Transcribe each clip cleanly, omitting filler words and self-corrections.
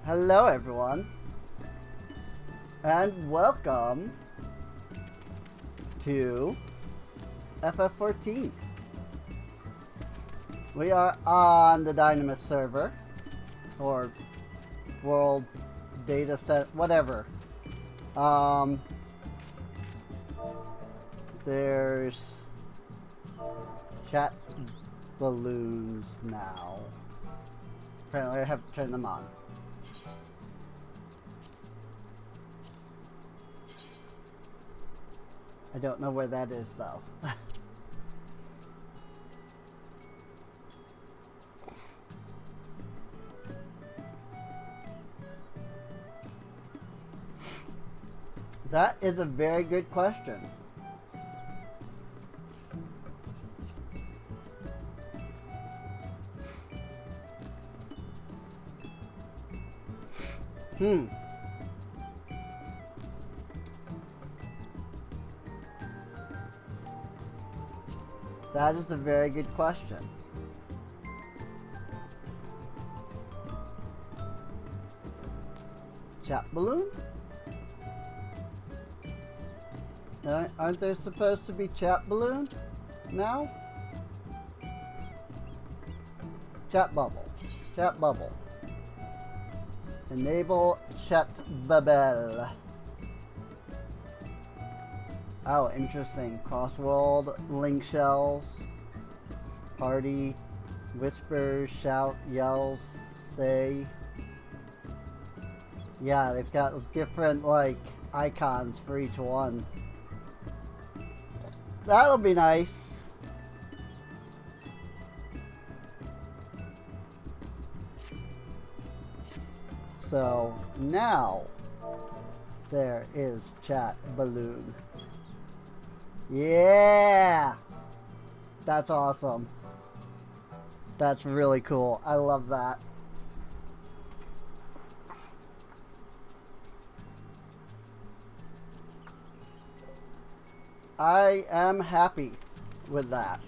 Hello everyone, and welcome to FF14. We are on the Dynamis server, or World Data Set, whatever. There's chat balloons now. Apparently I have to turn them on. I don't know where that is though. That is a very good question. That is a very good question. Chat balloon? Aren't there supposed to be chat balloon now? Chat bubble. Chat bubble. Enable chat bubble. Oh, interesting. Crossworld, link shells, party, whisper, shout, yells, say. Yeah, they've got different, like, icons for each one. That'll be nice. So, now, there is chat balloon. Yeah! That's awesome. That's really cool. I love that. I am happy with that.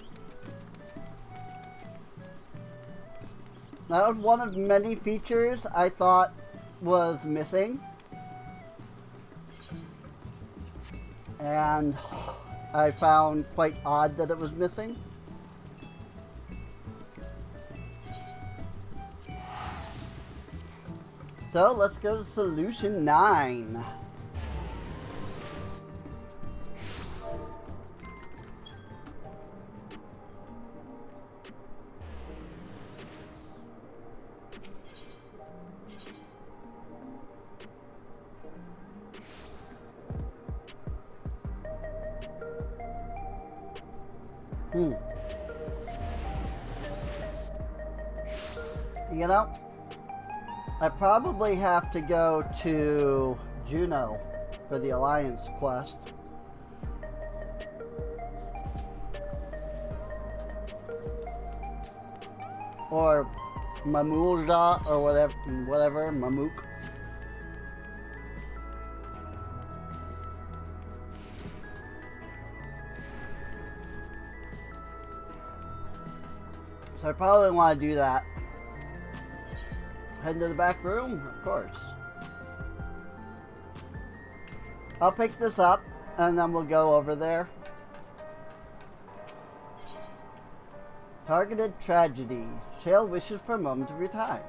That was one of many features I thought was missing. And I found quite odd that it was missing. So let's go to solution 9. You know, I probably have to go to Juno for the Alliance quest. Or Mamulja, or whatever, Mamook. So I probably want to do that. Head to the back room? Of course. I'll pick this up and then we'll go over there. Targeted tragedy. Shale wishes for a moment of your time.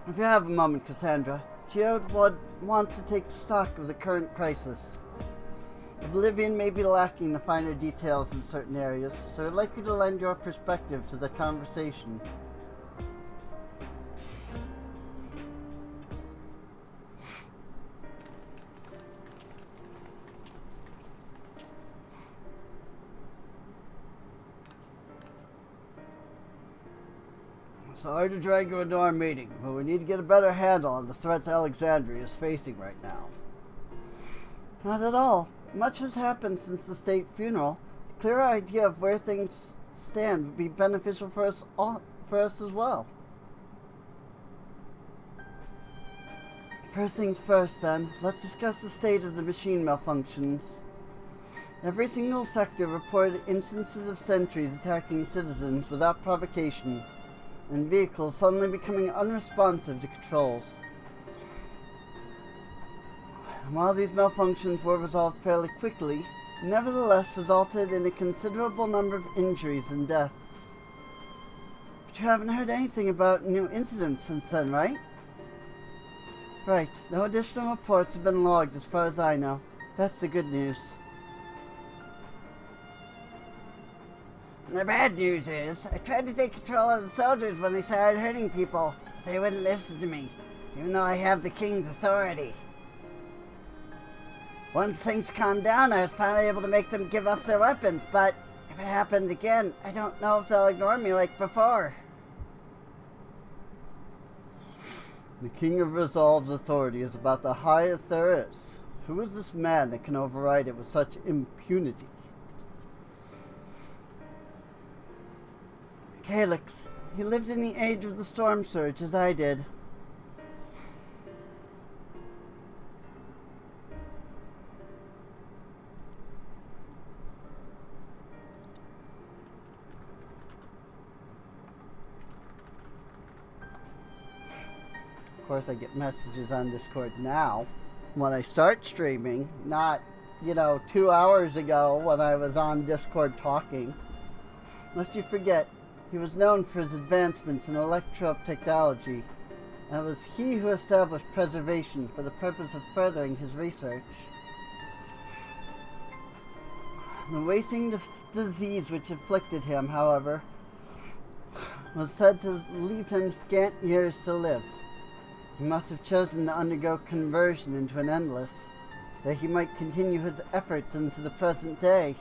If you have a moment, Cassandra, Geode would want to take stock of the current crisis. Oblivion may be lacking the finer details in certain areas, so I'd like you to lend your perspective to the conversation. Sorry to drag you into our meeting, but we need to get a better handle on the threats Alexandria is facing right now. Not at all. Much has happened since the state funeral. A clear idea of where things stand would be beneficial for us as well. First things first, then. Let's discuss the state of the machine malfunctions. Every single sector reported instances of sentries attacking citizens without provocation. and vehicles suddenly becoming unresponsive to controls. And while these malfunctions were resolved fairly quickly, nevertheless resulted in a considerable number of injuries and deaths. But you haven't heard anything about new incidents since then, right? Right, no additional reports have been logged as far as I know. That's the good news. The bad news is, I tried to take control of the soldiers when they started hurting people, but they wouldn't listen to me, even though I have the king's authority. Once things calmed down, I was finally able to make them give up their weapons, but if it happened again, I don't know if they'll ignore me like before. The King of Resolve's authority is about the highest there is. Who is this man that can override it with such impunity? Calyx. He lived in the age of the storm surge, as I did. Of course, I get messages on Discord now. When I start streaming, not, 2 hours ago when I was on Discord talking. Lest you forget, he was known for his advancements in electro-technology, and it was he who established preservation for the purpose of furthering his research. The wasting disease which afflicted him, however, was said to leave him scant years to live. He must have chosen to undergo conversion into an endless, that he might continue his efforts into the present day.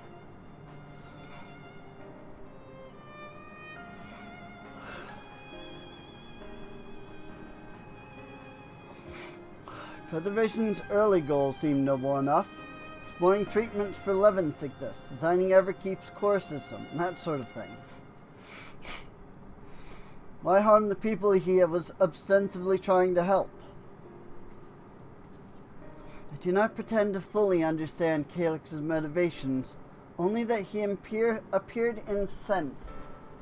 Preservation's early goals seemed noble enough. Exploring treatments for Levin sickness, designing Everkeep's core system, and that sort of thing. Why harm the people he was ostensibly trying to help? I do not pretend to fully understand Calyx's motivations, only that he appeared incensed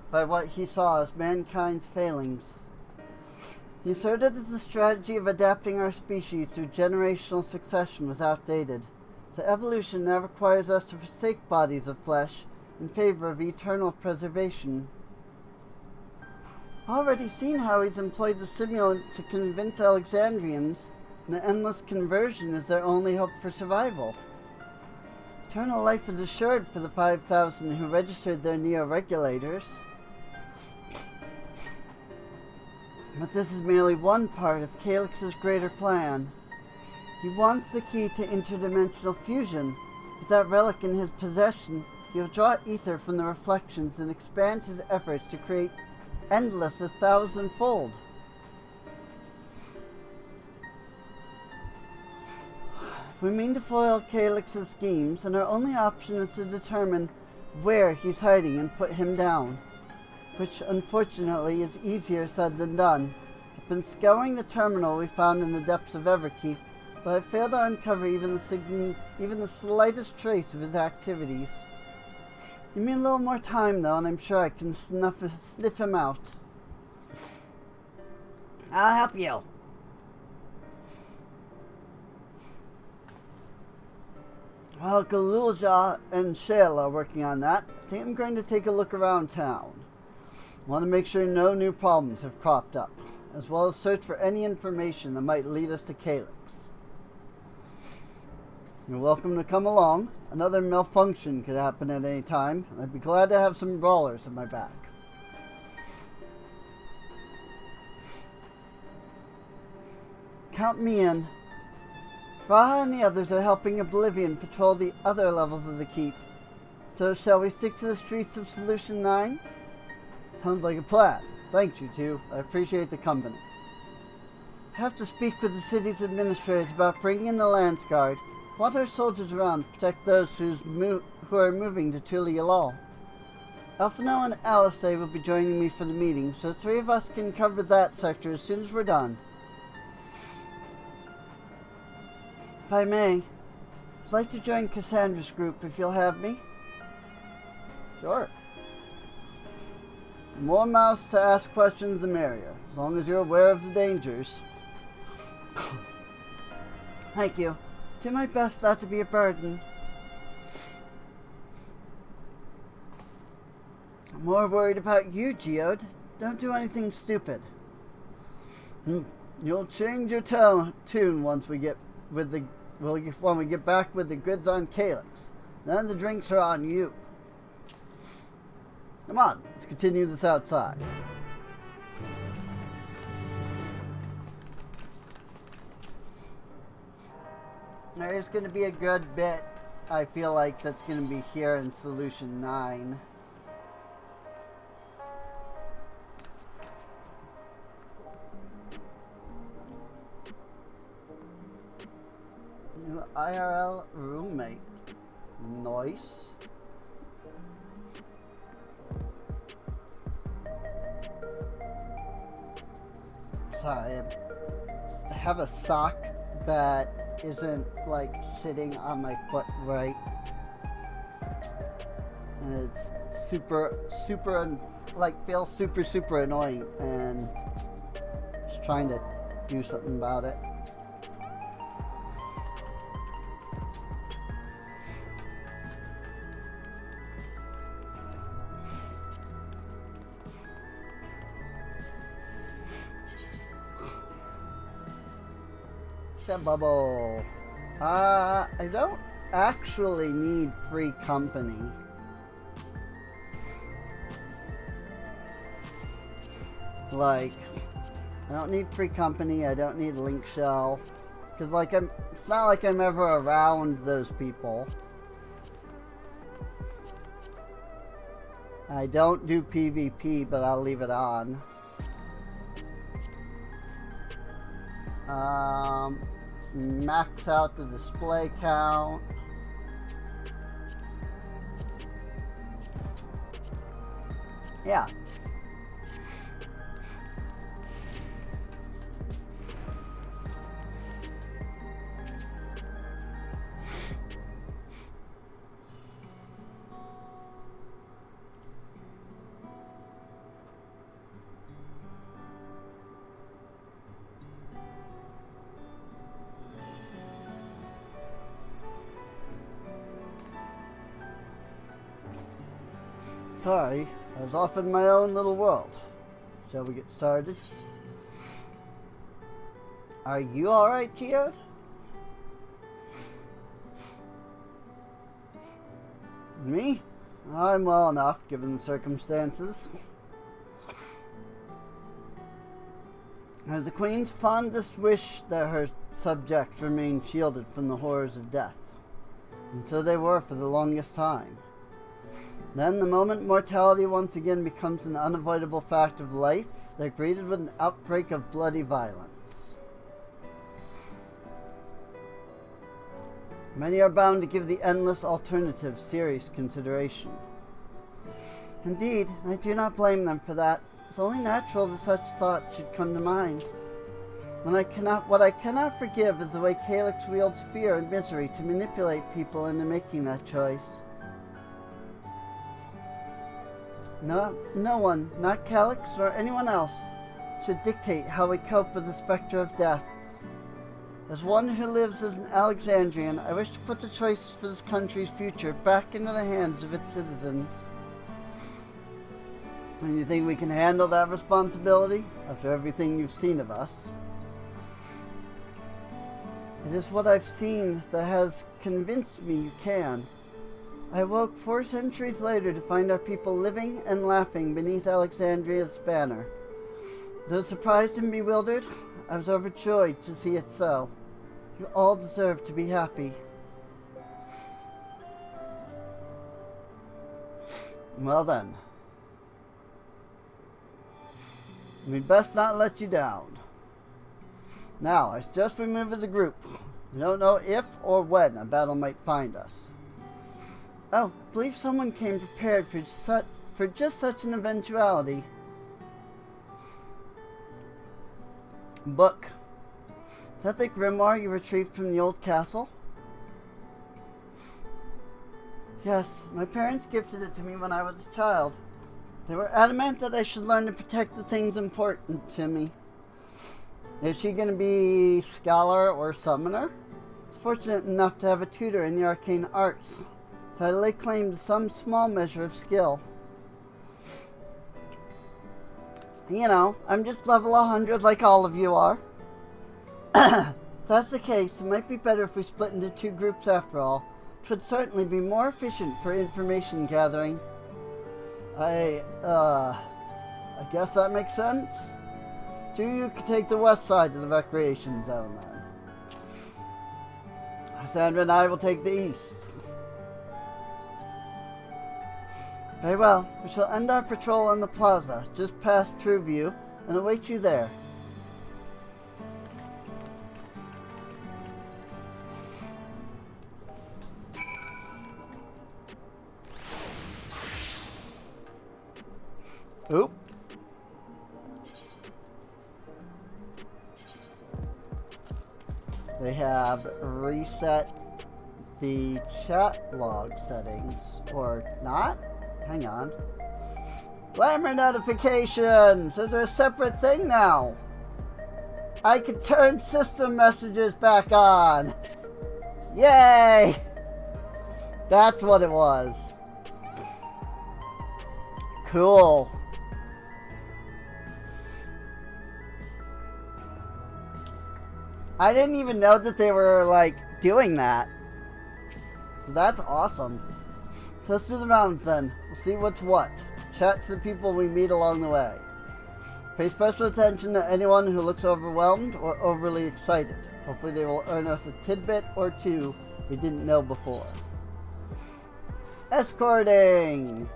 by what he saw as mankind's failings. He asserted that the strategy of adapting our species through generational succession was outdated. The evolution now requires us to forsake bodies of flesh in favor of eternal preservation. I've already seen how he's employed the simulant to convince Alexandrians that endless conversion is their only hope for survival. Eternal life is assured for the 5,000 who registered their neo-regulators. But this is merely one part of Calyx's greater plan. He wants the key to interdimensional fusion. With that relic in his possession, he'll draw ether from the reflections and expand his efforts to create endless 1,000-fold. If we mean to foil Calyx's schemes, then our only option is to determine where he's hiding and put him down, which unfortunately is easier said than done. I've been scouring the terminal we found in the depths of Everkeep, but I've failed to uncover even the slightest trace of his activities. Give me a little more time, though, and I'm sure I can sniff him out. I'll help you. Well, Galulja and Shale are working on that. I think I'm going to take a look around town. I want to make sure no new problems have cropped up, as well as search for any information that might lead us to Calyx. You're welcome to come along. Another malfunction could happen at any time, and I'd be glad to have some brawlers at my back. Count me in. Vaha and the others are helping Oblivion patrol the other levels of the keep. So shall we stick to the streets of Solution 9? Sounds like a plan. Thanks, you two. I appreciate the company. I have to speak with the city's administrators about bringing in the Lance Guard. Want our soldiers around to protect those who are moving to Tuli-Alal. Alphino and Alice will be joining me for the meeting, so the three of us can cover that sector as soon as we're done. If I may, I'd like to join Cassandra's group if you'll have me. Sure. The more mouths to ask questions, the merrier, as long as you're aware of the dangers. Thank you. Do my best not to be a burden. I'm more worried about you, Geode. Don't do anything stupid. You'll change your tune once we get with the when we get back with the goods on Calyx. Then the drinks are on you. Come on, let's continue this outside. There's going to be a good bit, I feel like, that's going to be here in Solution 9. New IRL roommate. Nice. Sorry, I have a sock that isn't like sitting on my foot right, and it's super like feels super annoying, and just trying to do something about it. Bubble. I don't actually need free company. Like, I don't need free company. I don't need link shell, because like it's not like I'm ever around those people. I don't do PvP, but I'll leave it on. Max out the display count. Yeah. Sorry, I was off in my own little world. Shall we get started? Are you alright, Geode? Me? I'm well enough, given the circumstances. It was the Queen's fondest wish that her subjects remain shielded from the horrors of death. And so they were for the longest time. Then, the moment mortality once again becomes an unavoidable fact of life, they're greeted with an outbreak of bloody violence. Many are bound to give the endless alternative serious consideration. Indeed, I do not blame them for that. It's only natural that such thoughts should come to mind. What I cannot forgive is the way Calyx wields fear and misery to manipulate people into making that choice. No one, not Calyx or anyone else, should dictate how we cope with the specter of death. As one who lives as an Alexandrian, I wish to put the choice for this country's future back into the hands of its citizens. And you think we can handle that responsibility after everything you've seen of us? It is what I've seen that has convinced me you can. I awoke 4 centuries later to find our people living and laughing beneath Alexandria's banner. Though surprised and bewildered, I was overjoyed to see it so. You all deserve to be happy. Well then. We'd best not let you down. Now, I suggest we move as a group. We don't know if or when a battle might find us. Oh, I believe someone came prepared for just such an eventuality. Book. Is that the grimoire you retrieved from the old castle? Yes, my parents gifted it to me when I was a child. They were adamant that I should learn to protect the things important to me. Is she going to be scholar or summoner? I was fortunate enough to have a tutor in the arcane arts, so I lay claim to some small measure of skill. You know, I'm just level 100 like all of you are. If that's the case, it might be better if we split into 2 groups after all, which would certainly be more efficient for information gathering. I guess that makes sense. 2 of you could take the west side of the recreation zone then. Sandra and I will take the east. Very well. We shall end our patrol on the plaza, just past Trueview, and await you there. Oop. They have reset the chat log settings, or not? Hang on. Glamour notifications! Is there a separate thing now? I can turn system messages back on! Yay! That's what it was. Cool. I didn't even know that they were, like, doing that. So that's awesome. So let's do the rounds then. We'll see what's what. Chat to the people we meet along the way. Pay special attention to anyone who looks overwhelmed or overly excited. Hopefully they will earn us a tidbit or 2 we didn't know before. Escorting!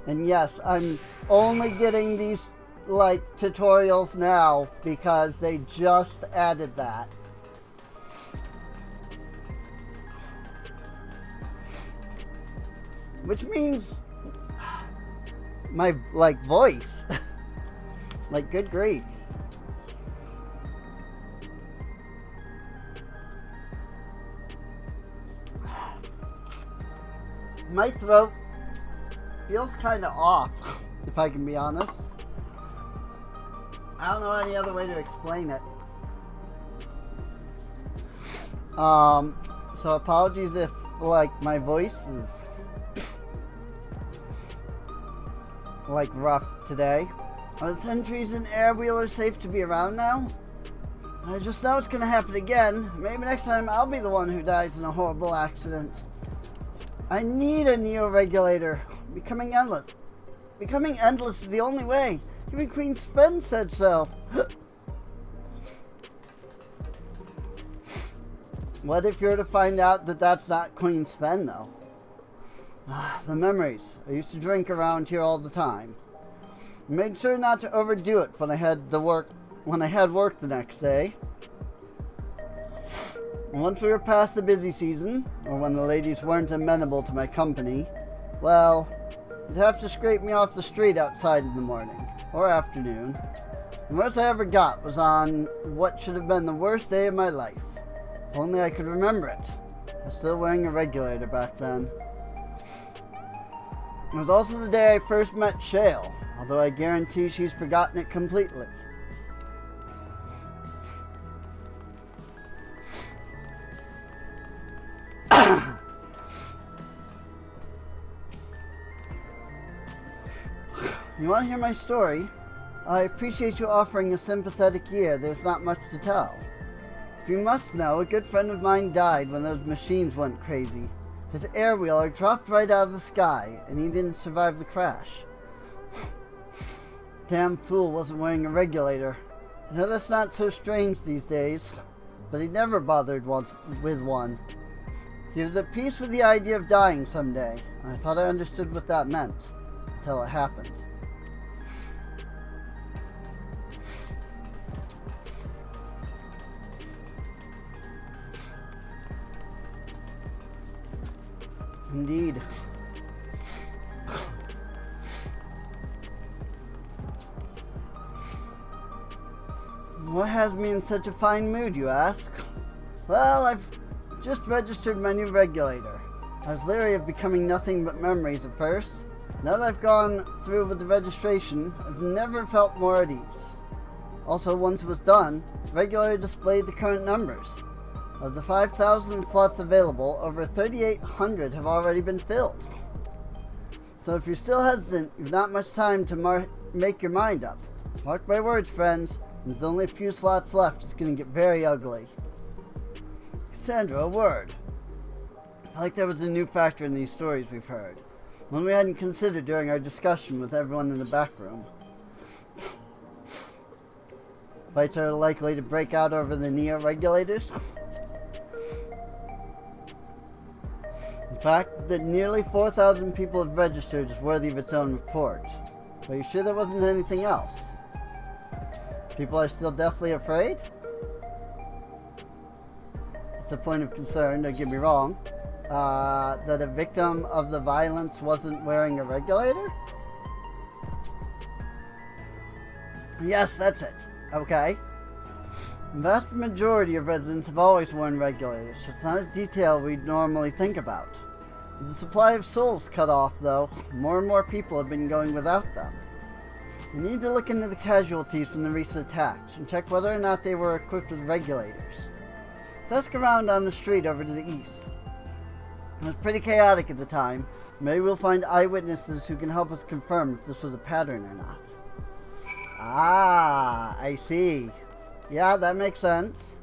And yes, I'm only getting these like tutorials now because they just added that. Which means my like voice. Like good grief. My throat feels kind of off, if I can be honest. I don't know any other way to explain it. So apologies if, like, my voice is, like, rough today. Are the sentries and air wheelers safe to be around now? I just know it's gonna happen again. Maybe next time I'll be the one who dies in a horrible accident. I need a neo-regulator. Becoming endless. Becoming endless is the only way. Even Queen Sven said so. What if you're to find out that that's not Queen Sven, though? The memories. I used to drink around here all the time. I made sure not to overdo it when I had work the next day. And once we were past the busy season, or when the ladies weren't amenable to my company, well, you'd have to scrape me off the street outside in the morning, or afternoon. The worst I ever got was on what should have been the worst day of my life. If only I could remember it. I was still wearing a regulator back then. It was also the day I first met Shale, although I guarantee she's forgotten it completely. You want to hear my story? I appreciate you offering a sympathetic ear. There's not much to tell. If you must know, a good friend of mine died when those machines went crazy. His air wheeler dropped right out of the sky, and he didn't survive the crash. Damn fool wasn't wearing a regulator. I know that's not so strange these days, but he never bothered with one. He was at peace with the idea of dying someday, and I thought I understood what that meant, until it happened. Indeed. What has me in such a fine mood, you ask? Well, I've just registered my new regulator. I was leery of becoming nothing but memories at first, Now that I've gone through with the registration, I've never felt more at ease. Also, once it was done, regularly displayed the current numbers. Of the 5,000 slots available, over 3,800 have already been filled. So if you're still hesitant, you've not much time to make your mind up. Mark my words, friends, there's only a few slots left. It's going to get very ugly. Cassandra, a word. I feel like there was a new factor in these stories we've heard. One we hadn't considered during our discussion with everyone in the back room. Fights are likely to break out over the neo-regulators. In fact, that nearly 4,000 people have registered is worthy of its own report. Are you sure there wasn't anything else? People are still deathly afraid? It's a point of concern, don't get me wrong. That a victim of the violence wasn't wearing a regulator? Yes, that's it. Okay. The vast majority of residents have always worn regulators, so it's not a detail we'd normally think about. With the supply of souls cut off, though, more and more people have been going without them. We need to look into the casualties from the recent attacks and check whether or not they were equipped with regulators. Let's ask around on the street over to the east. It was pretty chaotic at the time. Maybe we'll find eyewitnesses who can help us confirm if this was a pattern or not. Ah, I see. Yeah, that makes sense.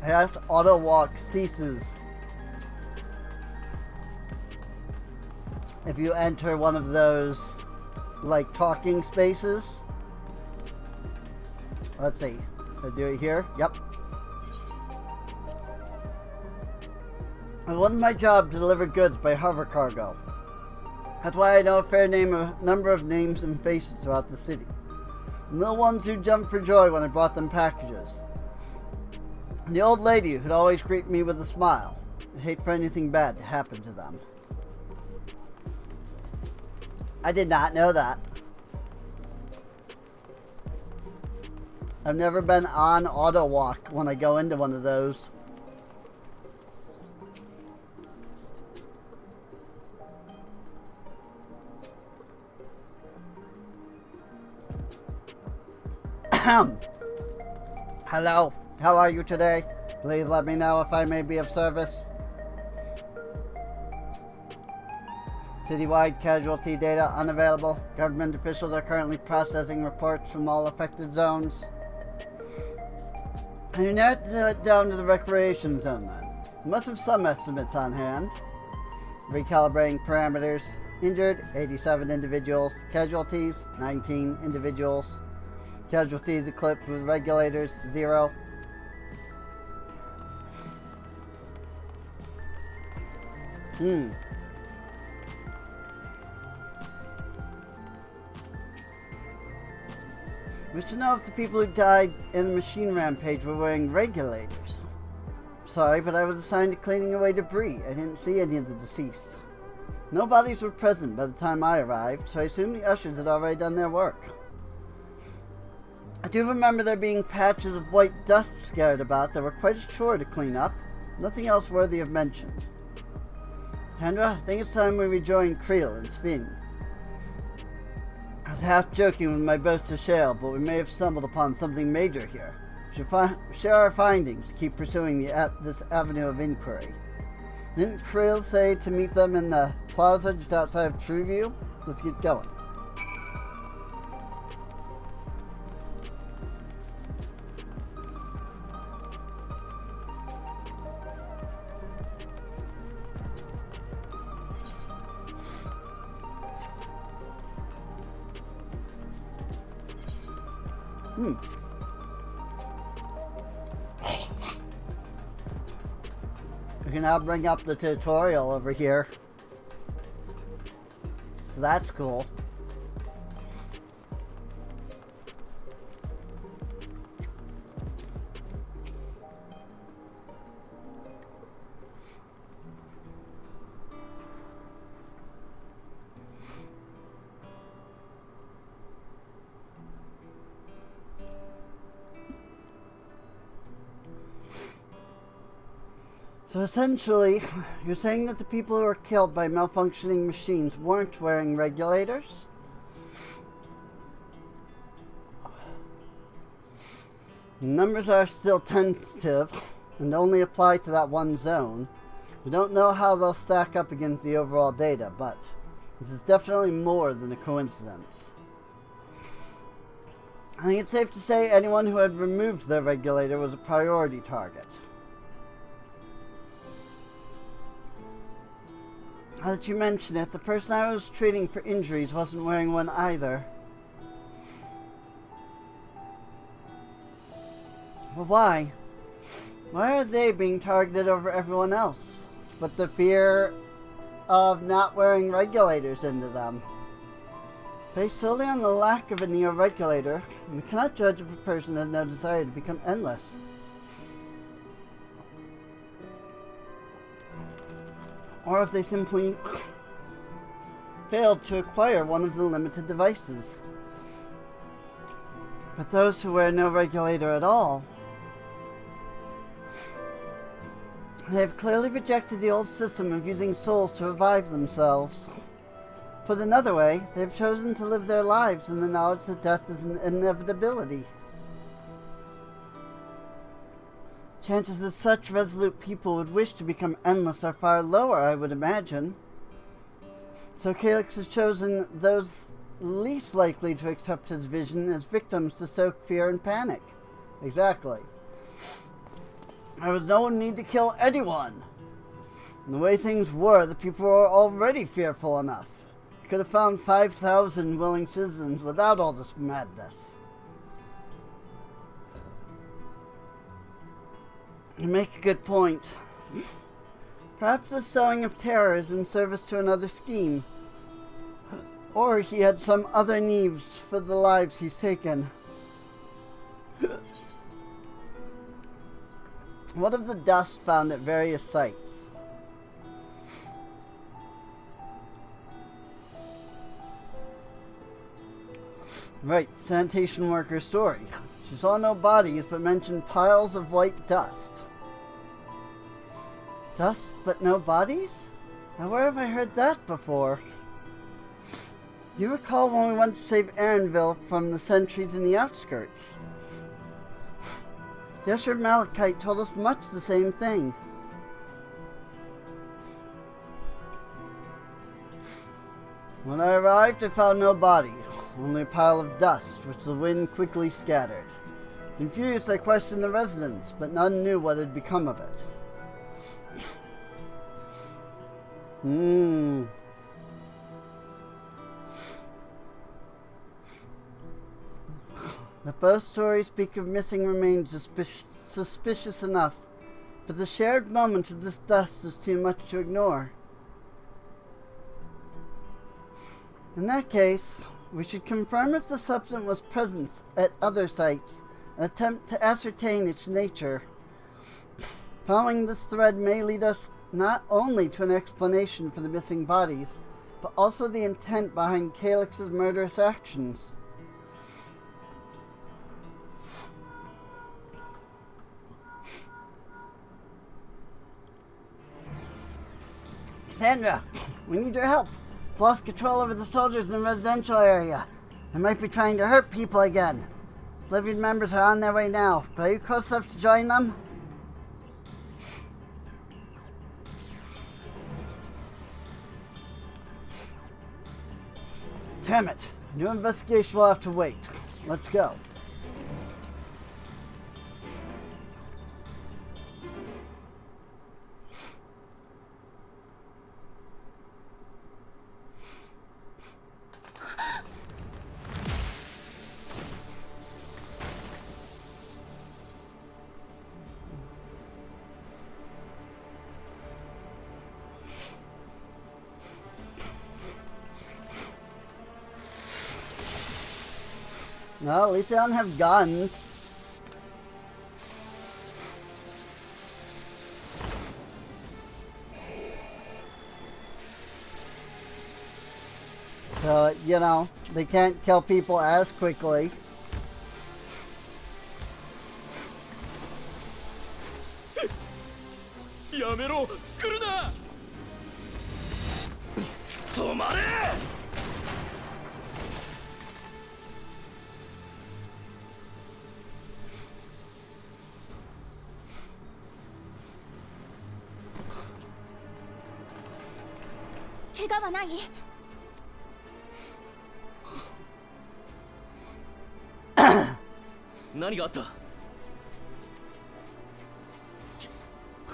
Half auto walk ceases if you enter one of those like talking spaces. Let's see. I do it here. Yep. It wasn't my job to deliver goods by hover cargo. That's why I know a fair number of names and faces throughout the city. And the ones who jumped for joy when I brought them packages. And the old lady who'd always greet me with a smile. I'd hate for anything bad to happen to them. I did not know that. I've never been on auto walk when I go into one of those. Hello, how are you today? Please let me know if I may be of service. Citywide casualty data unavailable. Government officials are currently processing reports from all affected zones. And you narrowed it down to the recreation zone then. You must have some estimates on hand. Recalibrating parameters. Injured, 87 individuals. Casualties, 19 individuals. Casualties equipped with regulators, 0. Wish to know if the people who died in the machine rampage were wearing regulators. Sorry, but I was assigned to cleaning away debris. I didn't see any of the deceased. No bodies were present by the time I arrived, so I assume the ushers had already done their work. I do remember there being patches of white dust scattered about that were quite a chore to clean up. Nothing else worthy of mention. Sandra, I think it's time we rejoin Creel and Sven. I was half joking with my boast to Shale, but we may have stumbled upon something major here. We should share our findings, keep pursuing this avenue of inquiry. Didn't Creel say to meet them in the plaza just outside of Trueview? Let's get going. We can now bring up the tutorial over here. So that's cool. So essentially, you're saying that the people who were killed by malfunctioning machines weren't wearing regulators? Numbers are still tentative and only apply to that one zone. We don't know how they'll stack up against the overall data, but this is definitely more than a coincidence. I think it's safe to say anyone who had removed their regulator was a priority target. Now that you mention it, the person I was treating for injuries wasn't wearing one either. But why? Why are they being targeted over everyone else? But the fear of not wearing regulators into them. Based solely on the lack of a neo-regulator, we cannot judge if a person has no desire to become endless. Or if they simply failed to acquire one of the limited devices. But those who wear no regulator at all, they have clearly rejected the old system of using souls to revive themselves. Put another way, they have chosen to live their lives in the knowledge that death is an inevitability. Chances that such resolute people would wish to become endless are far lower, I would imagine. So Calyx has chosen those least likely to accept his vision as victims to stoke fear and panic. Exactly. There was no need to kill anyone. And the way things were, the people were already fearful enough. You could have found 5,000 willing citizens without all this madness. You make a good point. Perhaps the sowing of terror is in service to another scheme. Or he had some other needs for the lives he's taken. What of the dust found at various sites? Right, sanitation worker's story. She saw no bodies but mentioned piles of white dust. Dust but no bodies? Now where have I heard that before? Do you recall when we went to save Aaronville from the sentries in the outskirts? The Usher Malachite told us much the same thing. When I arrived, I found no body, only a pile of dust, which the wind quickly scattered. Confused, I questioned the residents, but none knew what had become of it. The both stories speak of missing remains suspicious enough, but the shared moment of this dust is too much to ignore. In that case, we should confirm if the substance was present at other sites and attempt to ascertain its nature. Following this thread may lead us not only to an explanation for the missing bodies, but also the intent behind Calyx's murderous actions. Sandra, we need your help. We've lost control over the soldiers in the residential area. They might be trying to hurt people again. Oblivion members are on their way now, but are you close enough to join them? Damn it. New investigation will have to wait. Let's go. Well, at least they don't have guns. So, you know, they can't kill people as quickly. めろ、来るな。止まれ。怪我はない？何があった？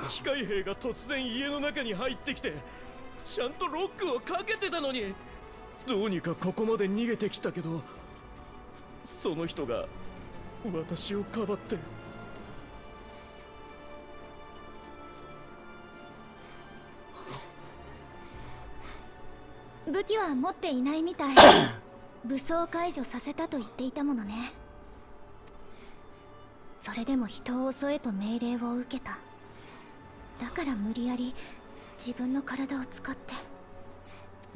機械兵が突然家の中に入ってきて、ちゃんとロックをかけてたのに、どうにかここまで逃げてきたけど、その人が私をかばって。武器は持っていないみたい。武装解除させたと言っていたものね。それでも人を襲えと命令を受けた。だから無理やり自分の体を使って。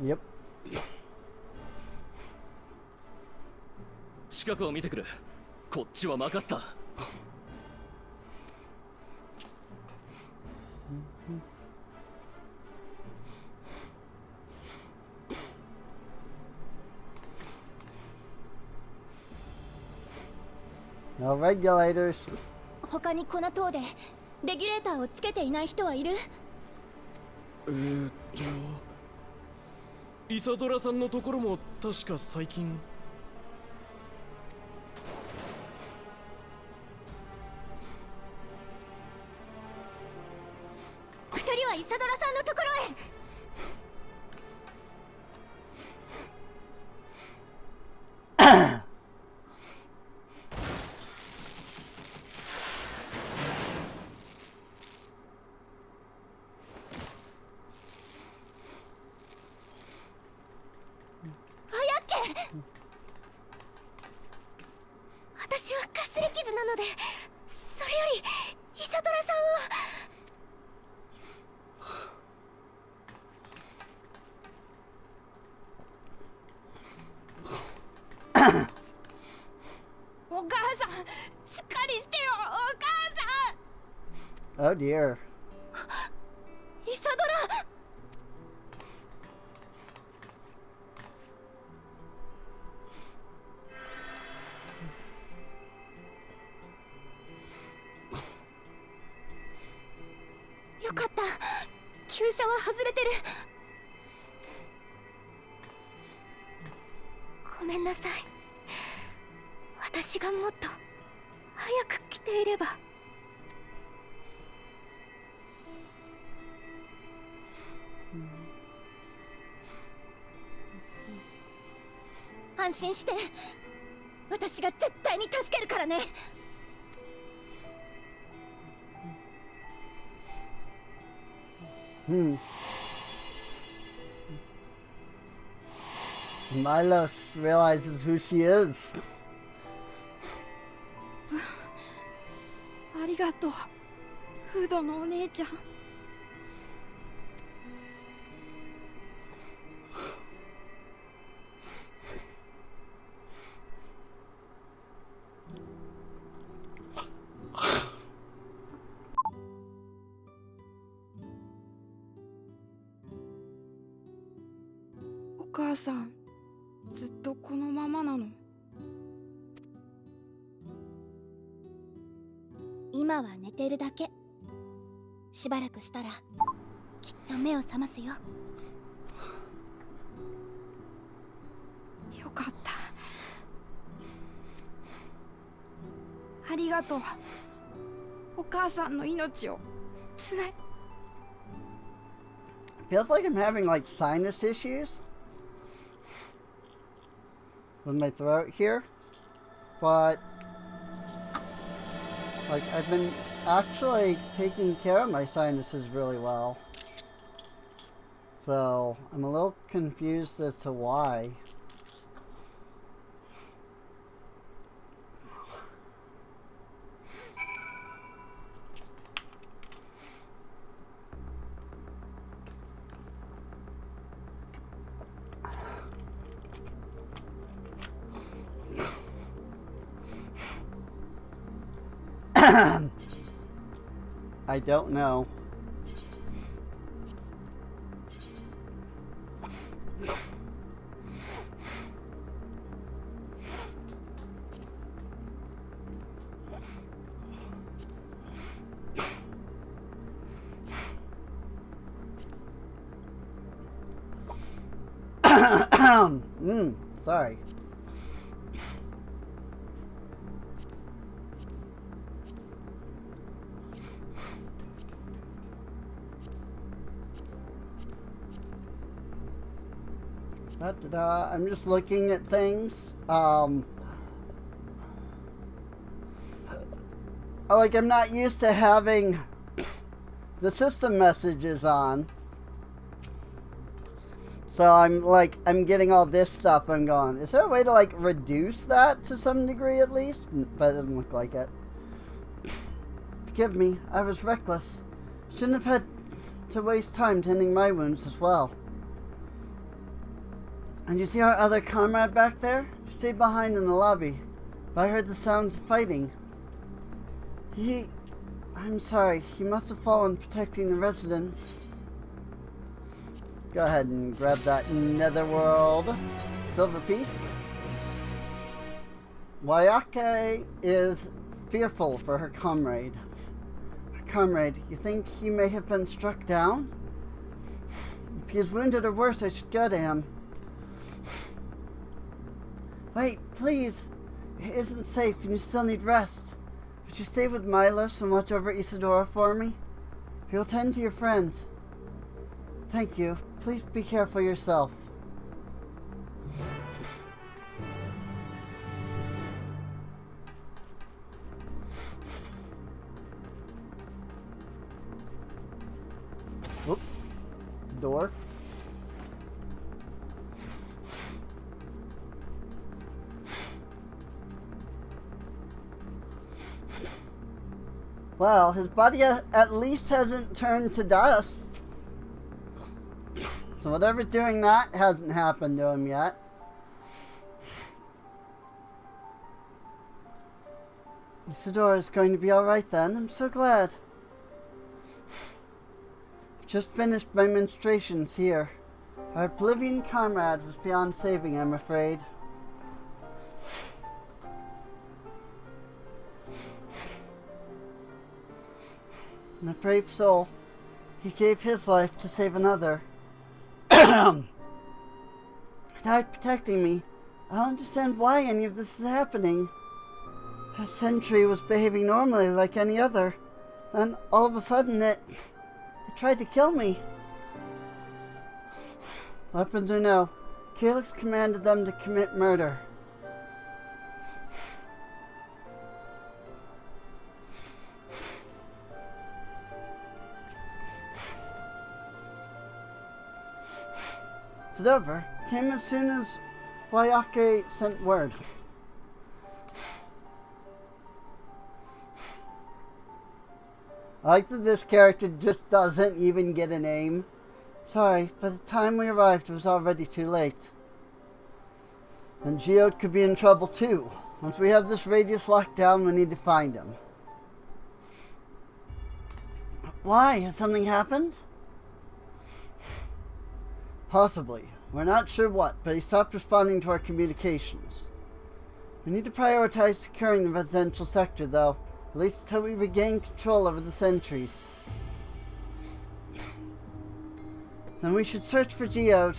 Yep. 近くを見てくる。こっちは任せた。No regulators. 他にこの塔でレギュレーターをつけていない人はいる？イサドラさんのところも確か最近。二人はイサドラさんのところへ。私はかすり傷なので、それよりイサドラさんを。お母さん、しっかりしてよ、お母さん。 Oh dear. イサドラ。よかった、急車は外れてる。ごめんなさい。私がもっと早く来ていれば。安心して、私が絶対に助けるからね。Milos realizes who she is. ありがとう、フードのお姉ちゃん。お母さん、ずっとこのままなの？今は寝てるだけ。しばらくしたらきっと目を覚ますよ。よかった。ありがとう。お母さんの命をつない。 Feels like I'm having like sinus issues with my throat here, but like I've been actually taking care of my sinuses really well. So I'm a little confused as to why. I don't know. Sorry. Da-da-da. I'm just looking at things. Like, I'm not used to having the system messages on. So I'm getting all this stuff. I'm going, is there a way to, like, reduce that to some degree at least? But it doesn't look like it. Forgive me, I was reckless. Shouldn't have had to waste time tending my wounds as well. And you see our other comrade back there? He stayed behind in the lobby. But I heard the sounds of fighting. I'm sorry, he must have fallen protecting the residents. Go ahead and grab that netherworld silver piece. Wayake is fearful for her comrade. Her comrade, you think he may have been struck down? If he is wounded or worse, I should go to him. Wait, please. It isn't safe and you still need rest. Would you stay with Milos and watch over Isadora for me? He'll tend to your friend. Thank you. Please be careful yourself. Whoop. Door. Well, his body at least hasn't turned to dust. So whatever's doing that hasn't happened to him yet. Isadora's going to be alright then. I'm so glad. Just finished my menstruations here. Our oblivion comrade was beyond saving, I'm afraid. And a brave soul. He gave his life to save another. He died protecting me. I don't understand why any of this is happening. A sentry was behaving normally like any other. And all of a sudden it tried to kill me. Weapons or no, Calyx commanded them to commit murder. It's over. Came as soon as Wayake sent word. I like that this character just doesn't even get a name. Sorry, by the time we arrived it was already too late. And Geode could be in trouble too. Once we have this radius locked down, we need to find him. Why? Has something happened? Possibly. We're not sure what, but he stopped responding to our communications. We need to prioritize securing the residential sector, though, at least until we regain control over the sentries. Then we should search for Geode.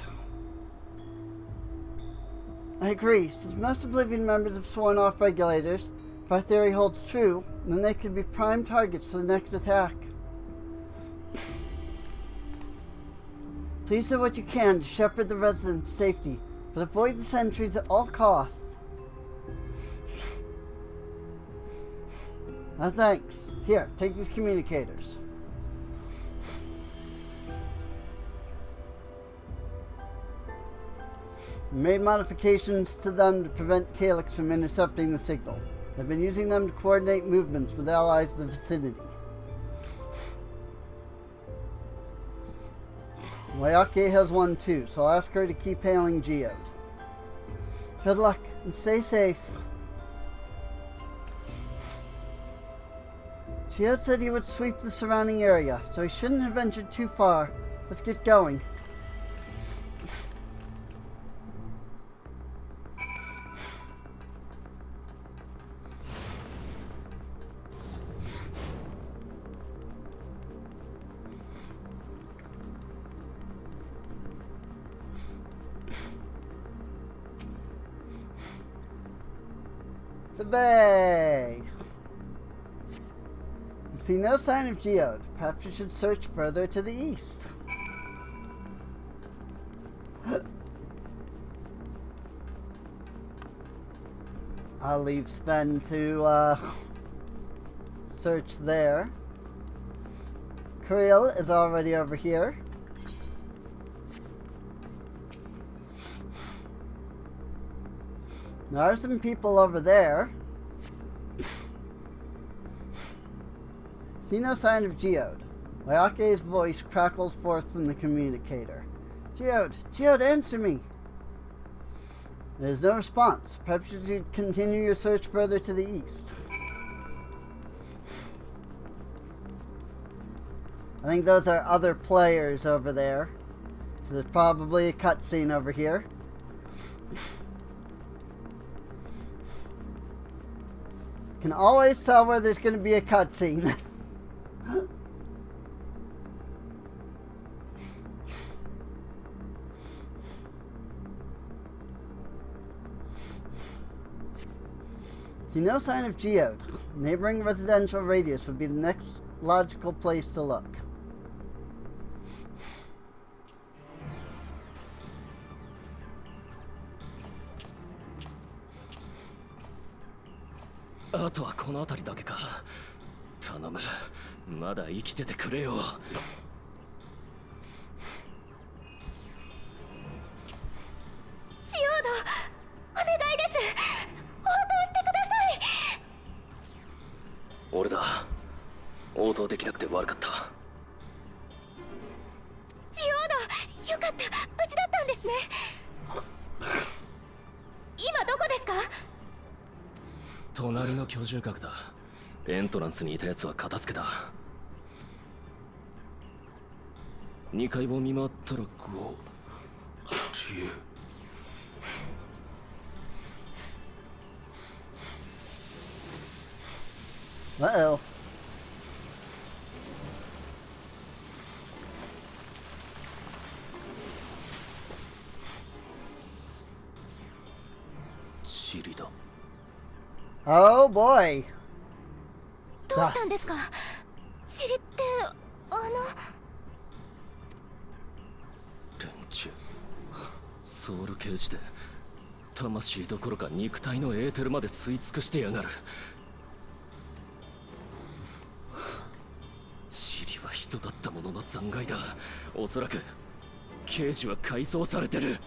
I agree. Since most Oblivion members have sworn off regulators, if our theory holds true, then they could be prime targets for the next attack. Please do what you can to shepherd the residents' safety, but avoid the sentries at all costs. Thanks. Here, take these communicators. We made modifications to them to prevent Calyx from intercepting the signal. I've been using them to coordinate movements with allies in the vicinity. Wayake has one too, so I'll ask her to keep hailing Geode. Good luck, and stay safe. Geode said he would sweep the surrounding area, so he shouldn't have ventured too far. Let's get going. Survey! You see no sign of Geode. Perhaps you should search further to the east. I'll leave Sven to search there. Kriel is already over here. There are some people over there. See no sign of Geode. Wyake's voice crackles forth from the communicator. Geode! Geode, answer me! There is no response. Perhaps you should continue your search further to the east. I think those are other players over there. So there's probably a cutscene over here. Can always tell where there's going to be a cutscene. See no sign of Geode. Neighboring residential radius would be the next logical place to look.あとはこの辺りだけか。頼む。まだ生きててくれよ。ジオード、お願いです。応答してください。俺だ。応答できなくて悪かった。ジオード、よかった。無事だったんですね。今どこですか？隣の居住閣だ。エントランスにいたやつは片付けた。2階を見回ったら5、10。Uh-oh. Oh boy. どうしたんですか？塵って連中ソウルケージで魂どころか肉体のエーテルまで吸い尽くしてやがる。塵は人だったものの残骸だ。おそらくケージは改装されてる。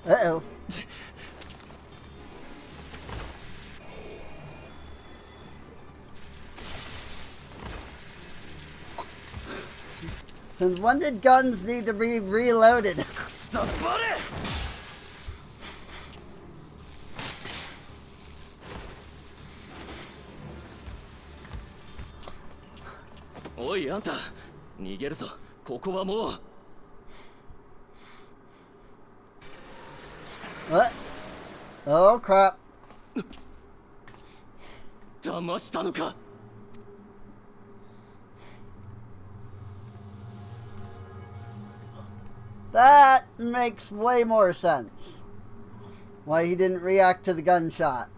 Uh-oh. Since when did guns need to be reloaded? Oi, あんた、逃げるぞ。ここはもう。What? Oh crap. 騙したのか。That makes way more sense. Why he didn't react to the gunshot.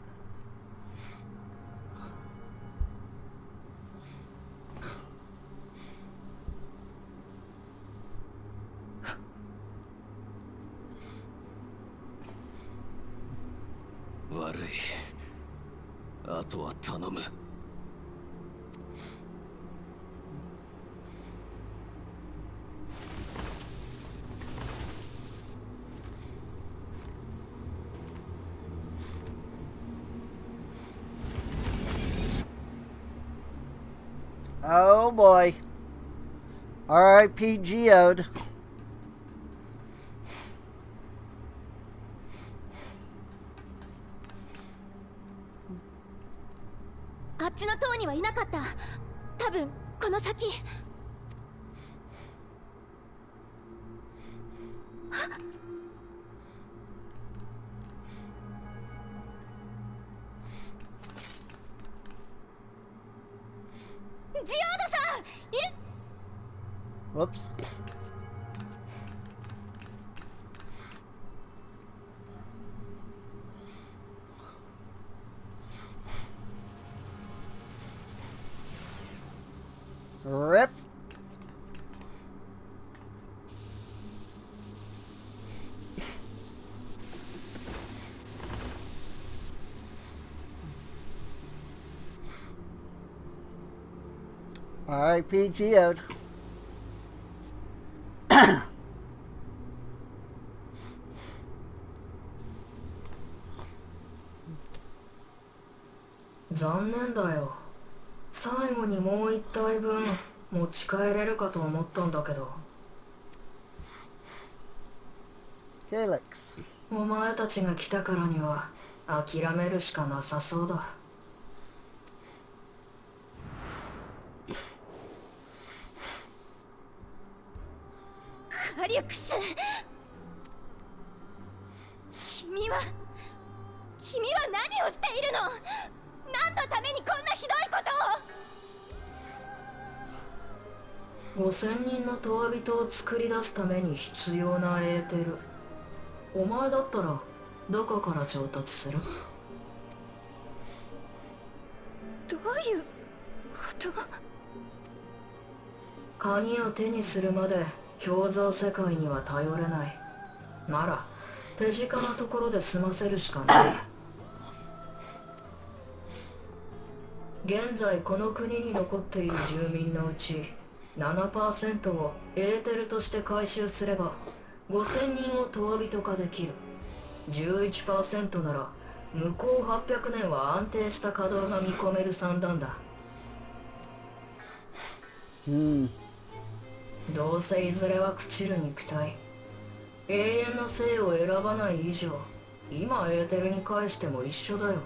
Oh boy. R.I.P. Geode. ちの塔にはいなかった。多分この先。ジオードさんいる。 Whoops. Rip. R.I.P. Geode. 残念だよ。最後にもう一体分持ち帰れるかと思ったんだけど。Calyx. お前たちが来たからには諦めるしかなさそうだ。カリュクス、君は何をしているの。何のためにこんなひどいことを。5000人のトワビトを作り出すために必要なエーテル、お前だったらどこから調達する？どういうこと。鍵を手にするまで氷像世界には頼れない。なら手近なところで済ませるしかない。現在この国に残っている住民のうち 7% をエーテルとして回収すれば5000人をトワビト化できる。11% なら向こう800年は安定した稼働が見込める算段だ。どうせいずれは朽ちる肉体。永遠の生を選ばない以上、今エーテルに返しても一緒だよ。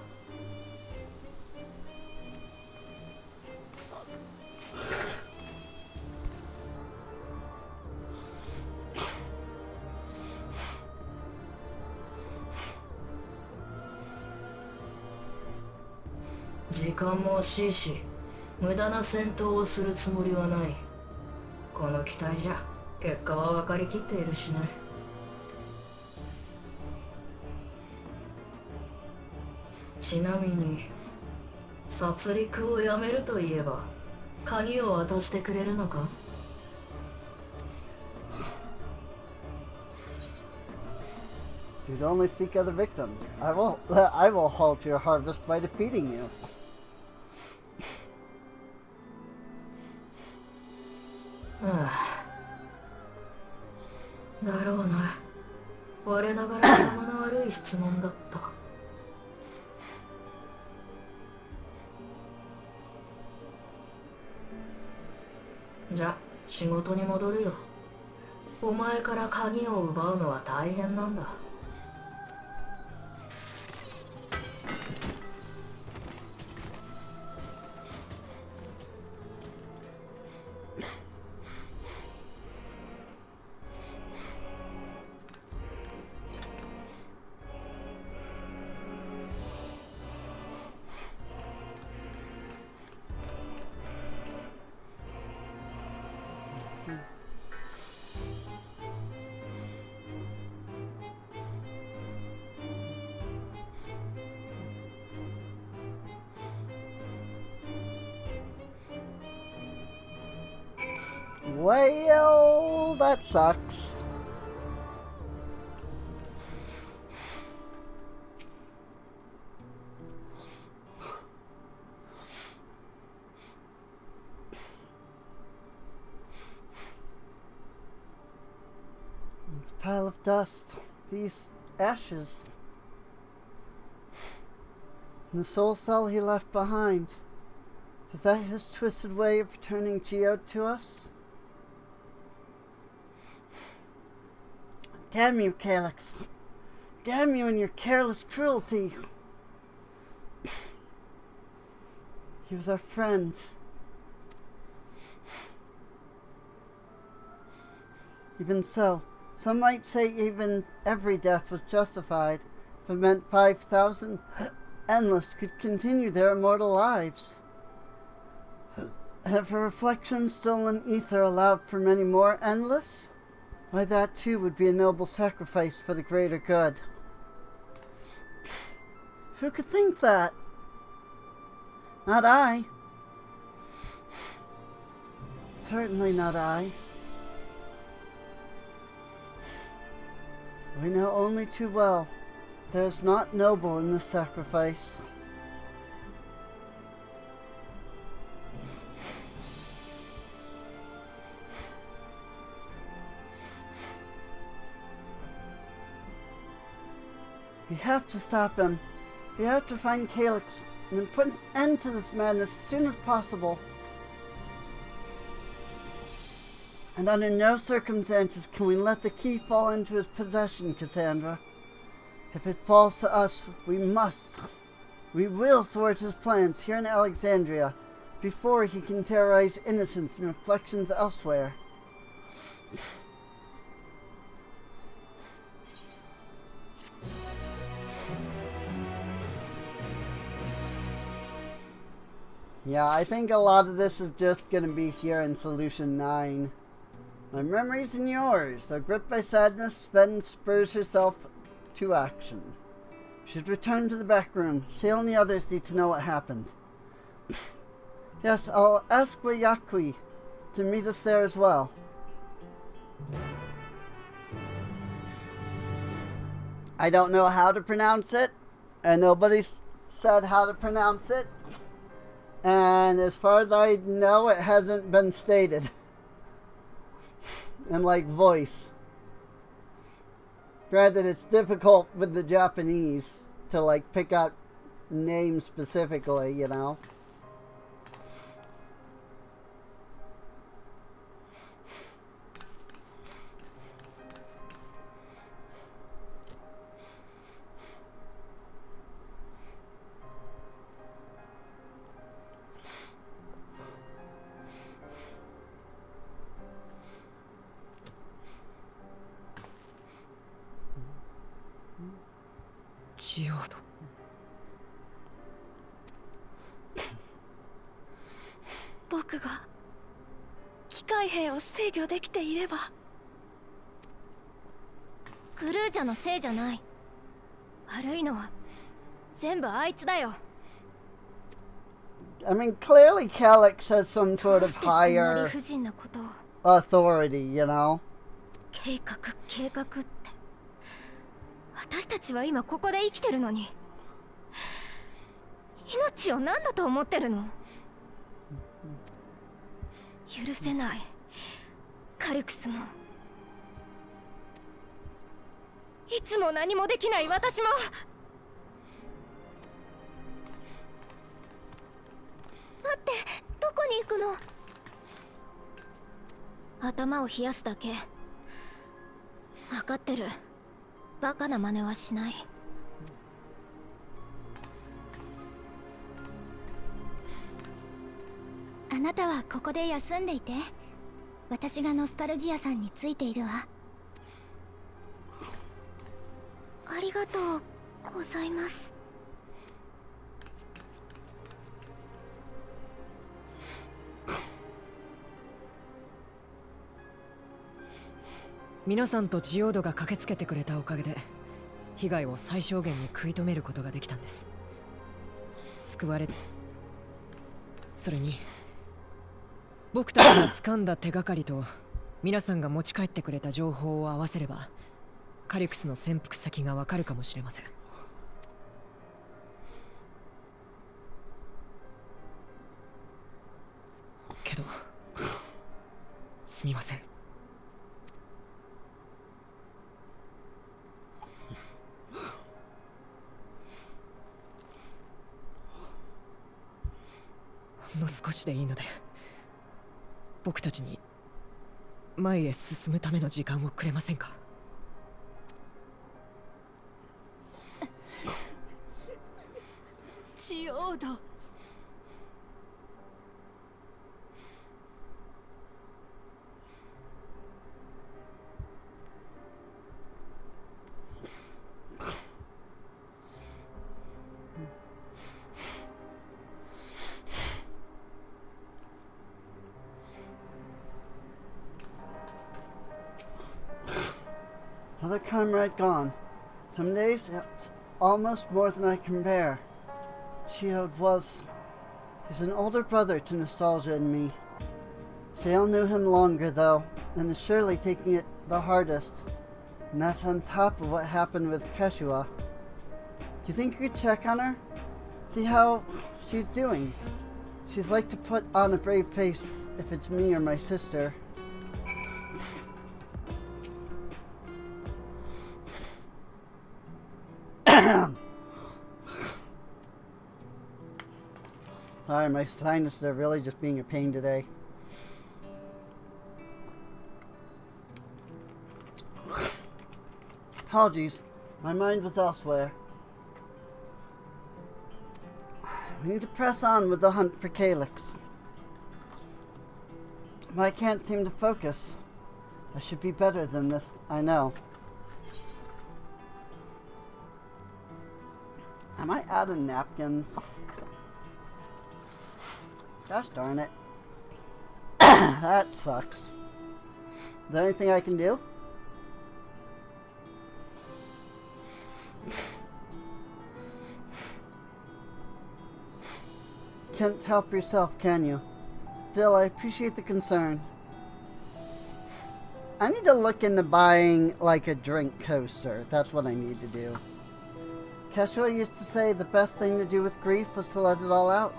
時間も惜しいし、無駄な戦闘をするつもりはない。この機体じゃ結果は分かりきっているしね。ちなみに殺戮をやめると言えば鍵を渡してくれるのか？ You'd only seek other victims. I will halt your harvest by defeating you. だろうな。我ながら頭の悪い質問だった。じゃ、仕事に戻るよ。お前から鍵を奪うのは大変なんだ。Well, that sucks. This pile of dust, these ashes, and the soul cell he left behind. Is that his twisted way of returning Geode to us? Damn you, Calyx. Damn you and your careless cruelty. He was our friend. Even so, some might say even every death was justified if it meant 5,000 endless could continue their immortal lives. And if a reflection still in ether allowed for many more endless, why that too would be a noble sacrifice for the greater good. Who could think that? Not I. Certainly not I. We know only too well there is naught noble in this sacrifice. We have to stop him. We have to find Calyx and put an end to this madness as soon as possible. And under no circumstances can we let the key fall into his possession, Cassandra. If it falls to us, we will thwart his plans here in Alexandria before he can terrorize innocents and reflections elsewhere. Yeah, I think a lot of this is just going to be here in Solution 9. My memories and yours. Though gripped by sadness, Sven spurs herself to action. She's returned to the back room. Shale and the others need to know what happened. Yes, I'll ask Wayakui to meet us there as well. I don't know how to pronounce it, and nobody said how to pronounce it. And as far as I know, it hasn't been stated. And like voice. Granted, it's difficult with the Japanese to like pick out names specifically, you know. Chiodo. 僕が機械兵を制御できていれば。クルージャのせいじゃない。悪いのは全部あいつだよ。I mean, clearly Calyx has some sort of higher authority, you know? 計画って。私たちは今ここで生きてるのに。命を何だと思ってるの？許せない。カリクスも。いつも何もできない私も。待って、どこに行くの？頭を冷やすだけ。分かってる。バカな真似はしない。あなたはここで休んでいて。私がノスタルジアさんについているわ。ありがとうございます。皆さんとジオードが駆けつけてくれたおかげで被害を最小限に食い止めることができたんです。救われ、それに僕たちが掴んだ手がかりと皆さんが持ち帰ってくれた情報を合わせればカリクスの潜伏先がわかるかもしれません。けどすみません。ほんの少しでいいので僕たちに前へ進むための時間をくれませんか？ジオード。Another comrade gone. Some days, it's almost more than I can bear. Chiode was... He's an older brother to Nostalgia and me. Shale knew him longer, though, and is surely taking it the hardest. And that's on top of what happened with Keshua. Do you think you could check on her? See how she's doing? She's like to put on a brave face if it's me or my sister. Sorry, my sinuses are really just being a pain today. Apologies, my mind was elsewhere. We need to press on with the hunt for Calyx. But I can't seem to focus. I should be better than this, I know. Am I out of napkins? Gosh darn it. That sucks. Is there anything I can do? Can't help yourself, can you? Still, I appreciate the concern. I need to look into buying, like, a drink coaster. That's what I need to do. Keshua used to say the best thing to do with grief was to let it all out.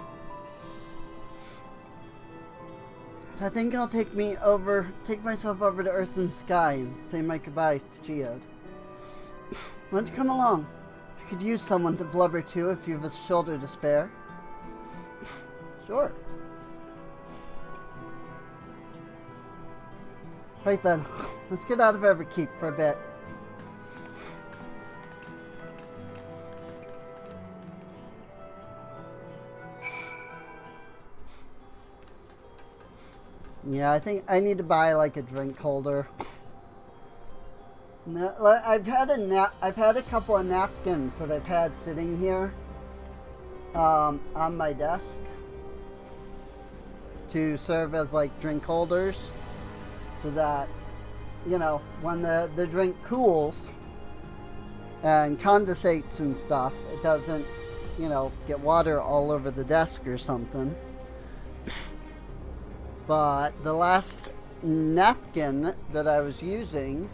So I think I'll take myself over to Earth and Sky and say my goodbyes to Chiode. Why don't you come along? I could use someone to blubber to if you have a shoulder to spare. Sure. Right then, let's get out of Everkeep for a bit. Yeah, I think I need to buy like a drink holder. No, I've had a couple of napkins that I've had sitting here on my desk to serve as like drink holders, so that, you know, when the drink cools and condensates and stuff, it doesn't, you know, get water all over the desk or something. But the last napkin that I was using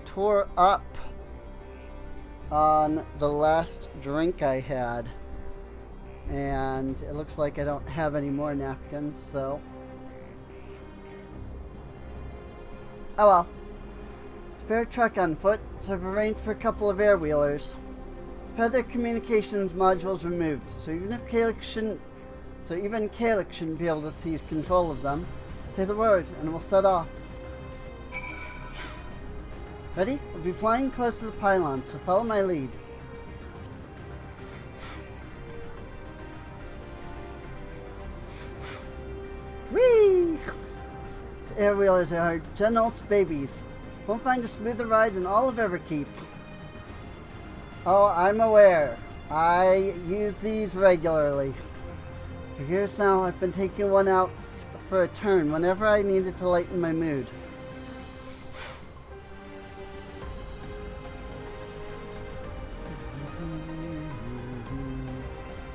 tore up on the last drink I had, and it looks like I don't have any more napkins, so oh well. It's a fair trek on foot, so I've arranged for a couple of air wheelers. I've had their communications modules removed, so even Calyx shouldn't be able to seize control of them. Say the word, and we'll set off. Ready? We'll be flying close to the pylon, so follow my lead. Whee! These air-wheelers are General's babies. Won't find a smoother ride in all of Everkeep. Oh, I'm aware. I use these regularly. For years now, I've been taking one out for a turn whenever I needed to lighten my mood.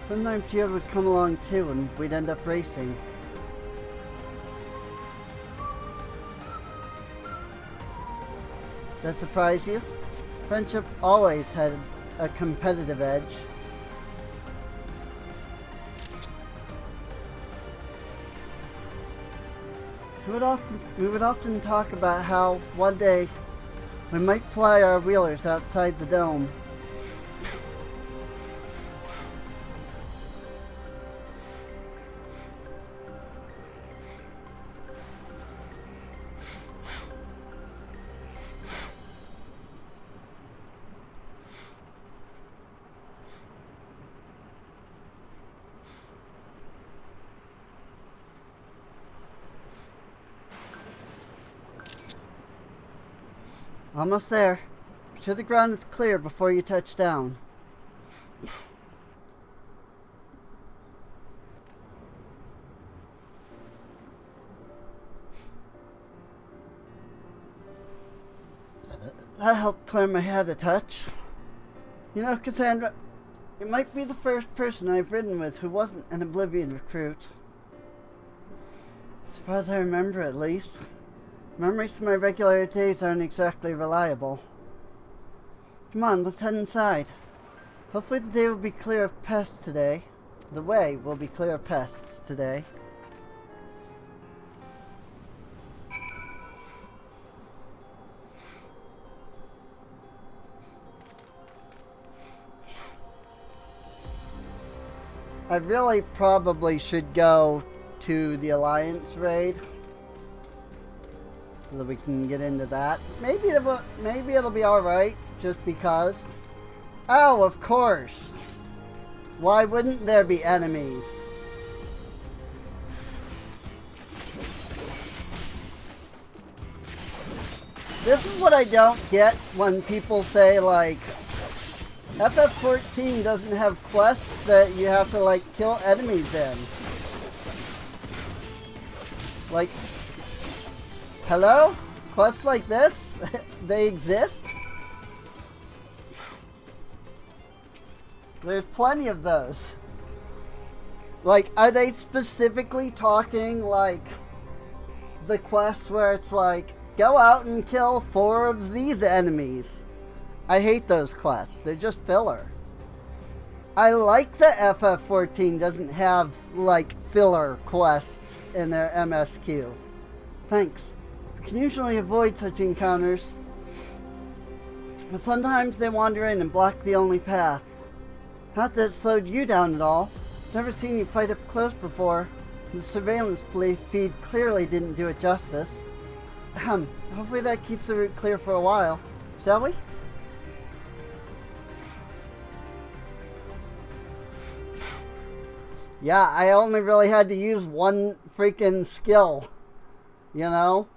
Sometimes Chiode would come along too, and we'd end up racing. That surprise you? Friendship always had a competitive edge. We would often talk about how one day we might fly our wheelers outside the dome. Almost there. Be sure the ground is clear before you touch down. That helped clear my head a touch. You know, Cassandra, you might be the first person I've ridden with who wasn't an Oblivion recruit. As far as I remember, at least. Memories from my regular days aren't exactly reliable. Come on, let's head inside. Hopefully the day will be clear of pests today. The way will be clear of pests today. I really probably should go to the Alliance raid so that we can get into that. Maybe it'll be alright just because. Oh, of course. Why wouldn't there be enemies? This is what I don't get when people say, like, FF14 doesn't have quests that you have to, like, kill enemies in. Like, hello? Quests like this? They exist? There's plenty of those. Like, are they specifically talking, like, the quest where it's like, go out and kill 4 of these enemies? I hate those quests. They're just filler. I like that FF14 doesn't have, like, filler quests in their MSQ. Thanks. We can usually avoid such encounters, but sometimes they wander in and block the only path. Not that it slowed you down at all. Never seen you fight up close before. The surveillance feed clearly didn't do it justice. Hopefully that keeps the route clear for a while. Shall we? Yeah, I only really had to use one freaking skill. You know?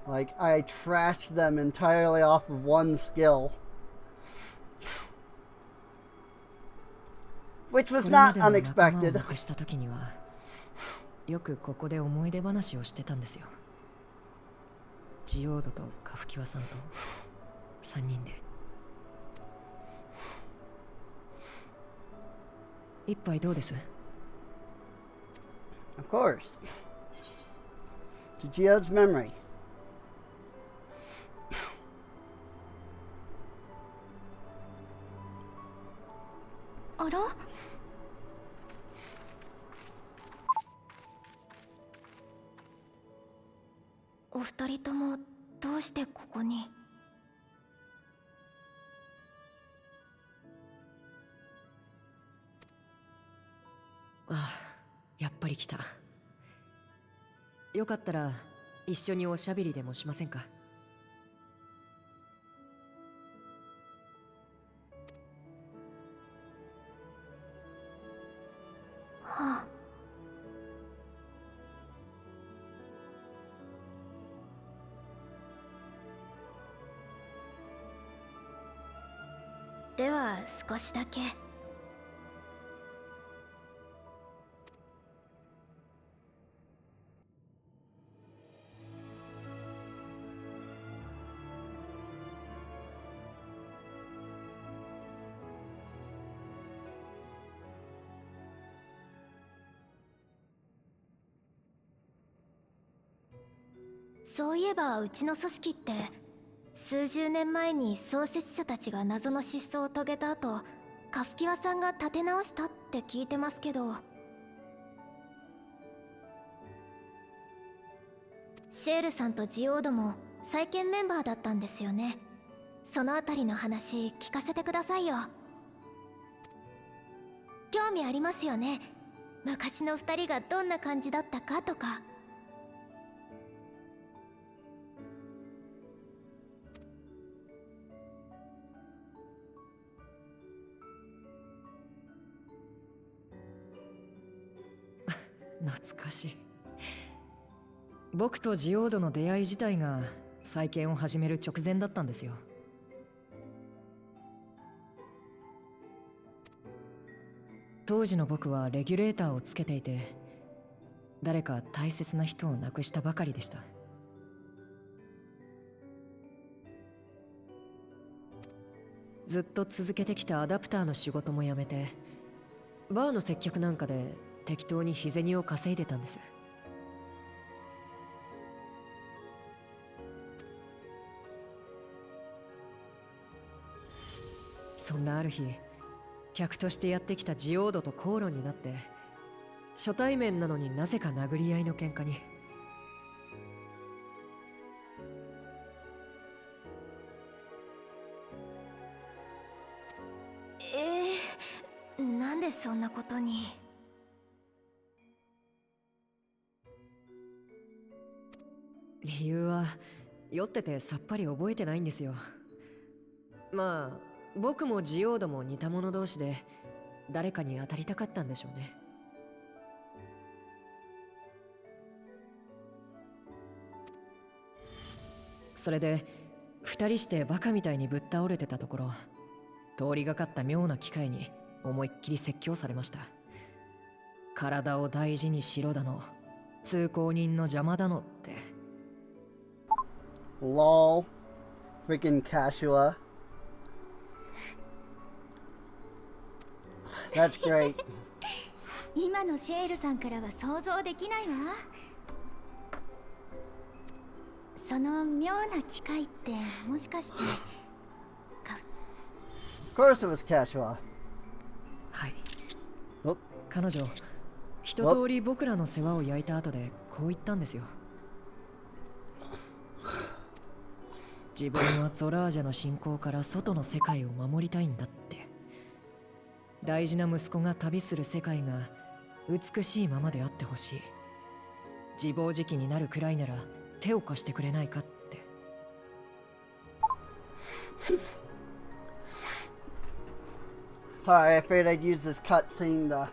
Like, I trashed them entirely off of one skill. Which was not unexpected. よくここで思い出話をしてたんですよ。ジオードとカフキワさんと3人で。一杯どうです？ Of course. To Geode's memory. Ara? お二人ともどうしてここに？ああ、やっぱり来た。よかったら一緒におしゃべりでもしませんか？はあ。では少しだけ。そういえばうちの組織って数十年前に創設者たちが謎の失踪を遂げた後、カフキワさんが立て直したって聞いてますけど、シェールさんとジオードも再建メンバーだったんですよね。そのあたりの話聞かせてくださいよ。興味ありますよね。昔の二人がどんな感じだったかとか。懐かしい。僕とジオードの出会い自体が再建を始める直前だったんですよ。当時の僕はレギュレーターをつけていて、誰か大切な人を亡くしたばかりでした。ずっと続けてきたアダプターの仕事も辞めて、バーの接客なんかで適当に日銭を稼いでたんです。そんなある日、客としてやってきたジオードと口論になって、初対面なのになぜか殴り合いの喧嘩に。なんでそんなことに。理由は酔っててさっぱり覚えてないんですよ。まあ僕もジオードも似た者同士で誰かに当たりたかったんでしょうね。それで二人してバカみたいにぶっ倒れてたところ、通りがかった妙な機会に思いっきり説教されました。体を大事にしろだの、通行人の邪魔だのって。Lol. Freaking Cashua. That's great. 今のシェールさんからは想像できないわ。その妙な機会ってもしかして。Of course it was Cashua. はい。お彼女、一通り僕らの世話を焼いた後でこう言ったんですよ。自分はゾラージャの侵攻から外の世界を守りたいんだって。大事な息子が旅する世界が美しいままであってほしい。自暴自棄になるくらいなら手を貸してくれないかって。Sorry, I figured I'd use this cutscene to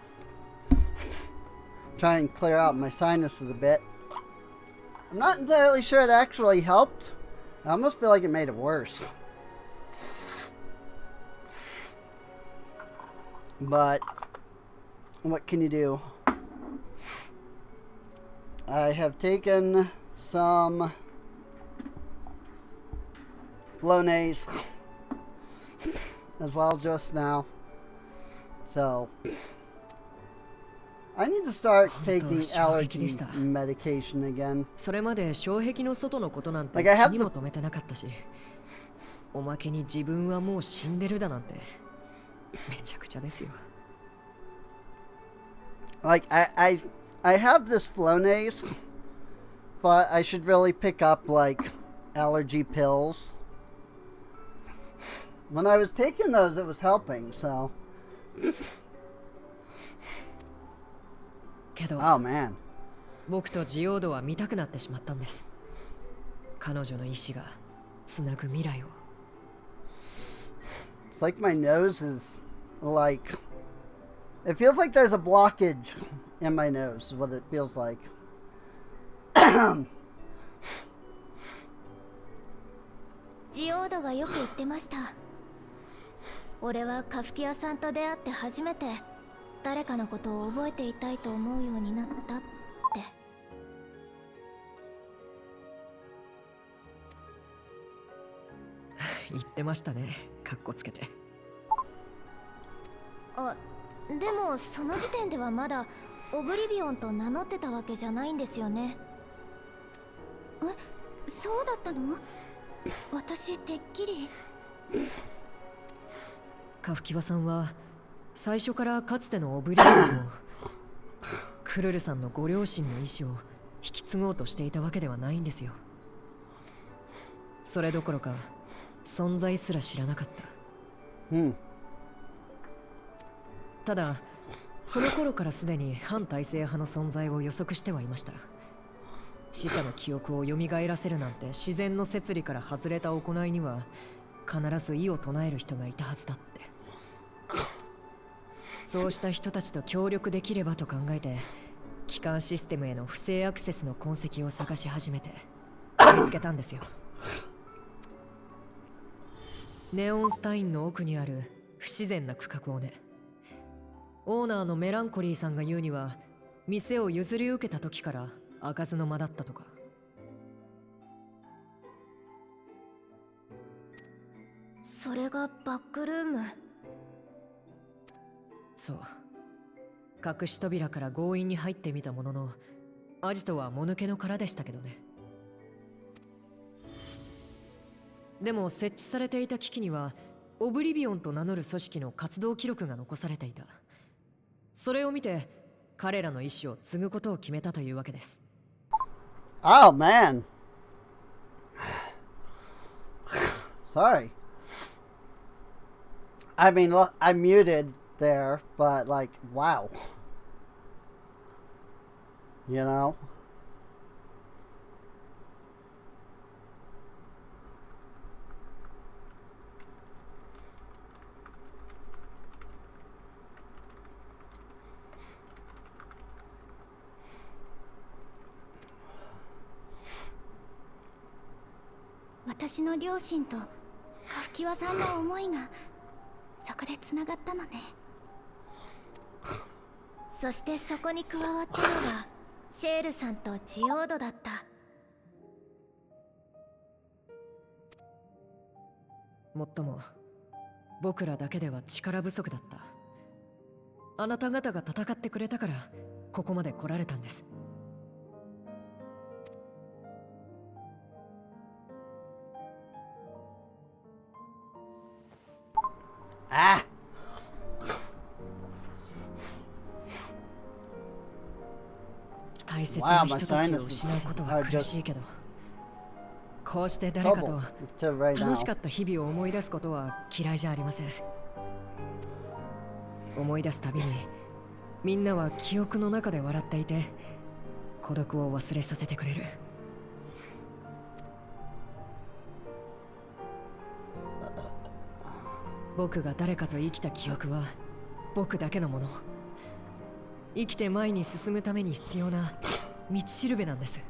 try and clear out my sinuses a bit. I'm not entirely sure it actually helped. I almost feel like it made it worse. But what can you do? I have taken some Flonase as well just now. So I need to start taking allergy medication again. それまで障壁の外のことなんて Like I have 気にも留めてなかったし、おまけに自分はもう死んでるだなんてめちゃくちゃですよ。Like I have this Flonase, but I should really pick up like allergy pills. When I was taking those, it was helping. So. けど、Oh man. 僕とジオードは見たくなってしまったんです。彼女の意志がつなぐ未来を。It's like my nose is like. It feels like there's a blockage in my nose, is what it feels like. ジオードがよく言ってました。俺はカフキアさんと出会って初めて誰かのことを覚えていたいと思うようになったって。言ってましたね、かっこつけて。あ、でもその時点ではまだオブリビオンと名乗ってたわけじゃないんですよね。え、そうだったの？私てっきり。カフキバさんは最初からかつてのオブリビオンをクルルさんのご両親の意思を引き継ごうとしていたわけではないんですよ。それどころか存在すら知らなかった。ただその頃からすでに反体制派の存在を予測してはいました。死者の記憶を蘇らせるなんて自然の摂理から外れた行いには必ず異を唱える人がいたはずだって。そうした人たちと協力できればと考えて、基幹システムへの不正アクセスの痕跡を探し始めて見つけたんですよ。ネオンスタインの奥にある不自然な区画をね。オーナーのメランコリーさんが言うには、店を譲り受けた時から開かずの間だったとか。それがバックルーム。そう。隠し扉から強引に入ってみたものの、アジトはもぬけの殻でしたけどね。でも設置されていた機器にはオブリビオンと名乗る組織の活動記録が残されていた。それを見て彼らの意思を継ぐことを決めたというわけです。Oh man. Sorry. I mean, look, I muted there, but like, wow. You know? "私の両親とカフキワさんの思いがそこでつながったのね。そしてそこに加わったのがシェールさんとジオードだった。もっとも僕らだけでは力不足だった。あなた方が戦ってくれたからここまで来られたんです。Ah! Wow, my sinuses are just こうして誰かと right 楽し now. かった日々を思い出すことは嫌いじゃありません。思い出すたびにみんなは記憶の中で笑っていて孤独を忘れさせてくれる。僕が誰かと生きた記憶は僕だけのもの。生きて前に進むために必要な道しるべなんです。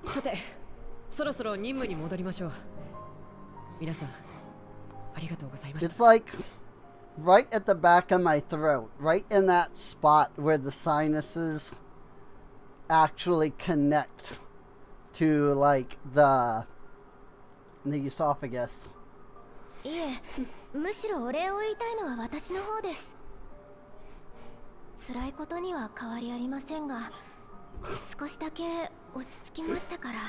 さて、そろそろ任務に戻りましょう。皆さん、ありがとうございました。It's like right at the back of my throat, right in that spot where the sinuses actually connect to like the esophagus. いえ、むしろお礼を言いたいのは私の方です。辛いことには変わりありませんが、少しだけ落ち着きましたから。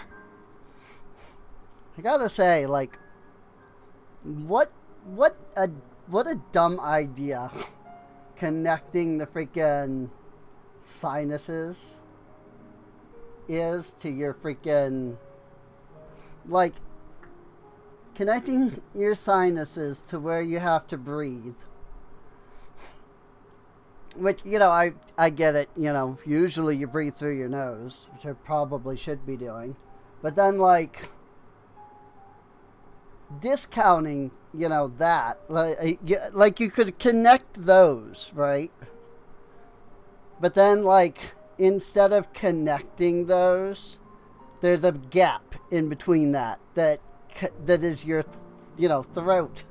I gotta say, like, what a dumb idea, connecting the freaking sinuses is to your freaking, like, connecting your sinuses to where you have to breathe. Which, you know, I get it, you know, usually you breathe through your nose, which I probably should be doing. But then, like, discounting, you know, that, like you could connect those, right? But then, like, instead of connecting those, there's a gap in between that is your, you know, throat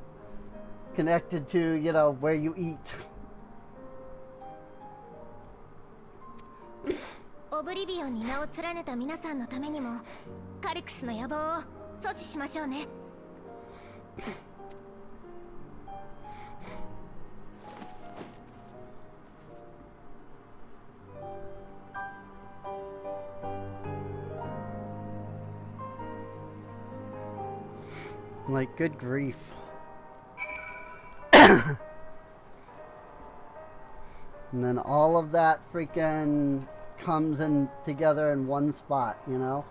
connected to, you know, where you eat. オブリビオンに名を連ねた皆さんのためにもカリクスの野望を阻止しましょうね。Like, good grief. And then all of that freaking comes in together in one spot, you know?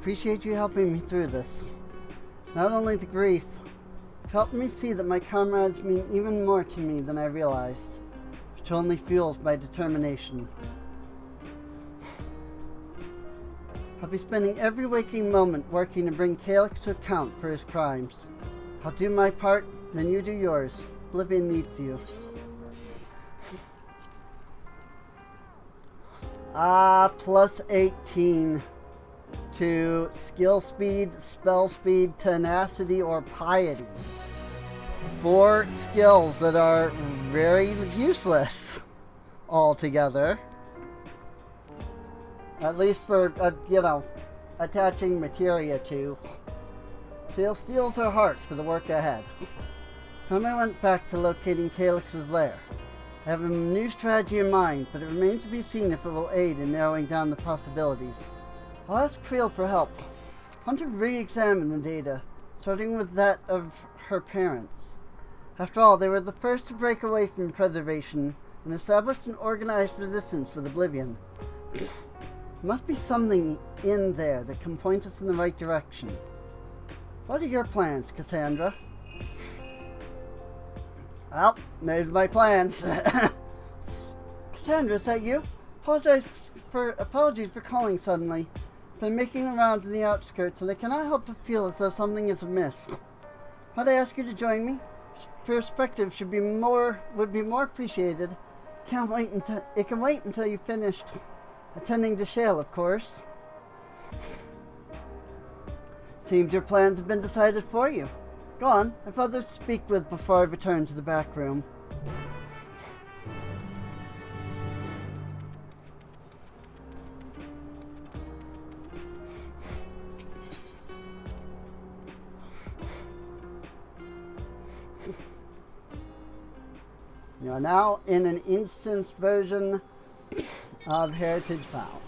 Appreciate you helping me through this. Not only the grief, it's helped me see that my comrades mean even more to me than I realized, which only fuels my determination. A I'll be spending every waking moment working to bring Calyx to account for his crimes. I'll do my part, then you do yours. Oblivion needs you. Plus 18 to skill speed, spell speed, tenacity, or piety. 4 skills that are very useless altogether. At least for, attaching materia to. She'll steals her heart for the work ahead. Time I went back to locating Calyx's lair. I have a new strategy in mind, but it remains to be seen if it will aid in narrowing down the possibilities. I'll ask Creel for help. I want to re-examine the data, starting with that of her parents. After all, they were the first to break away from preservation and established an organized resistance with Oblivion. There must be something in there that can point us in the right direction. What are your plans, Cassandra? Well, there's my plans. Cassandra, is that you? Apologies for calling suddenly. I've been making the rounds in the outskirts, and I cannot help but feel as though something is amiss. Might I ask you to join me? Perspective would be more appreciated. It can wait until you've finished attending to Shale, of course. Seems your plans have been decided for you. Go on, I've others to speak with before I return to the back room. You are now in an instanced version of Heritage Found.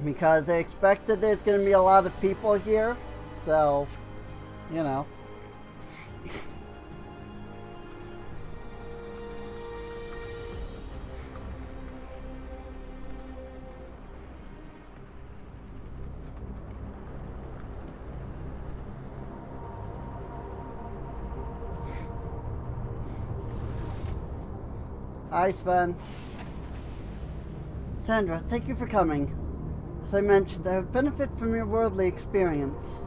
Because they expect that there's going to be a lot of people here, so, you know. Hi, Sven. Sandra, thank you for coming. As I mentioned, I would benefit from your worldly experience.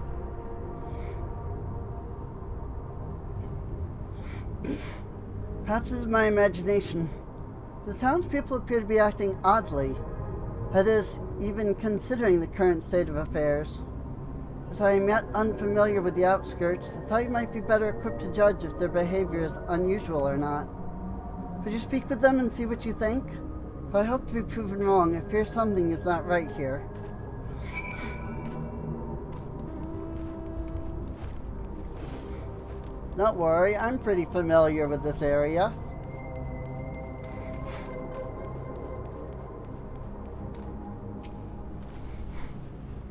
Perhaps it is my imagination. The townspeople appear to be acting oddly. That is, even considering the current state of affairs. As I am yet unfamiliar with the outskirts, I thought you might be better equipped to judge if their behavior is unusual or not. Could you speak with them and see what you think? For I hope to be proven wrong. I fear something is not right here. Don't worry, I'm pretty familiar with this area.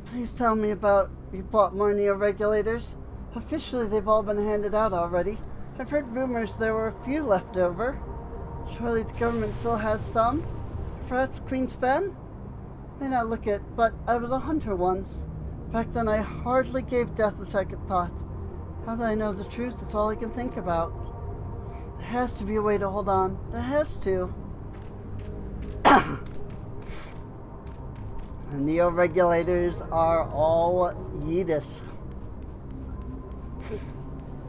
Please tell me about you bought more neo-regulators. Officially, they've all been handed out already. I've heard rumors there were a few left over. Surely the government still has some? Perhaps Queen Sven? May not look it, but I was a hunter once. Back then I hardly gave death a second thought. Now that I know the truth, it's all I can think about. There has to be a way to hold on. There has to. The neo-regulators are all Yeetus.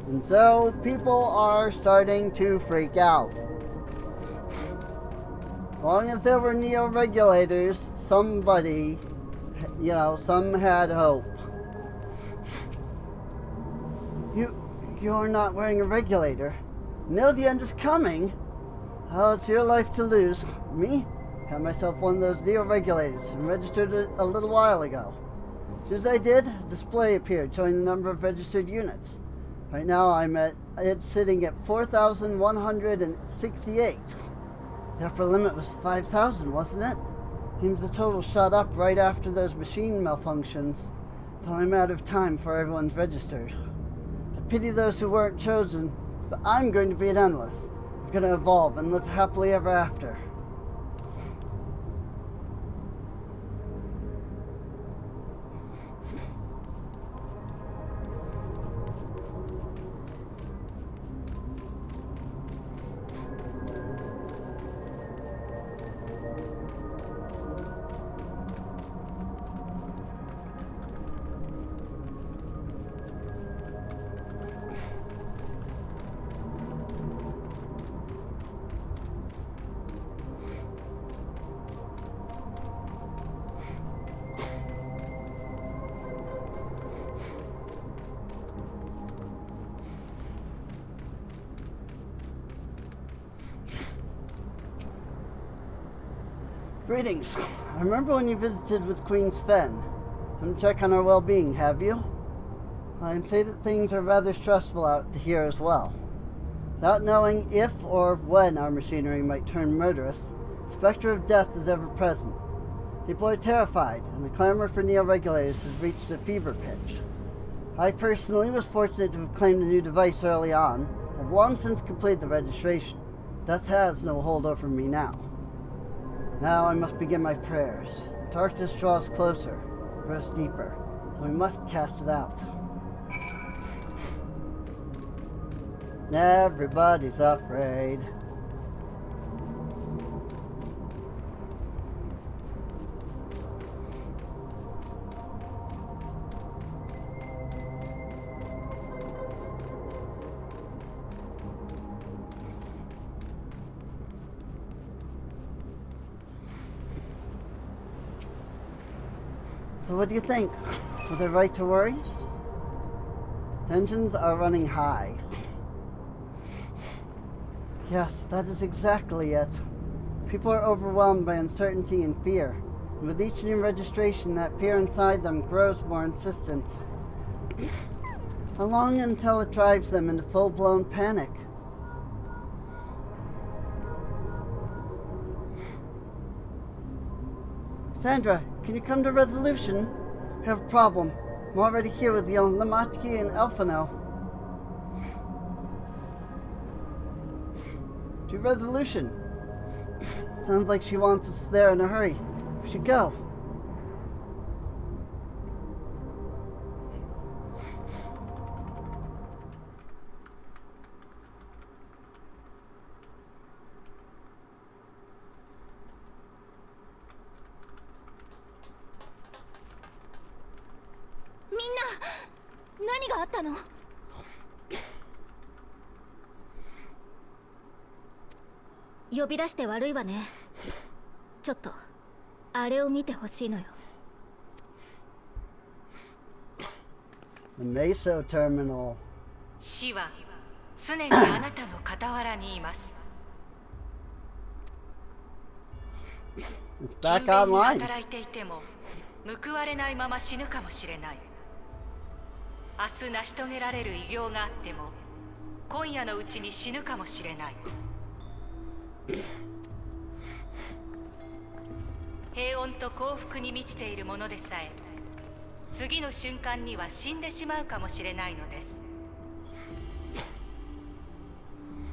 And so people are starting to freak out. As long as there were neo-regulators, somebody, some had hope. You're not wearing a regulator. No, the end is coming. Oh, it's your life to lose. Me? Had myself one of those neo-regulators and registered it a little while ago. As soon as I did, a display appeared showing the number of registered units. Right now it's sitting at 4,168. The upper limit was 5,000, wasn't it? Seems the total shot up right after those machine malfunctions. It's only a matter of time before everyone's registered. I pity those who weren't chosen, but I'm going to be an endless. I'm going to evolve and live happily ever after. Greetings. I remember when you visited with Queen Sven. Come check on our well-being, have you? I can say that things are rather stressful out here as well. Without knowing if or when our machinery might turn murderous, the specter of death is ever present. People are terrified, and the clamor for neo-regulators has reached a fever pitch. I personally was fortunate to have claimed a new device early on. I've long since completed the registration. Death has no hold over me now. Now I must begin my prayers. Darkness draws closer, grows deeper, and we must cast it out. Everybody's afraid. So what do you think? Was I right to worry? Tensions are running high. Yes, that is exactly it. People are overwhelmed by uncertainty and fear. And with each new registration, that fear inside them grows more insistent. How long until it drives them into full-blown panic? Sandra, can you come to resolution? We have a problem. I'm already here with young Lamachki and Elfino. To resolution. Sounds like she wants us there in a hurry. We should go.呼び出して悪いわね。ちょっとあれを見てほしいのよ。The Meso terminal. 死は常にあなたの傍らにいます。It's back 勤勉に online. 働いていても報われないまま死ぬかもしれない。明日成し遂げられる偉業があっても今夜のうちに死ぬかもしれない。平穏と幸福に満ちているものでさえ次の瞬間には死んでしまうかもしれないのです。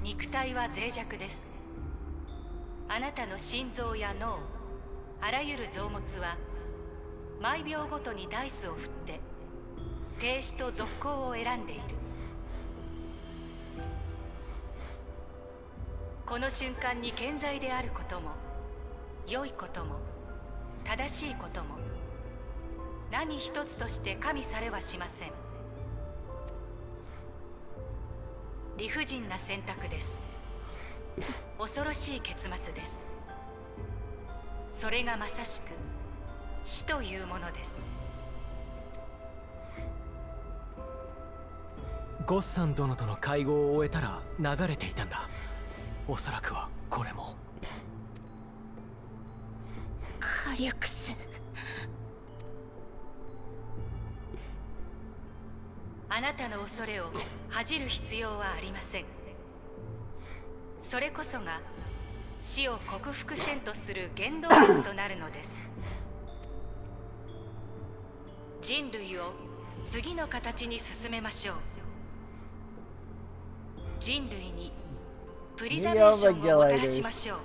肉体は脆弱です。あなたの心臓や脳、あらゆる臓物は毎秒ごとにダイスを振って停止と続行を選んでいる。この瞬間に健在であることも良いことも正しいことも何一つとして加味されはしません。理不尽な選択です。恐ろしい結末です。それがまさしく死というものです。ゴッサン殿との会合を終えたら流れていたんだ。おそらくはこれも。カリュクス。あなたの恐れを恥じる必要はありません。それこそが死を克服せんとする原動力となるのです。人類を次の形に進めましょう。人類にプリザベーションをもたらしましょう。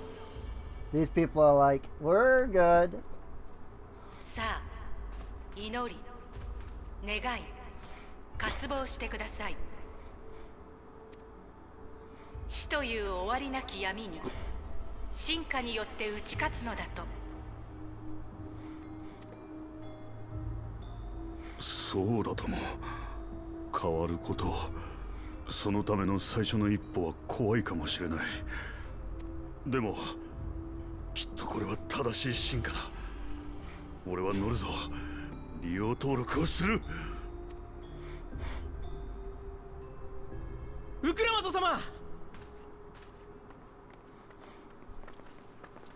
These people are like, we're good. さあ、祈り、願い、渇望してください。死という終わりなき闇に進化によって打ち勝つのだと。そうだとも。変わることはそのための最初の一歩は怖いかもしれない。でもきっとこれは正しい進化だ。俺は乗るぞ。利用登録をする。ウクラマト様、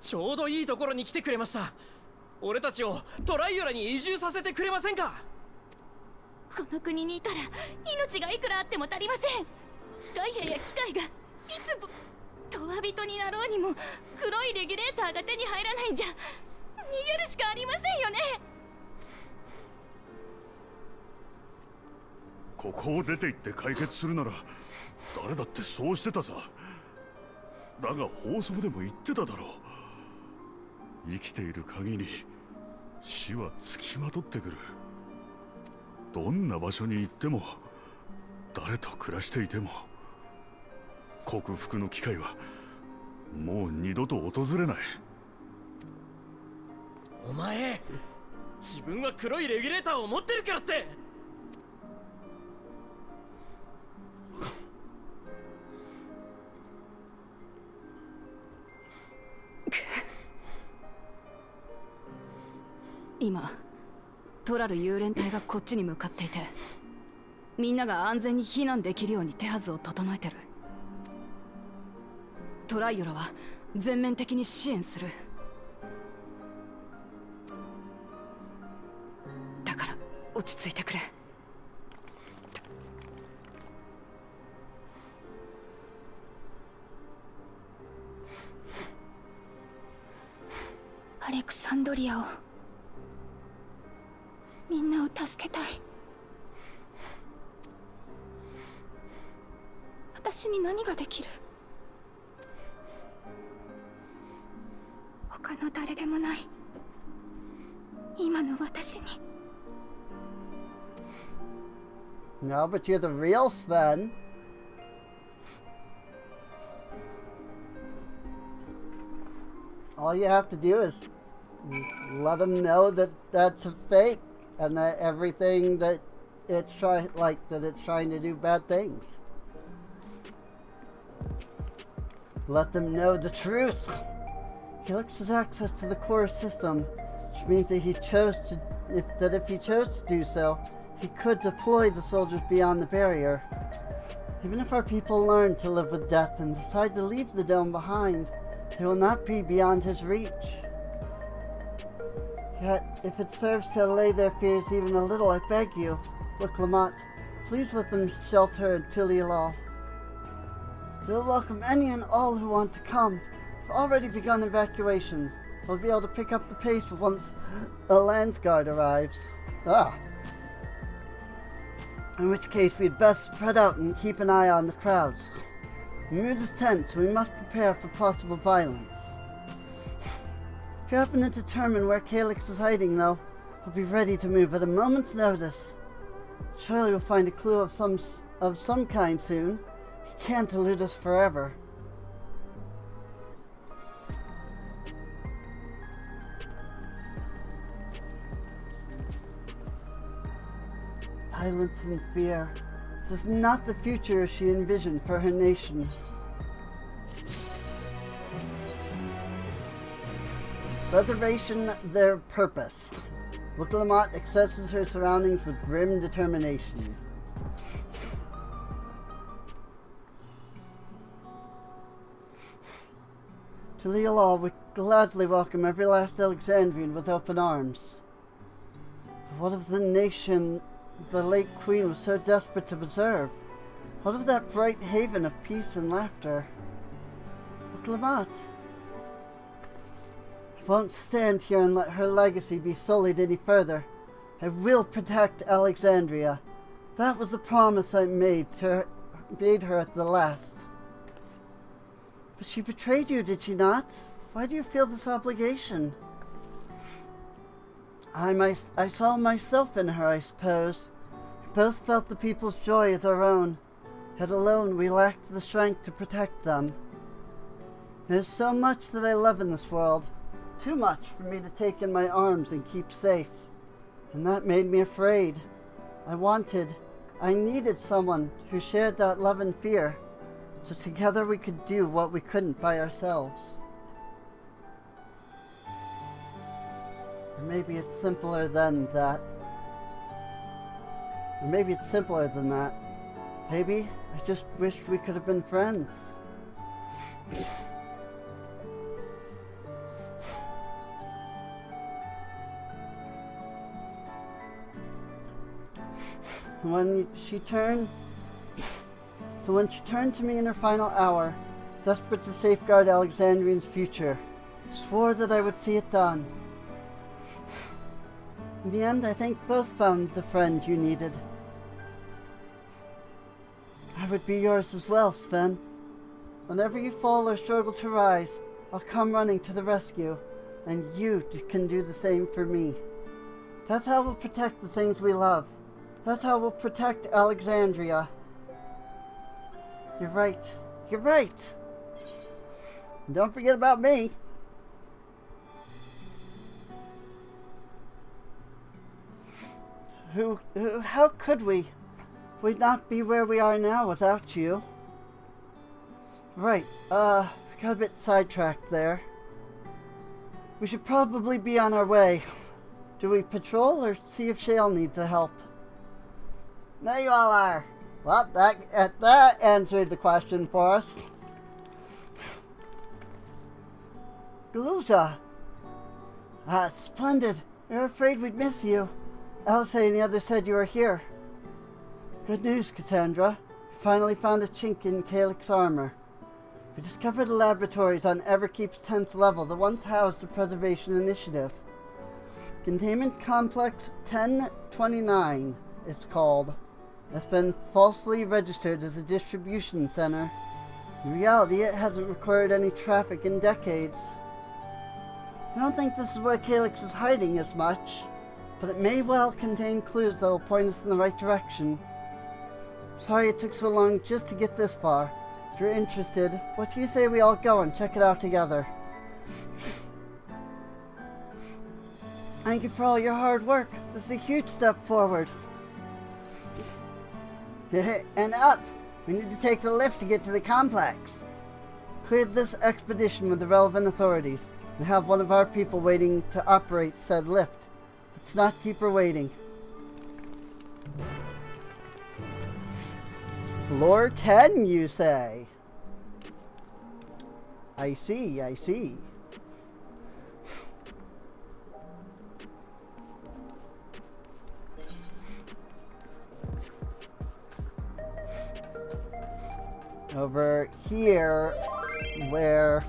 ちょうどいいところに来てくれました。俺たちをトライオラに移住させてくれませんか？この国にいたら命がいくらあっても足りません。機械兵や機械がいつもトワ人になろうにも黒いレギュレーターが手に入らないんじゃ逃げるしかありませんよね。ここを出て行って解決するなら誰だってそうしてたさ。だが放送でも言ってただろう。生きている限り死はつきまとってくる。どんな場所に行っても誰と暮らしていても克服の機会はもう二度と訪れない。お前、自分は黒いレギュレーターを持ってるからって今トラル幽連隊がこっちに向かっていて、みんなが安全に避難できるように手はずを整えてる。トライオラは全面的に支援する。だから落ち着いてくれ。アレクサンドリアをみんなを助けたい。私に何ができる？他の誰でもない今の私に。 No, but you're the real Sven. All you have to do is let them know that that's a fake and that everything that it's trying to do bad things. Let them know the truth. Helix has access to the core system, which means that if he chose to do so, he could deploy the soldiers beyond the barrier. Even if our people learn to live with death and decide to leave the dome behind, they will not be beyond his reach. Yet, if it serves to allay their fears even a little, I beg you, look, Lamont, please let them shelter in Tulialal. We'll welcome any and all who want to come. We've already begun evacuations. We'll be able to pick up the pace once a Landsguard arrives. In which case, we'd best spread out and keep an eye on the crowds. The mood is tense. We must prepare for possible violence. If you happen to determine where Calyx is hiding, though, we'll be ready to move at a moment's notice. Surely we'll find a clue of some kind soon. He can't elude us forever. Violence and fear. This is not the future she envisioned for her nation. Preservation, their purpose. Lamont accesses her surroundings with grim determination. To Leolal, we gladly welcome every last Alexandrian with open arms. But what of the nation the late queen was so desperate to preserve? What of that bright haven of peace and laughter? Lamont. I won't stand here and let her legacy be sullied any further. I will protect Alexandria. That was the promise I made her at the last. But she betrayed you, did she not? Why do you feel this obligation? I saw myself in her, I suppose. We both felt the people's joy as our own, yet alone we lacked the strength to protect them. There's so much that I love in this world, too much for me to take in my arms and keep safe, and that made me afraid. I needed someone who shared that love and fear, so together we could do what we couldn't by ourselves. Or maybe it's simpler than that. Maybe I just wished we could have been friends. So when she turned to me in her final hour, desperate to safeguard Alexandrian's future, swore that I would see it done. In the end, I think both found the friend you needed. I would be yours as well, Sven. Whenever you fall or struggle to rise, I'll come running to the rescue, and you can do the same for me. That's how we'll protect the things we love. That's how we'll protect Alexandria. You're right. You're right. And don't forget about me. How could we? We'd not be where we are now without you. Right, we got a bit sidetracked there. We should probably be on our way. Do we patrol or see if Shale needs the help? There you all are. Well, that answered the question for us. Galuja. Splendid. We were afraid we'd miss you. Alice and the others said you were here. Good news, Cassandra. We finally found a chink in Calyx's armor. We discovered the laboratories on Everkeep's 10th level that once housed the Preservation Initiative. Containment Complex 1029, it's called. It's been falsely registered as a distribution center. In reality, it hasn't recorded any traffic in decades. I don't think this is where Calyx is hiding as much, but it may well contain clues that will point us in the right direction. Sorry it took so long just to get this far. If you're interested, what do you say we all go and check it out together? Thank you for all your hard work. This is a huge step forward. And up! We need to take the lift to get to the complex. Cleared this expedition with the relevant authorities and have one of our people waiting to operate said lift. Let's not keep her waiting. Floor 10, you say? I see, I see. Over here, where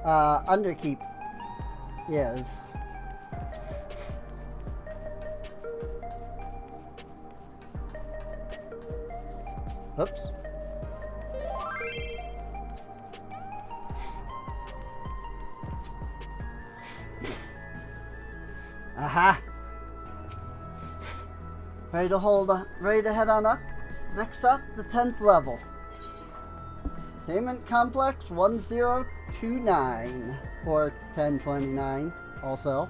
Underkeep is. Oops. Aha! Ready to head on up? Next up, the 10th level. Containment Complex 1029, or 1029 also.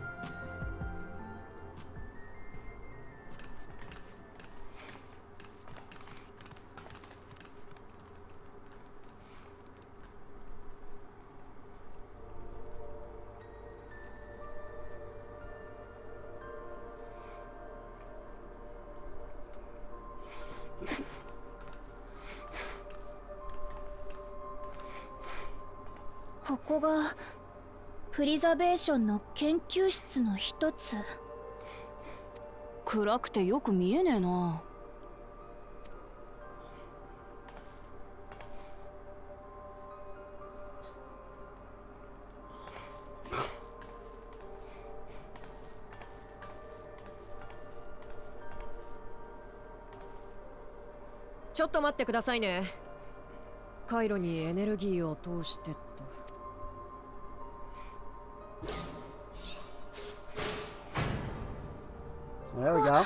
ここがプリザベーションの研究室の一つ。暗くてよく見えねえな。ちょっと待ってくださいね。回路にエネルギーを通してと。There we go.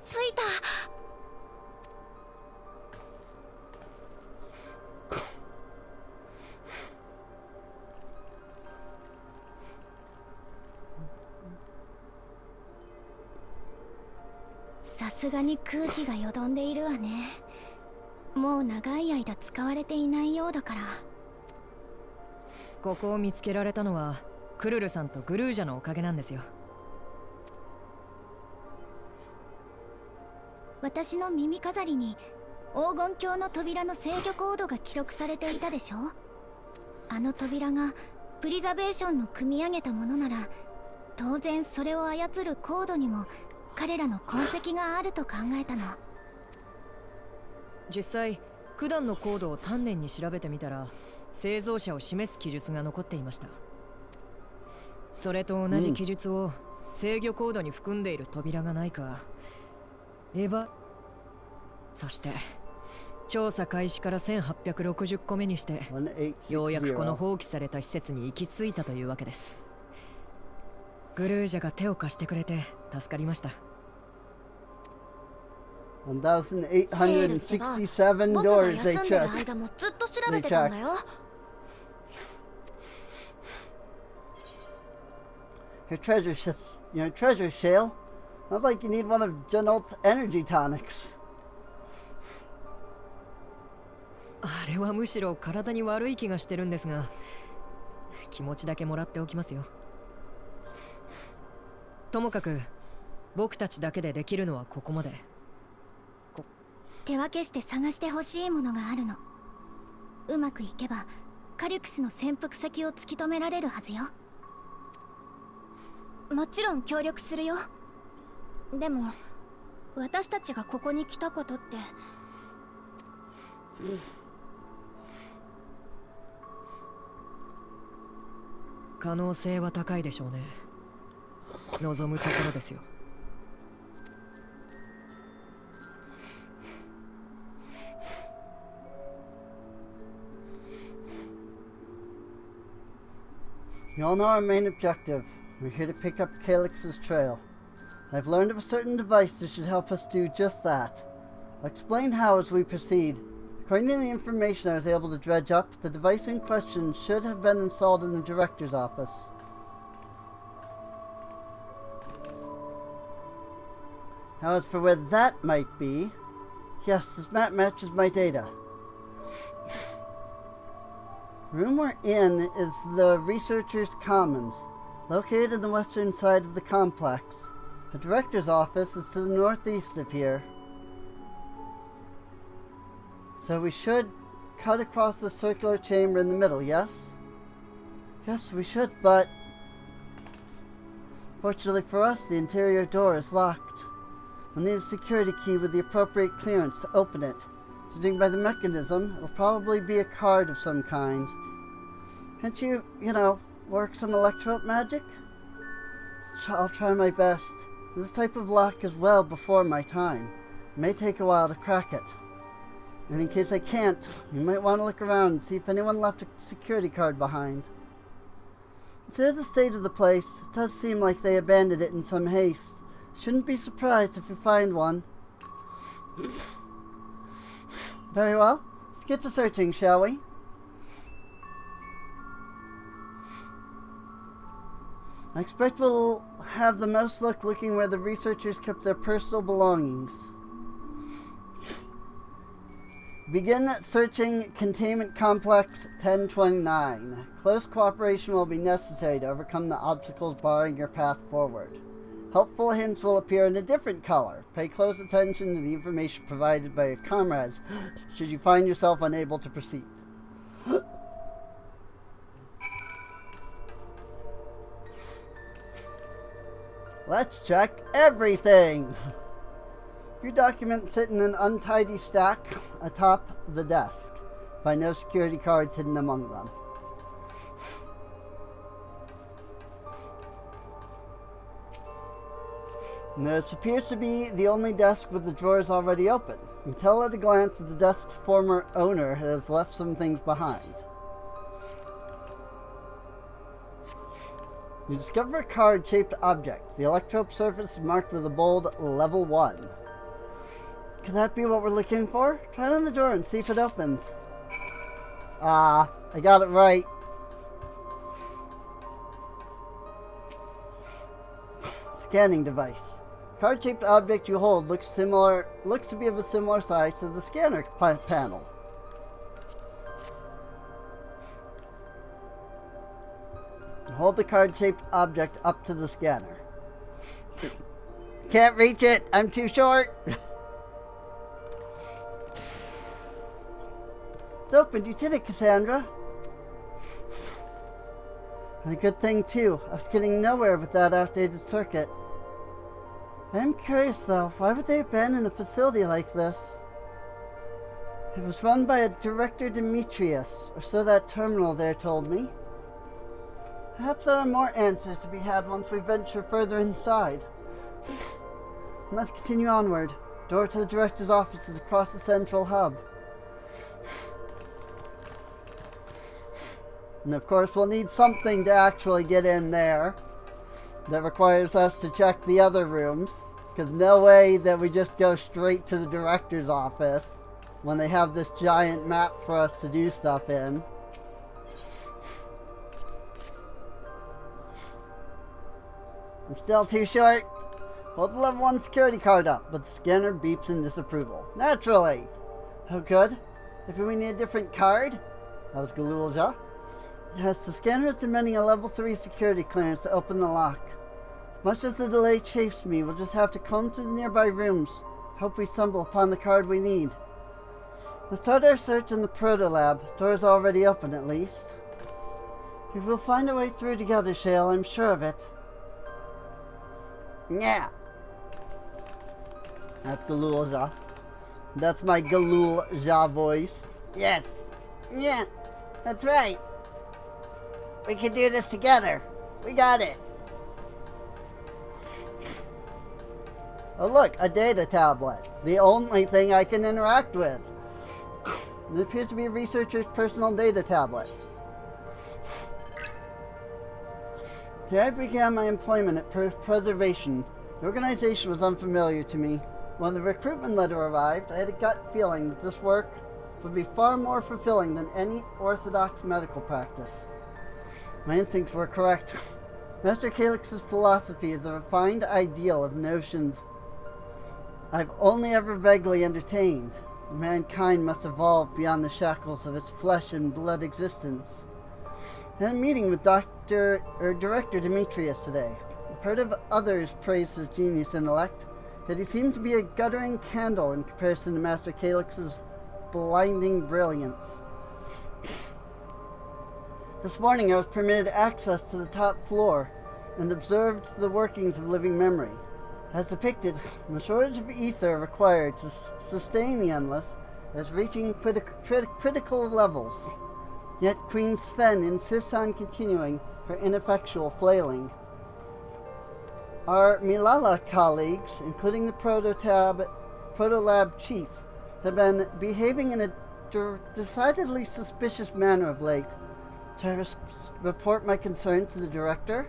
着いた。さすがに空気がよどんでいるわね。もう長い間使われていないようだから。ここを見つけられたのはクルルさんとグルージャのおかげなんですよ。私の耳飾りに黄金鏡の扉の制御コードが記録されていたでしょ。あの扉がプリザベーションの組み上げたものなら、当然それを操るコードにも彼らの痕跡があると考えたの。実際九段のコードを丹念に調べてみたら製造者を示す記述が残っていました。それと同じ記述を制御コードに含んでいる扉がないかそして調査開始から1860個目にしてようやくこの放棄された施設に行き着いたというわけです。グルージャが手を貸してくれて助かりました。1867 doors they checked. 間もずっと調べてたんだよ。Your treasure shale. Sounds like you need one of Janolt's energy tonics. あれはむしろ体に悪い気がしてるんですが、気持ちだけもらっておきますよ。ともかく僕たちだけでできるのはここまで。手分けして探してほしいものがあるの。うまくいけばカリュクスの潜伏先を突き止められるはずよ。もちろん協力するよ。でも私たちがここに来たことって、可能性は高いでしょうね。望むところですよ。You all know our main objective. We're here to pick up Calyx's trail. I've learned of a certain device that should help us do just that. I'll explain how as we proceed. According to the information I was able to dredge up, the device in question should have been installed in the director's office. Now as for where that might be, yes, this map matches my data. The room we're in is the Researchers' Commons, located in the western side of the complex. The director's office is to the northeast of here. So we should cut across the circular chamber in the middle, yes? Yes, we should, but fortunately for us, the interior door is locked. We'll need a security key with the appropriate clearance to open it. Judging by the mechanism, it'll probably be a card of some kind. Can't you, work some electro magic? I'll try my best. This type of lock is well before my time. It may take a while to crack it. And in case I can't, you might want to look around and see if anyone left a security card behind. Consider the state of the place. It does seem like they abandoned it in some haste. Shouldn't be surprised if you find one. Very well. Let's get to searching, shall we? I expect we'll have the most luck looking where the researchers kept their personal belongings. Begin searching Containment Complex 1029. Close cooperation will be necessary to overcome the obstacles barring your path forward. Helpful hints will appear in a different color. Pay close attention to the information provided by your comrades should you find yourself unable to proceed. Let's check everything! Few documents sit in an untidy stack atop the desk. Find no security cards hidden among them. This appears to be the only desk with the drawers already open. You can tell at a glance that the desk's former owner has left some things behind. You discover a card-shaped object. The electrode surface is marked with a bold level 1. Could that be what we're looking for? Try it on the door and see if it opens. Ah, I got it right. Scanning device. Card-shaped object you hold looks to be of a similar size to the scanner panel. Hold the card-shaped object up to the scanner. Can't reach it. I'm too short. It's open. You did it, Cassandra. And a good thing, too. I was getting nowhere with that outdated circuit. I'm curious though, why would they abandon a facility like this? It was run by a Director Demetrius, or so that terminal there told me. Perhaps there are more answers to be had once we venture further inside. Let's continue onward. Door to the Director's office is across the central hub. And of course we'll need something to actually get in there. That requires us to check the other rooms. Because no way that we just go straight to the Director's office when they have this giant map for us to do stuff in. I'm still too short. Hold the level 1 security card up, but the scanner beeps in disapproval. Naturally! Oh good. If we need a different card? That was Galulja. Yes, the scanner is demanding a level 3 security clearance to open the lock. As much as the delay chafes me, we'll just have to comb to the nearby rooms. Hope we stumble upon the card we need. Let's start our search in the proto-lab. The door's already open, at least. If we'll find a way through together, Shale, I'm sure of it. Yeah. That's Galulja. That's my Galulja voice. Yes. Yeah. That's right. We can do this together. We got it. Oh look, a data tablet. The only thing I can interact with. It appears to be a researcher's personal data tablet. Here I began my employment at Preservation. The organization was unfamiliar to me. When the recruitment letter arrived, I had a gut feeling that this work would be far more fulfilling than any orthodox medical practice. My instincts were correct. Master Calix's philosophy is a refined ideal of notions I've only ever vaguely entertained. Mankind must evolve beyond the shackles of its flesh and blood existence. I had a meeting with Director Demetrius today. I've heard of others praise his genius intellect, yet he seemed to be a guttering candle in comparison to Master Calix's blinding brilliance. This morning I was permitted access to the top floor and observed the workings of living memory. As depicted, the shortage of ether required to sustain the Endless is reaching critical levels. Yet Queen Sven insists on continuing her ineffectual flailing. Our Milala colleagues, including the Proto-Lab chief, have been behaving in a decidedly suspicious manner of late. Shall I report my concern to the Director?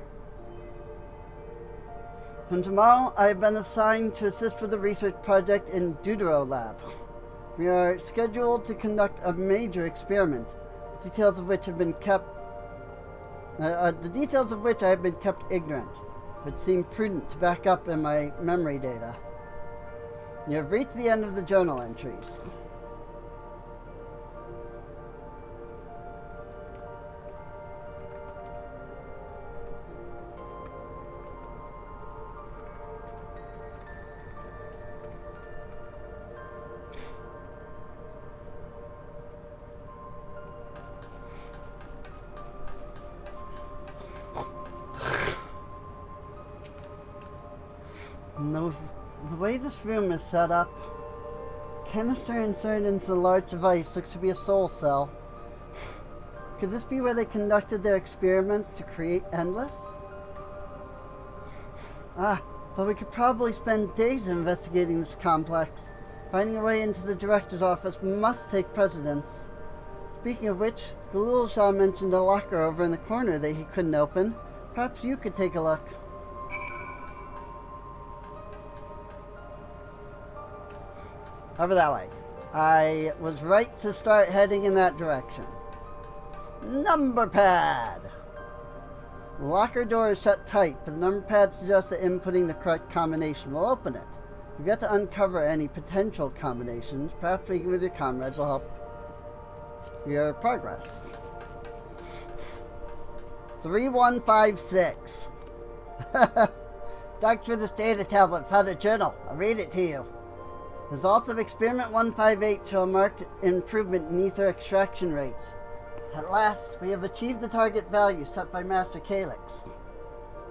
From tomorrow, I have been assigned to assist with the research project in Deutero Lab. We are scheduled to conduct a major experiment, the details of which I have been kept ignorant. It seemed prudent to back up in my memory data. You have reached the end of the journal entries. The way this room is set up, the canister inserted into the large device looks to be a soul cell. Could this be where they conducted their experiments to create Endless? But we could probably spend days investigating this complex. Finding a way into the Director's office must take precedence. Speaking of which, Galulja mentioned a locker over in the corner that he couldn't open. Perhaps you could take a look. Over that way. I was right to start heading in that direction. Number pad! The locker door is shut tight, but the number pad suggests that inputting the correct combination will open it. We've got to uncover any potential combinations. Perhaps speaking with your comrades will help your progress. 3156. Dug through this data tablet, found a journal. I'll read it to you. Results of Experiment 158 show a marked improvement in ether extraction rates. At last, we have achieved the target value set by Master Calix.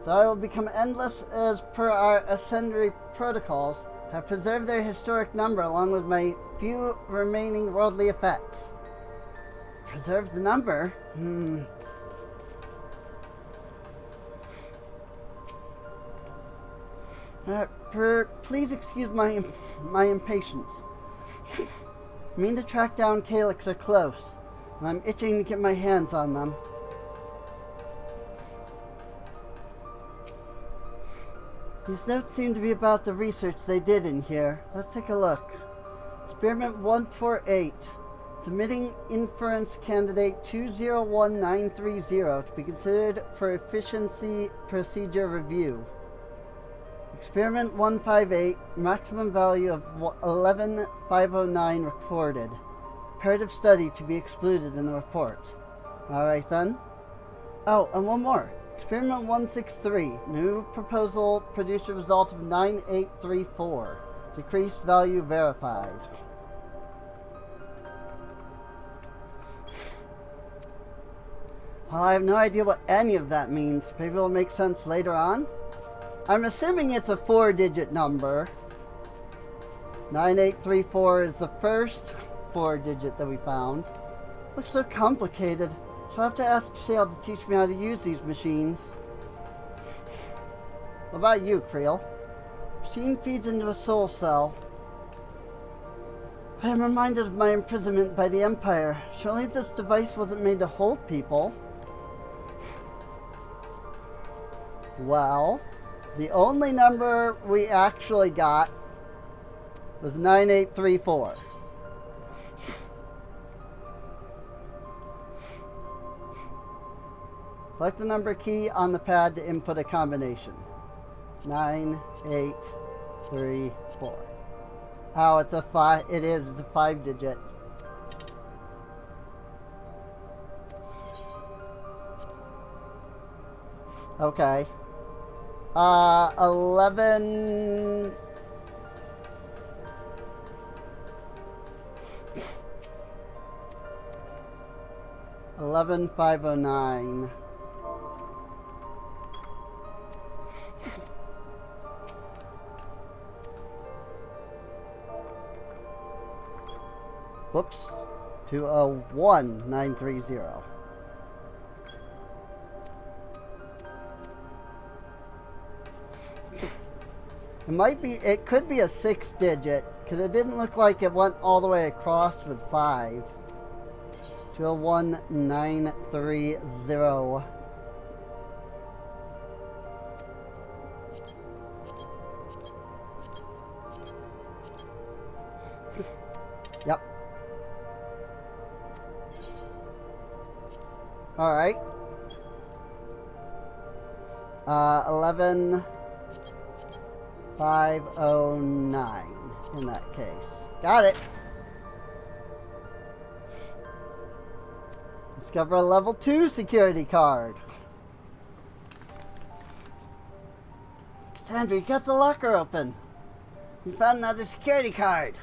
though I will become endless as per our ascendancy protocols, have preserved their historic number along with my few remaining worldly effects. Preserve the number? Please excuse my impatience. I mean to track down Calyx are close, and I'm itching to get my hands on them. These notes seem to be about the research they did in here. Let's take a look. Experiment 148. Submitting inference candidate 201930 to be considered for efficiency procedure review. Experiment 158. Maximum value of 11509 recorded. Comparative study to be excluded in the report. Alright then. Oh, and one more. Experiment 163. New proposal produced a result of 9834. Decreased value verified. Well, I have no idea what any of that means. Maybe it'll make sense later on. I'm assuming it's a 4-digit number. 9834 is the first 4-digit that we found. Looks so complicated. So I'll have to ask Shale to teach me how to use these machines. What about you, Creel? Machine feeds into a soul cell. I am reminded of my imprisonment by the Empire. Surely this device wasn't made to hold people. Well, the only number we actually got was 9834. Select the number key on the pad to input a combination. 9834. Oh, it's a 5. It is. It's a 5-digit. Okay. 11. 11509. Whoops. 201930. It could be a 6-digit, because it didn't look like it went all the way across with 5. 201930. Yep. Alright. 11509 in that case. Got it. Discover a level 2 security card. Cassandra, you got the locker open. You found another security card.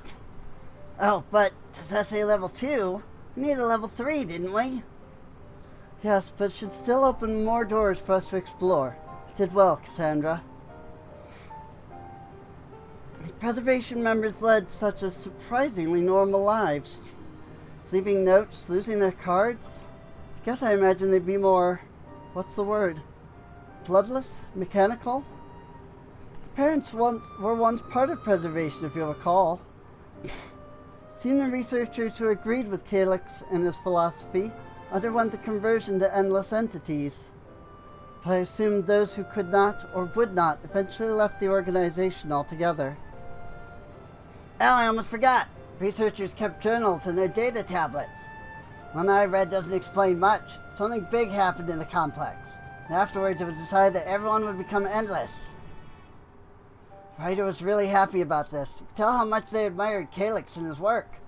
Oh, but does that say level 2? We need a level 3, didn't we? Yes, but it should still open more doors for us to explore. You did well, Cassandra. Preservation members led such a surprisingly normal lives. Leaving notes, losing their cards. I guess I imagine they'd be more, what's the word? Bloodless? Mechanical? Parents were once part of preservation, if you'll recall. Senior researchers who agreed with Calyx and his philosophy underwent the conversion to endless entities. But I assumed those who could not or would not eventually left the organization altogether. Oh, I almost forgot. Researchers kept journals in their data tablets. One I read doesn't explain much. Something big happened in the complex. And afterwards it was decided that everyone would become endless. The writer was really happy about this. You could tell how much they admired Calyx and his work.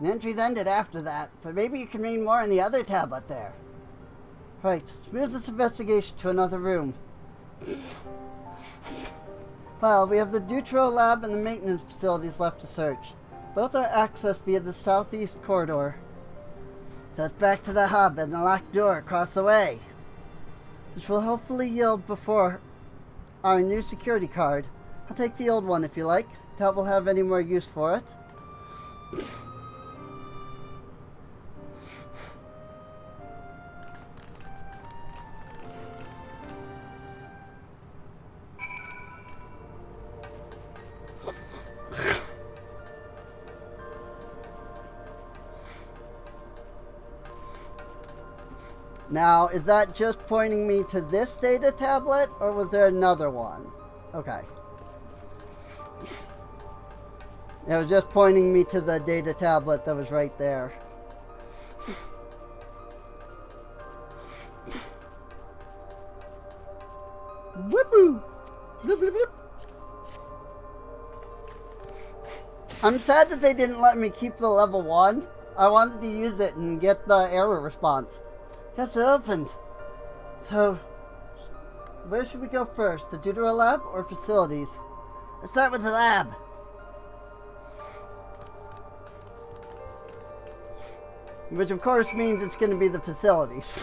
The entries ended after that, but maybe you can read more in the other tablet there. Right, let's move this investigation to another room. Well, we have the Dawntrail lab and the maintenance facilities left to search. Both are accessed via the southeast corridor. So it's back to the hub and the locked door across the way. which will hopefully yield before our new security card. I'll take the old one if you like. Doubt we'll have any more use for it. Now, is that just pointing me to this data tablet, or was there another one? Okay. It was just pointing me to the data tablet that was right there. Whoopoo! Bloop, bloop, bloop. I'm sad that they didn't let me keep the level 1. I wanted to use it and get the error response. Yes, it opened. So, where should we go first? The Dawntrail lab or facilities? Let's start with the lab. Which of course means it's going to be the facilities.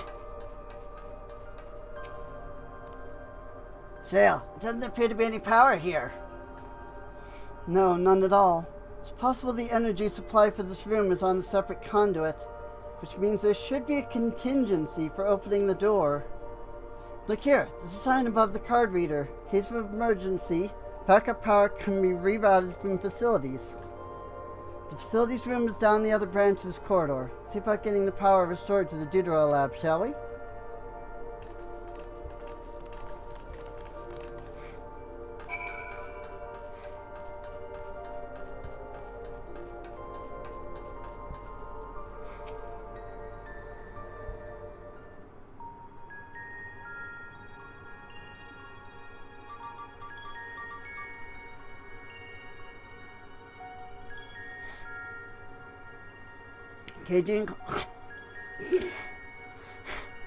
Shale, it doesn't appear to be any power here. No, none at all. It's possible the energy supply for this room is on a separate conduit, which means there should be a contingency for opening the door. Look here, there's a sign above the card reader. In case of emergency, backup power can be rerouted from facilities. The facilities room is down the other branch of this corridor. See about getting the power restored to the Dawntrail lab, shall we?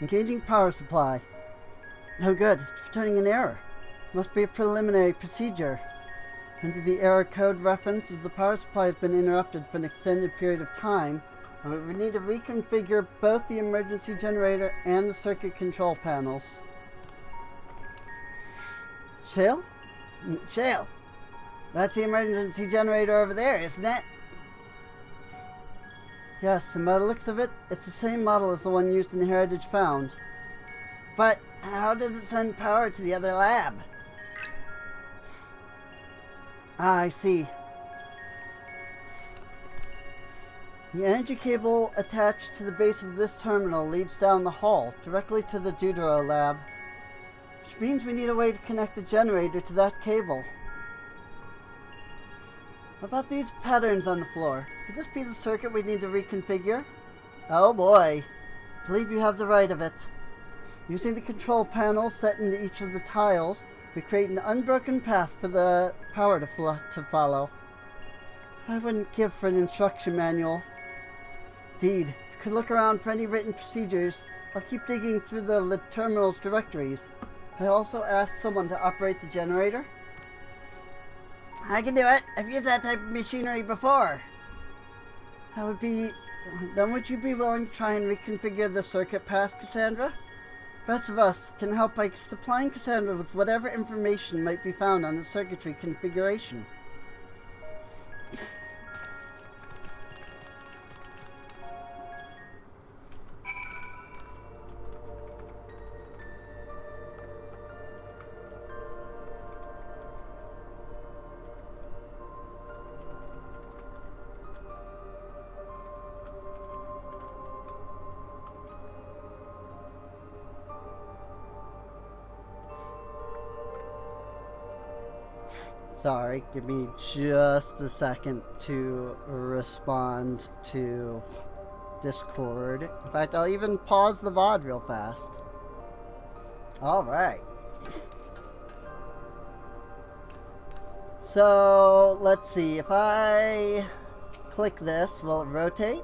Engaging power supply. No good. It's returning an error. Must be a preliminary procedure. Under the error code reference, as the power supply has been interrupted for an extended period of time, we would need to reconfigure both the emergency generator and the circuit control panels. Shale? Shale! That's the emergency generator over there, isn't it? Yes, and by the looks of it, it's the same model as the one used in Heritage Found. But how does it send power to the other lab? Ah, I see. The energy cable attached to the base of this terminal leads down the hall, directly to the Dawntrail lab. Which means we need a way to connect the generator to that cable. What about these patterns on the floor? Could this be the circuit we need to reconfigure? Oh boy. I believe you have the right of it. Using the control panel set into each of the tiles, we create an unbroken path for the power to follow. I wouldn't give for an instruction manual. Indeed, if you could look around for any written procedures, I'll keep digging through the terminal's directories. I also asked someone to operate the generator. I can do it. I've used that type of machinery before. Then would you be willing to try and reconfigure the circuit path, Cassandra? The rest of us can help by supplying Cassandra with whatever information might be found on the circuitry configuration. Sorry, give me just a second to respond to Discord. In fact, I'll even pause the VOD real fast. Alright. So, let's see. If I click this, will it rotate?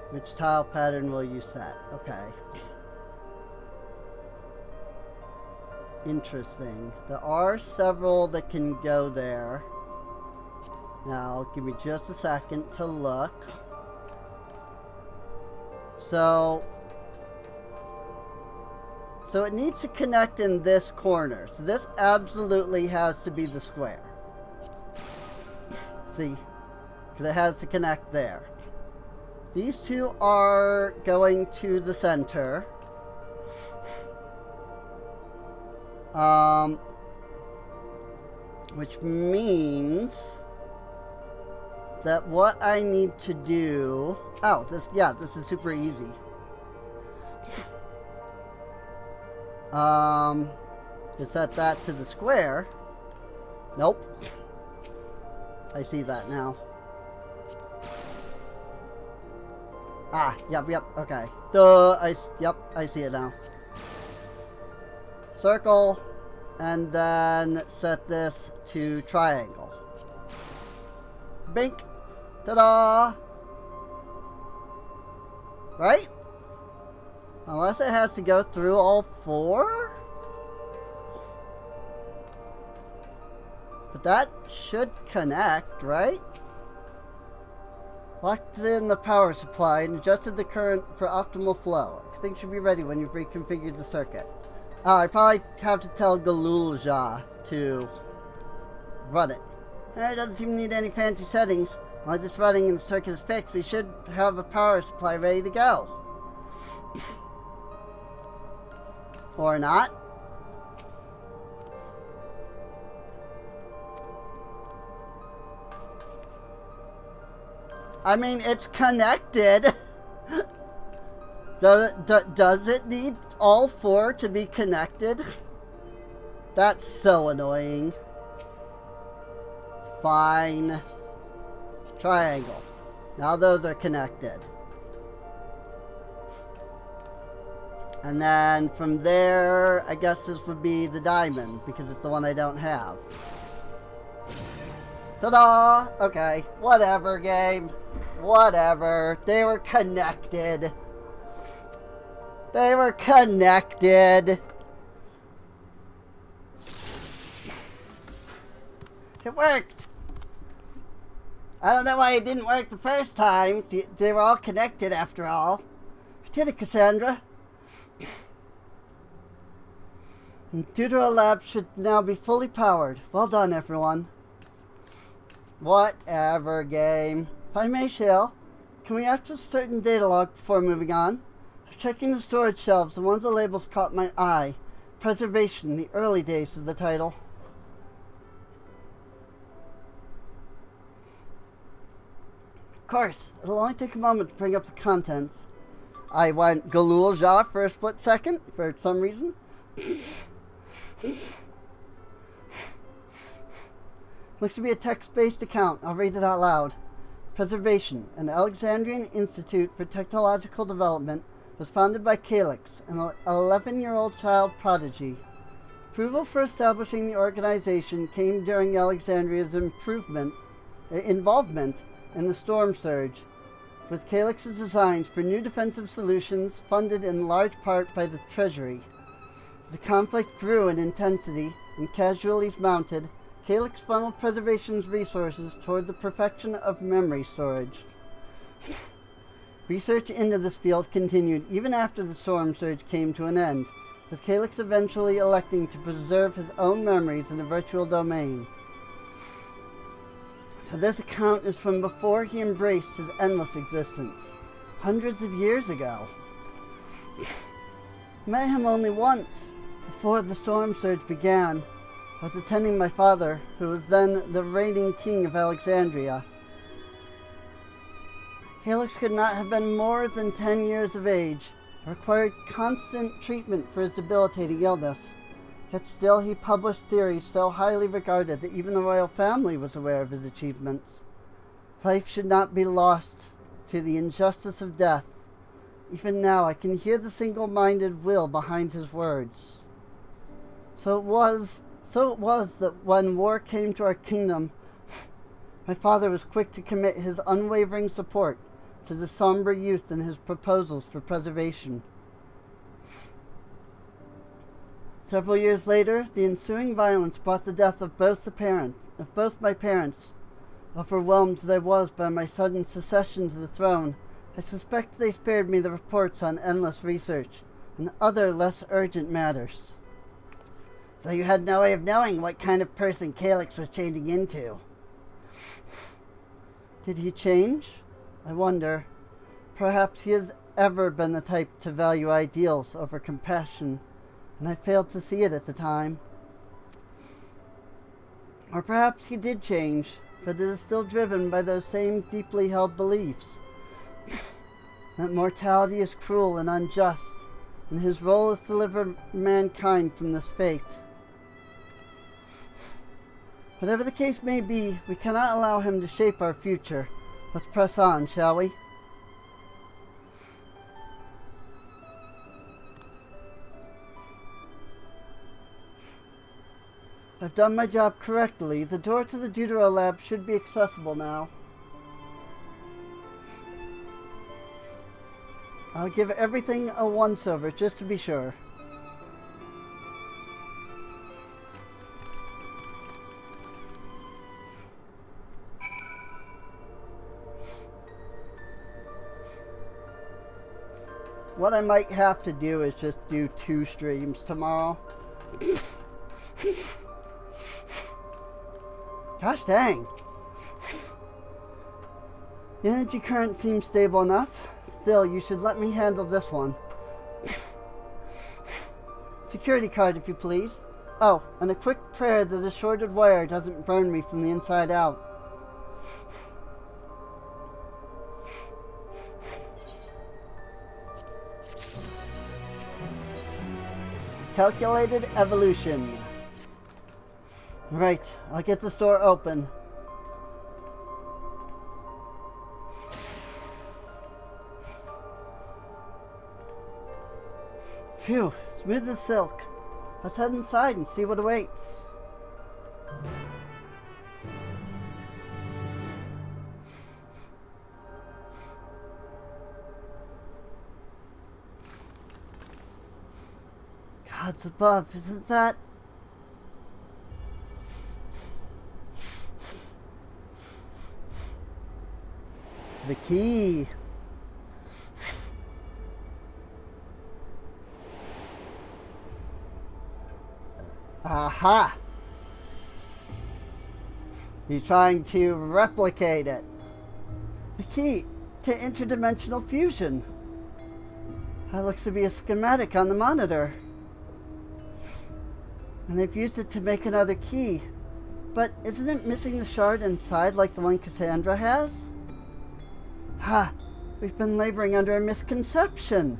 Which tile pattern will you set? Okay. Interesting. There are several that can go there. Now, give me just a second to look. So, So it needs to connect in this corner. So this absolutely has to be the square. See? Because it has to connect there. These two are going to the center. Which means that what I need to do... Oh, this is super easy. To set that to the square. Nope. I see that now. Ah, yep, okay. Yep, I see it now. Circle, and then set this to triangle. Bink. Ta-da! Right? Unless it has to go through all four? But that should connect, right? Locked in the power supply and adjusted the current for optimal flow. Everything should be ready when you've reconfigured the circuit. Oh, I probably have to tell Galulja to run it. It doesn't seem to need any fancy settings. Once it's running and the circuit is fixed, we should have a power supply ready to go. Or not. I mean, it's connected. Does it need all four to be connected? That's so annoying. Fine. Triangle. Now those are connected. And then from there, I guess this would be the diamond, because it's the one I don't have. Ta-da! Okay, whatever, game. Whatever. They were connected. They were connected. It worked. I don't know why it didn't work the first time. They were all connected after all. You did it, Cassandra. The Dawntrail lab should now be fully powered. Well done, everyone. Whatever, game. If I may, Shale, can we access certain data log before moving on? I was checking the storage shelves and one of the labels caught my eye. Preservation, the early days of the title. Of course, it'll only take a moment to bring up the contents. I went Galulja for a split second, for some reason. Looks to be a text-based account. I'll read it out loud. Preservation, an Alexandrian Institute for Technological Development, was founded by Calyx, an 11-year-old child prodigy. Approval for establishing the organization came during Alexandria's involvement in the Storm Surge, with Calyx's designs for new defensive solutions funded in large part by the Treasury. As the conflict grew in intensity and casualties mounted, Calyx funneled Preservation's resources toward the perfection of memory storage. Research into this field continued even after the Storm Surge came to an end, with Calyx eventually electing to preserve his own memories in a virtual domain. So this account is from before he embraced his endless existence, hundreds of years ago. I met him only once, before the Storm Surge began. I was attending my father, who was then the reigning king of Alexandria. Calyx could not have been more than 10 years of age, and required constant treatment for his debilitating illness. Yet still he published theories so highly regarded that even the royal family was aware of his achievements. Life should not be lost to the injustice of death. Even now I can hear the single-minded will behind his words. So it was that when war came to our kingdom, my father was quick to commit his unwavering support to the somber youth and his proposals for preservation. Several years later, the ensuing violence brought the death of both my parents. Overwhelmed as I was by my sudden succession to the throne, I suspect they spared me the reports on endless research, and other less urgent matters. So you had no way of knowing what kind of person Calyx was changing into. Did he change? I wonder. Perhaps he has ever been the type to value ideals over compassion, and I failed to see it at the time. Or perhaps he did change, but it is still driven by those same deeply held beliefs. That mortality is cruel and unjust, and his role is to deliver mankind from this fate. Whatever the case may be, we cannot allow him to shape our future. Let's press on, shall we? If I've done my job correctly, the door to the Deutero lab should be accessible now. I'll give everything a once-over just to be sure. What I might have to do is just do 2 streams tomorrow. Gosh dang. The energy current seems stable enough. Still, you should let me handle this one. Security card, if you please. Oh, and a quick prayer that the shorted wire doesn't burn me from the inside out. Calculated evolution. Right, I'll get this door open. Phew, smooth as silk. Let's head inside and see what awaits. Gods above, isn't that? The key. Aha! He's trying to replicate it. The key to interdimensional fusion. That looks to be a schematic on the monitor. And they've used it to make another key. But isn't it missing the shard inside like the one Cassandra has? Ha! We've been laboring under a misconception.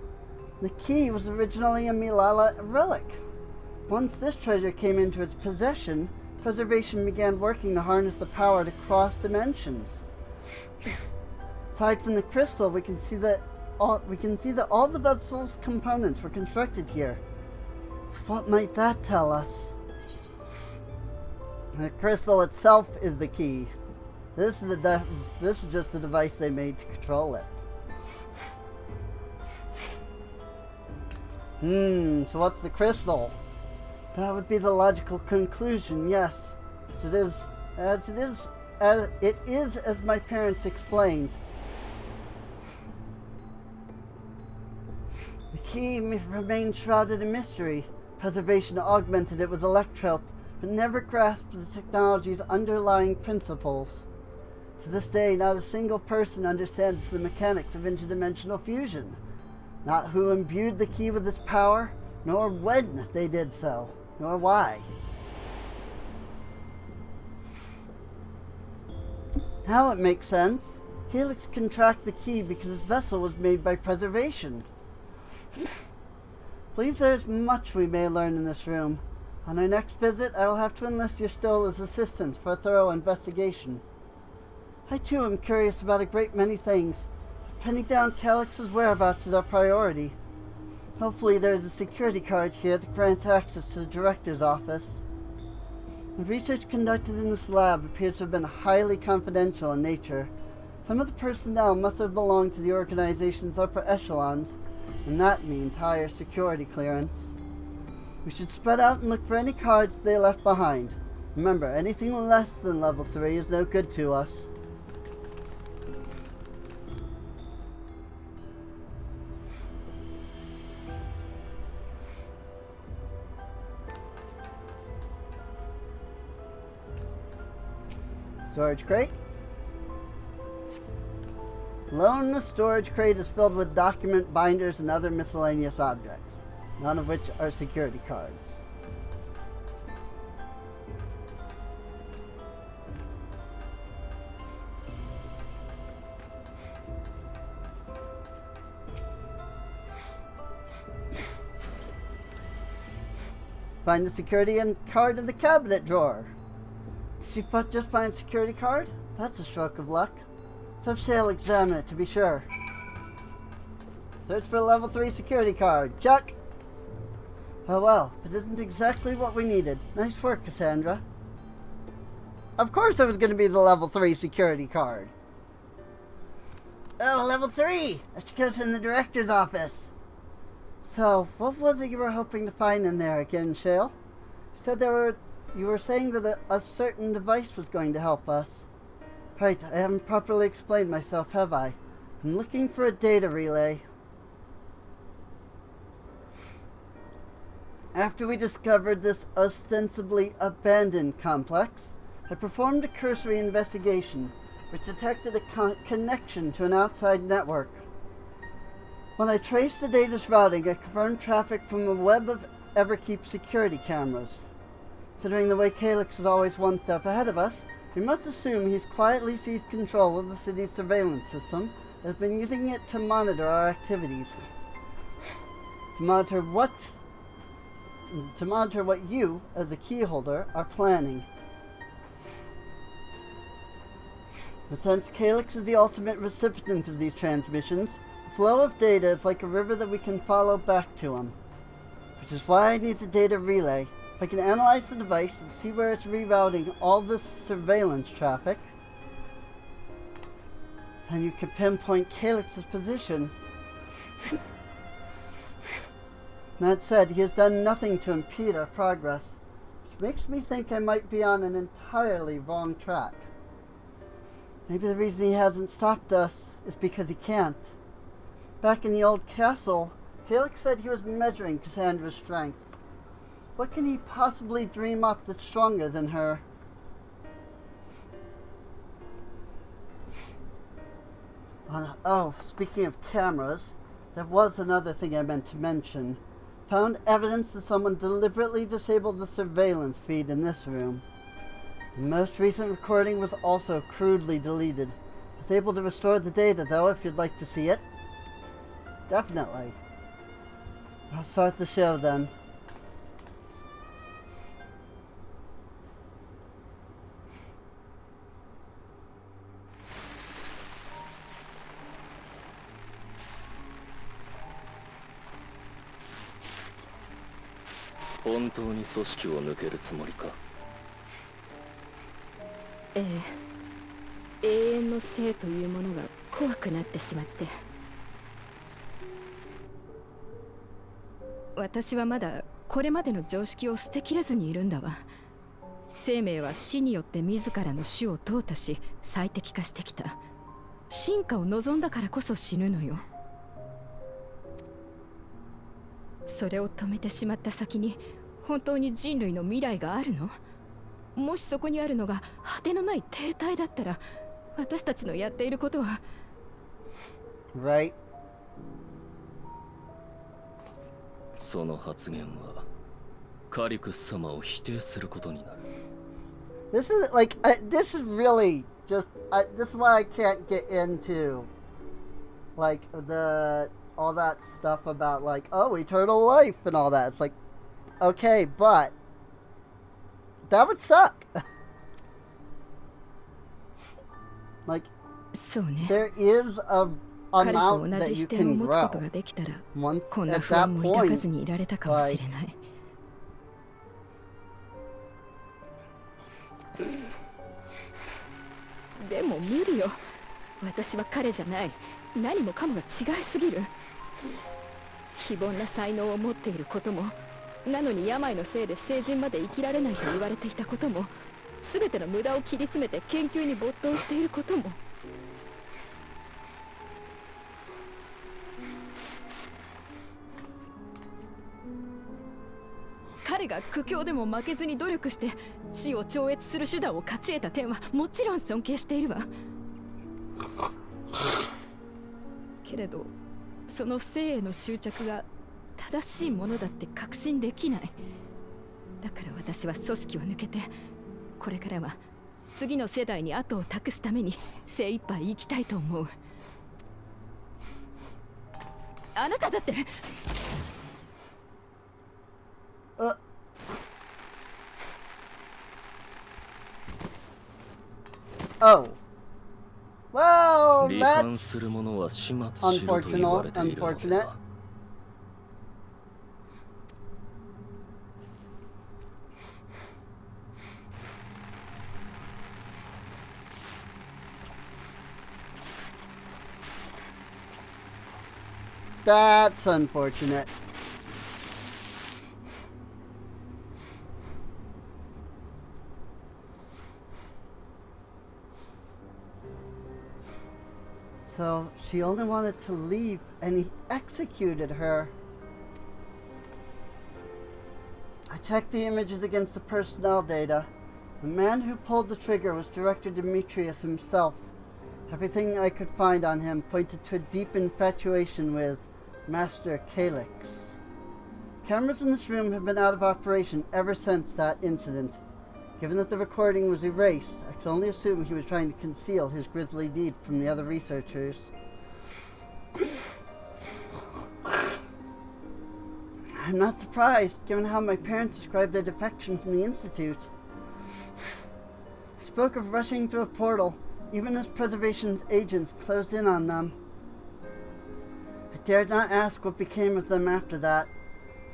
The key was originally a Milala relic. Once this treasure came into its possession, preservation began working to harness the power to cross dimensions. Aside from the crystal, we can see that all the vessel's components were constructed here. So what might that tell us? The crystal itself is the key. This is just the device they made to control it. So what's the crystal? That would be the logical conclusion, yes. It is as my parents explained. The key remained shrouded in mystery. Preservation augmented it with electrope, but never grasped the technology's underlying principles. To this day, not a single person understands the mechanics of interdimensional fusion. Not who imbued the key with its power, nor when they did so, nor why. Now it makes sense. Calyx can track the key because his vessel was made by preservation. Believe there is much we may learn in this room. On our next visit, I will have to enlist your Stola's assistance for a thorough investigation. I too am curious about a great many things. Pinning down Calyx's whereabouts is our priority. Hopefully there is a security card here that grants access to the director's office. The research conducted in this lab appears to have been highly confidential in nature. Some of the personnel must have belonged to the organization's upper echelons, and that means higher security clearance. We should spread out and look for any cards they left behind. Remember, anything less than level 3 is no good to us. Storage crate. Alone in the storage crate is filled with document binders and other miscellaneous objects, none of which are security cards. Find the security card in the cabinet drawer. Did she just find security card? That's a stroke of luck. So she'll examine it to be sure. Search for a level 3 security card. Check! Oh well, it isn't exactly what we needed. Nice work, Cassandra. Of course it was going to be the level 3 security card. Oh, level 3! That's because in the director's office. So, what was it you were hoping to find in there again, Shale? You were saying that a certain device was going to help us. Right, I haven't properly explained myself, have I? I'm looking for a data relay. After we discovered this ostensibly abandoned complex, I performed a cursory investigation, which detected a connection to an outside network. When I traced the data's routing, I confirmed traffic from a web of Everkeep security cameras. Considering the way Calyx is always one step ahead of us, we must assume he's quietly seized control of the city's surveillance system and has been using it to monitor our activities. To monitor what you, as the key holder, are planning. But since Calyx is the ultimate recipient of these transmissions, the flow of data is like a river that we can follow back to him. Which is why I need the data relay. If I can analyze the device and see where it's rerouting all this surveillance traffic, then you can pinpoint Calyx's position. That said, he has done nothing to impede our progress, which makes me think I might be on an entirely wrong track. Maybe the reason he hasn't stopped us is because he can't. Back in the old castle, Calyx said he was measuring Cassandra's strength. What can he possibly dream up that's stronger than her? Oh, speaking of cameras, there was another thing I meant to mention. Found evidence that someone deliberately disabled the surveillance feed in this room. The most recent recording was also crudely deleted. I was able to restore the data though, if you'd like to see it. Definitely. I'll start the show then.ええ、永遠の生というものが怖くなってしまって。私はまだこれまでの常識を捨てきれずにいるんだわ。生命は死によって自らの種を淘汰し最適化してきた。進化を望んだからこそ死ぬのよ。それを止めてしまった先に本当に人類の未来があるの？もしそこにあるのが果てのない停滞だったら、私たちのやっていることは。Right. その発言はカリクス様を否定することになる。This is like this is really just this is why I can't get into like all that stuff about like eternal life and all that. It's like okay, but that would suck. Like there is a amount that you can grow. Once at that point, like, でも無理よ。私は彼じゃない。何もかもが違いすぎる。非凡な才能を持っていることも、なのに病のせいで成人まで生きられないと言われていたことも、すべての無駄を切り詰めて研究に没頭していることも。彼彼が苦境でも負けずに努力して死を超越する手段を勝ち得た点はもちろん尊敬しているわ。けれどその生への執着が正しいものだって確信できない。だから私は組織を抜けてこれからは次の世代に後を託すために精一杯生きたいと思う。あなただって。Oh. Well, 罹患 that's する者は始末しろと言われているの unfortunate. だ。That's unfortunate. So she only wanted to leave and he executed her. I checked the images against the personnel data. The man who pulled the trigger was Director Demetrius himself. Everything I could find on him pointed to a deep infatuation with Master Calyx. Cameras in this room have been out of operation ever since that incident. Given that the recording was erased, I could only assume he was trying to conceal his grisly deed from the other researchers. I'm not surprised, given how my parents described their defection from the Institute. They spoke of rushing through a portal, even as Preservation's agents closed in on them. I dared not ask what became of them after that,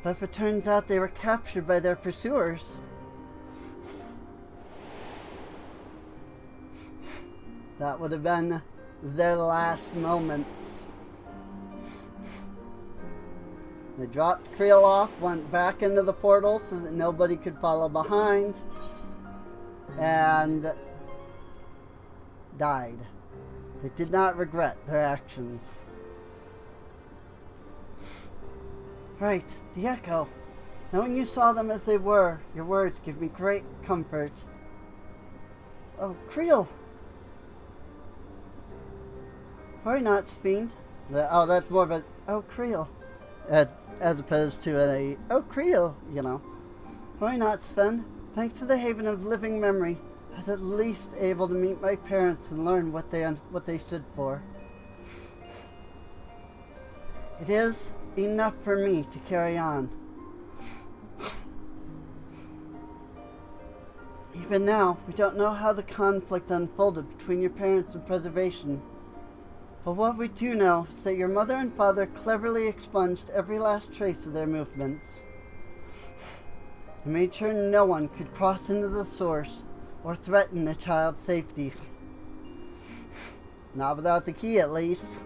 but if it turns out they were captured by their pursuers... that would have been their last moments. They dropped Creel off, went back into the portal so that nobody could follow behind, and died. They did not regret their actions. Right, the Echo. Knowing you saw them as they were, your words give me great comfort. Oh, Creel! Sorry, not Fiend. Oh, that's more of a, oh, Creel. As opposed to a, oh, Creel, you know. Sorry, not Sven. Thanks to the Haven of Living Memory, I was at least able to meet my parents and learn what they stood for. It is enough for me to carry on. Even now, we don't know how the conflict unfolded between your parents and Preservation. But what we do know is that your mother and father cleverly expunged every last trace of their movements. They made sure no one could cross into the source or threaten the child's safety. Not without the key, at least.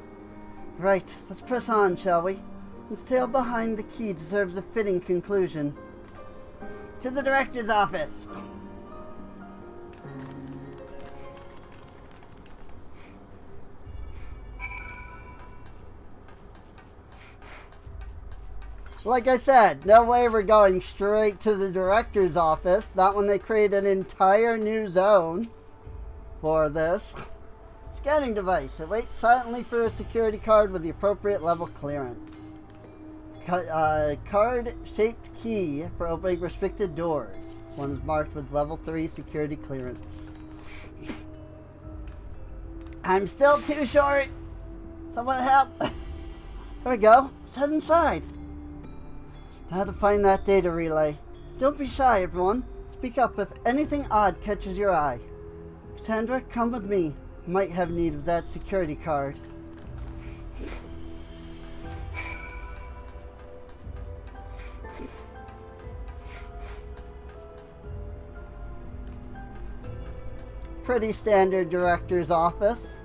Right, let's press on, shall we? This tale behind the key deserves a fitting conclusion. To the director's office! Like I said, no way we're going straight to the director's office. Not when they create an entire new zone for this. Scanning device. It waits silently for a security card with the appropriate level clearance. Card-shaped key for opening restricted doors. This one is marked with level 3 security clearance. I'm still too short. Someone help. There we go. Let's head inside. How to find that data relay. Don't be shy, everyone. Speak up if anything odd catches your eye. Cassandra, come with me. You might have need of that security card. Pretty standard director's office.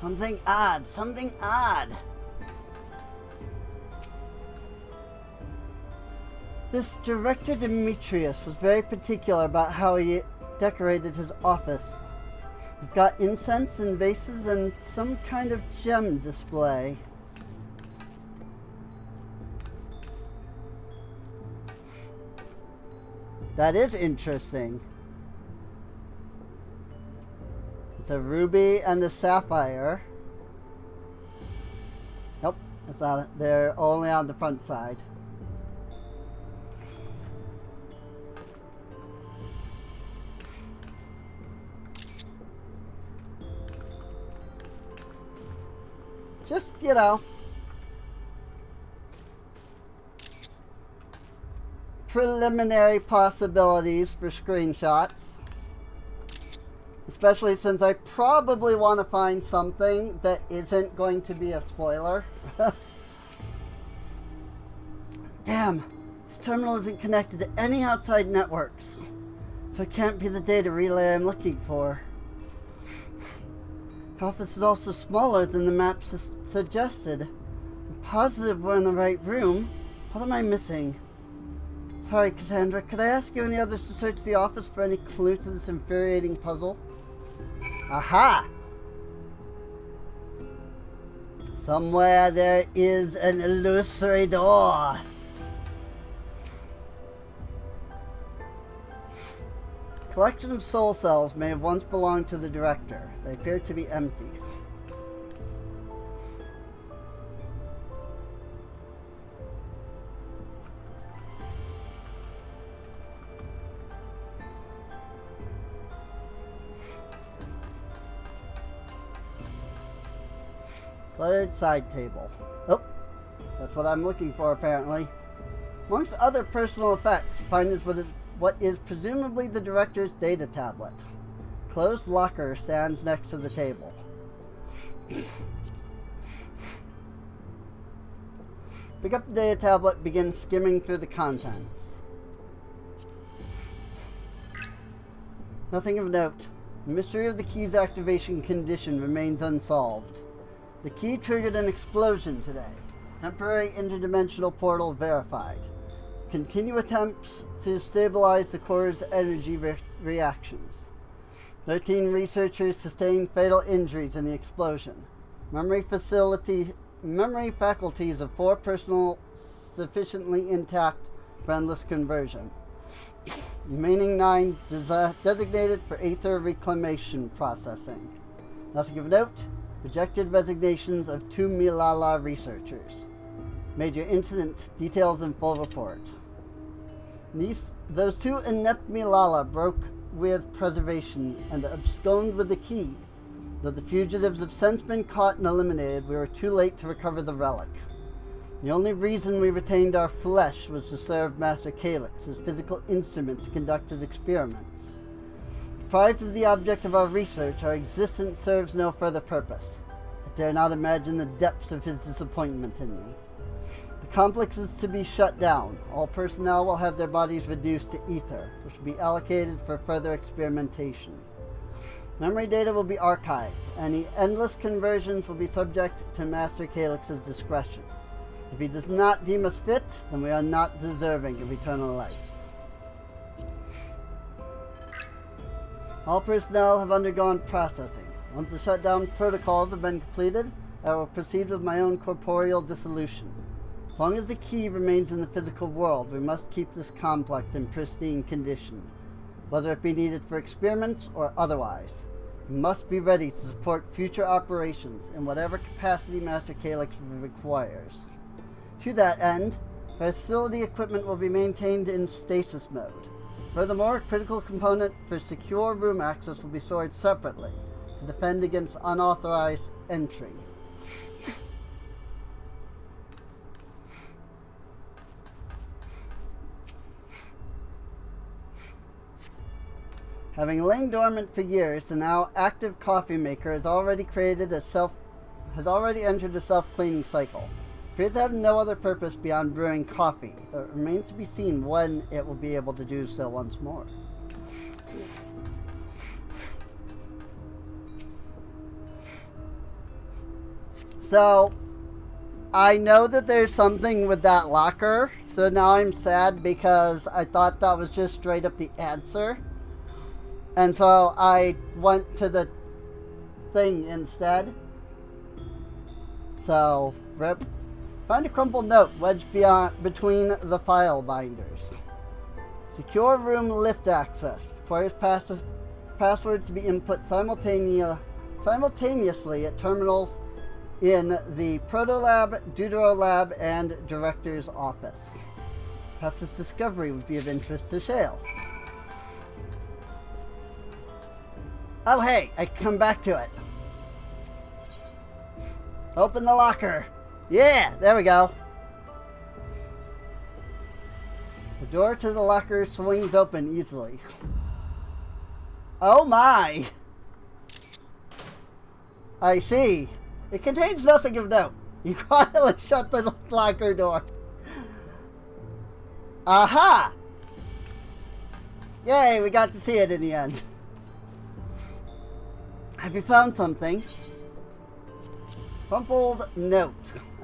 Something odd, something odd. This Director Demetrius was very particular about how he decorated his office. We've got incense and vases and some kind of gem display. That is interesting. It's a ruby and a sapphire. Nope, it's not. They're only on the front side. Just, you know, preliminary possibilities for screenshots. Especially since I probably want to find something that isn't going to be a spoiler. Damn, this terminal isn't connected to any outside networks, so it can't be the data relay I'm looking for. The office is also smaller than the map suggested. I'm positive we're in the right room. What am I missing? Sorry, Cassandra, could I ask you and the others to search the office for any clue to this infuriating puzzle? Aha! Somewhere there is an illusory door. A collection of soul cells may have once belonged to the director. They appear to be empty. Cluttered side table. Oh, that's what I'm looking for apparently. Amongst other personal effects, find what is presumably the director's data tablet. Closed locker stands next to the table. Pick up the data tablet, begin skimming through the contents. Nothing of note. The mystery of the key's activation condition remains unsolved. The key triggered an explosion today. Temporary interdimensional portal verified. Continue attempts to stabilize the core's energy reactions. 13 researchers sustained fatal injuries in the explosion. Memory faculties of 4 personnel sufficiently intact for endless conversion. Remaining 9 designated for Aether reclamation processing. Nothing of note. Rejected resignations of 2 Milala researchers. Major incident, details in full report. Those 2 inept Milala broke with preservation and absconded with the key. Though the fugitives have since been caught and eliminated, we were too late to recover the relic. The only reason we retained our flesh was to serve Master Calyx as physical instrument to conduct his experiments. Deprived of the object of our research, our existence serves no further purpose. I dare not imagine the depths of his disappointment in me. The complex is to be shut down. All personnel will have their bodies reduced to ether, which will be allocated for further experimentation. Memory data will be archived. Any endless conversions will be subject to Master Calyx's discretion. If he does not deem us fit, then we are not deserving of eternal life. All personnel have undergone processing. Once the shutdown protocols have been completed, I will proceed with my own corporeal dissolution. As long as the key remains in the physical world, we must keep this complex in pristine condition, whether it be needed for experiments or otherwise. We must be ready to support future operations in whatever capacity Master Calyx requires. To that end, facility equipment will be maintained in stasis mode. Furthermore, a critical component for secure room access will be stored separately to defend against unauthorized entry. Having lain dormant for years, the now active coffee maker has already entered a self-cleaning cycle. It appears to have no other purpose beyond brewing coffee, though it remains to be seen when it will be able to do so once more. So, I know that there's something with that locker, so now I'm sad because I thought that was just straight up the answer. And so I went to the thing instead. So, rip. Find a crumpled note wedged between the file binders. Secure room lift access. Requires passwords to be input simultaneously at terminals in the Protolab, Deuterolab, and Director's office. Perhaps this discovery would be of interest to Shale. Oh hey, I come back to it. Open the locker. Yeah, there we go. The door to the locker swings open easily. Oh my! I see. It contains nothing of note. You quietly shut the locker door. Aha! Yay, we got to see it in the end. Have you found something? Crumpled note.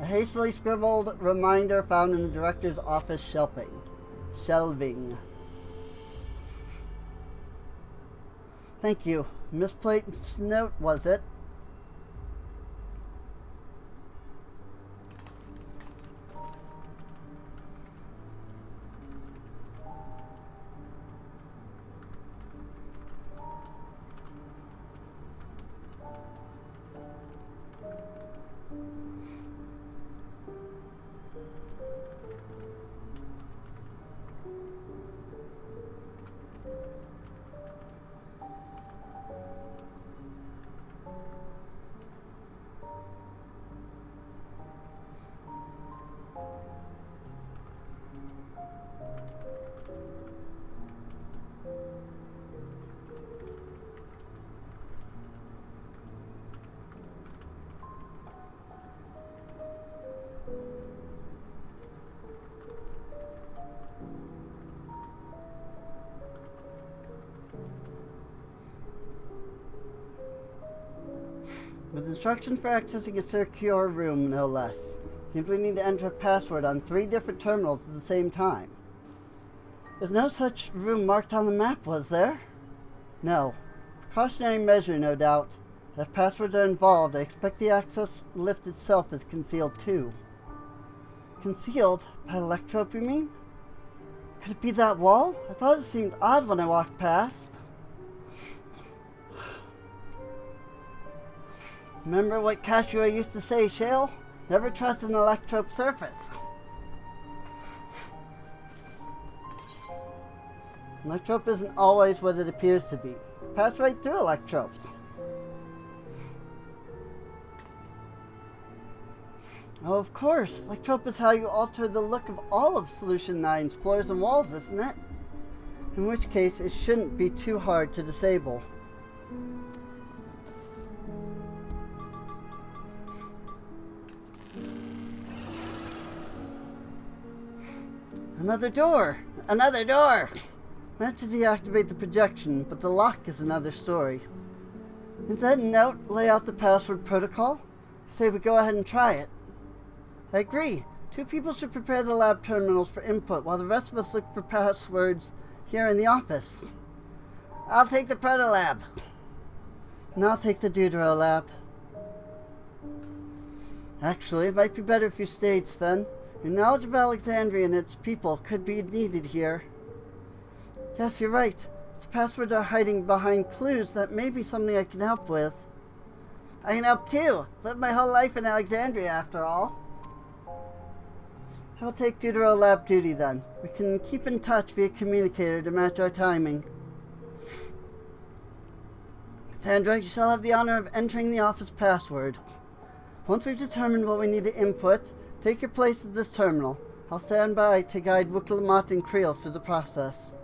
A hastily scribbled reminder found in the director's office shelving. Thank you. Misplaced note, was it? With instructions for accessing a secure room, no less. Seems we need to enter a password on 3 different terminals at the same time. There's no such room marked on the map, was there? No. Precautionary measure, no doubt. If passwords are involved, I expect the access lift itself is concealed too. Concealed? By electrope, you mean? Could it be that wall? I thought it seemed odd when I walked past. Remember what Cashew used to say, Shale? Never trust an electrope surface. Electrope isn't always what it appears to be. Pass right through electrope. Oh, of course. Electrope is how you alter the look of all of Solution 9's floors and walls, isn't it? In which case, it shouldn't be too hard to disable. Another door! Another door! I meant to deactivate the projection, but the lock is another story. Did that note lay out the password protocol? I say we go ahead and try it. I agree. 2 people should prepare the lab terminals for input while the rest of us look for passwords here in the office. I'll take the Protolab. And I'll take the Deuterolab. Actually, it might be better if you stayed, Sven. Your knowledge of Alexandria and its people could be needed here. Yes, you're right. The passwords are hiding behind clues that may be something I can help with. I can help too. I've lived my whole life in Alexandria, after all. I'll take Deuterolab duty then. We can keep in touch via communicator to match our timing. Sandra, you shall have the honor of entering the office password. Once we've determined what we need to input, take your place at this terminal. I'll stand by to guide Wookilamat and Creel through the process.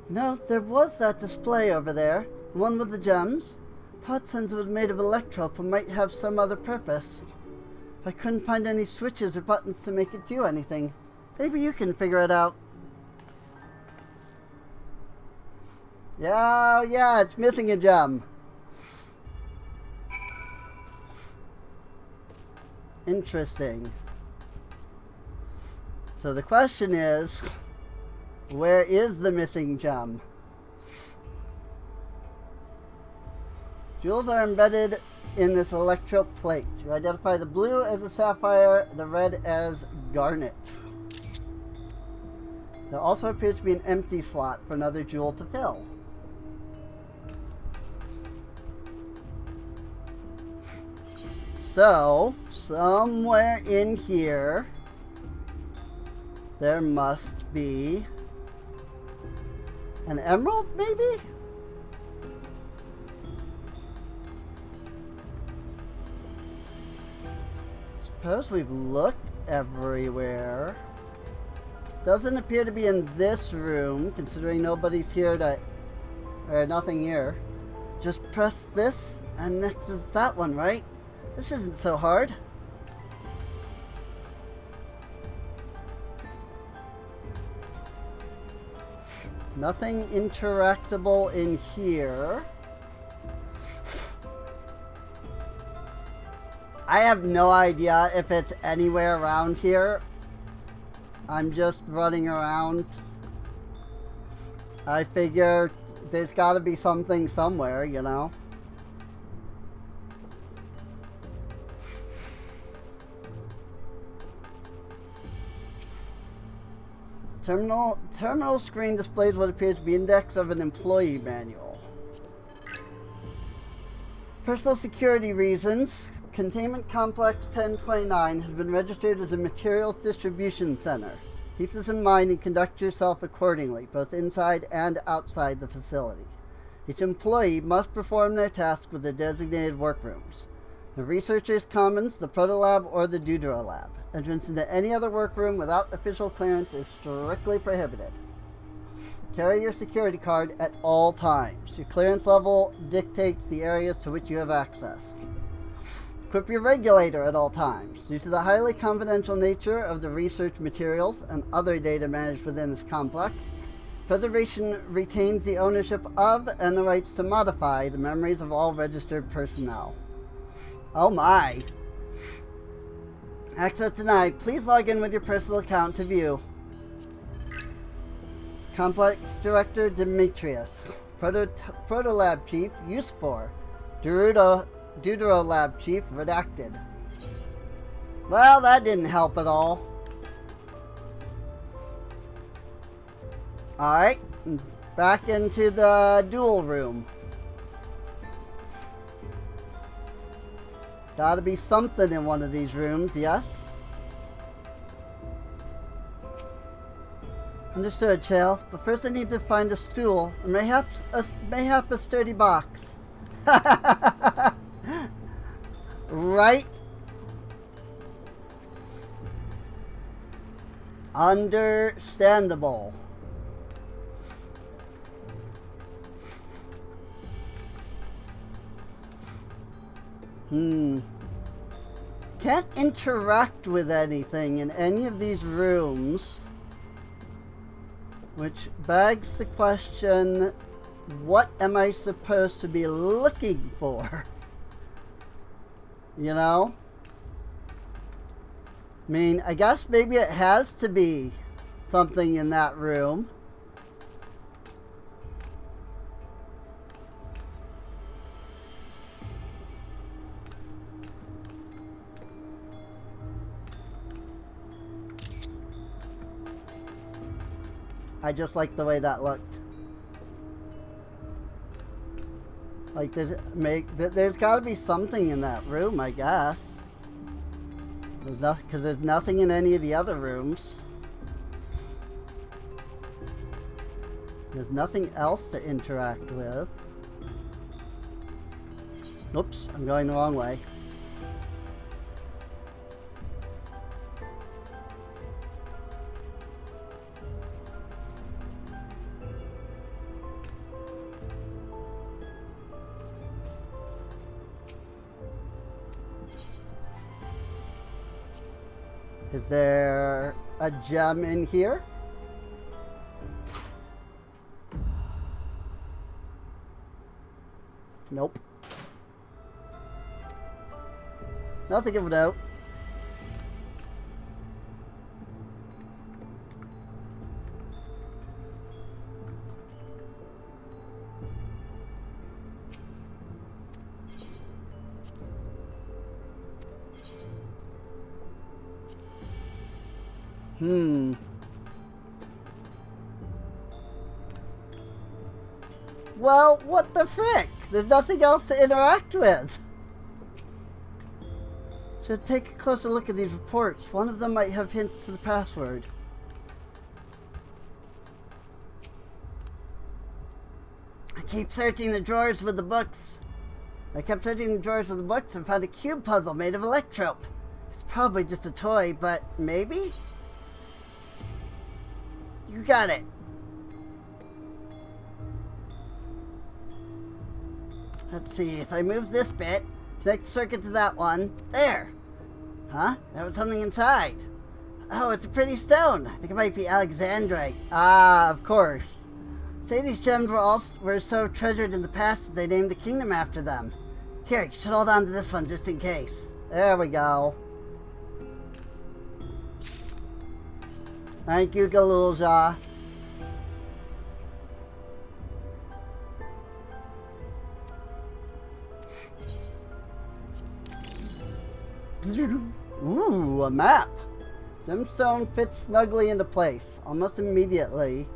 You know, there was that display over there, the one with the gems. I thought since it was made of electrope, it might have some other purpose. If I couldn't find any switches or buttons to make it do anything, maybe you can figure it out. Yeah, it's missing a gem. Interesting. So the question is, where is the missing gem? Jewels are embedded in this electrope plate. You identify the blue as a sapphire, the red as garnet. There also appears to be an empty slot for another jewel to fill. So, somewhere in here, there must be an emerald, maybe? Suppose we've looked everywhere. Doesn't appear to be in this room, considering nobody's here to... or nothing here. Just press this, and next is that one, right? This isn't so hard. Nothing interactable in here. I have no idea if it's anywhere around here. I'm just running around. I figure there's got to be something somewhere, you know. Terminal screen displays what appears to be index of an employee manual. Personal security reasons. Containment Complex 1029 has been registered as a materials distribution center. Keep this in mind and conduct yourself accordingly, both inside and outside the facility. Each employee must perform their tasks with the designated workrooms. The Researchers' Commons, the Protolab, or the Dawntrail Lab. Entrance into any other workroom without official clearance is strictly prohibited. Carry your security card at all times. Your clearance level dictates the areas to which you have access. Equip your regulator at all times. Due to the highly confidential nature of the research materials and other data managed within this complex, Federation retains the ownership of and the rights to modify the memories of all registered personnel. Oh my! Access denied. Please log in with your personal account to view. Complex Director Demetrius. Protolab Chief, use for. Dawntrail Lab Chief, redacted. Well, that didn't help at all. Alright, back into the duel room. Gotta be something in one of these rooms, yes? Understood, Chael. But first I need to find a stool, or mayhaps a sturdy box. Right? Understandable. Can't interact with anything in any of these rooms. Which begs the question, what am I supposed to be looking for? You know? I mean, I guess maybe it has to be something in that room. I just like the way that looked. Like, there's got to be something in that room, I guess. There's nothing, because there's nothing in any of the other rooms. There's nothing else to interact with. Oops, I'm going the wrong way. Is there a gem in here? Nope. Nothing of note. Well, what the frick? There's nothing else to interact with. Should take a closer look at these reports. One of them might have hints to the password. I kept searching the drawers with the books and found a cube puzzle made of electrope. It's probably just a toy, but maybe? You got it. Let's see, if I move this bit, connect the circuit to that one. There! Huh? That was something inside. Oh, it's a pretty stone. I think it might be Alexandrite. Ah, of course. Say these gems were so treasured in the past that they named the kingdom after them. Here, you should hold on to this one just in case. There we go. Thank you, Galulja. Ooh, a map. Gemstone fits snugly into place. Almost immediately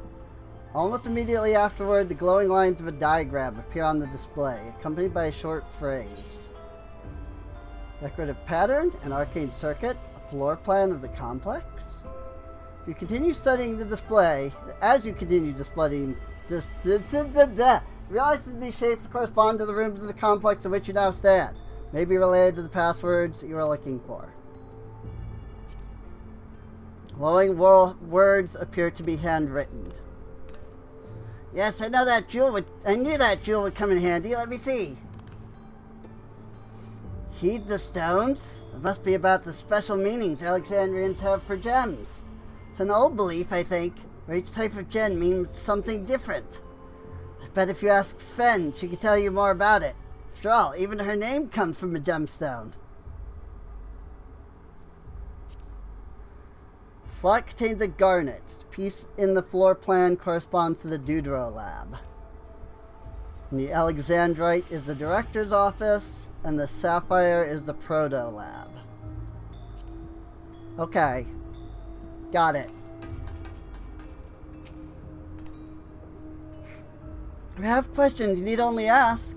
afterward, the glowing lines of a diagram appear on the display, accompanied by a short phrase. Decorative pattern, an arcane circuit, a floor plan of the complex. As you continue studying the display, realize that these shapes correspond to the rooms of the complex in which you now stand. May be related to the passwords you are looking for. Glowing words appear to be handwritten. Yes, I knew that jewel would come in handy. Let me see. Heed the stones? It must be about the special meanings Alexandrians have for gems. It's an old belief, I think, where each type of gem means something different. I bet if you ask Sven, she could tell you more about it. After all, even her name comes from a gemstone. Slot contains a garnet. The piece in the floor plan corresponds to the Dawntrail lab. And the Alexandrite is the director's office, and the sapphire is the proto lab. Okay. Got it. If you have questions, you need only ask.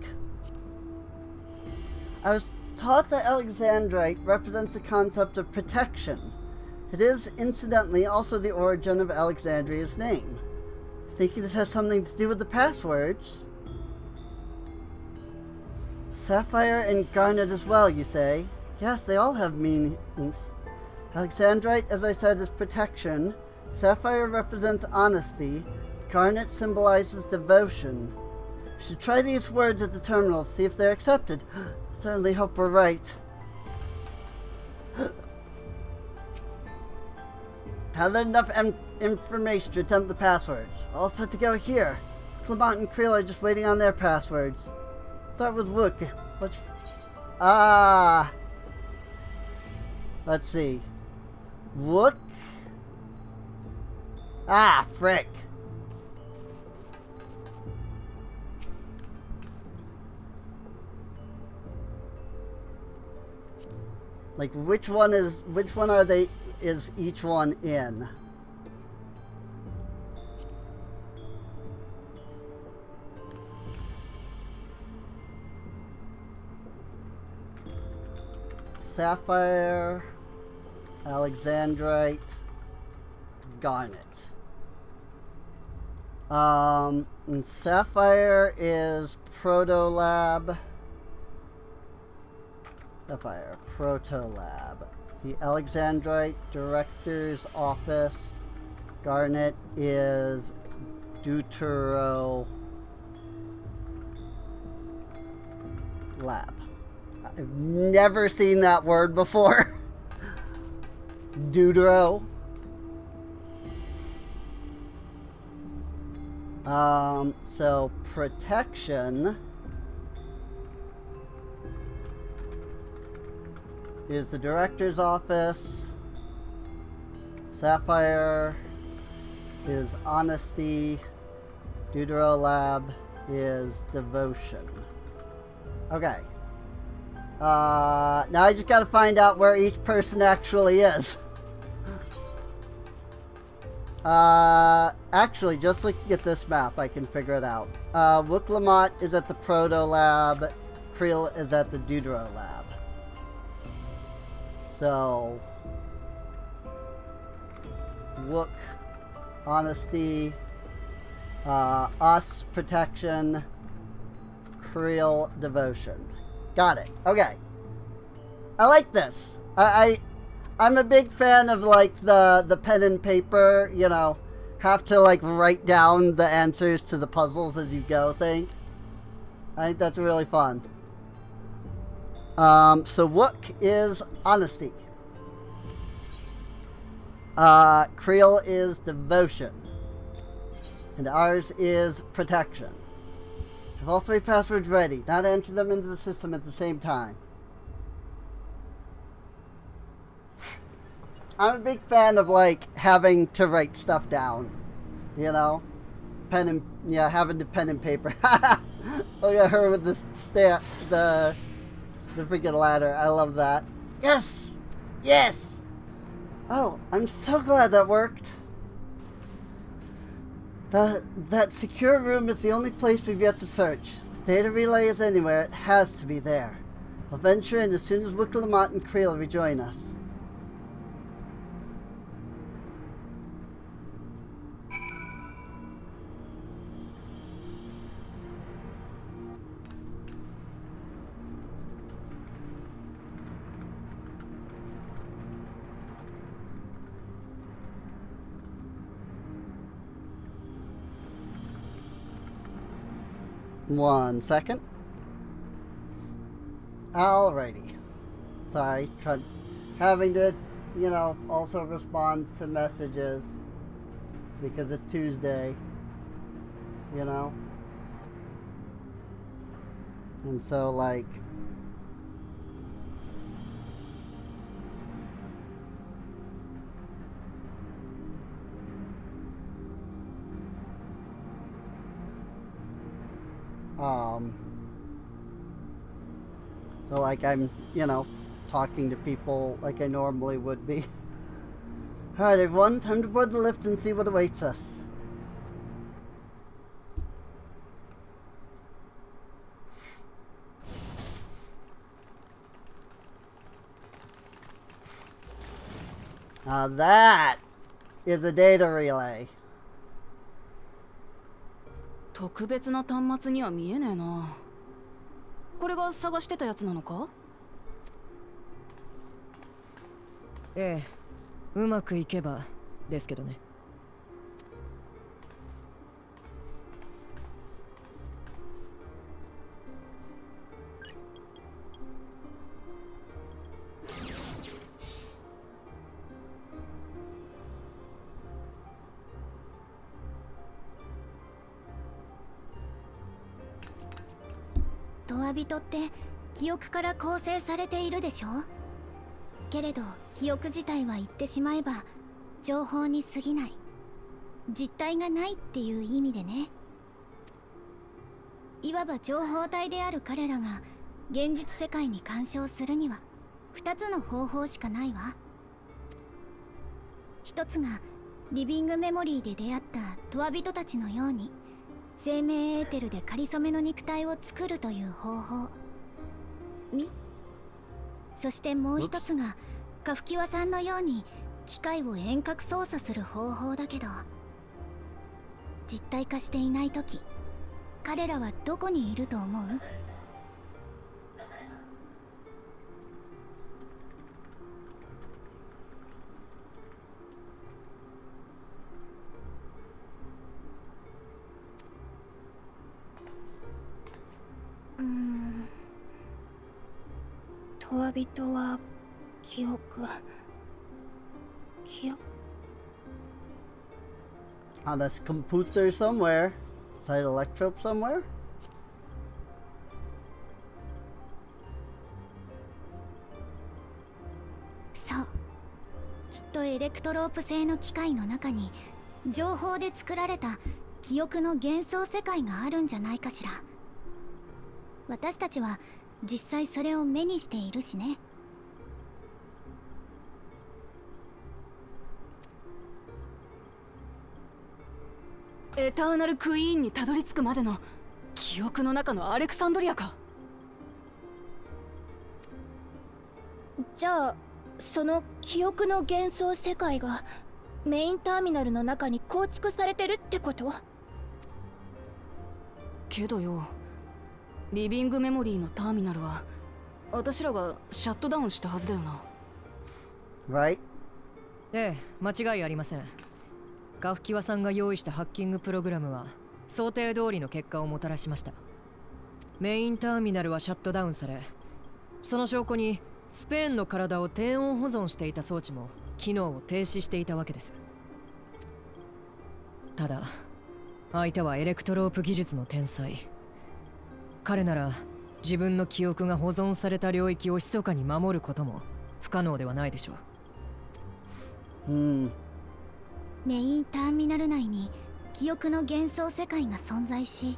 I was taught that Alexandrite represents the concept of protection. It is, incidentally, also the origin of Alexandria's name. Thinking this has something to do with the passwords? Sapphire and garnet as well, you say? Yes, they all have meanings. Alexandrite, as I said, is protection. Sapphire represents honesty. Garnet symbolizes devotion. You should try these words at the terminal, see if they're accepted. Certainly hope we're right. Have enough information to attempt the passwords. All set to go here. Clement and Creel are just waiting on their passwords. Start with Wook. Let's see. Wook. Ah, frick. Like, which one is each one in? Sapphire, Alexandrite, garnet. And Sapphire is Proto-Lab. Sapphire, Proto-Lab. The Alexandrite Director's Office. Garnet is Deutero Lab. I've never seen that word before. Deutero. So protection is the director's office. Sapphire is honesty. Deutero Lab is devotion. Okay. Now I just gotta find out where each person actually is. Actually, just looking at this map, I can figure it out. Wook is at the Proto Lab. Creel is at the Deutero Lab. So, Wook, Honesty, Us, Protection, Creel, Devotion. Got it. Okay. I like this. I'm a big fan of like the pen and paper, you know, have to like write down the answers to the puzzles as you go thing. I think that's really fun. So Wook is Honesty. Creel is Devotion. And ours is Protection. Have all 3 passwords ready. Now to enter them into the system at the same time. I'm a big fan of like having to write stuff down, you know, having the pen and paper. Look at her with the the freaking ladder. I love that. Yes, yes. Oh, I'm so glad that worked. That secure room is the only place we've yet to search. If the data relay is anywhere, it has to be there. We'll venture in as soon as Wook, Lamont, and Creel rejoin us. One second. Alrighty. Sorry, having to, you know, also respond to messages because it's Tuesday, you know? And so, like, so like I'm, you know, talking to people like I normally would be. Alright everyone, time to board the lift and see what awaits us. That is a data relay. 特別な端末には見えねえな。これが探してたやつなのか？ええ、うまくいけばですけどね。トワビトって記憶から構成されているでしょ。けれど記憶自体は言ってしまえば情報に過ぎない、実体がないっていう意味でね。いわば情報体である彼らが現実世界に干渉するには2つの方法しかないわ。一つがリビングメモリーで出会ったトワビトたちのように生命エーテルで仮初めの肉体を作るという方法。そしてもう一つがカフキワさんのように機械を遠隔操作する方法だけど、実体化していない時彼らはどこにいると思う？トワビトは記憶。On this computer somewhere. Inside Electrope somewhere?そう。きっとエレクトロープ製の機械の中に情報で作られた記憶の幻想世界があるんじゃないかしら。私たちは実際それを目にしているしね。エターナルクイーンにたどり着くまでの記憶の中のアレクサンドリアか。じゃあその記憶の幻想世界がメインターミナルの中に構築されてるってこと？けどよ、リビングメモリーのターミナルは私らがシャットダウンしたはずだよな。Right? ええ、間違いありません。ガフキワさんが用意したハッキングプログラムは想定通りの結果をもたらしました。メインターミナルはシャットダウンされ、その証拠にスペーンの体を低温保存していた装置も機能を停止していたわけです。ただ相手はエレクトロープ技術の天才。彼なら自分の記憶が保存された領域を密かに守ることも不可能ではないでしょう。メインターミナル内に記憶の幻想世界が存在し、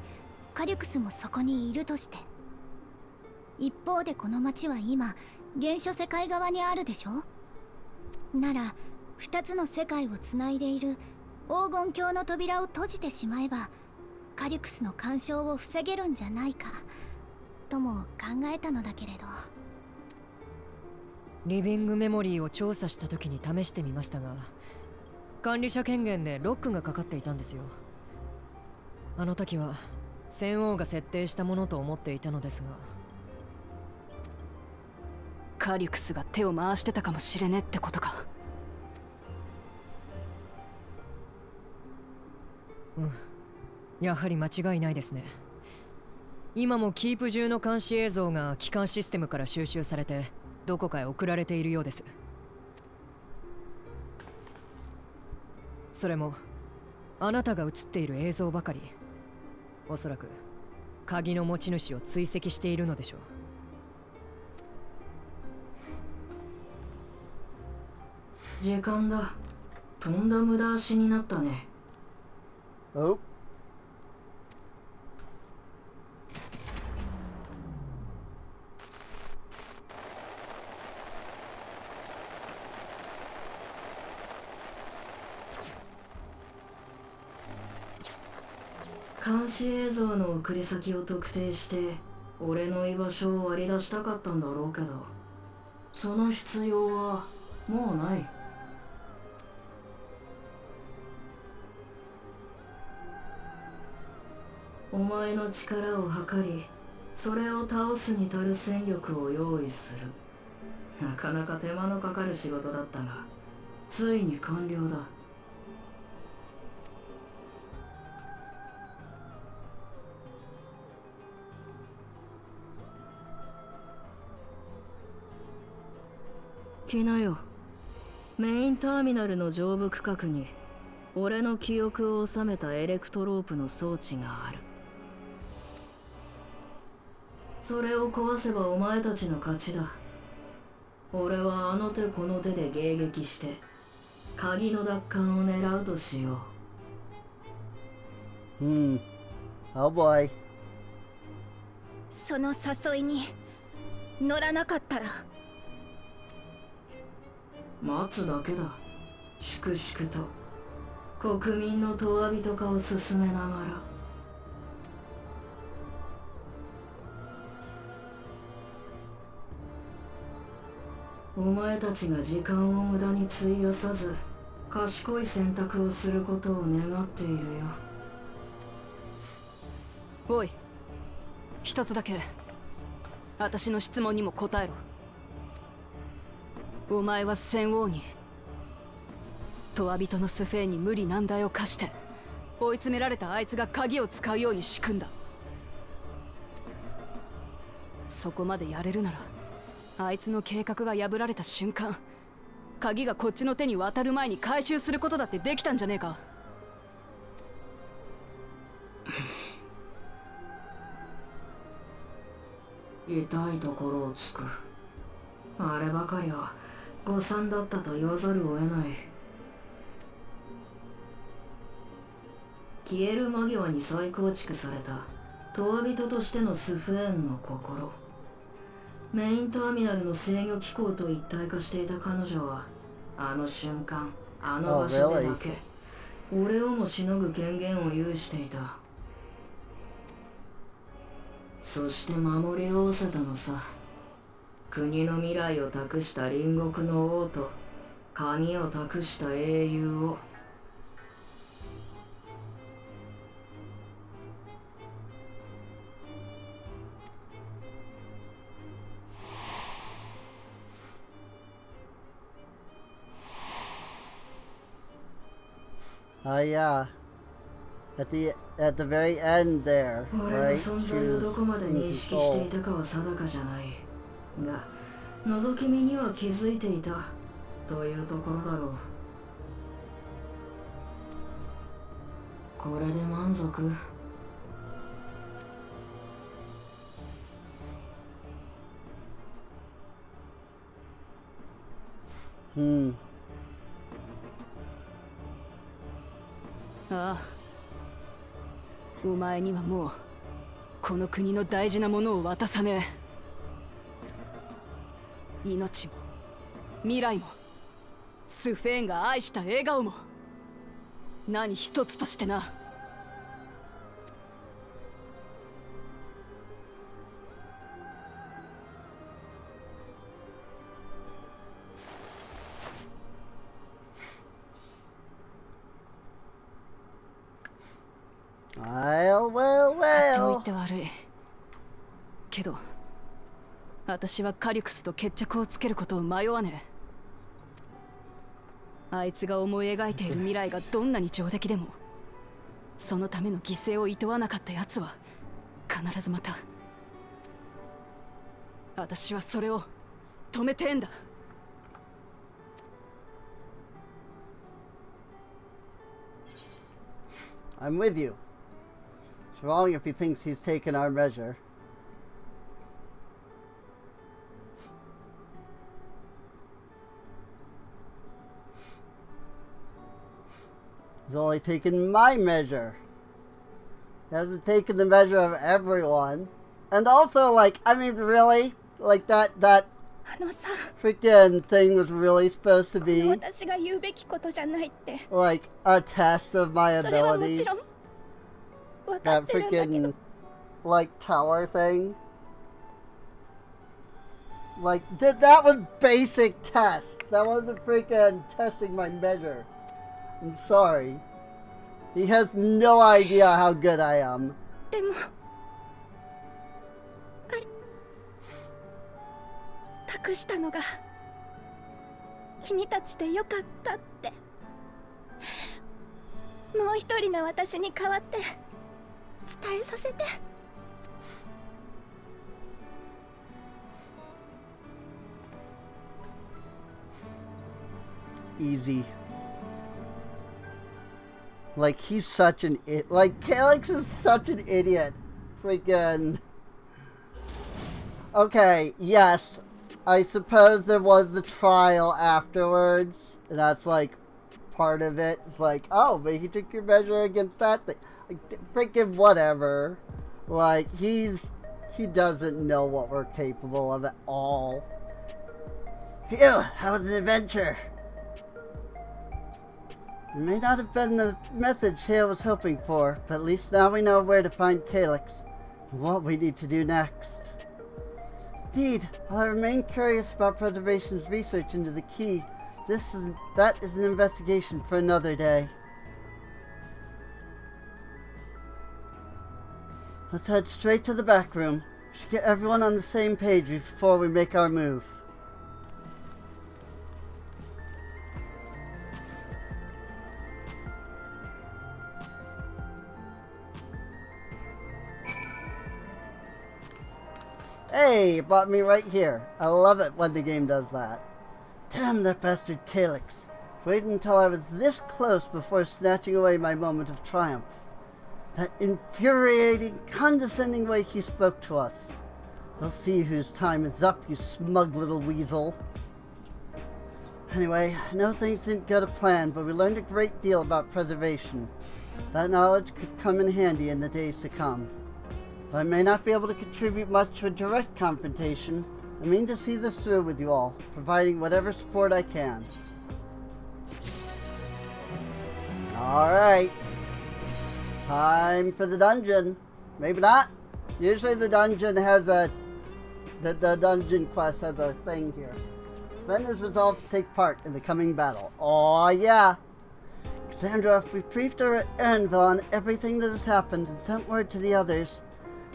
カリュクスもそこにいるとして、一方でこの町は今原初世界側にあるでしょ。なら2つの世界をつないでいる黄金鏡の扉を閉じてしまえばカリュクスの干渉を防げるんじゃないかとも考えたのだけれど。リビングメモリーを調査した時に試してみましたが、管理者権限でロックがかかっていたんですよ。あの時は戦王が設定したものと思っていたのですが。カリュクスが手を回してたかもしれねってことか。うん、やはり間違いないですね。今もキープ中の監視映像が機関システムから収集されてどこかへ送られているようです。それもあなたが映っている映像ばかり。おそらく鍵の持ち主を追跡しているのでしょう。時間だ。とんだ無駄足になったね。Oh. 監視映像の送り先を特定して俺の居場所を割り出したかったんだろうけど、その必要はもうない。お前の力を測り、それを倒すに足る戦力を用意する。なかなか手間のかかる仕事だったが、ついに完了だ。来なよ。メインターミナルの上部区画に俺の記憶を収めたエレクトロープの装置がある。それを壊せばお前たちの勝ちだ。俺はあの手この手で迎撃して鍵の奪還を狙うとしよう。Oh boy. その誘いに乗らなかったら。待つだけだ。粛々と国民のとわびとかを進めながら。お前たちが時間を無駄に費やさず賢い選択をすることを願っているよ。おい、一つだけ私の質問にも答えろ。お前は戦王にとわびとのスフェーンに無理難題を課して追い詰められたあいつが鍵を使うように仕組んだ。そこまでやれるならあいつの計画が破られた瞬間、鍵がこっちの手に渡る前に回収することだってできたんじゃねえか。痛いところをつく。あればかりは誤算だったと言わざるを得ない。消える間際に再構築されたとわびととしてのスフェーンの心。メインターミナルの制御機構と一体化していた彼女はあの瞬間あの場所でだけ俺をもしのぐ権限を有していた。そして守り仰せたのさ。国の未来を託した隣国の王と鍵を託した英雄を。Yeah. At the very end there, 俺の right? 存 She 在を was どこまで in 認識してい control. たかは定かじゃない。が、覗き見には気づいていたというところだろう。これで満足。ああ、お前にはもうこの国の大事なものを渡さねえ。命も未来もスフェーンが愛した笑顔も何一つとしてな。Well, 買ってお well. いて悪いけど、私はカリュクスと決着をつけることを迷わねえ。あいつが思い描いている未来がどんなに上出来でも、そのための犠牲を厭わなかった奴は必ずまた。私はそれを止めてえんだ。I'm with you. It's wrong if he thinks he's taken our measure. He's only taken my measure. He hasn't taken the measure of everyone. And also, like, I mean, really? Like, that あのさ、 freaking thing was really supposed to これ be, 私が言うべきことじゃないって。 like, a test of my それはも abilities. ちろん分かっ That てるんだけど、 freaking, like, tower thing. Like, that was basic test. That wasn't freaking testing my measure. I'm sorry. He has no idea how good I am. でも託したのが君たちでよかったって。もう一人の私に代わって伝えさせて。Easy. Like, he's such an like, Calyx is such an idiot. Freaking. Okay, yes. I suppose there was the trial afterwards. And that's, like, part of it. It's like, oh, but he took your measure against that thing. Like, freaking whatever. Like, he doesn't know what we're capable of at all. Phew, that was an adventure. It may not have been the method Shale was hoping for, but at least now we know where to find Calyx and what we need to do next. Indeed, while I remain curious about Preservation's research into the key, that is an investigation for another day. Let's head straight to the back room. We should get everyone on the same page before we make our move. Hey, it brought me right here. I love it when the game does that. Damn that bastard Calyx. Waited until I was this close before snatching away my moment of triumph. That infuriating, condescending way he spoke to us. We'll see whose time is up, you smug little weasel. Anyway, I know things didn't go to plan, but we learned a great deal about preservation. That knowledge could come in handy in the days to come. While I may not be able to contribute much to a direct confrontation, I mean to see this through with you all, providing whatever support I can. Alright. Time for the dungeon. Maybe not. Usually the dungeon has a... The dungeon quest has a thing here. Sven is resolved to take part in the coming battle. Oh yeah! Cassandra, we've briefed our Ernville on everything that has happened and sent word to the others.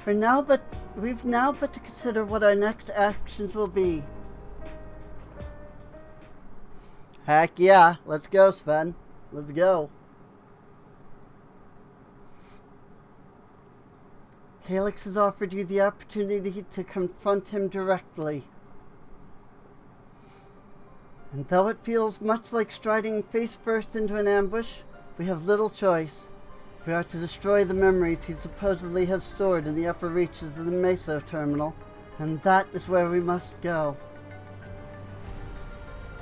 We've now but to consider what our next actions will be. Heck yeah, let's go, Sven. Let's go. Calyx has offered you the opportunity to confront him directly. And though it feels much like striding face first into an ambush, we have little choice. We are to destroy the memories he supposedly has stored in the upper reaches of the Meso terminal, and that is where we must go.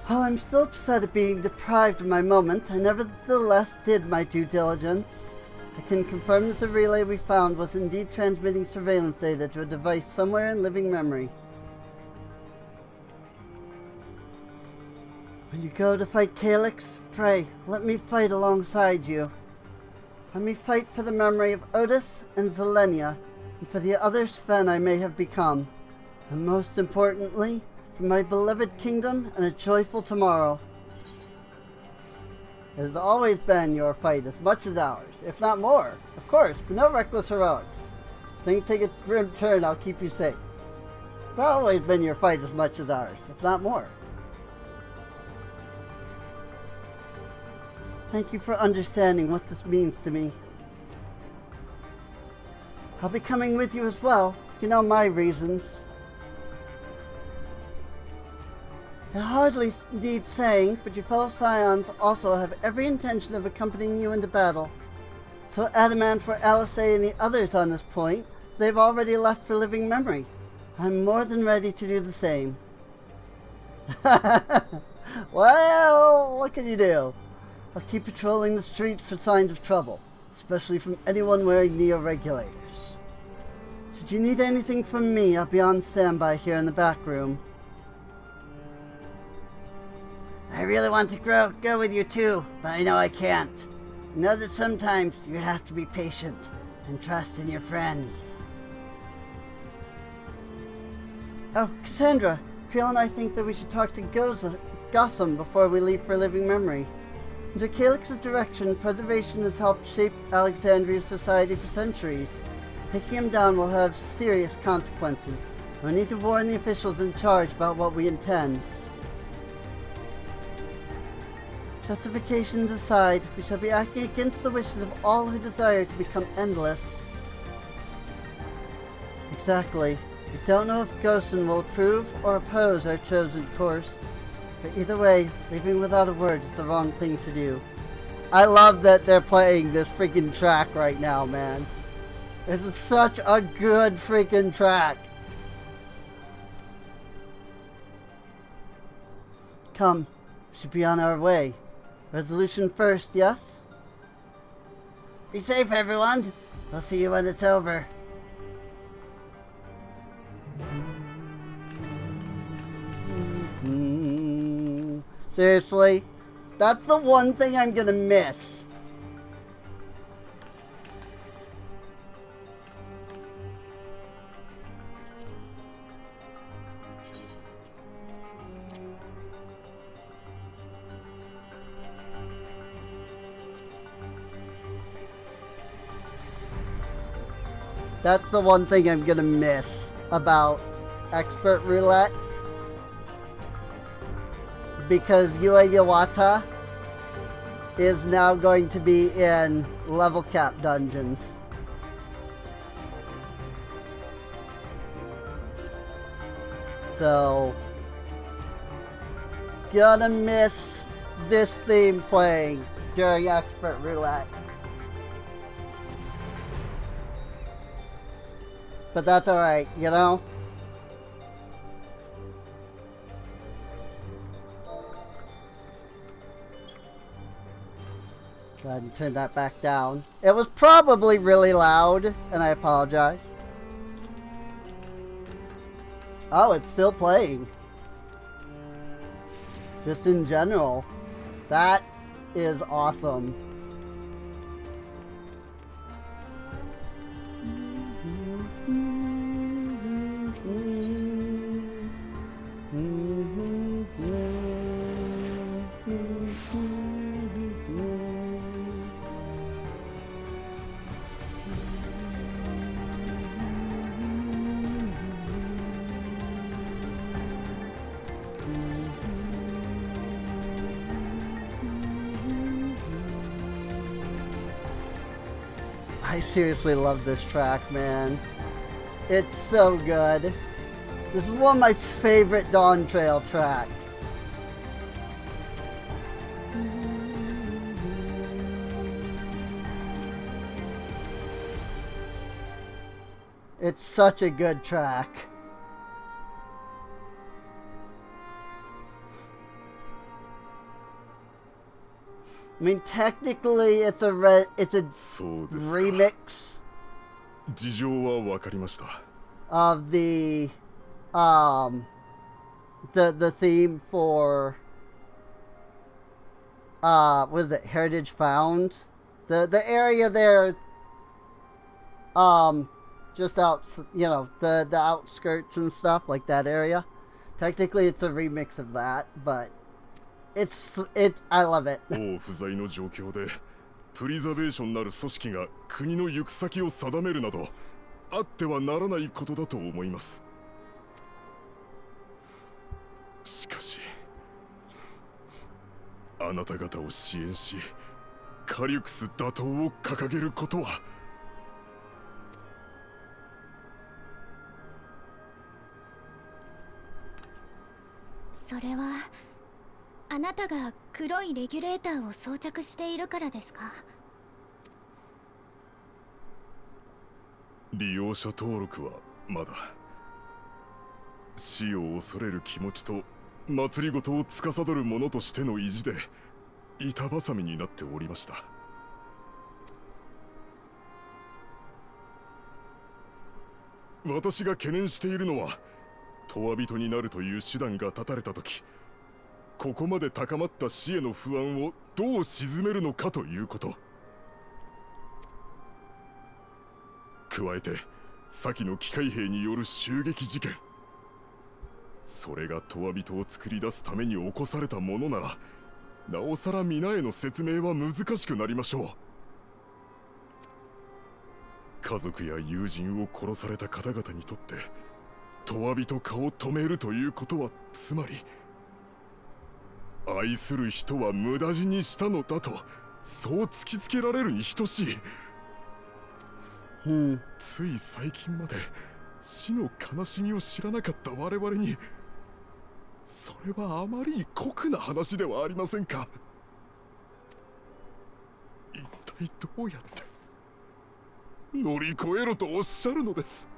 While I'm still upset at being deprived of my moment, I nevertheless did my due diligence. I can confirm that the relay we found was indeed transmitting surveillance data to a device somewhere in living memory. When you go to fight Calyx, pray, let me fight alongside you. Let me fight for the memory of Otis and Zelenia, and for the other Sven I may have become. And most importantly, for my beloved kingdom and a joyful tomorrow. It has always been your fight as much as ours, if not more. Of course, but no reckless heroics. If things take a grim turn, I'll keep you safe. It's always been your fight as much as ours, if not more. Thank you for understanding what this means to me. I'll be coming with you as well. You know my reasons. I hardly need saying, but your fellow Scions also have every intention of accompanying you into battle. So adamant for Alice and the others on this point, they've already left for living memory. I'm more than ready to do the same. Well, what can you do? I'll keep patrolling the streets for signs of trouble, especially from anyone wearing neo-regulators. Should you need anything from me, I'll be on standby here in the back room. I really want to go with you too, but I know I can't. I know that sometimes you have to be patient and trust in your friends. Oh, Cassandra, Creel and I think that we should talk to Gossam before we leave for living memory. Under Calyx's direction, preservation has helped shape Alexandria's society for centuries. Taking him down will have serious consequences, and we need to warn the officials in charge about what we intend. Justifications aside, we shall be acting against the wishes of all who desire to become endless. Exactly. We don't know if Ghosten will approve or oppose our chosen course. But either way, leaving without a word is the wrong thing to do. I love that they're playing this freaking track right now, man. This is such a good freaking track. Come, we should be on our way. Resolution first, yes? Be safe, everyone. We'll see you when it's over. Seriously? That's the one thing I'm gonna miss. That's the one thing I'm gonna miss about Expert Roulette. Because Yua Yawata is now going to be in level cap dungeons. So, gonna miss this theme playing during Expert Roulette. But that's alright, you know? Go ahead and turn that back down. It was probably really loud, and I apologize. Oh, it's still playing. Just in general. That is awesome. I seriously love this track, man. It's so good. This is one of my favorite Dawntrail tracks. It's such a good track. I mean, technically, it's a remix 事情はわかりました。 of the theme for what is it, Heritage Found? The area there, just out, you know, the outskirts and stuff, like that area. Technically, it's a remix of that, but I love it. 王不在の状況でプリザベーションなる組織が国の行く先を定めるなどあってはならないことだと思います。しかしあなた方を支援しカリュクス打倒を掲げることはそれはあなたが黒いレギュレーターを装着しているからですか？利用者登録はまだ。死を恐れる気持ちと祭りごとを司る者としての意地で板挟みになっておりました。私が懸念しているのは永遠人になるという手段が断たれた時ここまで高まった死への不安をどう鎮めるのかということ。加えて先の機械兵による襲撃事件、それが永遠人を作り出すために起こされたものならなおさら皆への説明は難しくなりましょう。家族や友人を殺された方々にとって永遠人化を止めるということはつまり愛する人は無駄死にしたのだとそう突きつけられるに等しい。つい最近まで死の悲しみを知らなかった我々にそれはあまりに酷な話ではありませんか。一体どうやって乗り越えろとおっしゃるのです。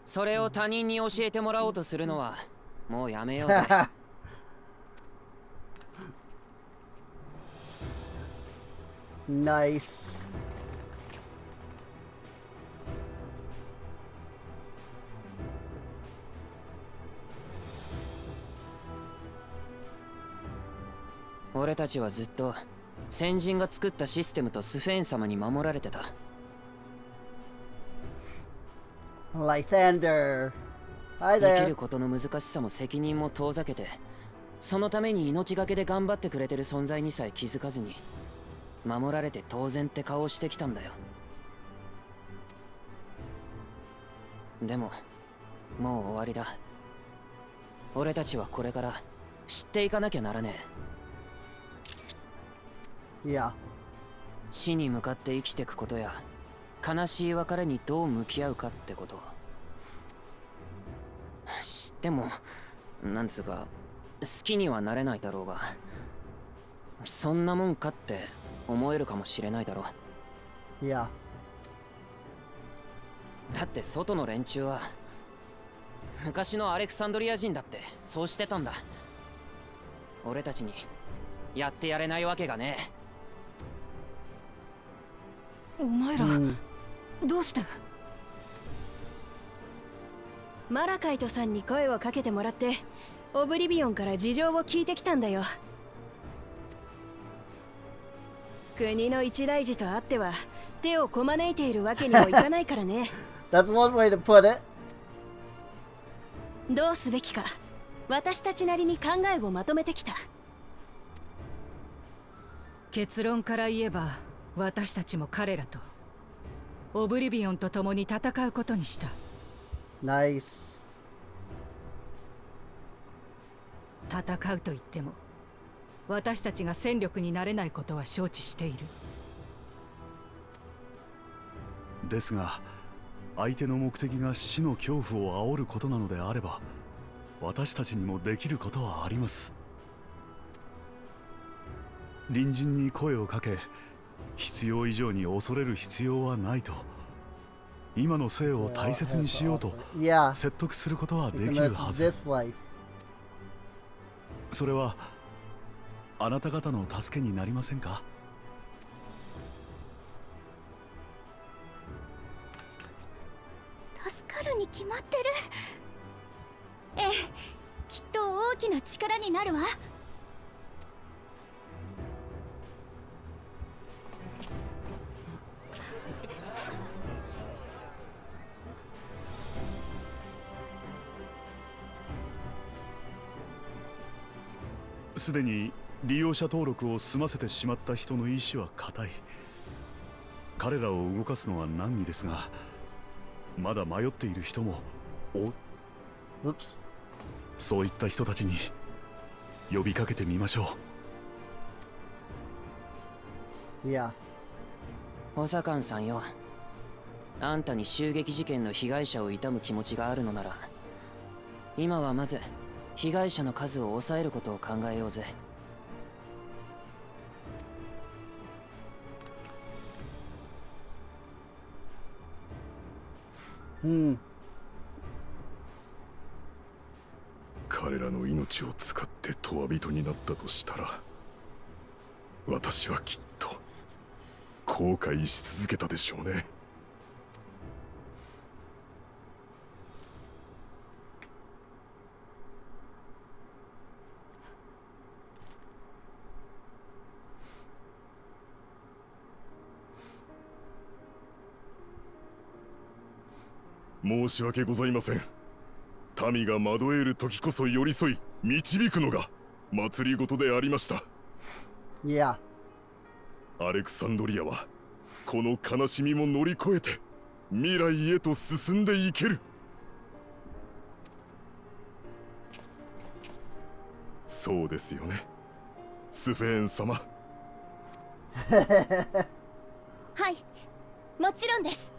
それを他人に教えてもらおうとするのはもうやめようぜ。Nice. 俺たちはずっと先人が作ったシステムとスフェーン様に守られてた。Lysander. Hi 生き there. ることの難しさも責任も遠ざけてそのために命がけで頑張ってくれてる存在にさえ気づかずに守られて当然って顔をしてきたんだよ。でももう終わりだ。俺たちはこれから知っていかなきゃならねえ。いや。死に向かって生きてくことや悲しい別れにどう向き合うかってこと。知ってもなんつうか好きにはなれないだろうがそんなもんかって思えるかもしれないだろう。いや。だって外の連中は昔のアレクサンドリア人だってそうしてたんだ。俺たちにやってやれないわけがねお前ら、どうして？マラカイトさんに声をかけてもらってオブリビオンから事情を聞いてきたんだよ。国の一大事とあっては手をこまねいているわけにもいかないからね。That's one way to put it. どうすべきか私たちなりに考えをまとめてきた。結論から言えば私たちも彼らとオブリビオンと共に戦うことにした。ナイス。戦うと言っても私たちが戦力になれないことは承知している。ですが、相手の目的が死の恐怖を煽ることなのであれば、私たちにもできることはあります。隣人に声をかけ、必要以上に恐れる必要はないと、今の生を大切にしようと説得することはできるはず。それはあなた方の助けになりませんか？助かるに決まってる。ええ、きっと大きな力になるわ。すでに利用者登録を済ませてしまった人の意志は固い。彼らを動かすのは難儀ですが、まだ迷っている人もそういった人たちに呼びかけてみましょう。いや、補佐官さんよ、あんたに襲撃事件の被害者を悼む気持ちがあるのなら、今はまず被害者の数を抑えることを考えようぜ。彼らの命を使って永人になったとしたら、私はきっと後悔し続けたでしょうね。申し訳ございません。民が惑える時こそ寄り添い導くのが祭りごとでありました。いや、アレクサンドリアはこの悲しみも乗り越えて未来へと進んでいける。そうですよね、スフェーン様。はい、もちろんです。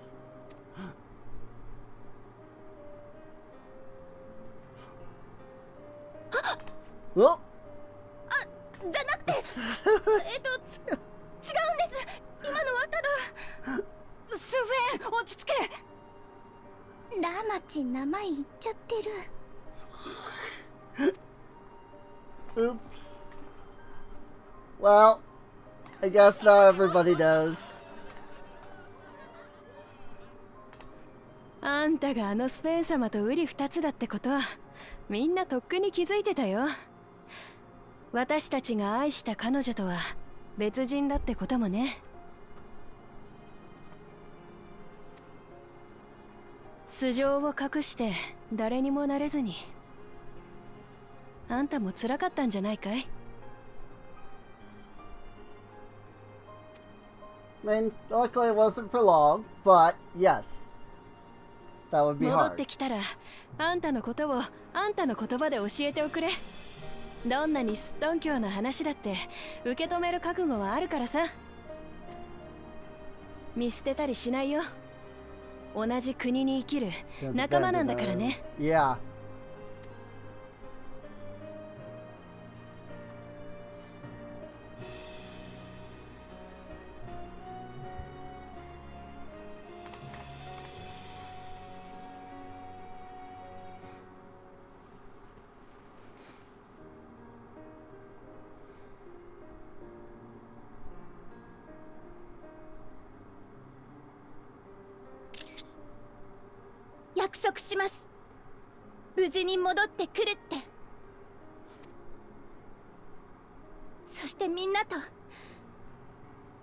おあ、じゃなくて違うんです。今のはただ。スフェン、落ち着け。ラマチン名前言っちゃってる。Oops. Well, I guess now everybody knows. あんたがあのスフェン様と瓜二つだってことはみんなとっくに気づいてたよ。私たちが愛した彼女とは別人だってこともね。素性を隠して誰にもなれずに、あんたも辛かったんじゃないかい？ I mean, luckily it wasn't for long, but yes, that would be 戻っ hard. てきたらあんたのことをあんたの言葉で教えておくれ。どんなにすっとんきょうな話だって受け止める覚悟はあるからさ。見捨てたりしないよ。同じ国に生きる仲間なんだからね。Yeah. 約束します。無事に戻ってくるって。そしてみんなと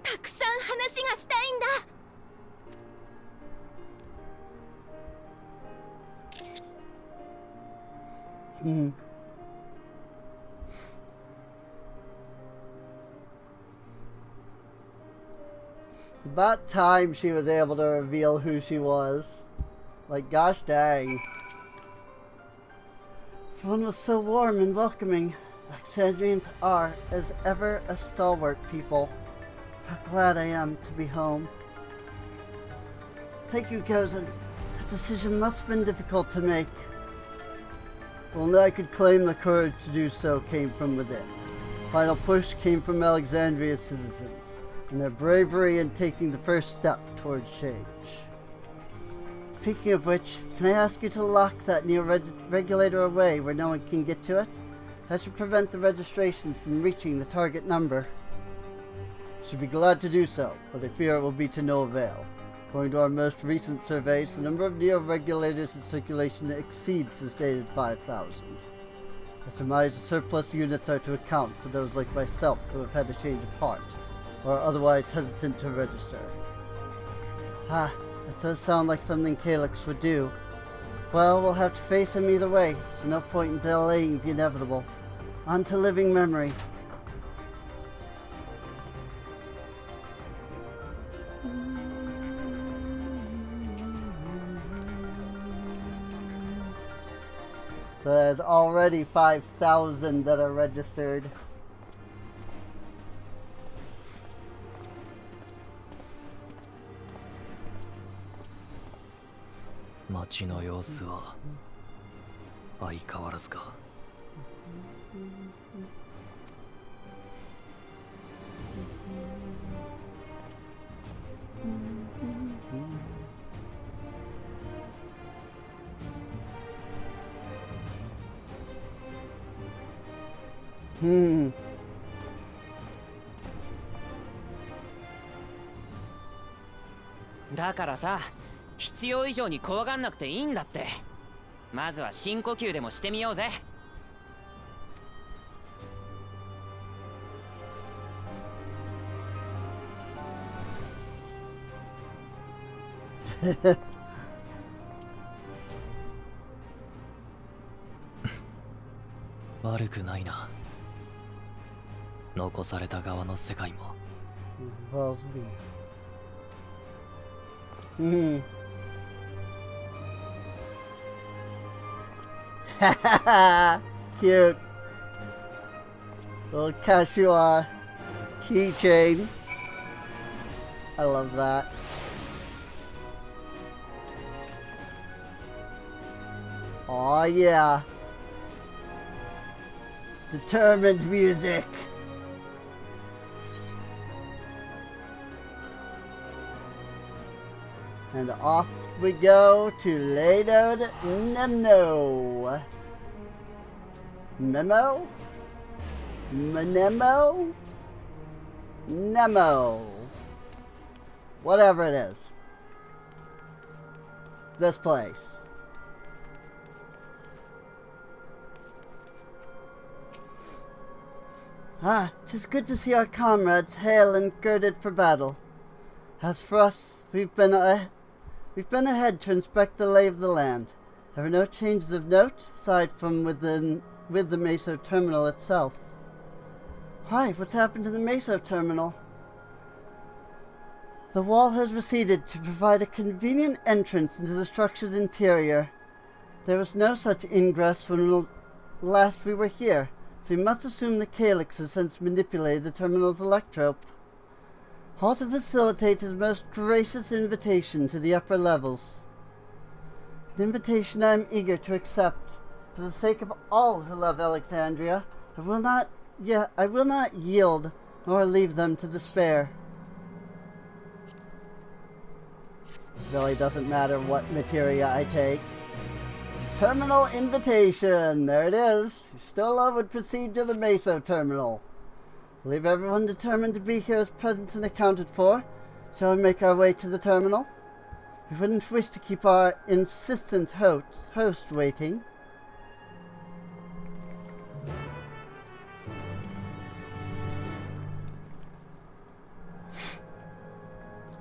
たくさん話がしたいんだ。It's about time she was able to reveal who she was. Like, gosh dang. Everyone was so warm and welcoming. Alexandrians are, as ever, a stalwart people. How glad I am to be home. Thank you, Gozen. That decision must have been difficult to make. If only I could claim the courage to do so came from within. Final push came from Alexandria's citizens, and their bravery in taking the first step towards change. Speaking of which, can I ask you to lock that neo-regulator away where no one can get to it? That should prevent the registrations from reaching the target number. Should be glad to do so, but I fear it will be to no avail. According to our most recent surveys, the number of neo-regulators in circulation exceeds the stated 5,000. I surmise the surplus units are to account for those like myself who have had a change of heart, or are otherwise hesitant to register. Ah, that does sound like something Calyx would do. Well, we'll have to face him either way, so no point in delaying the inevitable. On to living memory. So there's already 5,000 that are registered. Machi no yousu wa aikawaratsu ka?だからさ、必要以上に怖がんなくていいんだって。まずは深呼吸でもしてみようぜ。悪くないな。残された側の世界も。Cute. Little Kashua keychain. I love that. Oh yeah. Determined music. And off we go to Ladod Nemno. Memo? Nemo? Nemo. Whatever it is. This place. Ah, 'tis good to see our comrades hale and girded for battle. As for us, we've been ahead to inspect the lay of the land. There are no changes of note, aside from with the Meso terminal itself. Why, what's happened to the Meso terminal? The wall has receded to provide a convenient entrance into the structure's interior. There was no such ingress when last we were here, so we must assume the Calyx has since manipulated the terminal's electrope. All to facilitate his most gracious invitation to the upper levels. An invitation I am eager to accept. For the sake of all who love Alexandria, I will not yield nor leave them to despair. Really doesn't matter what materia I take. Terminal invitation. There it is. Stola would proceed to the Meso terminal. Believe everyone determined to be here is present and accounted for. Shall we make our way to the terminal? We wouldn't wish to keep our insistent host waiting.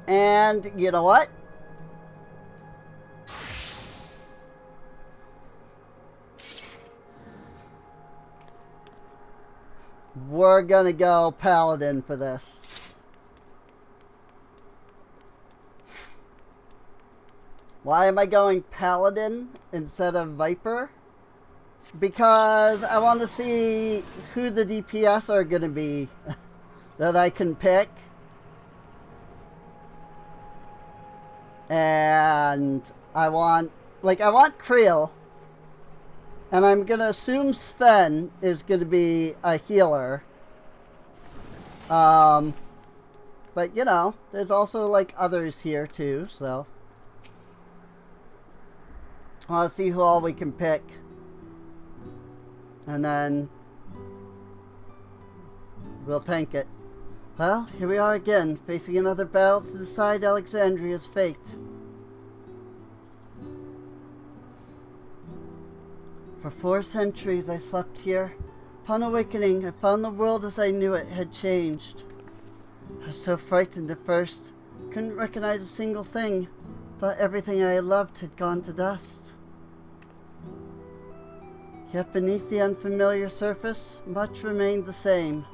And you know what? We're gonna go Paladin for this. Why am I going Paladin instead of Viper? because I want to see who the DPS are going to be that I can pick. And I want Creel. And I'm going to assume Sven is going to be a healer. But, you know, there's also, like, others here, too, so. I want to see who all we can pick. And then we'll tank it. Well, here we are again, facing another battle to decide Alexandria's fate. For 4 centuries I slept here. Upon awakening, I found the world as I knew it had changed. I was so frightened at first, couldn't recognize a single thing. Thought everything I loved had gone to dust. Yet beneath the unfamiliar surface, much remained the same.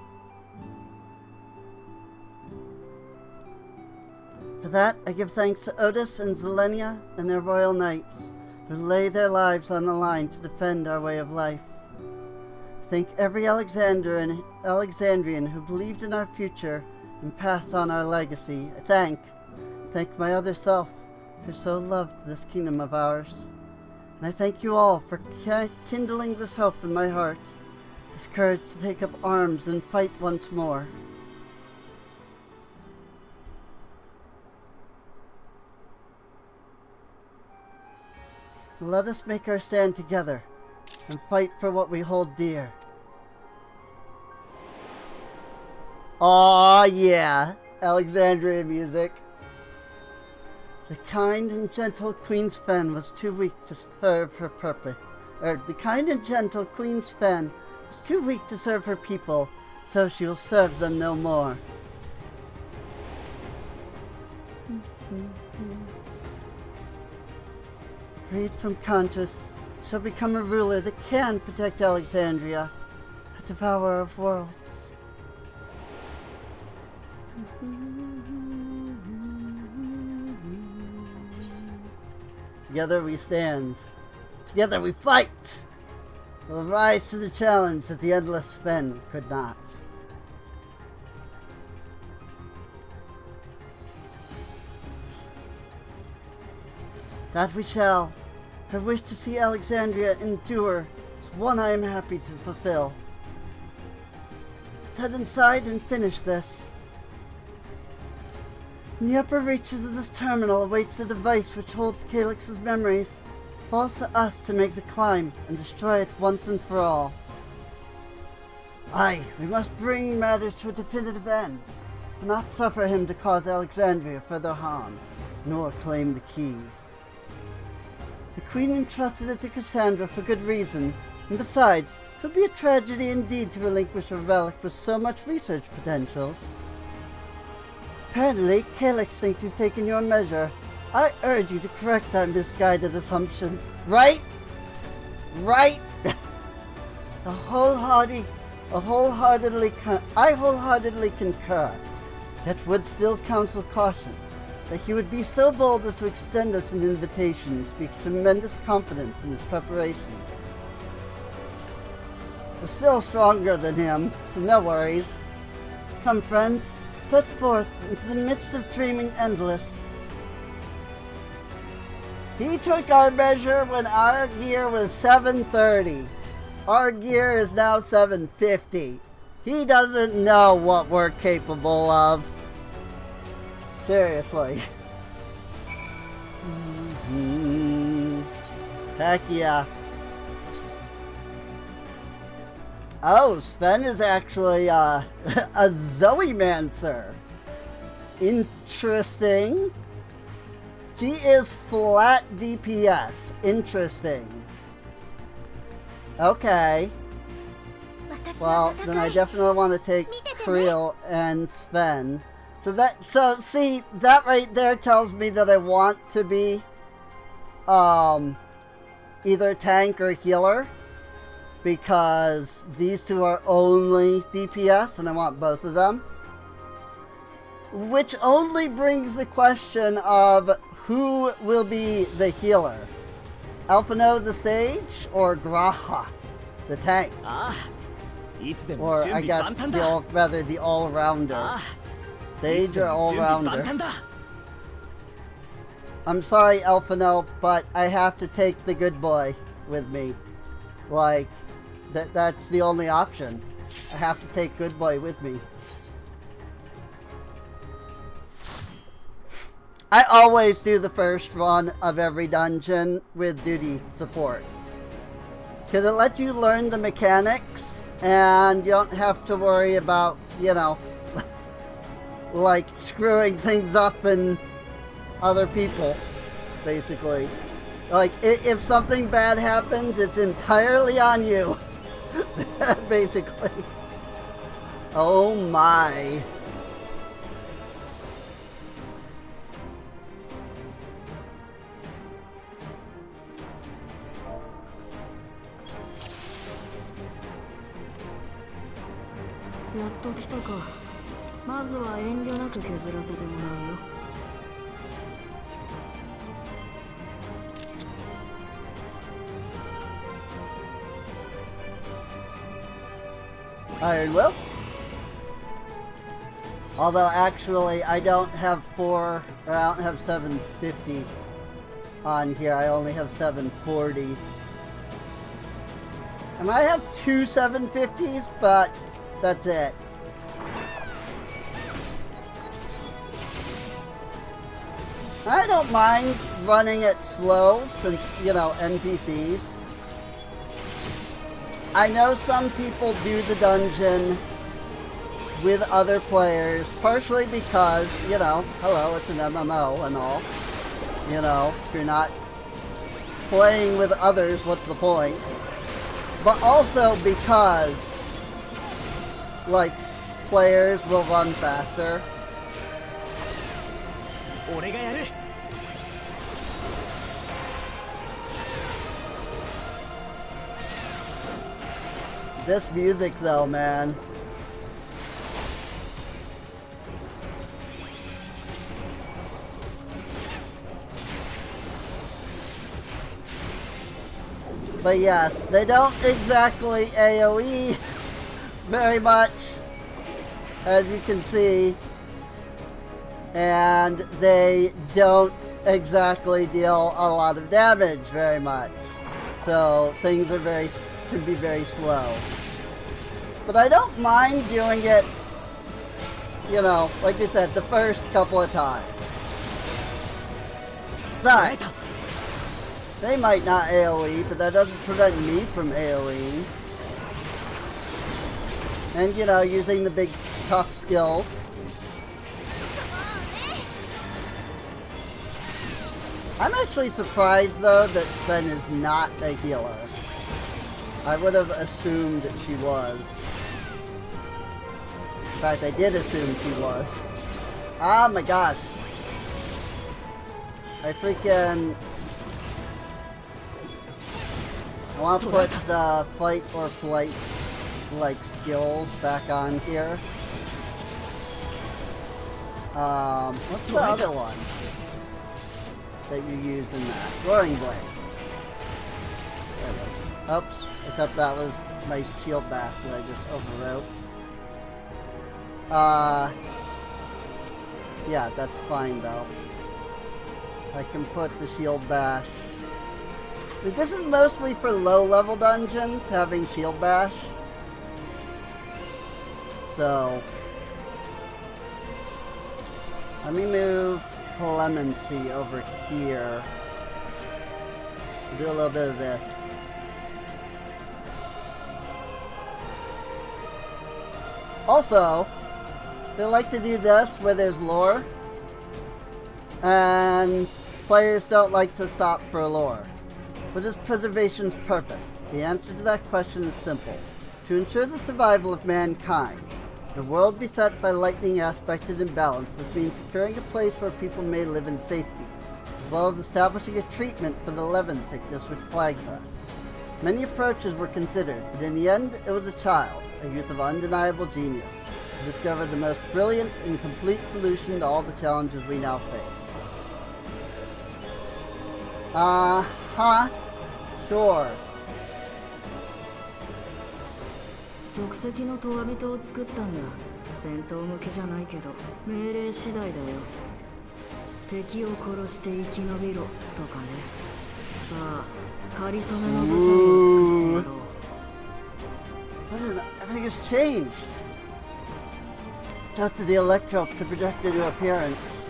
For that, I give thanks to Otis and Zelenia and their royal knights, who lay their lives on the line to defend our way of life. I thank every Alexandrian who believed in our future and passed on our legacy. I thank my other self, who so loved this kingdom of ours. And I thank you all for kindling this hope in my heart, this courage to take up arms and fight once more. Let us make our stand together and fight for what we hold dear. Aw, yeah, Alexandria music. The kind and gentle Queen Sven was too weak to serve her purpose. The kind and gentle Queen Sven was too weak to serve her people, so she will serve them no more. Freed from conscience, she'll become a ruler that can protect Alexandria, a devourer of worlds. Together we stand. Together we fight! We'll rise to the challenge that the endless Sven could not. That we shall. Her wish to see Alexandria endure is one I am happy to fulfill. Let's head inside and finish this. In the upper reaches of this terminal awaits the device which holds Calyx's memories. It falls to us to make the climb and destroy it once and for all. Aye, we must bring matters to a definitive end, and not suffer him to cause Alexandria further harm, nor claim the key. The Queen entrusted it to Cassandra for good reason, and besides, it would be a tragedy indeed to relinquish a relic with so much research potential. Apparently, Calyx thinks he's taken your measure. I urge you to correct that misguided assumption. Right? Right? I wholeheartedly concur, yet would still counsel caution. That he would be so bold as to extend us an invitation speaks tremendous confidence in his preparations. We're still stronger than him, so no worries. Come, friends, set forth into the midst of dreaming endless. He took our measure when our gear was 730. Our gear is now 750. He doesn't know what we're capable of. Seriously. Heck yeah. Oh, Sven is actually a Zoe-mancer. Interesting. She is flat DPS. Interesting. Okay. Well, then I definitely want to take Creel and Sven. So see, that right there tells me that I want to be either tank or healer, because these two are only DPS and I want both of them. Which only brings the question of who will be the healer. Alphino the Sage or Graha the Tank? Or I guess the all-rounder. Sage or all-rounder? I'm sorry, Alphino, but I have to take the good boy with me. Like, that's the only option. I have to take good boy with me. I always do the first run of every dungeon with duty support. Because it lets you learn the mechanics and you don't have to worry about, you know, like screwing things up and other people, basically. Like, if something bad happens, it's entirely on you. Basically. Oh my.やっと来たか。まずは遠慮なく削らせてもらうよ。Iron Will. Although actually I don't have 750 on here. I only have 740. I might have two 750s, but that's it. I don't mind running it slow since, you know, NPCs. I know some people do the dungeon with other players, partially because, you know, hello, it's an MMO and all. You know, if you're not playing with others, what's the point? But also because, like, players will run faster. This music though, man. But yes, they don't exactly AoE very much, as you can see. And they don't exactly deal a lot of damage very much. So things are can be very slow. But I don't mind doing it, you know, like I said, the first couple of times. But they might not AoE, but that doesn't prevent me from AoEing. And, you know, using the big tough skills. I'm actually surprised though that Sven is not a healer. I would have assumed that she was. In fact, I did assume she was. Oh my gosh. I want to put the fight or flight like skills back on here. What's the other one that you use in that? Roaring Blade. There it is. Oops. Except that was my shield bash that I just overwrote. Yeah, that's fine though. I can put the shield bash. But this is mostly for low level dungeons, having shield bash. So let me move Clemency over here. Do a little bit of this. Also, they like to do this where there's lore, and players don't like to stop for lore. What is preservation's purpose? The answer to that question is simple. To ensure the survival of mankind. In a world beset by lightning aspected imbalance, this means securing a place where people may live in safety, as well as establishing a treatment for the Levin sickness which plagues us. Many approaches were considered, but in the end, it was a child, a youth of undeniable genius, who discovered the most brilliant and complete solution to all the challenges we now face. Sure. 即席のトワビトを作ったんだ。戦闘向けじゃないけど命令次第だよ。敵を殺して生き延びろとかね。さあ、仮初めの舞台を作ってやろう。Everything has changed. Adjusted the electro to project a new appearance.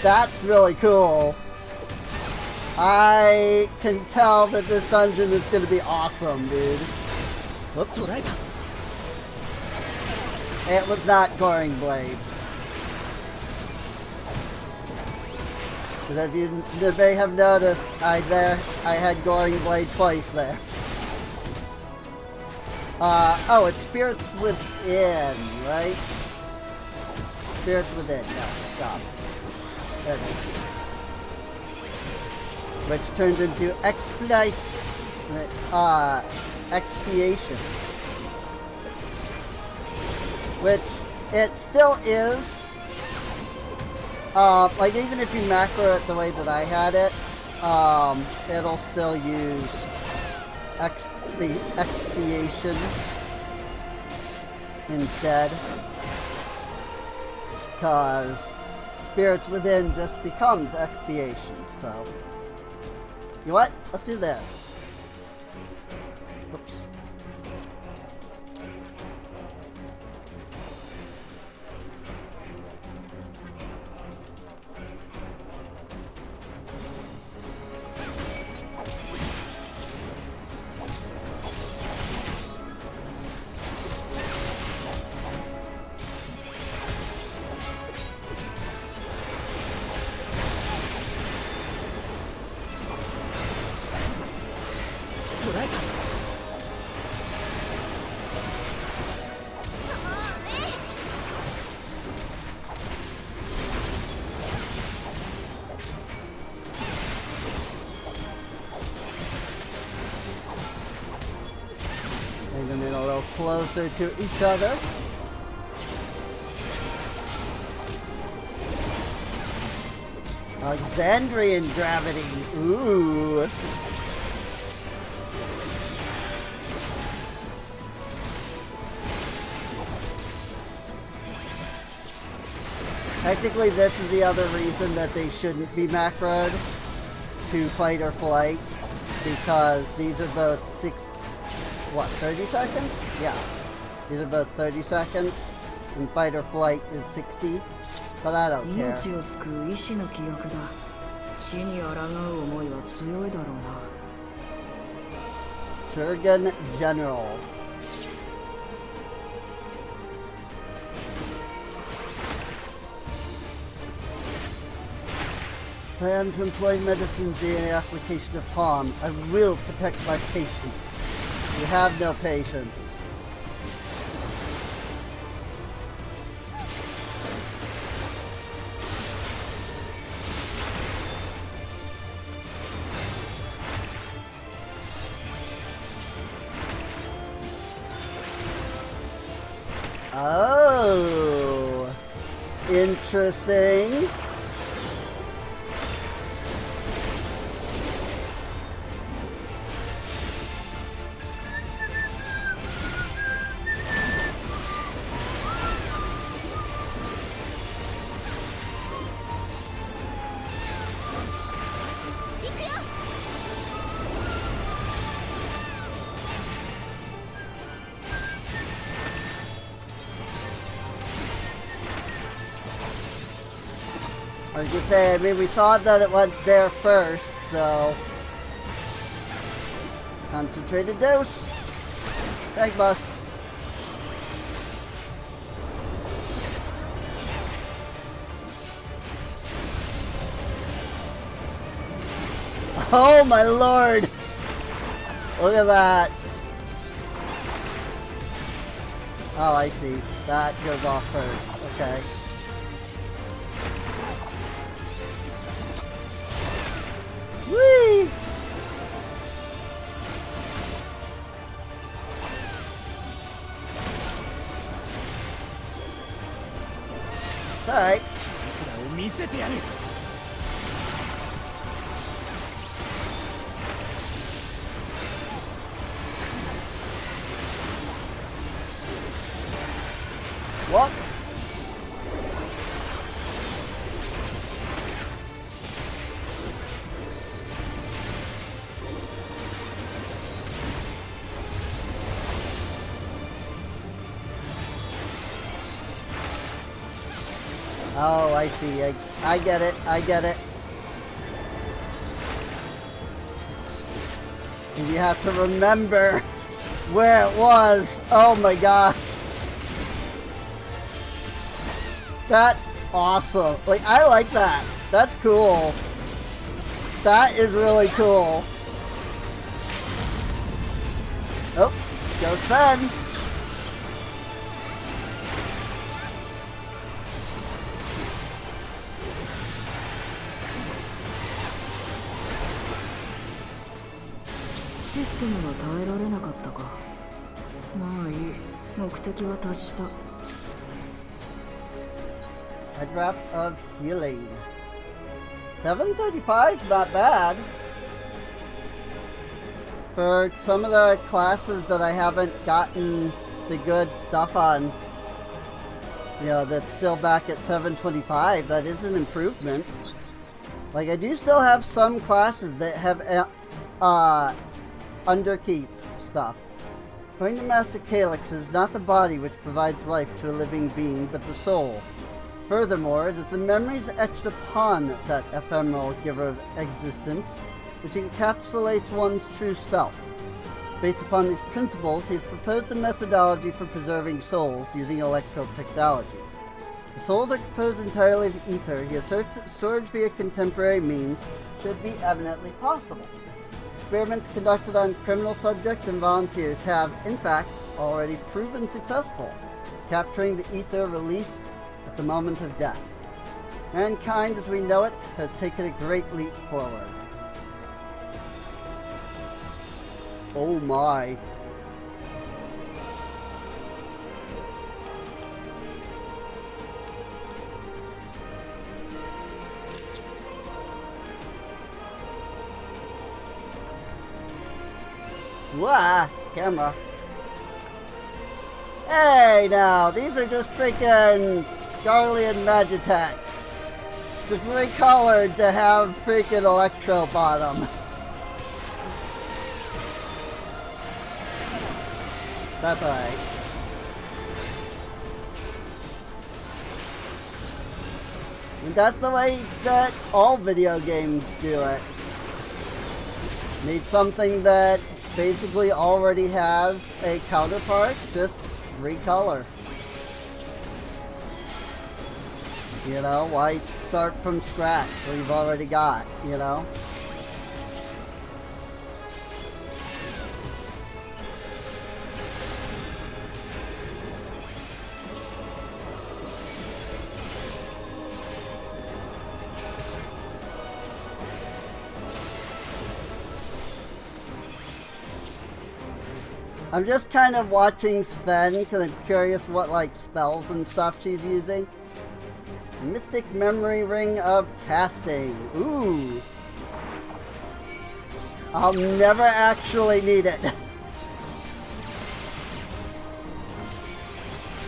That's really cool. I can tell that this dungeon is going to be awesome, dude. Whoops. It was not Goring Blade. As you may have noticed, I had Goring Blade twice there. Oh, it's Spirits Within, right? Spirits Within, no, stop. There it is. Which turns into Expiation. Which, it still is. Like, even if you macro it the way that I had it, it'll still use Expiation instead, because Spirits Within just becomes Expiation. So, you know what? Let's do this. Oops. Bring them in a little closer to each other. Alexandrian gravity. Ooh. Technically, this is the other reason that they shouldn't be macroed to fight or flight, because these are both 30 seconds? Yeah. These are both 30 seconds, and fight or flight is 60, but I don't care. Surgeon General. Plan to employ medicine via the application of harm. I will protect my patient. You have no patience. Oh, interesting. I was gonna say, I mean, we saw that it went there first, so... Concentrated dose! Thank boss. Oh my lord! Look at that! Oh, I see. That goes off first. Okay. Whee! Alright. Oh, I see. I get it. I get it. And you have to remember where it was. Oh my gosh. That's awesome. Like, I like that. That's cool. That is really cool. Oh, goes Sven.システムが耐えられなかったか。まあいい。目的は達した。A drop of healing. 735 is not bad. For some of the classes that I haven't gotten the good stuff on, you know, that's still back at 725, that is an improvement. Like, I do still have some classes that have underkeep stuff. According to Master Calyx, it is not the body which provides life to a living being, but the soul. Furthermore, it is the memories etched upon that ephemeral giver of existence which encapsulates one's true self. Based upon these principles, he has proposed a methodology for preserving souls using electro-technology. The souls are composed entirely of ether. He asserts that storage via contemporary means should be eminently possible. Experiments conducted on criminal subjects and volunteers have, in fact, already proven successful, capturing the ether released at the moment of death. Mankind as we know it has taken a great leap forward. Oh my. Wah! Camera. Hey now, these are just freaking Garlean Magitech. Just recolored to have freaking Electro bottom. That's alright. And that's the way that all video games do it. Need something that basically already has a counterpart, just recolor. You know, why start from scratch where you've already got, you know? I'm just kind of watching Sven because I'm curious what like spells and stuff she's using. Mystic Memory Ring of Casting. Ooh. I'll never actually need it.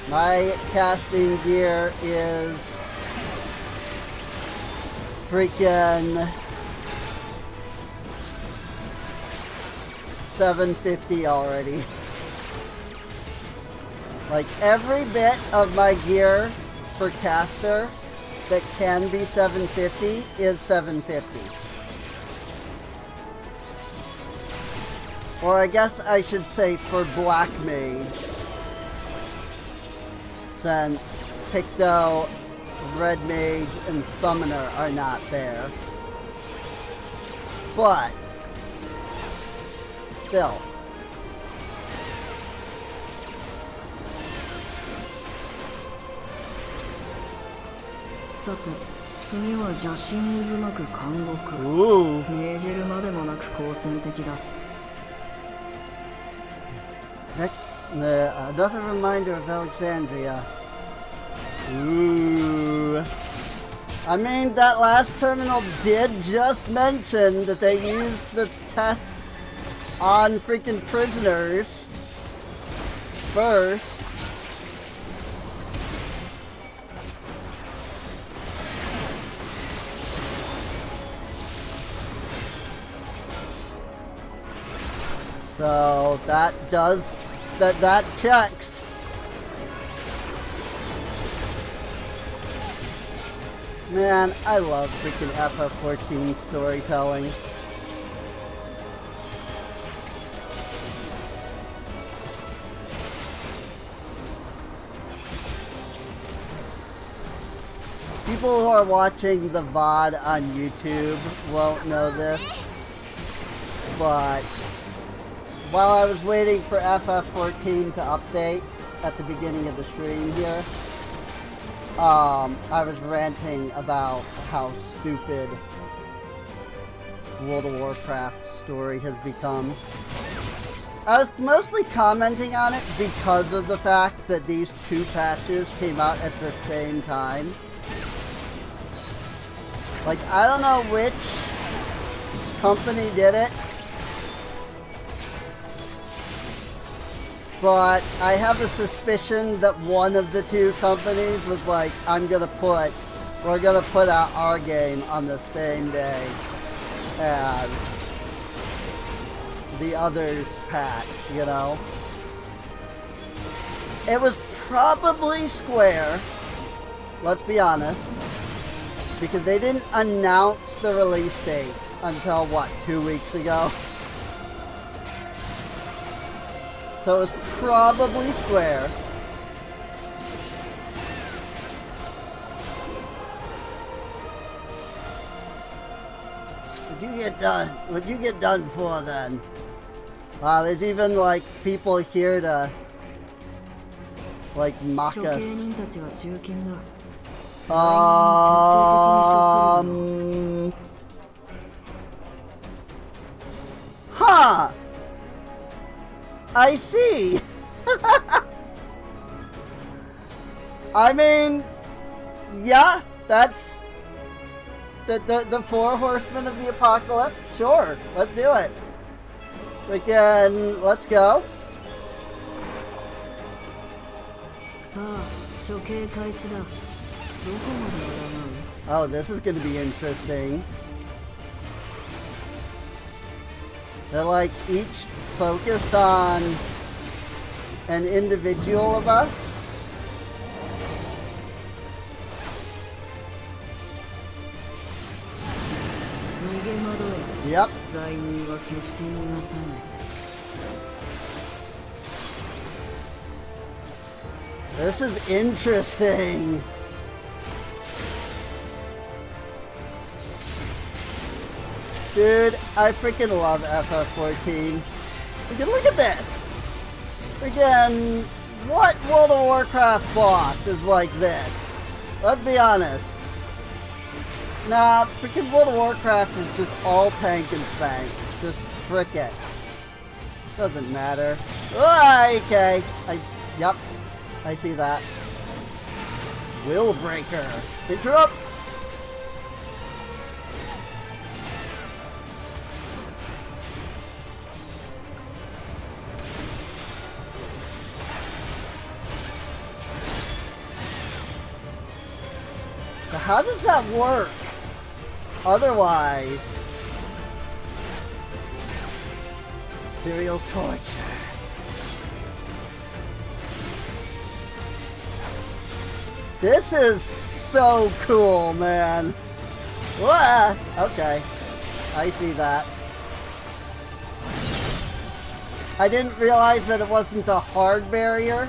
My casting gear is freaking 750 already. Like every bit of my gear for caster that can be 750 is 750. Or I guess I should say for Black Mage, since Picto, Red Mage, and Summoner are not there. But still. Ooh. Next, another reminder of Alexandria. Ooh. I mean, that last terminal did just mention that they used the tests on freaking prisoners first. So that does, that checks. Man, I love freaking FF14 storytelling. People who are watching the VOD on YouTube won't know this, but while I was waiting for FF14 to update at the beginning of the stream here, I was ranting about how stupid World of Warcraft story has become. I was mostly commenting on it because of the fact that these two patches came out at the same time. Like, I don't know which company did it, but I have a suspicion that one of the two companies was like, we're gonna put out our game on the same day as the other's patch, you know? It was probably Square, let's be honest, because they didn't announce the release date until, what, 2 weeks ago? So it was probably Square. What'd you get done for then? Wow, there's even like people here to like mock us. Huh. I see. I mean, yeah, that's the four horsemen of the apocalypse. Sure, let's do it. Again, let's go. Oh, this is going to be interesting. They're like each focused on an individual of us. Yep. This is interesting. Dude, I freaking love FF14. Freaking look at this. Freaking, what World of Warcraft boss is like this? Let's be honest. Nah, freaking World of Warcraft is just all tank and spank. Just frick it. Doesn't matter. Oh, okay. Yep. I see that. Will Breaker. Interrupt. So how does that work? Otherwise, serial torture. This is so cool, man. Wah! Okay, I see that. I didn't realize that it wasn't a hard barrier.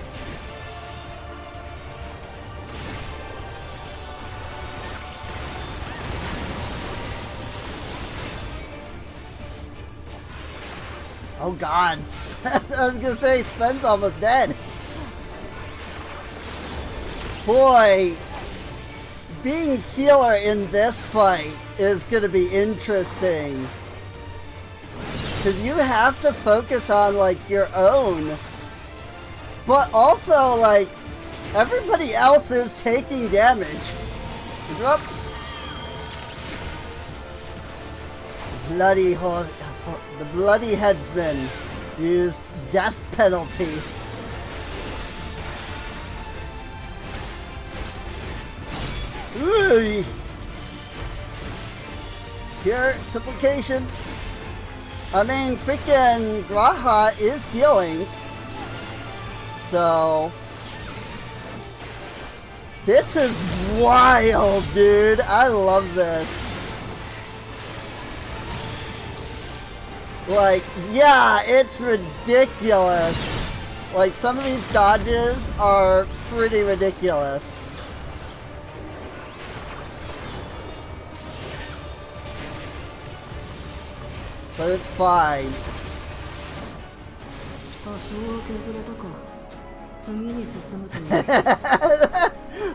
Oh god, I was gonna say Sven's almost dead. Boy, being healer in this fight is gonna be interesting. Cause you have to focus on like your own. But also like, everybody else is taking damage. Interrupt. The bloody headsman used death penalty. Ooh. Pure supplication. I mean, freaking Graha is healing. So, This is wild, dude. I love this. Like, yeah, it's ridiculous. Like, some of these dodges are pretty ridiculous. But it's fine.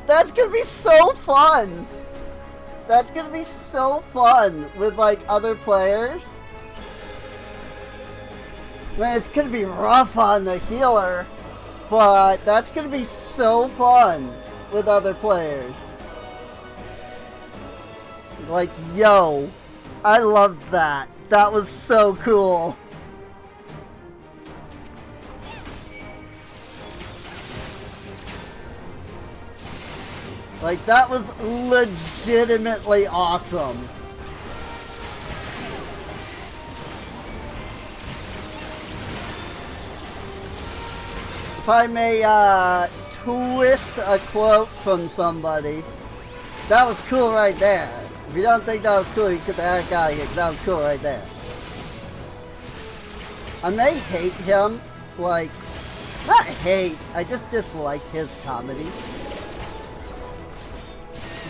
That's gonna be so fun! That's gonna be so fun with, like, other players. Man, it's gonna be rough on the healer, but that's gonna be so fun with other players. Like, yo, I loved that. That was so cool. Like, that was legitimately awesome. If I may twist a quote from somebody, that was cool right there. If you don't think that was cool, you get the heck out of here, 'cause that was cool right there. I may hate him, like, not hate, I just dislike his comedy.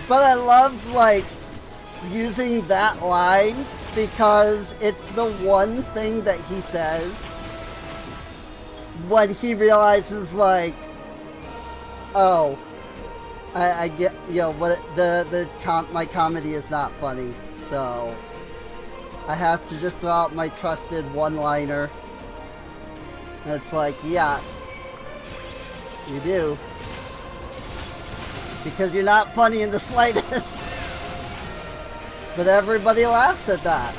But I love, like, using that line because it's the one thing that he says when he realizes, like, oh, I get, you know, what my comedy is not funny, so I have to just throw out my trusted one-liner. And it's like, yeah, you do. Because you're not funny in the slightest. But everybody laughs at that.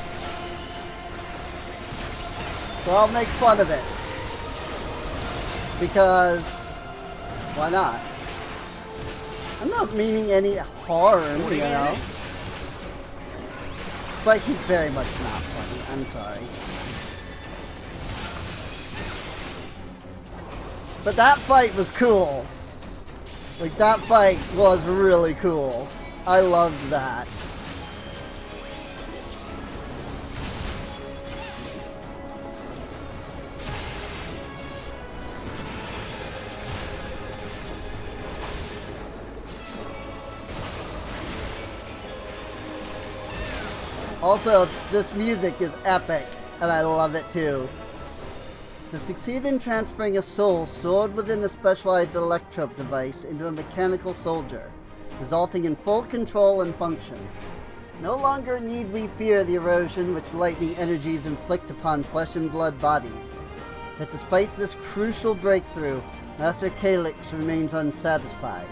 So I'll make fun of it. Because, why not? I'm not meaning any harm, you know? But he's very much not funny, I'm sorry. But that fight was cool. Like, that fight was really cool. I loved that. Also, this music is epic, and I love it too. To succeed in transferring a soul stored within a specialized electrode device into a mechanical soldier, resulting in full control and function. No longer need we fear the erosion which lightning energies inflict upon flesh and blood bodies. Yet despite this crucial breakthrough, Master Calyx remains unsatisfied.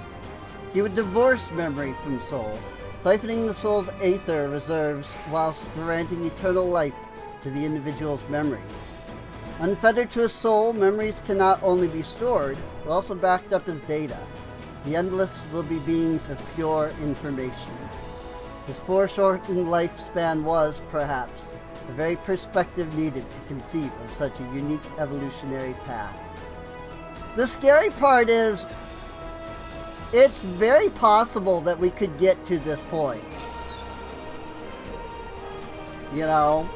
He would divorce memory from soul, siphoning the soul's aether reserves whilst granting eternal life to the individual's memories. Unfettered to a soul, memories can not only be stored, but also backed up as data. The endless will be beings of pure information. His foreshortened lifespan was, perhaps, the very perspective needed to conceive of such a unique evolutionary path. The scary part is, it's very possible that we could get to this point. You know?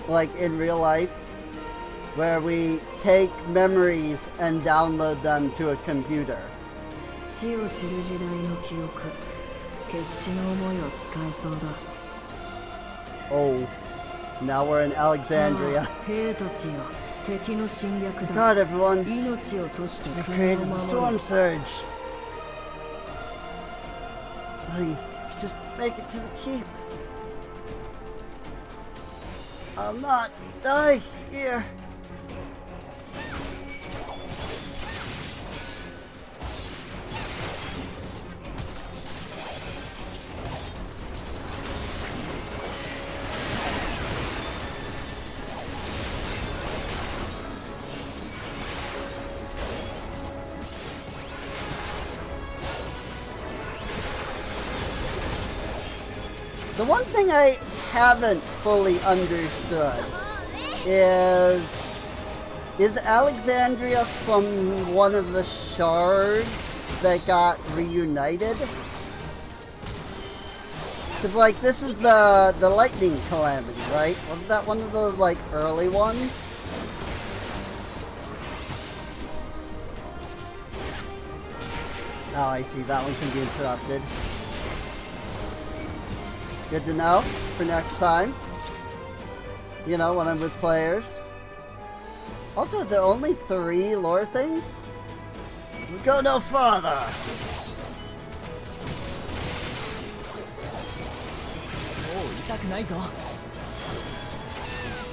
Like in real life. Where we take memories and download them to a computer. Oh, now we're in Alexandria. God, everyone, we created the storm surge. Just make it to the keep. I'll not die here. The one thing I haven't fully understood is Alexandria from one of the shards? that got reunited. Cause like this is the lightning calamity, right? Wasn't that one of the like early ones? Oh, I see. That one can be interrupted. Good to know for next time. You know, when I'm with players. Also, is there only 3 lore things? We go no farther!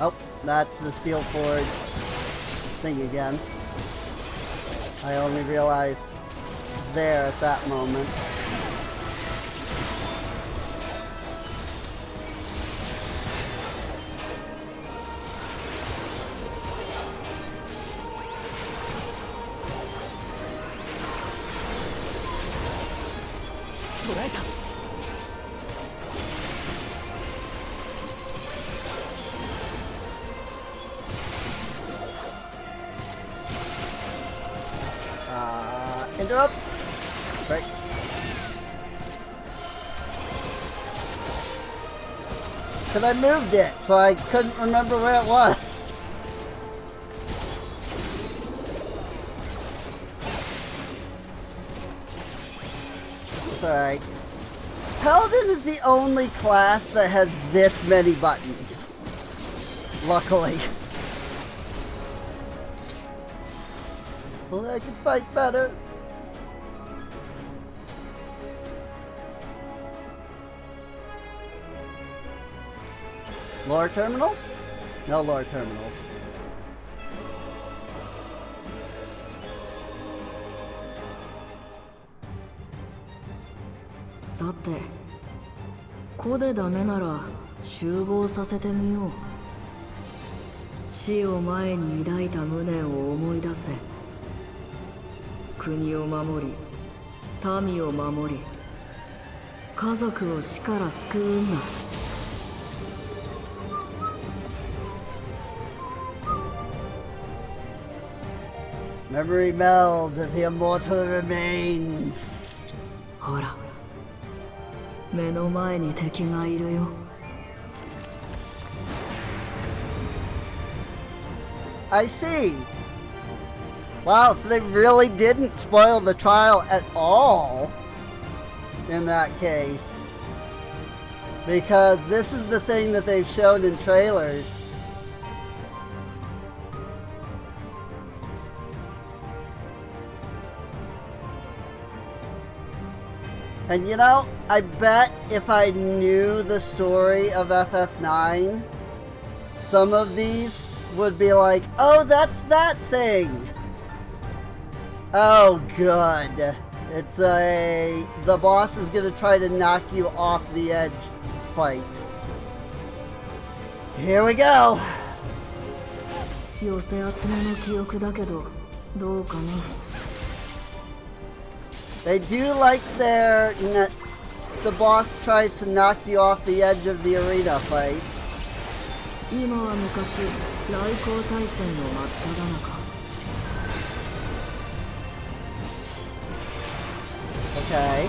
Oh, that's the Steel Forge thing again. I only realized there at that moment. Interrupt. Right. Because I moved it, so I couldn't remember where it was. It's alright. Paladin is the only class that has this many buttons. Luckily. Well, I can fight better. Lore terminals? No lore terminals.さて、こでダメなら集合させてみよう。死を前に抱いた無念を思い出せ。国を守り、民を守り、家族を死から救うんだ。Memory meld of the immortal remains. ほら、目の前に敵がいるよ。I see. Wow, so they really didn't spoil the trial at all in that case. Because this is the thing that they've shown in trailers. And you know, I bet if I knew the story of FF9, some of these would be like, oh, that's that thing. Oh, good. It's the boss is gonna try to knock you off the edge fight. Here we go. 寄せ集めの記憶だけど、どうかな。They do like the boss tries to knock you off the edge of the arena fight. 今は昔、来航大戦の真っ只中。Okay.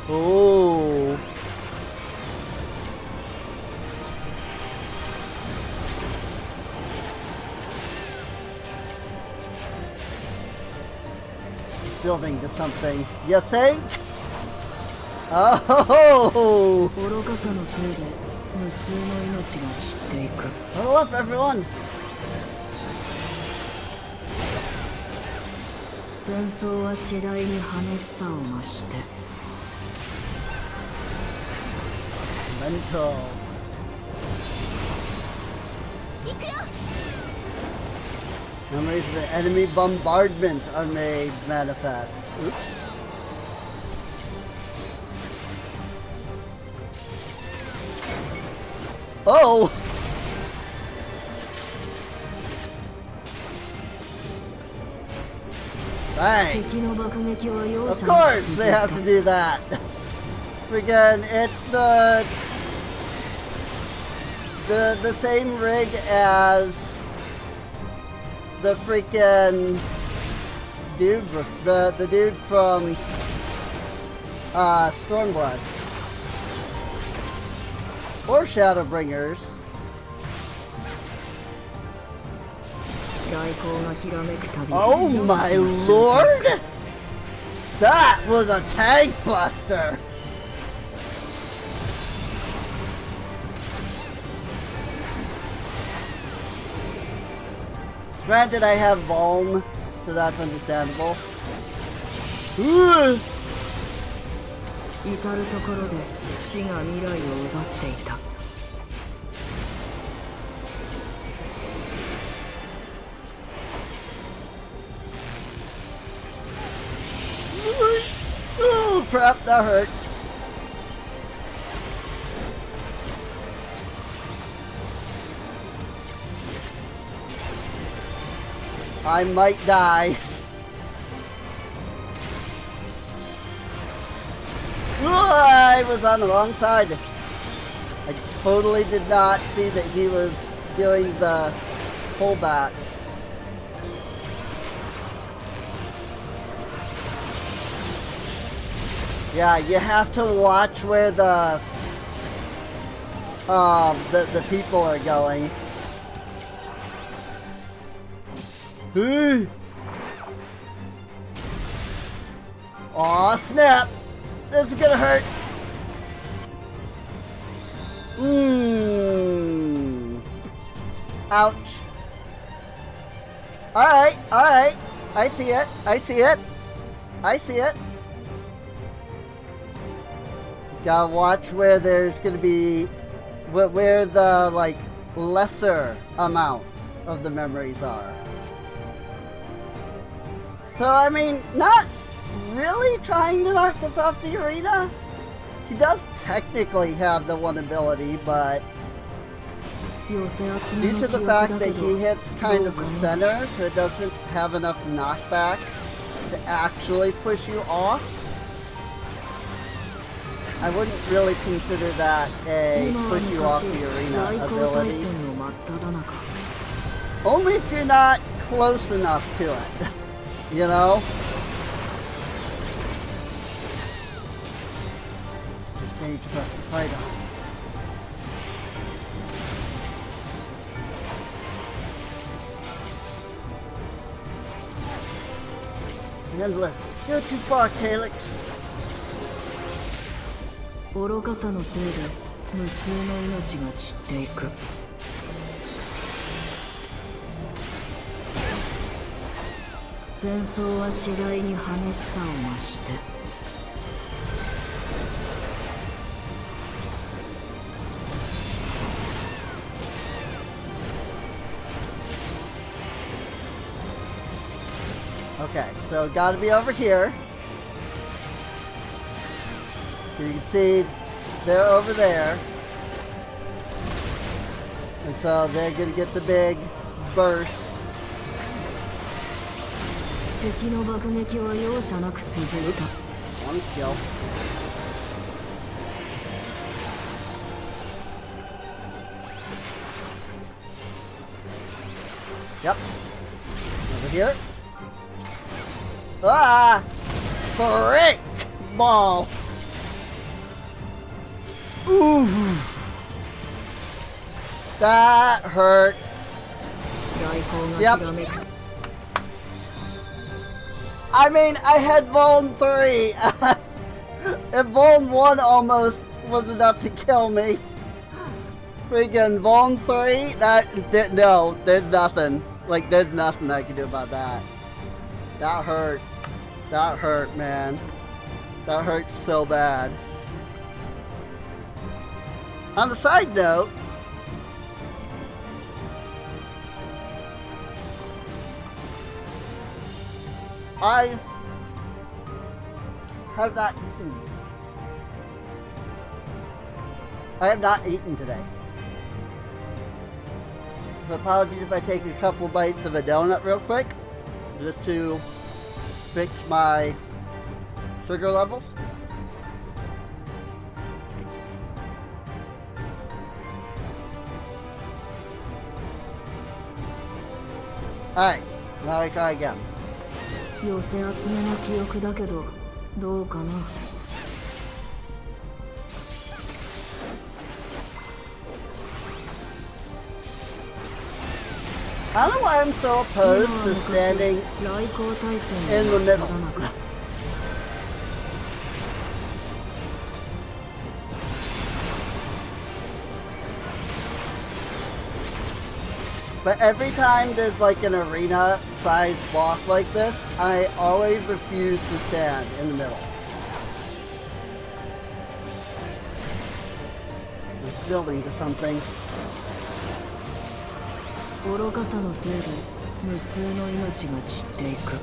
Ooh. Building to something. You think? Oh! Huddle up, everyone! 戦争は次第に激しさを増して。Mental. 行くよ。 Memories of the enemy bombardment are made manifest. Oops. Oh! Right. Of course they have to do that. Again, it's the same rig as the freaking dude, the dude from Stormblood or Shadowbringers. Oh my lord! That was a tank buster! Granted, I have Vuln, so that's understandable. 至る所で死が未来を奪っていた。Oh crap, that hurt. I might die. I was on the wrong side. I totally did not see that he was doing the pullback. Yeah, you have to watch where the people are going. Aw, snap! This is gonna hurt. Ouch. Alright, alright. I see it. I see it. I see it. Gotta watch where there's gonna be, where the, like, lesser amounts of the memories are. So, I mean, not really trying to knock us off the arena. He does technically have the one ability, but due to the fact that he hits kind of the center, so it doesn't have enough knockback to actually push you off, I wouldn't really consider that a push you off the arena ability. Only if you're not close enough to it, you know? Stage press to fight on. Endless. You're too far, Calyx. 愚かさのせいで無数の命が散っていく。戦争は次第に激しさを増して。Okay, so gotta be over here. You can see they're over there. And so they're gonna get the big burst. 敵の爆撃は容赦なく続いた。One skill. Yep. Over here. Ah! Frick! Ball! Ooh! That hurt. Yep. I mean, I had Vuln 3. If Vuln 1 almost was enough to kill me. Freaking Vuln 3? No, there's nothing. Like, there's nothing I can do about that. That hurt. That hurt, man. That hurt so bad. On the side note, I have not eaten. I have not eaten today. So apologies if I take a couple bites of a donut real quick, just to fix my sugar levels. Alright, now I try again. 寄せ集めの記憶だけどどうかな。I don't know why I'm so opposed to standing in the middle. But every time there's like an arena-sized boss like this, I always refuse to stand in the middle. It's building to something. 愚かさのせいで無数の命が散っていく。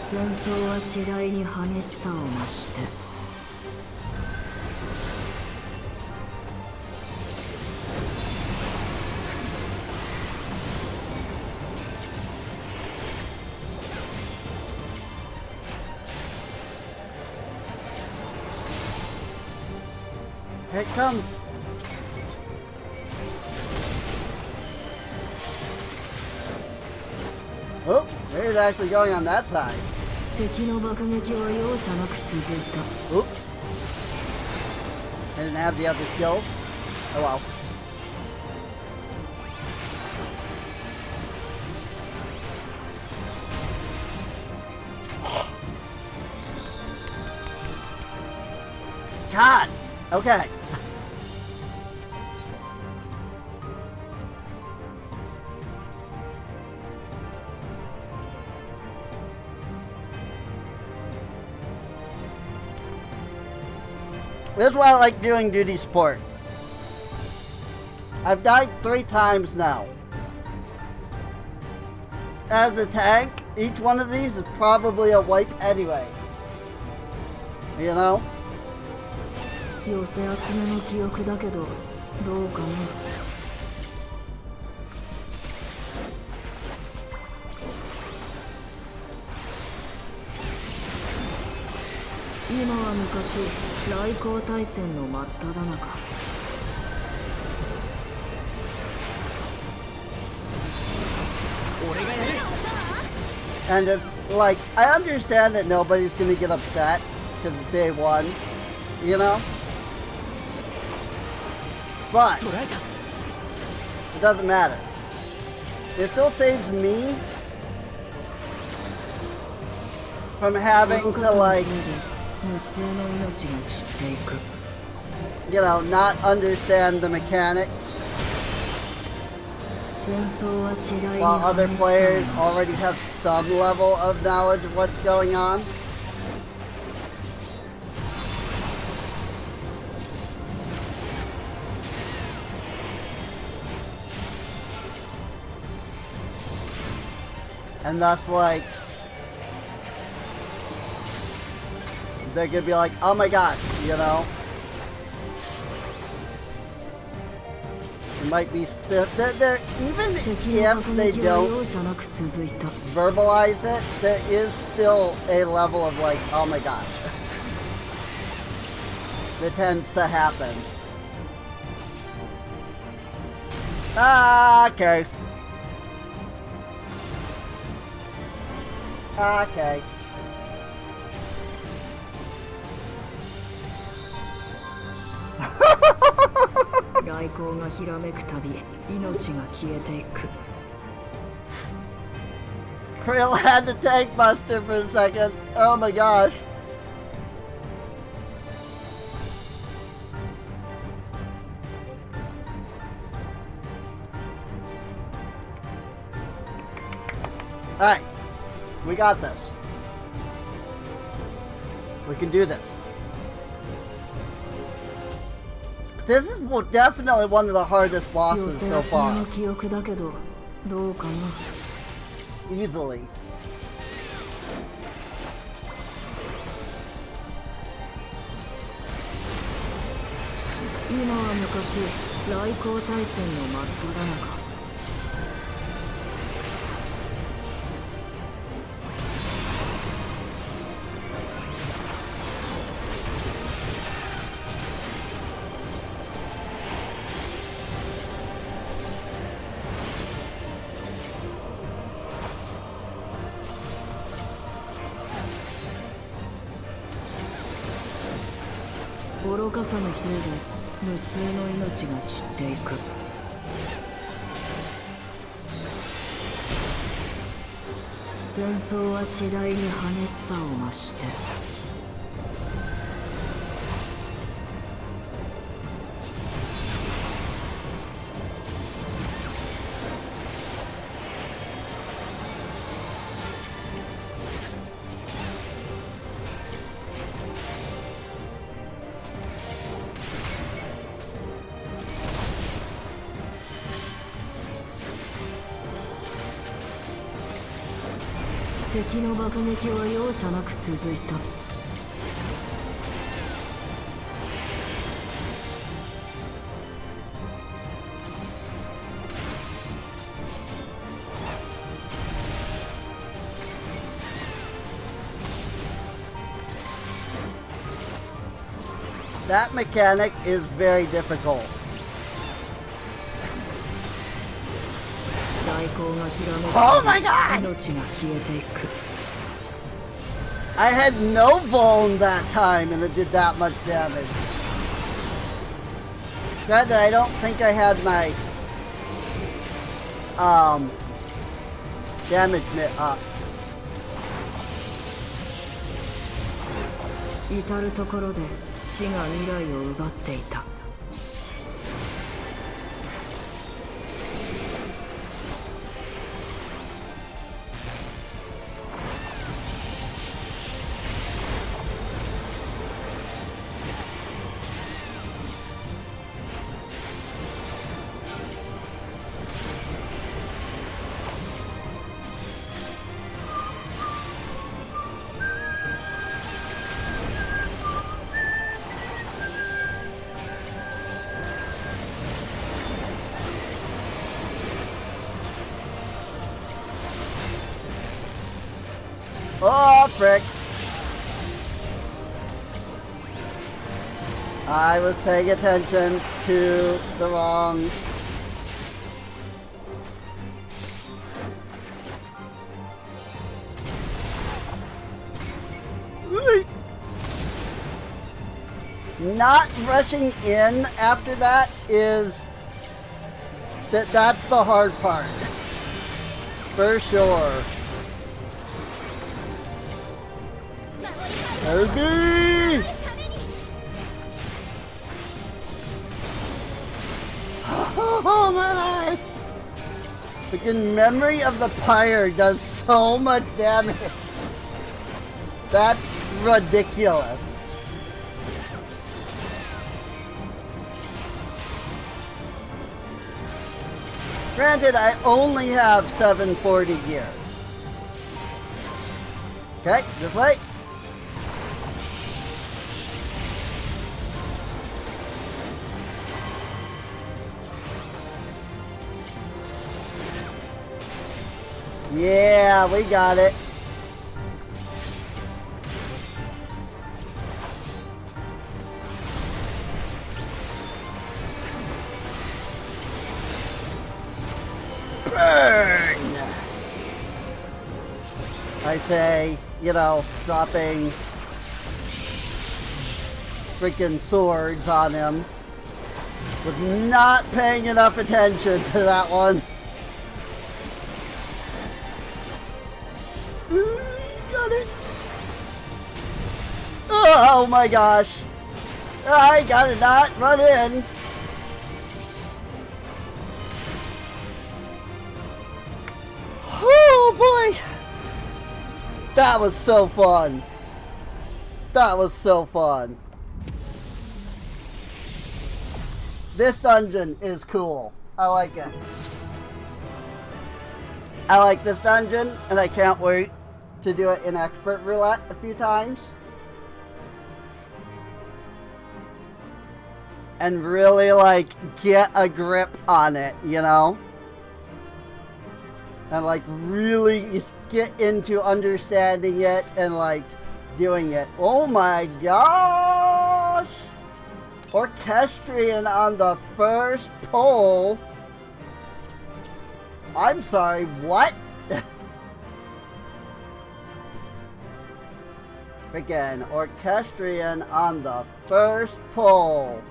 戦争は次第に激しさを増して。Here it comes. Oh, they're actually going on that side. 敵の爆撃は容赦なく続いた。Oops. I didn't have the other skills. Oh well. God! Okay. This is why I like doing duty support. I've died 3 times now. As a tank, each one of these is probably a wipe anyway. You know? 寄せ集めの記憶だけどどうかな。今は昔来航大戦の真っ只中。俺がやる。 And it's like, I understand that nobody's gonna get upset because it's day 1, you know? But it doesn't matter. It still saves me from having to, like, you know, not understand the mechanics while other players already have some level of knowledge of what's going on. And thus, like, they could be like, oh my gosh, you know? It might be they're even if they don't verbalize it, there is still a level of like, oh my gosh. That tends to happen. Okay. Okay. Krill had the tank buster for a second. Oh my gosh. Alright. We got this. We can do this. This is definitely one of the hardest bosses so far. Easily. 愚かさのせいで無数の命が散っていく。戦争は次第に激しさを増して、敵の爆撃は容赦なく続いた。That mechanic is very difficult. 大光がひらめく Oh my god! 命が消えていく。 I had no bone that time and it did that much damage. Granted, I don't think I had my damage mitt up. 至る所で死が未来を奪っていた。Oh, frick. I was paying attention to the wrong... Not rushing in after that is... That's the hard part. For sure. Herbie! Oh my life! Freaking memory of the pyre does so much damage. That's ridiculous. Granted, I only have 740 gear. Okay, just wait. Yeah, we got it. Burn! I say, you know, dropping freaking swords on him. Was not paying enough attention to that one. Got it. Oh my gosh. I gotta not run in. Oh boy. That was so fun. That was so fun. This dungeon is cool. I like it. I like this dungeon and I can't wait to do it in expert roulette a few times and really like get a grip on it, you know, and like really get into understanding it and like doing it. Oh my gosh, orchestrion on the first pull. I'm sorry, what? Freaking orchestrion on the first pull.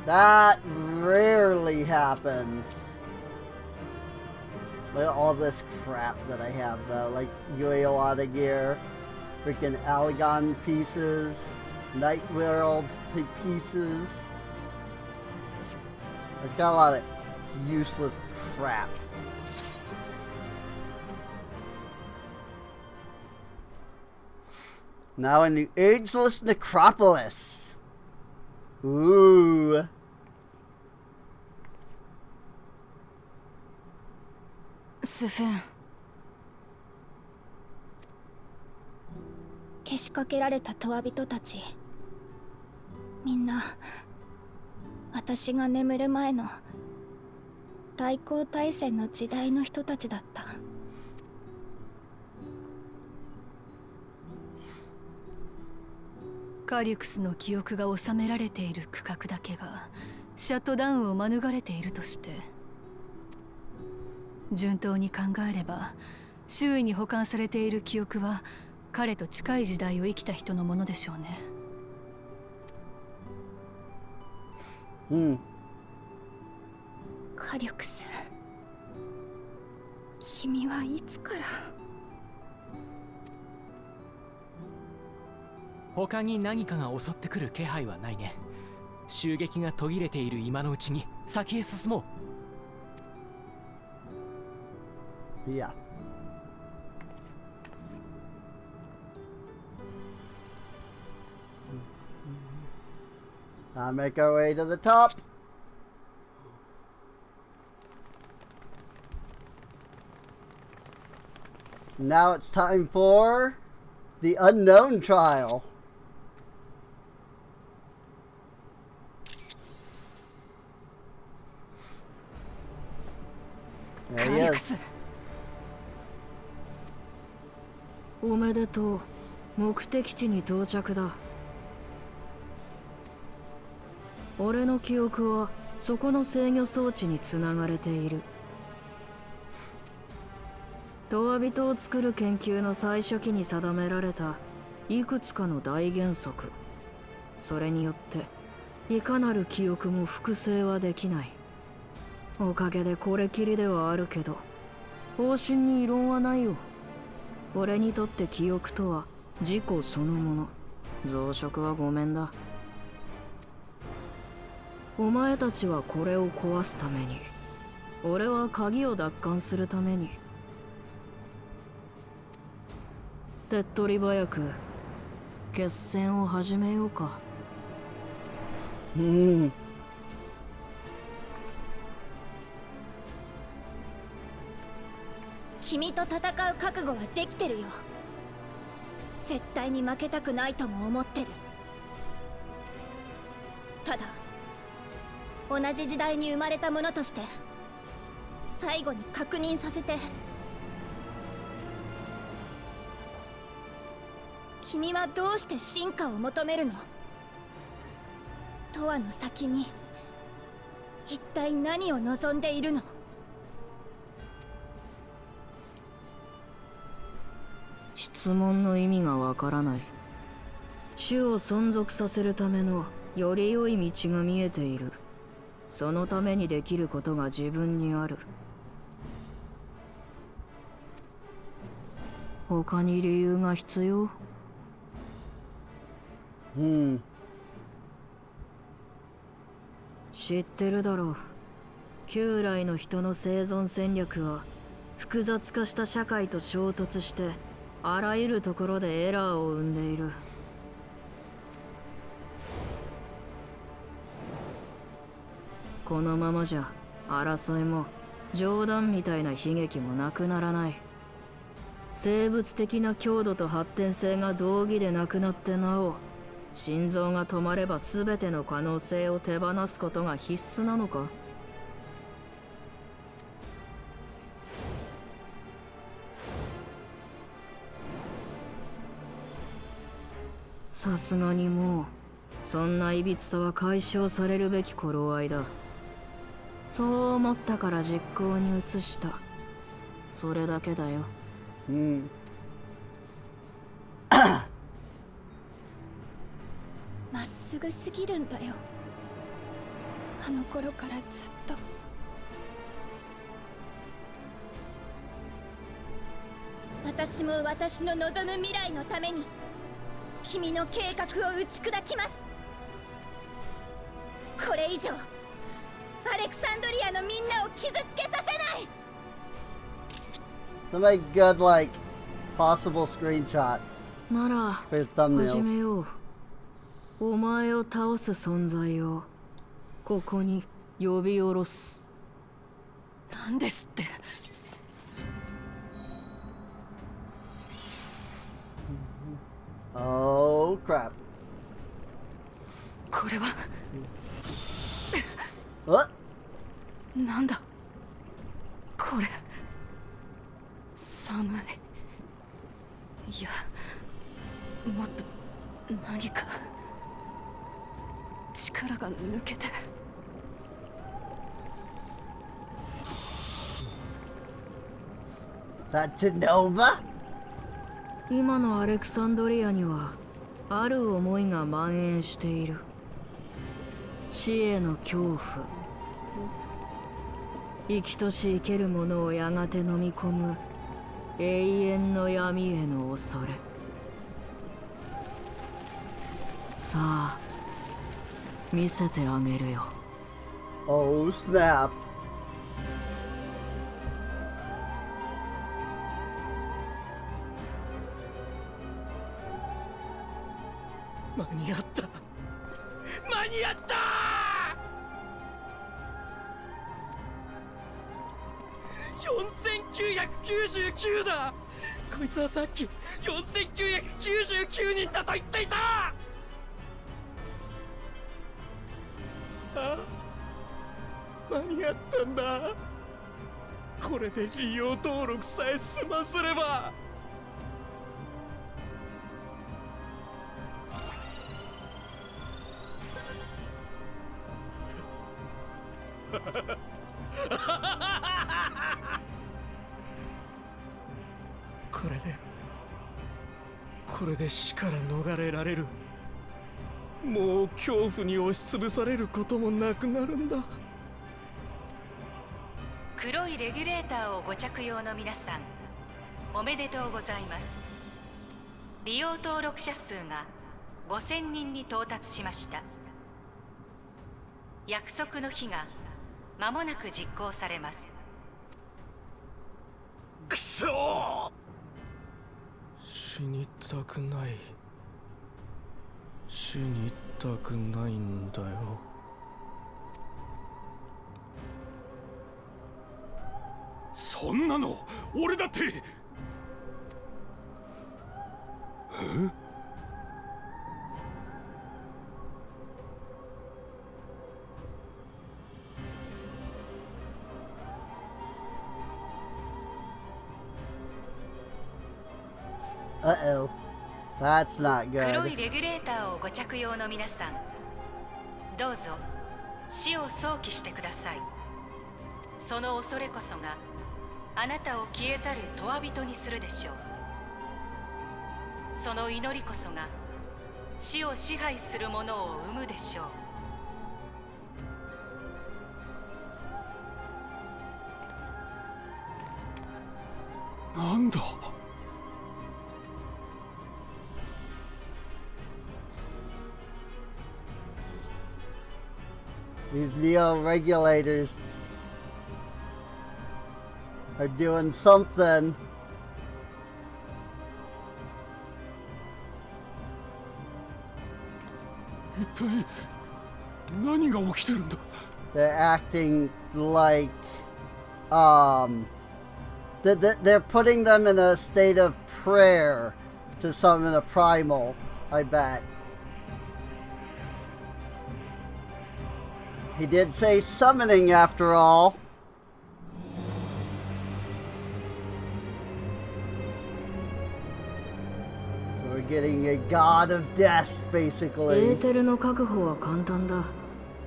That rarely happens. Look at all this crap that I have though, like Yoyoada gear, freaking Alagon pieces, Night World pieces. It's got a lot of useless crap. Now in the Ageless Necropolis. Ooh.スフン。けしかけられたトワ人たち、みんな私が眠る前の来光大戦の時代の人たちだった。カリュクスの記憶が収められている区画だけがシャットダウンを免れているとして、順当に考えれば周囲に保管されている記憶は彼と近い時代を生きた人のものでしょうね。カリュクス、君はいつから。他に何かが襲ってくる気配はないね。襲撃が途切れている今のうちに先へ進もう。いや。I'll make our way to the top. Now it's time for the unknown trial. There he is. おめでとう。目的地に到着だ。俺の記憶はそこの制御装置につながれている。トワビトを作る研究の最初期に定められたいくつかの大原則。それによっていかなる記憶も複製はできない。おかげでこれきりではあるけど、方針に異論はないよ。俺にとって記憶とは自己そのもの。増殖はごめんだ。お前たちはこれを壊すために、俺は鍵を奪還するために。手っ取り早く決戦を始めようか。君と戦う覚悟はできてるよ。絶対に負けたくないとも思ってる。ただ同じ時代に生まれた者として最後に確認させて。君はどうして進化を求めるの？永遠の先に一体何を望んでいるの？質問の意味がわからない。種を存続させるためのより良い道が見えている。そのためにできることが自分にある。他に理由が必要？知ってるだろう。旧来の人の生存戦略は複雑化した社会と衝突してあらゆるところでエラーを生んでいる。このままじゃ争いも冗談みたいな悲劇もなくならない。生物的な強度と発展性が同義でなくなってなお、心臓が止まれば全ての可能性を手放すことが必須なのか？さすがにもうそんな歪さは解消されるべき頃合いだ。そう思ったから実行に移した。それだけだよ。すぐすぎるんだよ。あの頃からずっと。私も私の望む未来のために君の計画を打ち砕きます。これ以上アレクサンドリアのみんなを傷つけさせない。 So make good like possible screenshots なら for 始め thumbnails. よう。お前を倒す存在をここに呼び下ろす。なんですって。Oh crap. これは What? なんだこれ。寒い。いや、もっと何か力が抜けて。Such a Nova? 今のアレクサンドリアにはある思いが蔓延している。死への恐怖。生きとし生けるものをやがて飲み込む永遠の闇への恐れ。さあ見せてあげるよ。 Oh snap. 間に合った、間に合った。4999だ。こいつはさっき4999人だと言っていた。あ、間に合ったんだ。これで利用登録さえ済ませれば。これで死から逃れられる。もう恐怖に押しつぶされることもなくなるんだ。黒いレギュレーターをご着用の皆さん、おめでとうございます。利用登録者数が5000人に到達しました。約束の日が間もなく実行されます。くそー、死にたくない。死にたくないんだよ。そんなの俺だって。Uh-oh. That's not 黒 good. いレギュレーターをご着用の皆さん、どうぞ死を想起してください。その恐れこそがあなたを消えざる永人にするでしょう。その祈りこそが死を支配するものを生むでしょう。なんだ。These Neo regulators are doing something. They're acting like they're putting them in a state of prayer to summon a primal, I bet. He did say summoning after all. So we're getting a god of death, エ basically. ーテルの確保は簡単だ。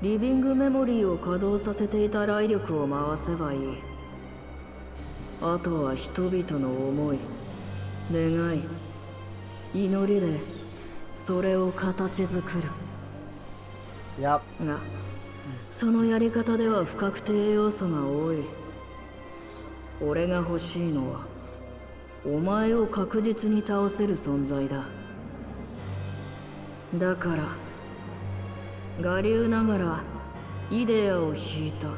リビングメモリーを稼働させていた雷力を回せばいい。あとは人々の思い、願い、祈りでそれを形作る。Yep. がそのやり方では不確定要素が多い。俺が欲しいのはお前を確実に倒せる存在だ。だから我流ながらイデアを引いた。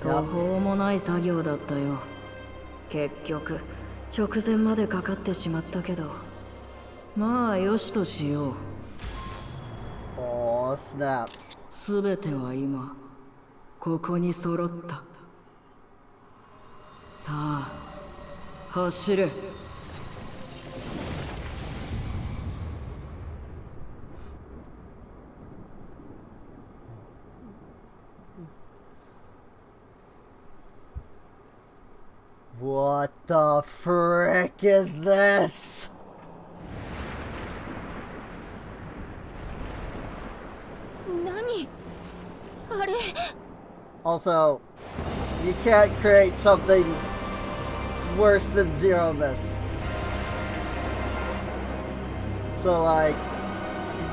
途方もない作業だったよ。結局直前までかかってしまったけど、まあよしとしよう。Oh, snap. すべては今ここに揃った。さあ走れ。What the frick is this? Also, you can't create something worse than Zero Miss. So, like,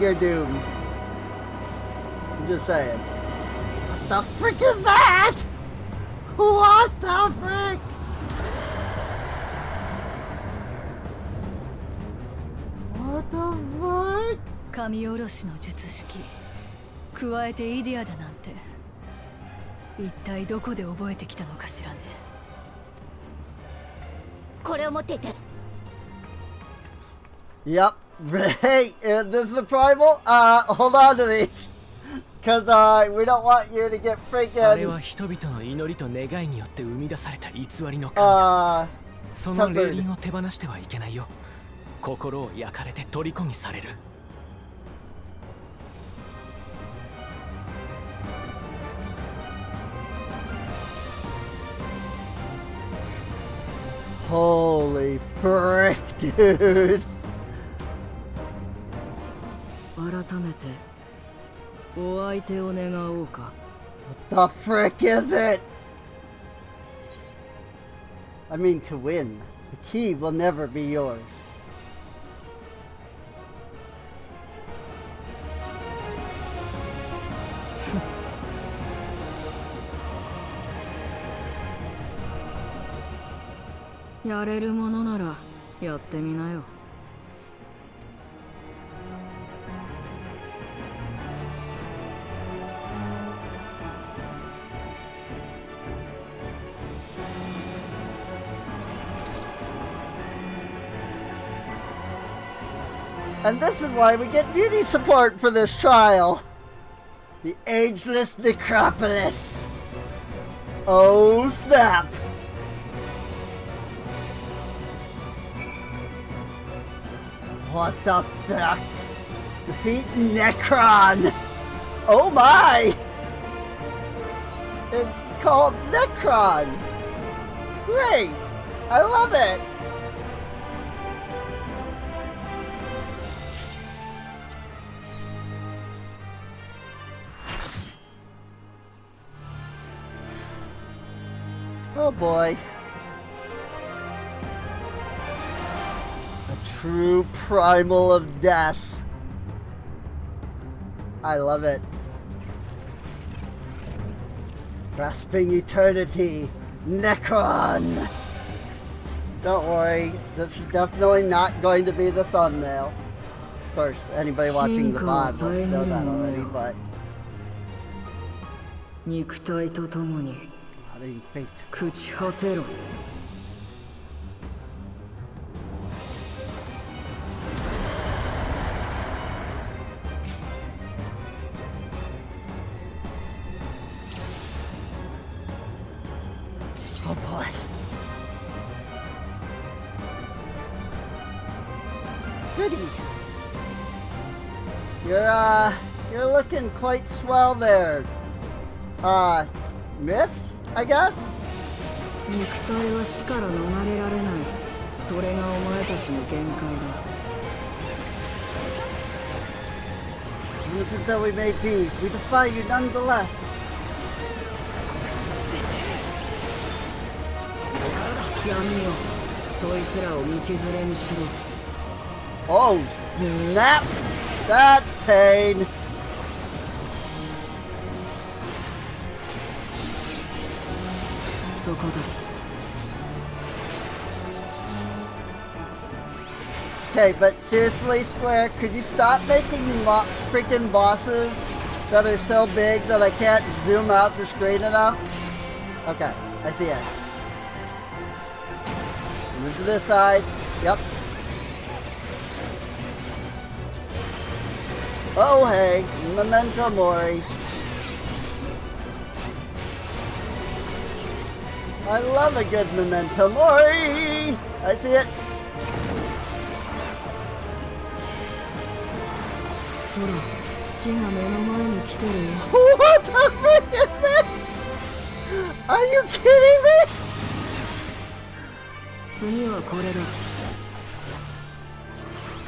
you're doomed. I'm just saying. What the frick is that? What the frick? What the fuck? 神下ろしの術式、加えてイデアだなんて、一体どこで覚えてきたのかしらね。これを持っていて。Yep. Hey, this is a primal. Hold on to these. Because, we don't want you to get freaking... あれは人々の祈りと願いによって生み出された偽りの神だ。その霊輪を手放してはいけないよ。心を焼かれて虜にされる。Holy frick, dude. 改めてお相手を願おうか。 What the frick is it? I mean, to win. The key will never be yours. やれるものならやってみなよ。And this is why we get duty support for this trial. The Ageless Necropolis. Oh snap. What the fuck? Defeat Necron. Oh my. It's called Necron. Great. I love it. Oh boy. A true primal of death. I love it. Grasping eternity. Necron! Don't worry, this is definitely not going to be the thumbnail. Of course, anybody watching the VOD will know that already, but... 肉体とともに朽ち果てろ。Oh boy. Goody. You're looking quite swell there. Miss, I guess? 肉体は死から逃れられない。それがお前たちの限界だ。Innocent though we may be, we defy you nonetheless. 闇よ、そいつらを道連れにしろ。 Oh, snap! That's pain. Okay, but seriously, Square, could you stop making freaking bosses that are so big that I can't zoom out the screen enough? Okay, I see it. Move to this side. Yep. Oh, hey, Memento Mori. I love a good Memento Mori. I see it. What the frick is this? Are you kidding me?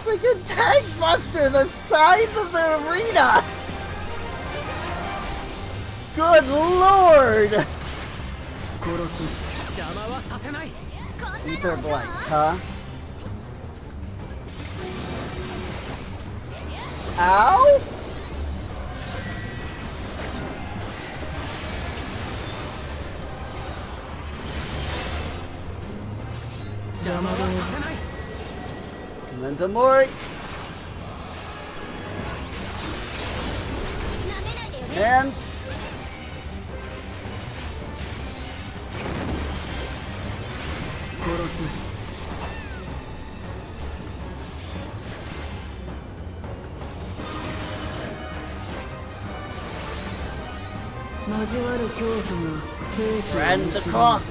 Freaking tank buster the size of the arena! Good lord! Ether blank, huh? Ow? Memento Mori. Hands. Friends across.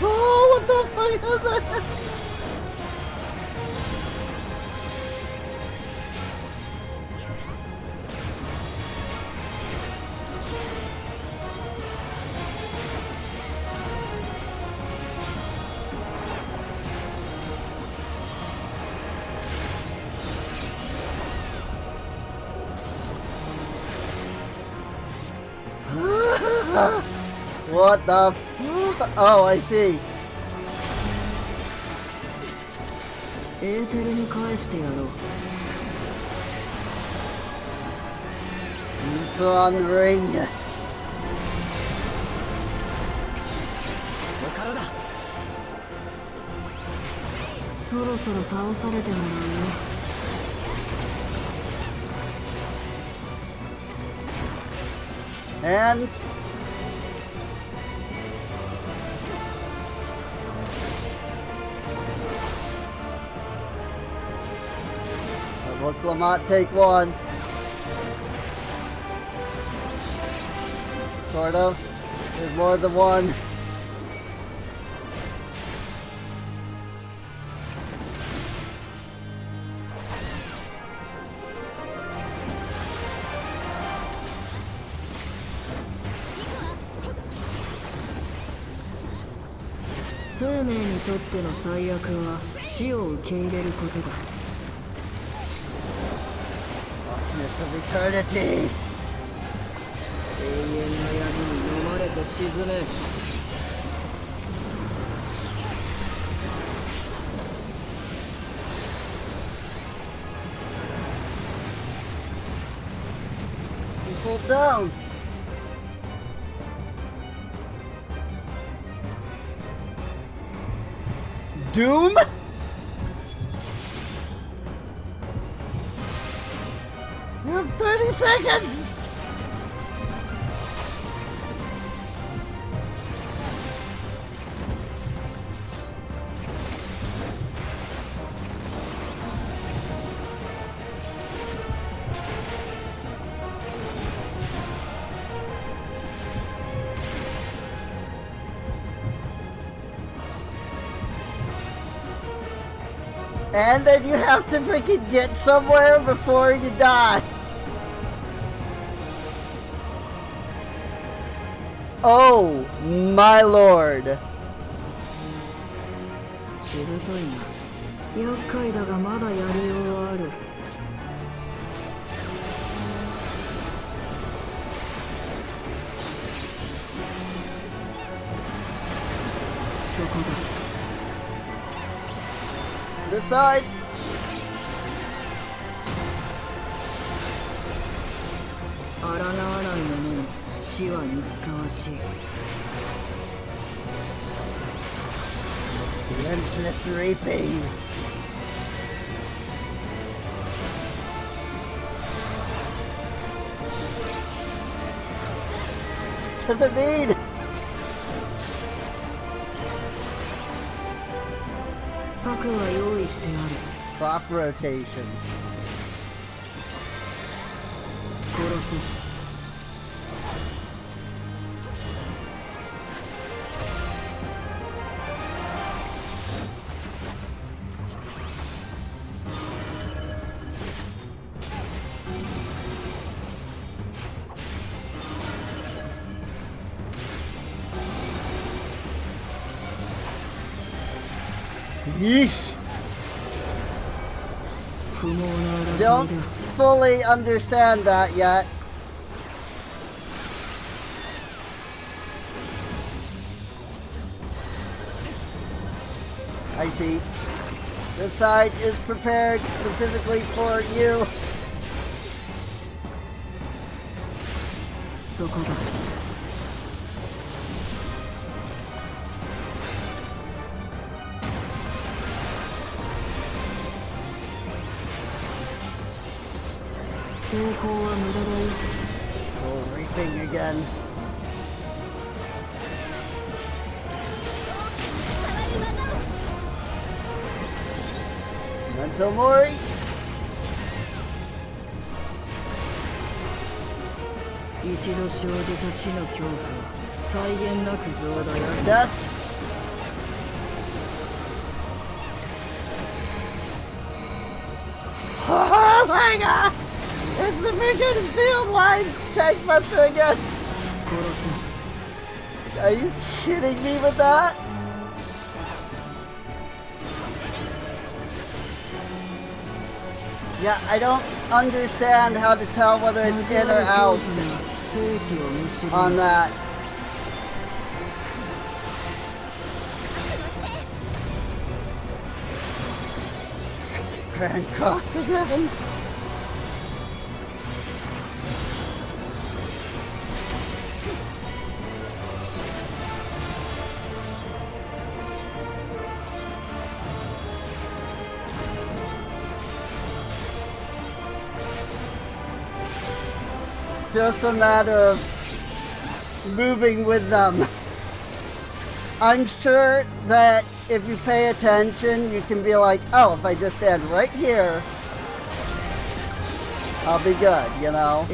Oh, what the fuck is that? What the fuck? Oh, I see. Neutron ring. Hands. Look, Lamont, take one. Sort of. There's more than one. Of eternity. Pull down. Doom? You have 30 seconds! And then you have to freaking get somewhere before you die. Oh, my lord. This side. Relentless reaping. To the bead. Crop rotation. Yeesh. Don't fully understand that yet. I see. This side is prepared specifically for you. Oh, reaping again. Mental Mori. Death. Oh my god! It's the freaking field line tank buster again! Are you kidding me with that? Yeah, I don't understand how to tell whether it's in or out on that. Grand Cross again? Just a matter of moving with them. I'm sure that if you pay attention, you can be like, oh, if I just stand right here, I'll be good, you know?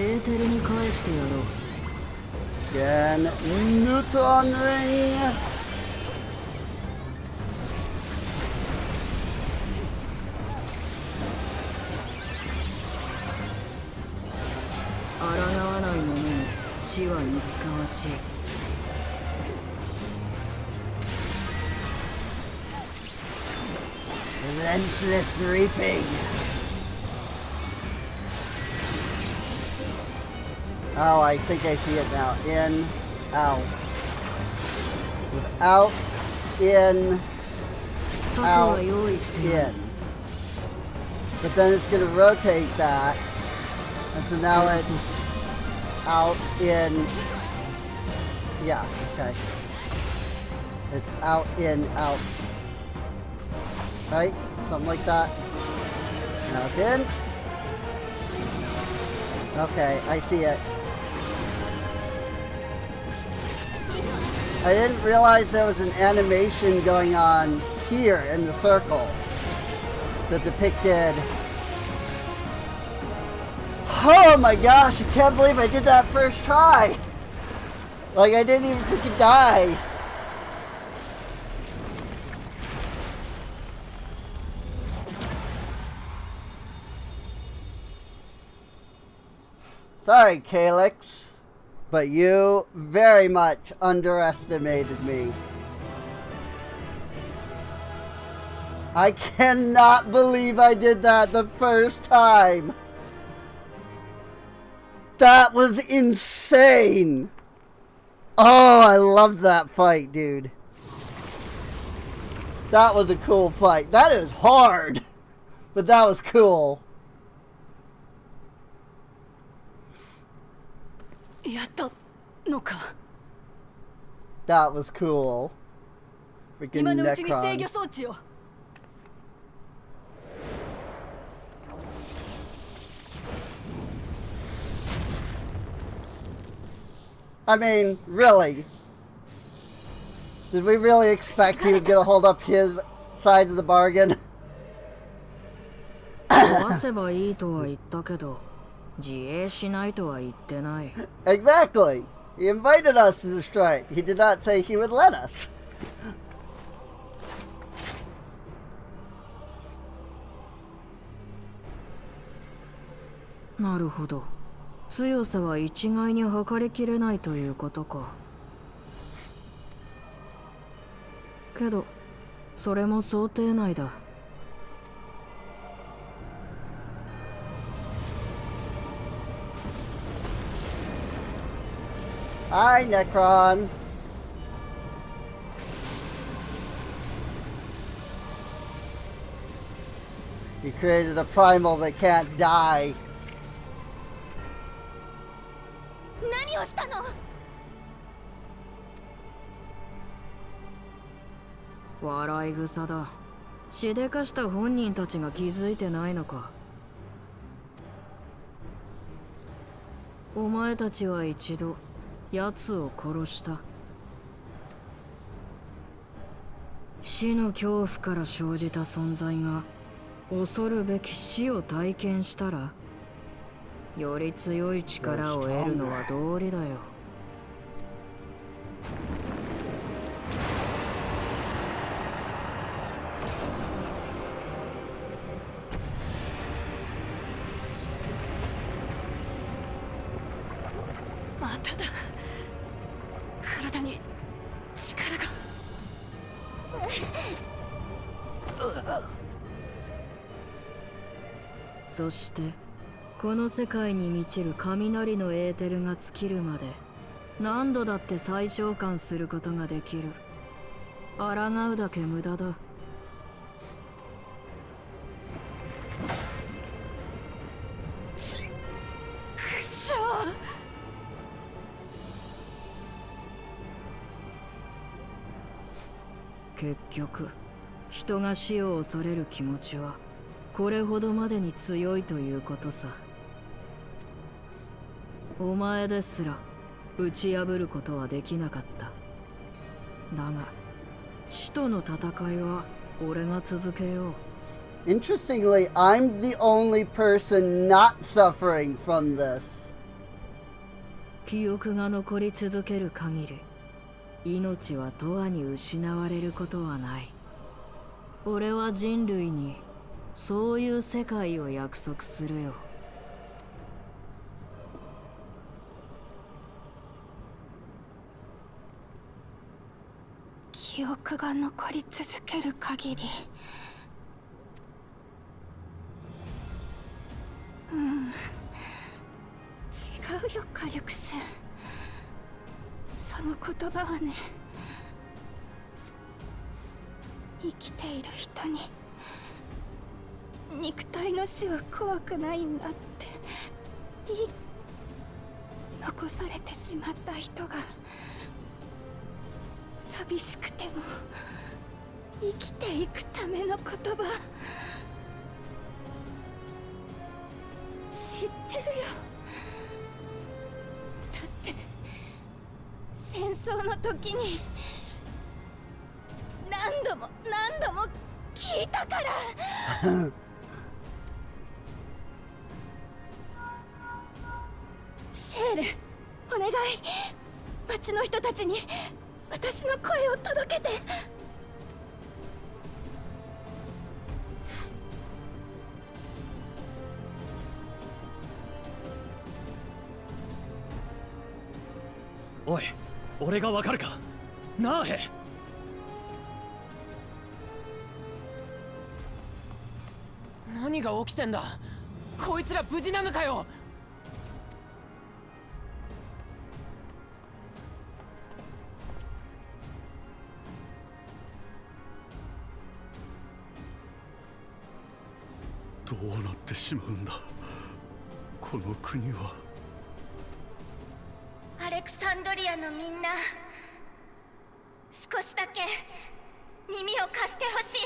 Again, neutron ring. Relentless reaping. Oh, I think I see it now. In, out. Without, in, out, in. But then it's going to rotate that. And so now it's out, in. Yeah, okay. It's out, in, out. Right? Something like that. Now it's in. Okay, I see it. I didn't realize there was an animation going on here in the circle that depicted. Oh my gosh, I can't believe I did that first try. Like, I didn't even freaking die. Sorry, Calyx, but you very much underestimated me. I cannot believe I did that the first time. That was insane. Oh, I loved that fight, dude. That was a cool fight. That is hard, but that was cool. やったのか。 That was cool. Freaking 今のうちに制 Necron. 御装置を。 I mean, really? Did we really expect he was going to hold up his side of the bargain? 壊せばいいとは言ったけど、自衛しないとは言ってない。 Exactly. He invited us to the strike. He did not say he would let us. なるほど。強さは一概に測りきれないということか。けど、それも想定内だ。Hi, Necron. You created a primal that can't die. 何をしたの？笑い草だ。しでかした本人たちが気づいてないのか。お前たちは一度奴を殺した。死の恐怖から生じた存在が恐るべき死を体験したら、より強い力を得るのは道理だよ。まただ。体に力が。そしてこの世界に満ちる雷のエーテルが尽きるまで何度だって再召喚することができる。抗うだけ無駄だ。ちくしょう。結局人が死を恐れる気持ちはこれほどまでに強いということさ。お前ですら打ち破ることはできなかった。だが死との戦いは俺が続けよう。Interestingly, I'm the only person not suffering from this. 記憶が残り続ける限り命は永遠に失われることはない。俺は人類にそういう世界を約束するよ。記憶が残り続ける限り、違うよ火力戦。その言葉はね、生きている人に肉体の死は怖くないんだって残されてしまった人が寂しくても生きていくための言葉知ってるよ。だって戦争の時に何度も聞いたからシェール、お願い、町の人たちに私の声を届けて。おい、俺がわかるかなあ。ヘ何が起きてんだ。こいつら無事なのかよ。どうなってしまうんだこの国は。アレクサンドリアのみんな、少しだけ耳を貸してほし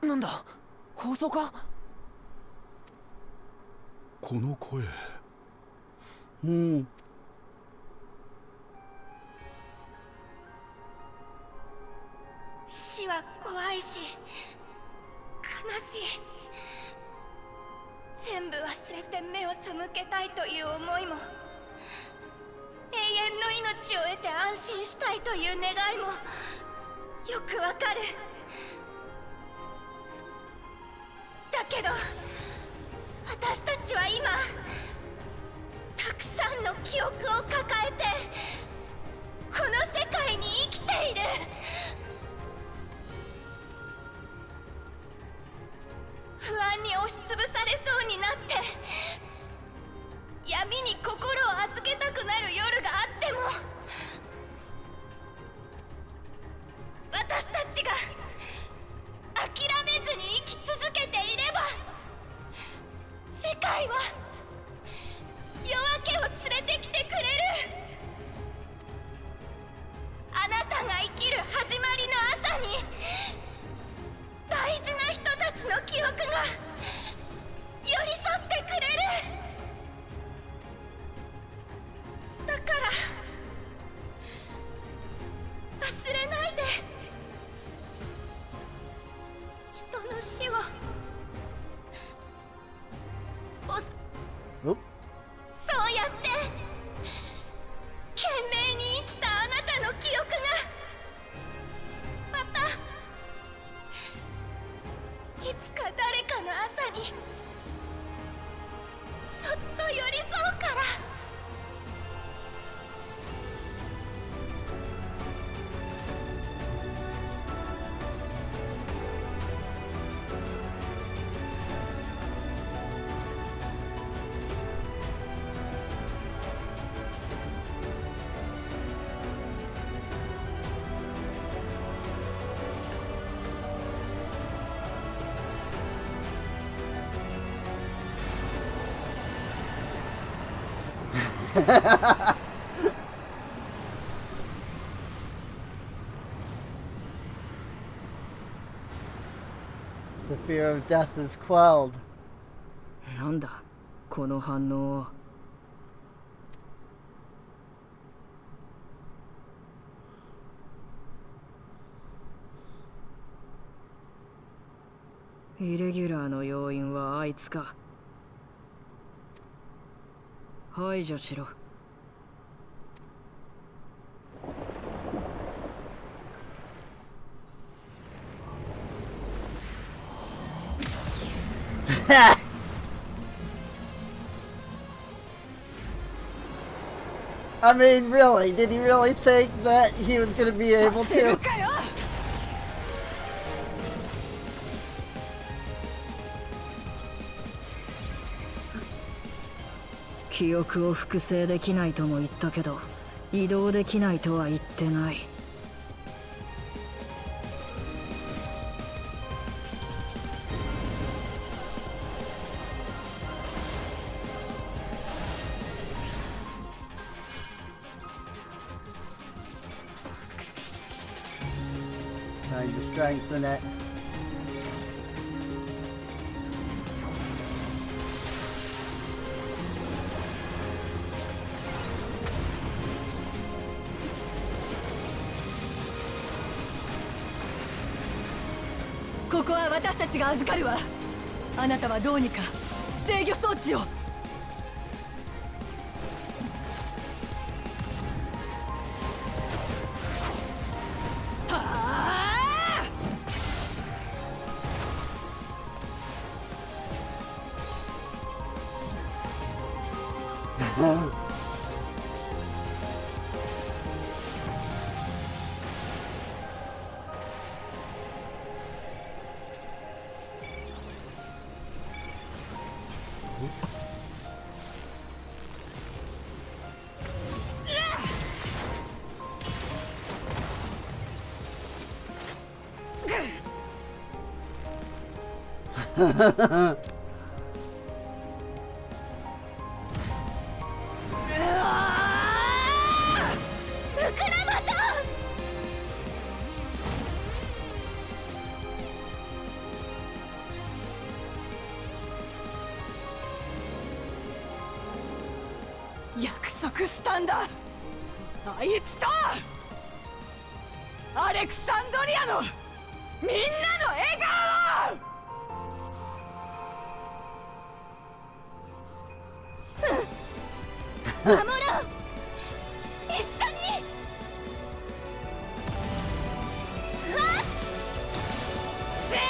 い。なんだ、放送か？この声。死は怖いし悲しい。全部忘れて目を背けたいという思いも、永遠の命を得て安心したいという願いもよくわかる。だけど私たちは今たくさんの記憶を抱えてこの世界に生きている。不安に押しつぶされそうになって闇に心を預けたくなる夜があっても、私たちが諦めずに生き続けていれば、世界は夜明けを連れてきてくれる。あなたが生きる始まりの朝に大事な人たちの記憶が寄り添ってくれる。だから忘れないで。人の死をそうやって懸命に生きたあなたの記憶がまたいつか誰かの朝にそっと寄り添うから。The fear of death is quelled. なんだこの反応は。イレギュラーの要因はあいつか。排除しろ。I mean, really, did he really think that he was going to be able to? 記憶を複製できないとも言ったけど、移動できないとは言ってない。Trying to strengthen it.「ここは私たちが預かるわ。あなたはどうにか制御装置を。」約束したんだ、あいつとアレクサンドリアのみんなの笑顔を守ろう、一緒に。せいや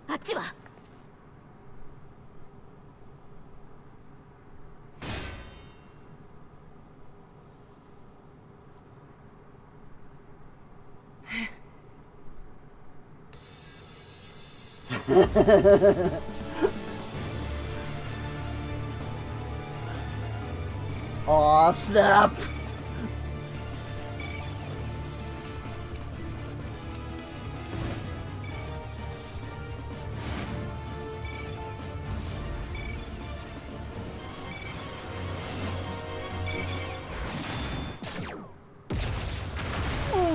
あっちはAw, snap!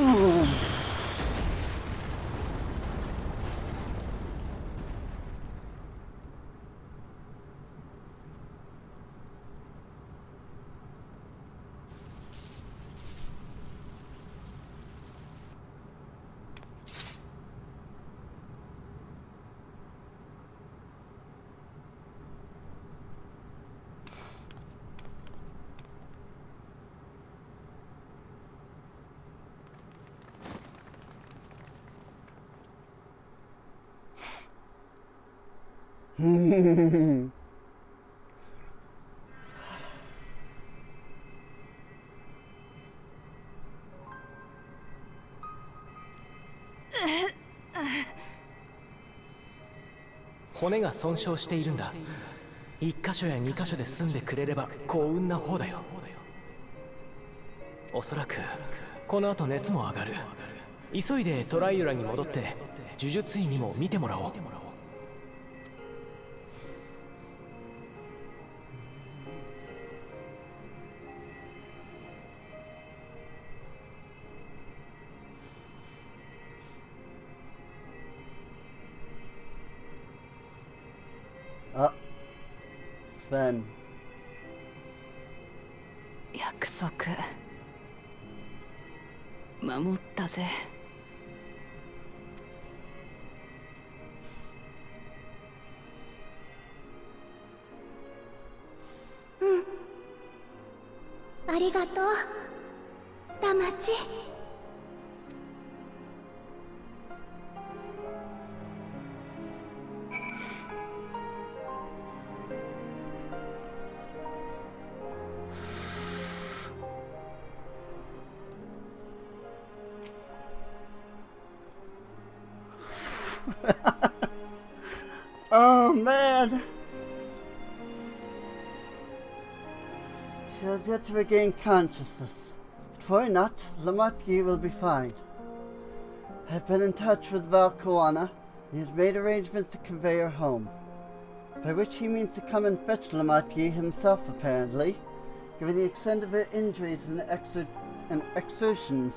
Hmm. 骨が損傷しているんだ。1箇所や2箇所で済んでくれれば幸運な方だよ。おそらくこの後熱も上がる。急いでトライユラに戻って呪術医にも見てもらおう。あ、スペン。約束守ったぜ。ありがとうラマチ。Oh man! She has yet to regain consciousness. But worry not, Lamatki will be fine. I've been in touch with Valkoana. He has made arrangements to convey her home. By which he means to come and fetch Lamatki himself, apparently, given the extent of her injuries and exertions.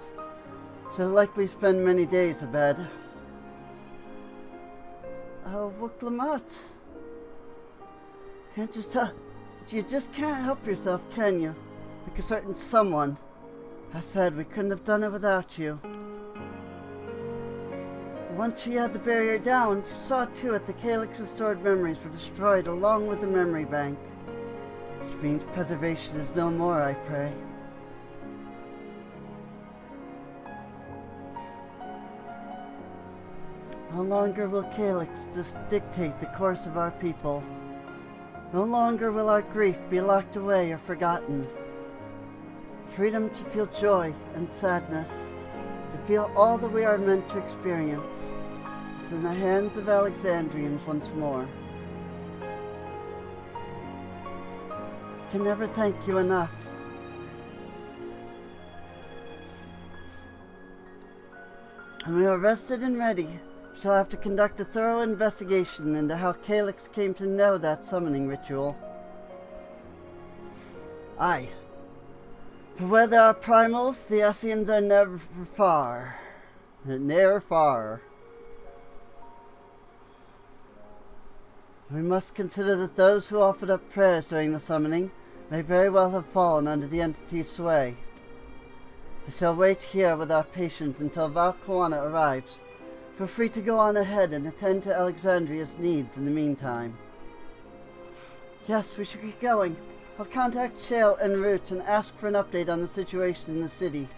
She'll likely spend many days abed. Oh, Wuklamat. Can't just tell. You just can't help yourself, can you? Like a certain someone. I said we couldn't have done it without you. Once she had the barrier down, she saw to it the Calyx's stored memories were destroyed along with the memory bank. Which means preservation is no more, I pray. No longer will Calyx just dictate the course of our people. No longer will our grief be locked away or forgotten. Freedom to feel joy and sadness, to feel all that we are meant to experience, is in the hands of Alexandrians once more. I can never thank you enough. When we are rested and ready, we shall have to conduct a thorough investigation into how Calyx came to know that summoning ritual. Aye. For where there are primals, the Esseans are never far. Ne'er far. We must consider that those who offered up prayers during the summoning may very well have fallen under the entity's sway. I shall wait here with our patients until Valkoana arrives. Feel free to go on ahead and attend to Alexandria's needs in the meantime. Yes, we should get going. I'll contact Shale en route and ask for an update on the situation in the city.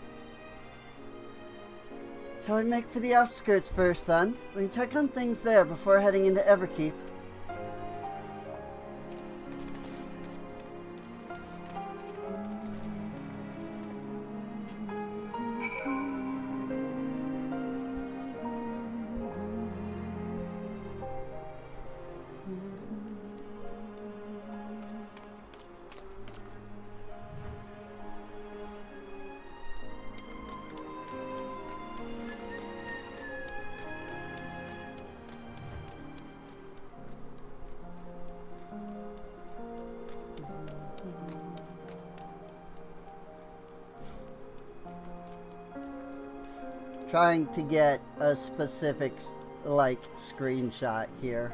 Shall we make for the outskirts first, then? We can check on things there before heading into Everkeep. Trying to get a specific, screenshot here.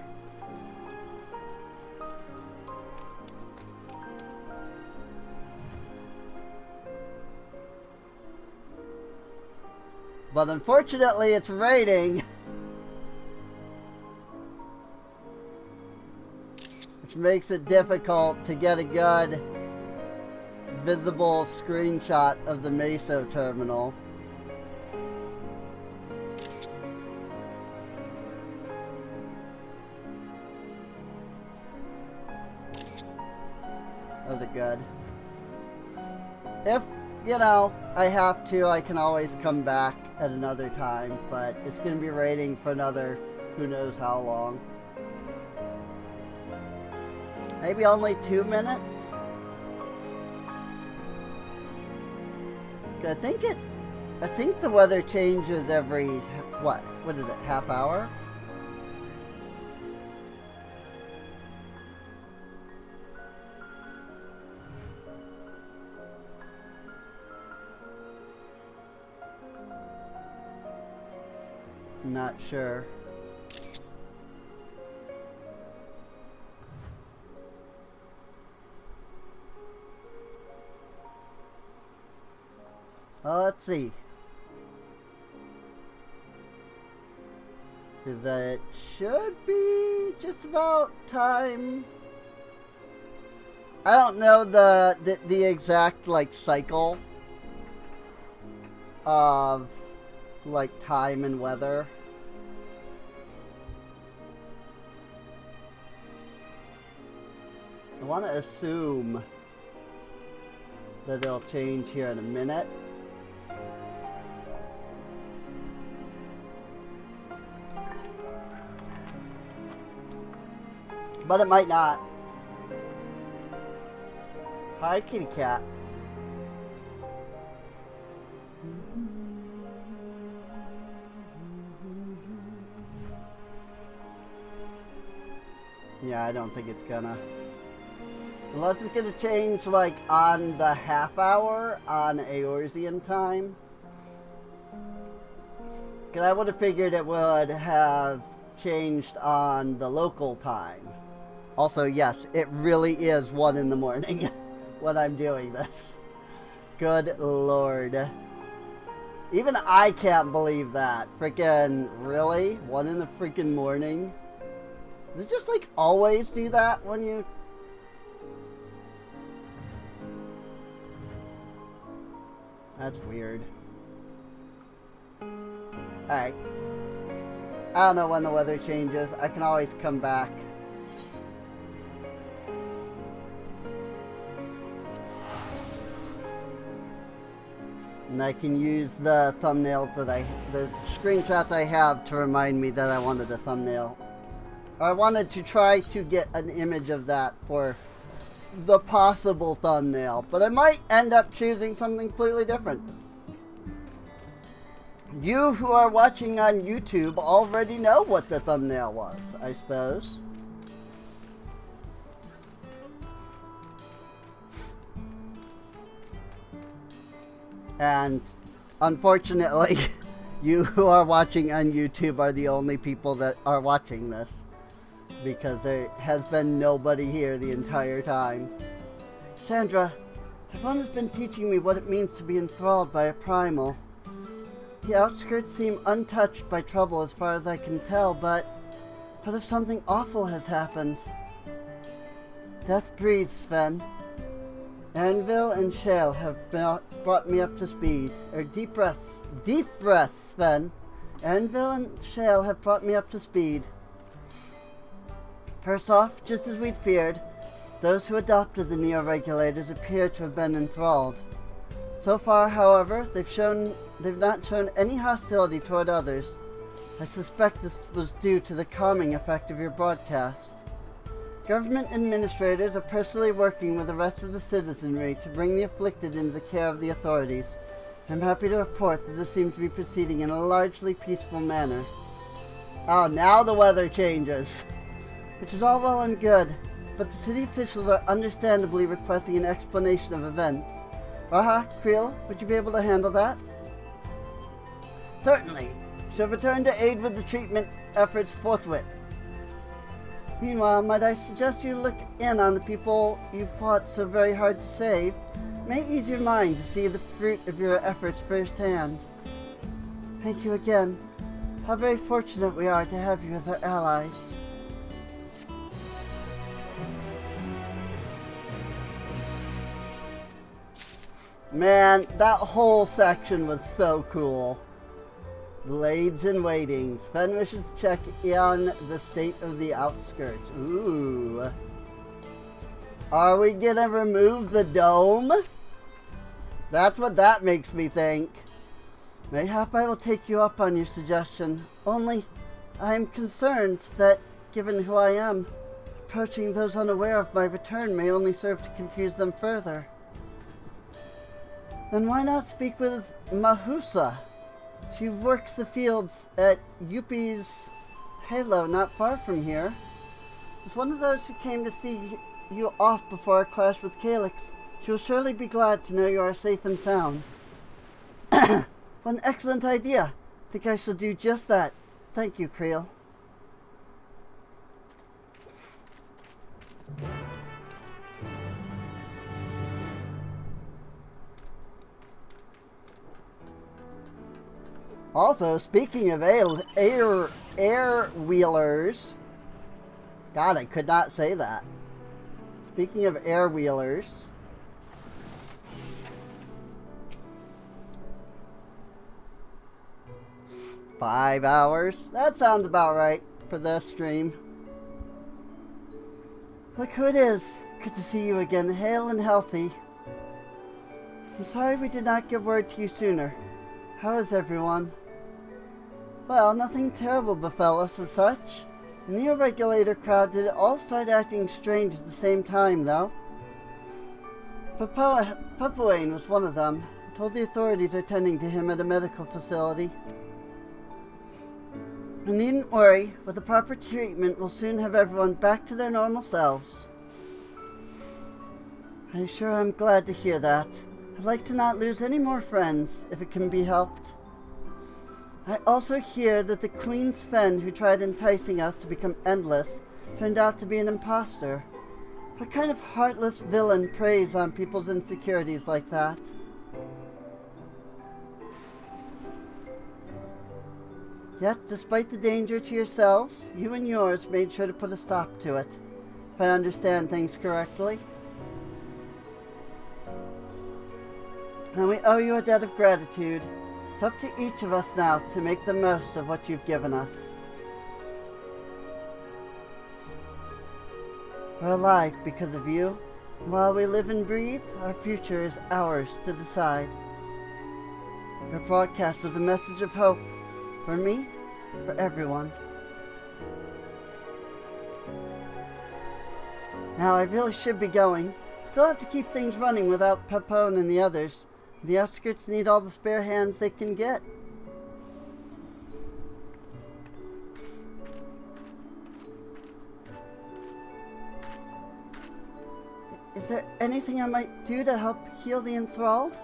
But unfortunately, it's raining. Which makes it difficult to get a good, visible screenshot of the Meso terminal. Those are good. If, I have to, I can always come back at another time, but it's going to be raining for another who knows how long. Maybe only 2 minutes? I think the weather changes every, what is it, half hour? Not sure. Well, let's see. Because it should be just about time. I don't know the exact cycle of time and weather. I want to assume that it'll change here in a minute. But it might not. Hi, kitty cat. Yeah, I don't think it's gonna. Unless it's gonna change, on the half hour on Eorzean time. Because I would have figured it would have changed on the local time. Also, yes, it really is 1 in the morning when I'm doing this. Good lord. Even I can't believe that. Freaking, really? 1 in the freaking morning? Does it just like always do that when you... That's weird. Alright. I don't know when the weather changes. I can always come back. And I can use the thumbnails that the screenshots I have to remind me that I wanted a thumbnail. I wanted to try to get an image of that for the possible thumbnail, but I might end up choosing something completely different. You who are watching on YouTube already know what the thumbnail was, I suppose. And unfortunately, you who are watching on YouTube are the only people that are watching this, because there has been nobody here the entire time. Sandra, everyone has been teaching me what it means to be enthralled by a primal. The outskirts seem untouched by trouble as far as I can tell, but what if something awful has happened? Death breathes, Sven. Anvil and Shale have brought me up to speed. Deep breaths, Sven. Anvil and Shale have brought me up to speed. First off, just as we'd feared, those who adopted the Neo-Regulators appear to have been enthralled. So far, however, they've not shown any hostility toward others. I suspect this was due to the calming effect of your broadcast. Government administrators are personally working with the rest of the citizenry to bring the afflicted into the care of the authorities. I'm happy to report that this seems to be proceeding in a largely peaceful manner. Oh, now the weather changes. Which is all well and good, but the city officials are understandably requesting an explanation of events. Raha, Creel, would you be able to handle that? Certainly. Shall return to aid with the treatment efforts forthwith. Meanwhile, might I suggest you look in on the people you fought so very hard to save? It may ease your mind to see the fruit of your efforts firsthand. Thank you again. How very fortunate we are to have you as our allies. Man, that whole section was so cool. Blades in waiting. Sven wishes to check on the state of the outskirts. Ooh. Are we gonna remove the dome? That's what that makes me think. Mayhap I will take you up on your suggestion. Only, I am concerned that, given who I am, approaching those unaware of my return may only serve to confuse them further. Then why not speak with Mahusa? She works the fields at Yuppie's Halo, not far from here. As one of those who came to see you off before our clash with Calyx, she will surely be glad to know you are safe and sound. What an excellent idea. I think I shall do just that. Thank you, Creel. Also, speaking of air wheelers, God, I could not say that. Speaking of air wheelers, $5 hours. That sounds about right for this stream. Look who it is. Good to see you again, hale and healthy. I'm sorry we did not give word to you sooner. How is everyone? Well, nothing terrible befell us as such. The Neo-Regulator crowd did all start acting strange at the same time, though. Papuane was one of them. Told the authorities are tending to him at a medical facility. You needn't worry. With the proper treatment, we'll soon have everyone back to their normal selves. I'm sure I'm glad to hear that. I'd like to not lose any more friends, if it can be helped. I also hear that the Queen Sven who tried enticing us to become endless turned out to be an imposter. What kind of heartless villain preys on people's insecurities like that? Yet, despite the danger to yourselves, you and yours made sure to put a stop to it, if I understand things correctly. And we owe you a debt of gratitude. It's up to each of us now to make the most of what you've given us. We're alive because of you. While we live and breathe, our future is ours to decide. Your broadcast was a message of hope. For me, for everyone. Now I really should be going. Still have to keep things running without Pepone and the others. The outskirts need all the spare hands they can get. Is there anything I might do to help heal the enthralled?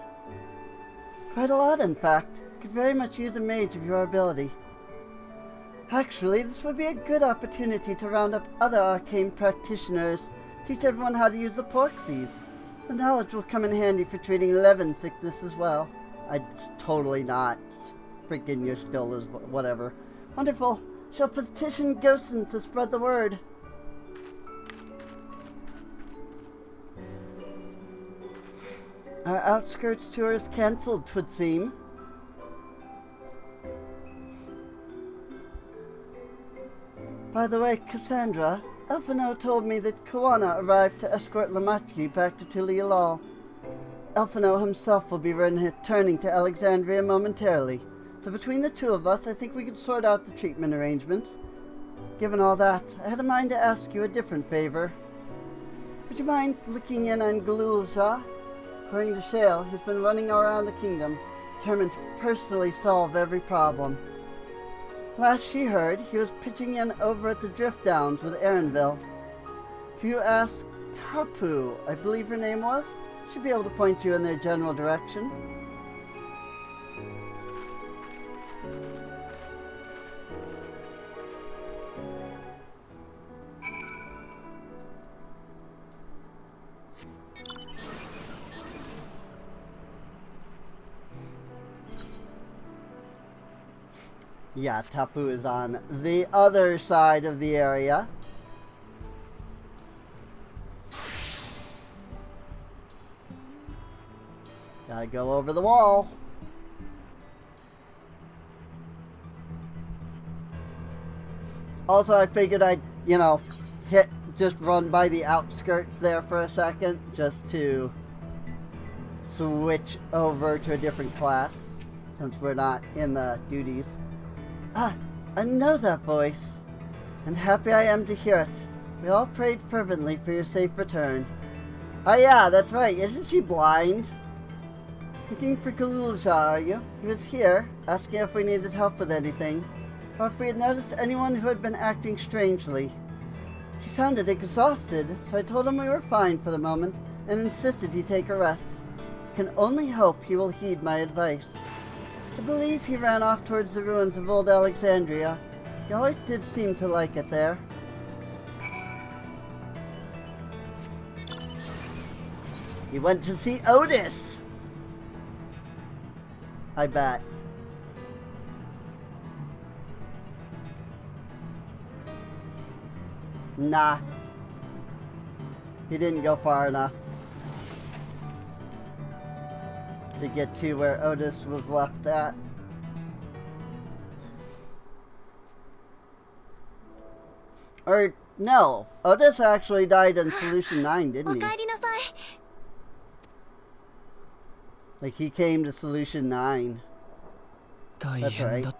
Quite a lot, in fact. I could very much use a mage of your ability. Actually, this would be a good opportunity to round up other arcane practitioners, teach everyone how to use the porksies. The knowledge will come in handy for treating Levin sickness as well. It's totally not. Freaking your skill is whatever. Wonderful. Shall petition Gosen to spread the word. Our outskirts tour is cancelled, 'twould seem. By the way, Cassandra, Elfino told me that Koana arrived to escort Lamachki back to Tilialal. Elfino himself will be returning to Alexandria momentarily, so between the two of us, I think we could sort out the treatment arrangements. Given all that, I had a mind to ask you a different favor. Would you mind looking in on Galulja? According to Shale, he's been running around the kingdom, determined to personally solve every problem. Last she heard, he was pitching in over at the Drift Downs with Aaronville. If you ask Tapu, I believe her name was, she'd be able to point you in their general direction. Yeah, Tapu is on the other side of the area. Gotta go over the wall. Also, I figured I'd, just run by the outskirts there for a second, just to switch over to a different class, since we're not in the duties. Ah, I know that voice, and happy I am to hear it. We all prayed fervently for your safe return. Oh yeah, that's right, isn't she blind? Looking for Galulja, are you? He was here, asking if we needed help with anything, or if we had noticed anyone who had been acting strangely. He sounded exhausted, so I told him we were fine for the moment, and insisted he take a rest. I can only hope he will heed my advice. I believe he ran off towards the ruins of old Alexandria. He always did seem to like it there. He went to see Otis! I bet. Nah. He didn't go far enough to get to where Otis was left at. Or, no. Otis actually died in Solution 9, didn't he? Like, he came to Solution 9. That's right. コ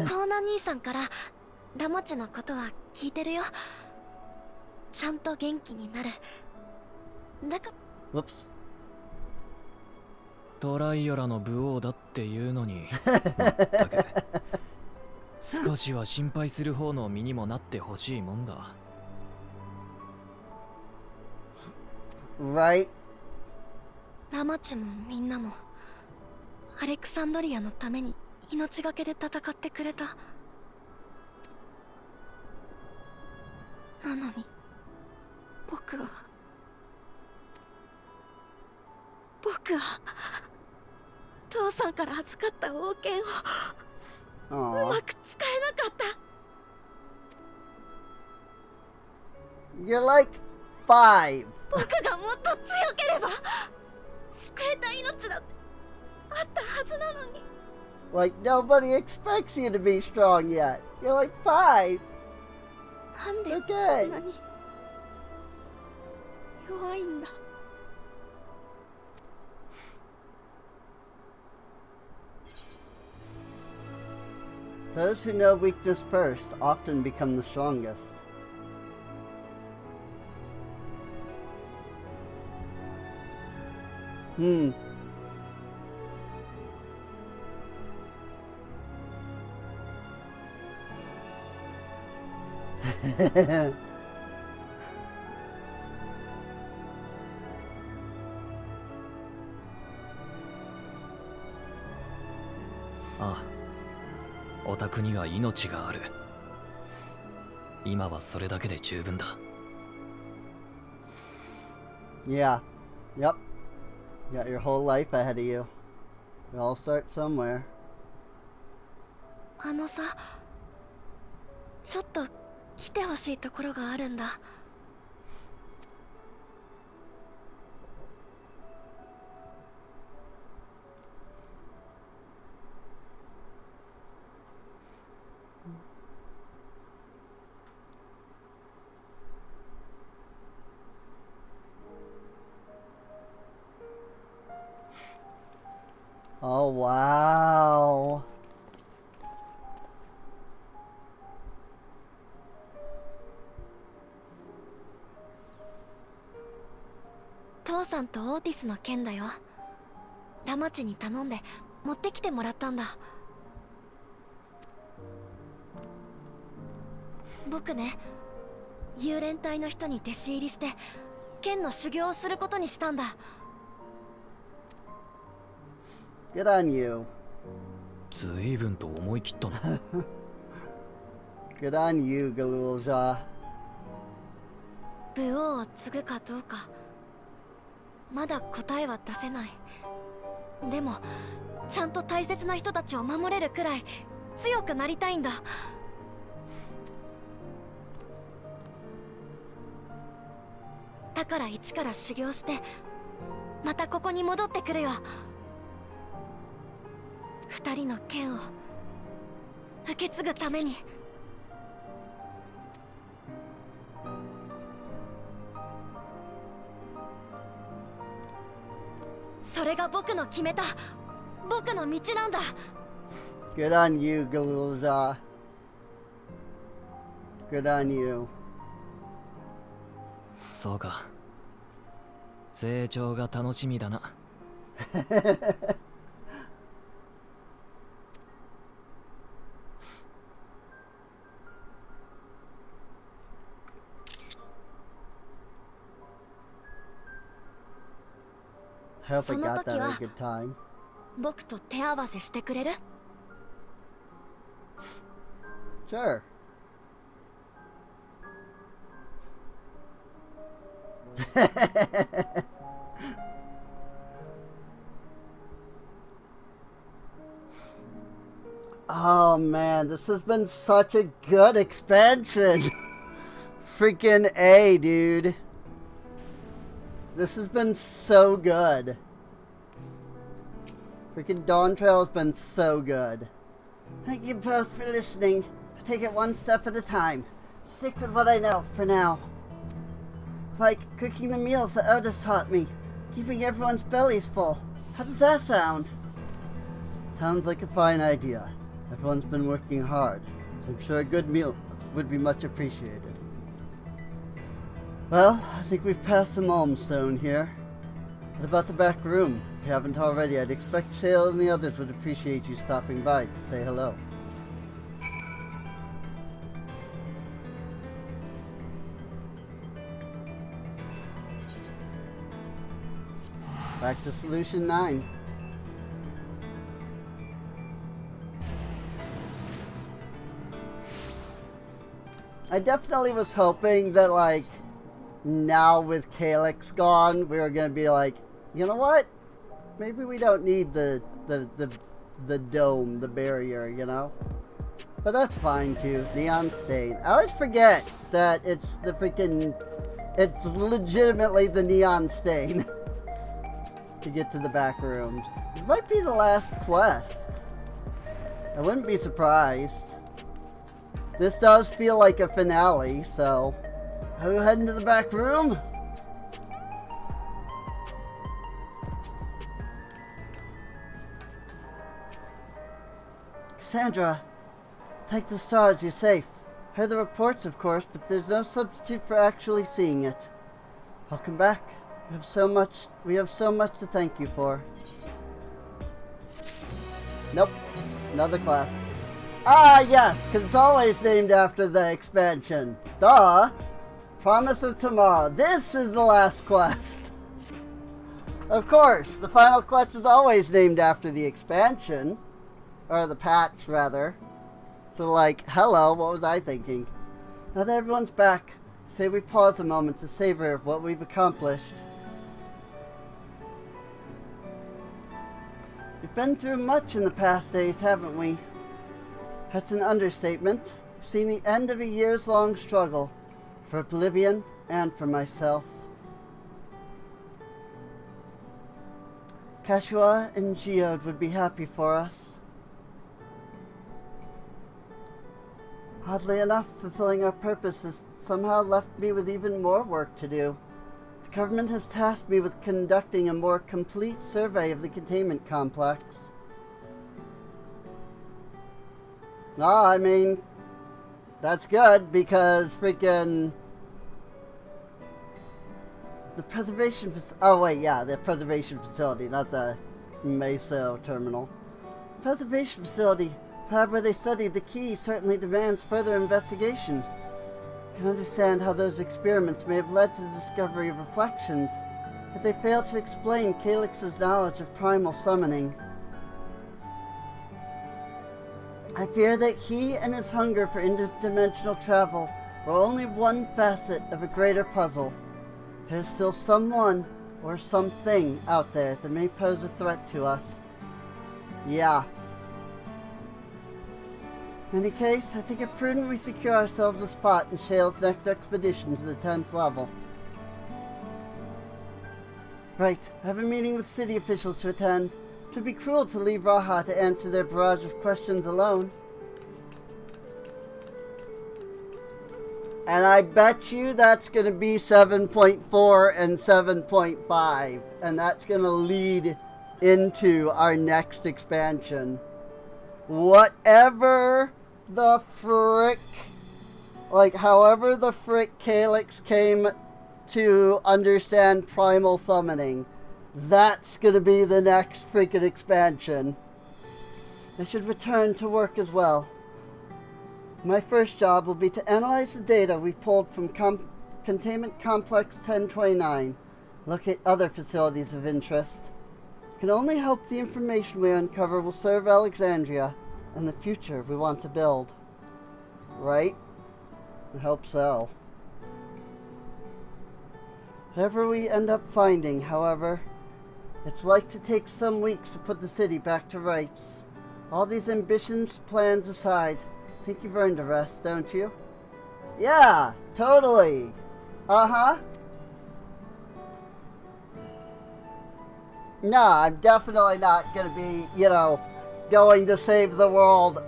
ーナ兄さんからラマチのことは聞いてるよ。ちゃんと元気になる。だから。Whoops. トライオラの武王だっていうのにまったく少しは心配する方の身にもなってほしいもんだ。Right. ラマチもみんなもアレクサンドリアのために命がけで戦ってくれた。なのに僕はクは父さんから預かった王権をうまく使えなかった。 You're like 5. 僕がもっと強ければ救えた命だってあったはずなのに。 Like nobody expects you to be strong yet. You're like 5. なんで It's こ okay. んなに弱いんだ。 Those who know weakness first often become the strongest. Ah. お宅には命がある。今はそれだけで十分だ。Yeah. Yep. You got your whole life ahead of you. We all start somewhere. あのさ、ちょっと来てほしいところがあるんだ。Oh, wow. 父さんとオーティスの件だよ。ラマチに頼んで持ってきてもらったんだ。僕ね、幽連隊の人に弟子入りして剣の修行をすることにしたんだ。 Good on you. ずいぶんと思い切ったな。Good on you, Galulja. 武王を継ぐかどうかまだ答えは出せない。でもちゃんと大切な人たちを守れるくらい強くなりたいんだ。だから一から修行してまたここに戻ってくるよ。二人の剣を受け継ぐために。それが僕の決めた僕の道なんだ。 Good on you, Galulja. Good on you. そうか。成長が楽しみだな。I hope I got that at a good time. 僕と手合わせしてくれる？ Sure. Oh man, this has been such a good expansion. Freaking A, dude. This has been so good. Freaking Dawntrail has been so good. Thank you both for listening. I take it one step at a time. Stick with what I know for now. Like cooking the meals that Otis taught me. Keeping everyone's bellies full. How does that sound? Sounds like a fine idea. Everyone's been working hard, so I'm sure a good meal would be much appreciated. Well, I think we've passed the milestone here. What about the back room? If you haven't already, I'd expect Shale and the others would appreciate you stopping by to say hello. Back to Solution 9. I definitely was hoping that, like, now with Calyx gone, we were going to be like, you know what? Maybe we don't need the dome, the barrier, you know? But that's fine too. Neon stain. I always forget that it's the freaking... It's legitimately the neon stain to get to the back rooms. This might be the last quest. I wouldn't be surprised. This does feel like a finale, so... Are we heading to the back room? Cassandra, thank the stars, you're safe. Heard the reports, of course, but there's no substitute for actually seeing it. Welcome back. We have so much to thank you for. Nope. Another quest. Ah, yes, because it's always named after the expansion. Duh. Promise of Tomorrow. This is the last quest. Of course, the final quest is always named after the expansion. Or the patch, rather. So, like, hello, what was I thinking? Now that everyone's back, say we pause a moment to savor what we've accomplished. We've been through much in the past days, haven't we? That's an understatement. We've seen the end of a years-long struggle. For Oblivion, and for myself. Kashua and Geode would be happy for us. Oddly enough, fulfilling our purpose has somehow left me with even more work to do. The government has tasked me with conducting a more complete survey of the containment complex. No, I mean, that's good, because freaking... The preservation... Oh, wait, yeah, the preservation facility, not the Meso terminal. The preservation facility, lab where they studied the key, certainly demands further investigation. I can understand how those experiments may have led to the discovery of reflections, but they fail to explain Calyx's knowledge of primal summoning. I fear that he and his hunger for interdimensional travel were only one facet of a greater puzzle. There's still someone or something out there that may pose a threat to us. Yeah. In any case, I think it prudent we secure ourselves a spot in Shale's next expedition to the 10th level. Right, I have a meeting with city officials to attend. It would be cruel to leave Raha to answer their barrage of questions alone. And I bet you that's going to be 7.4 and 7.5. And that's going to lead into our next expansion. Whatever the frick, like however the frick Calyx came to understand primal summoning, that's going to be the next freaking expansion. I should return to work as well. My first job will be to analyze the data we pulled from Containment Complex 1029, locate other facilities of interest. I can only hope the information we uncover will serve Alexandria and the future we want to build. Right? I hope so. Whatever we end up finding, however, it's like to take some weeks to put the city back to rights. All these ambitions, plans aside, I think you've earned a rest, don't you? Yeah, totally. Uh-huh. No, I'm definitely not going to be, you know, going to save the world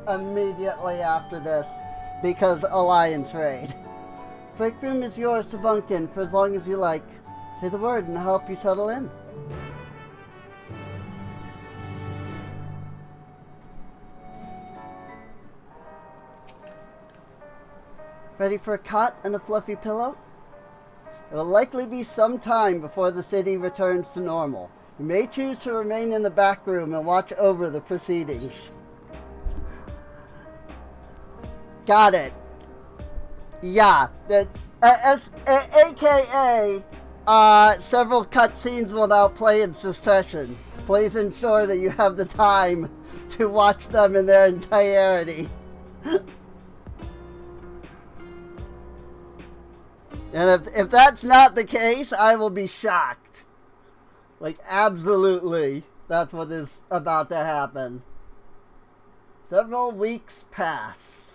immediately after this because Alliance raid. Break room is yours to bunk in for as long as you like. Say the word and I'll help you settle in. Ready for a cot and a fluffy pillow? It will likely be some time before the city returns to normal. You may choose to remain in the back room and watch over the proceedings. Got it. Yeah. AKA, several cutscenes will now play in succession. Please ensure that you have the time to watch them in their entirety. And if that's not the case, I will be shocked. Like, absolutely, that's what is about to happen. Several weeks pass.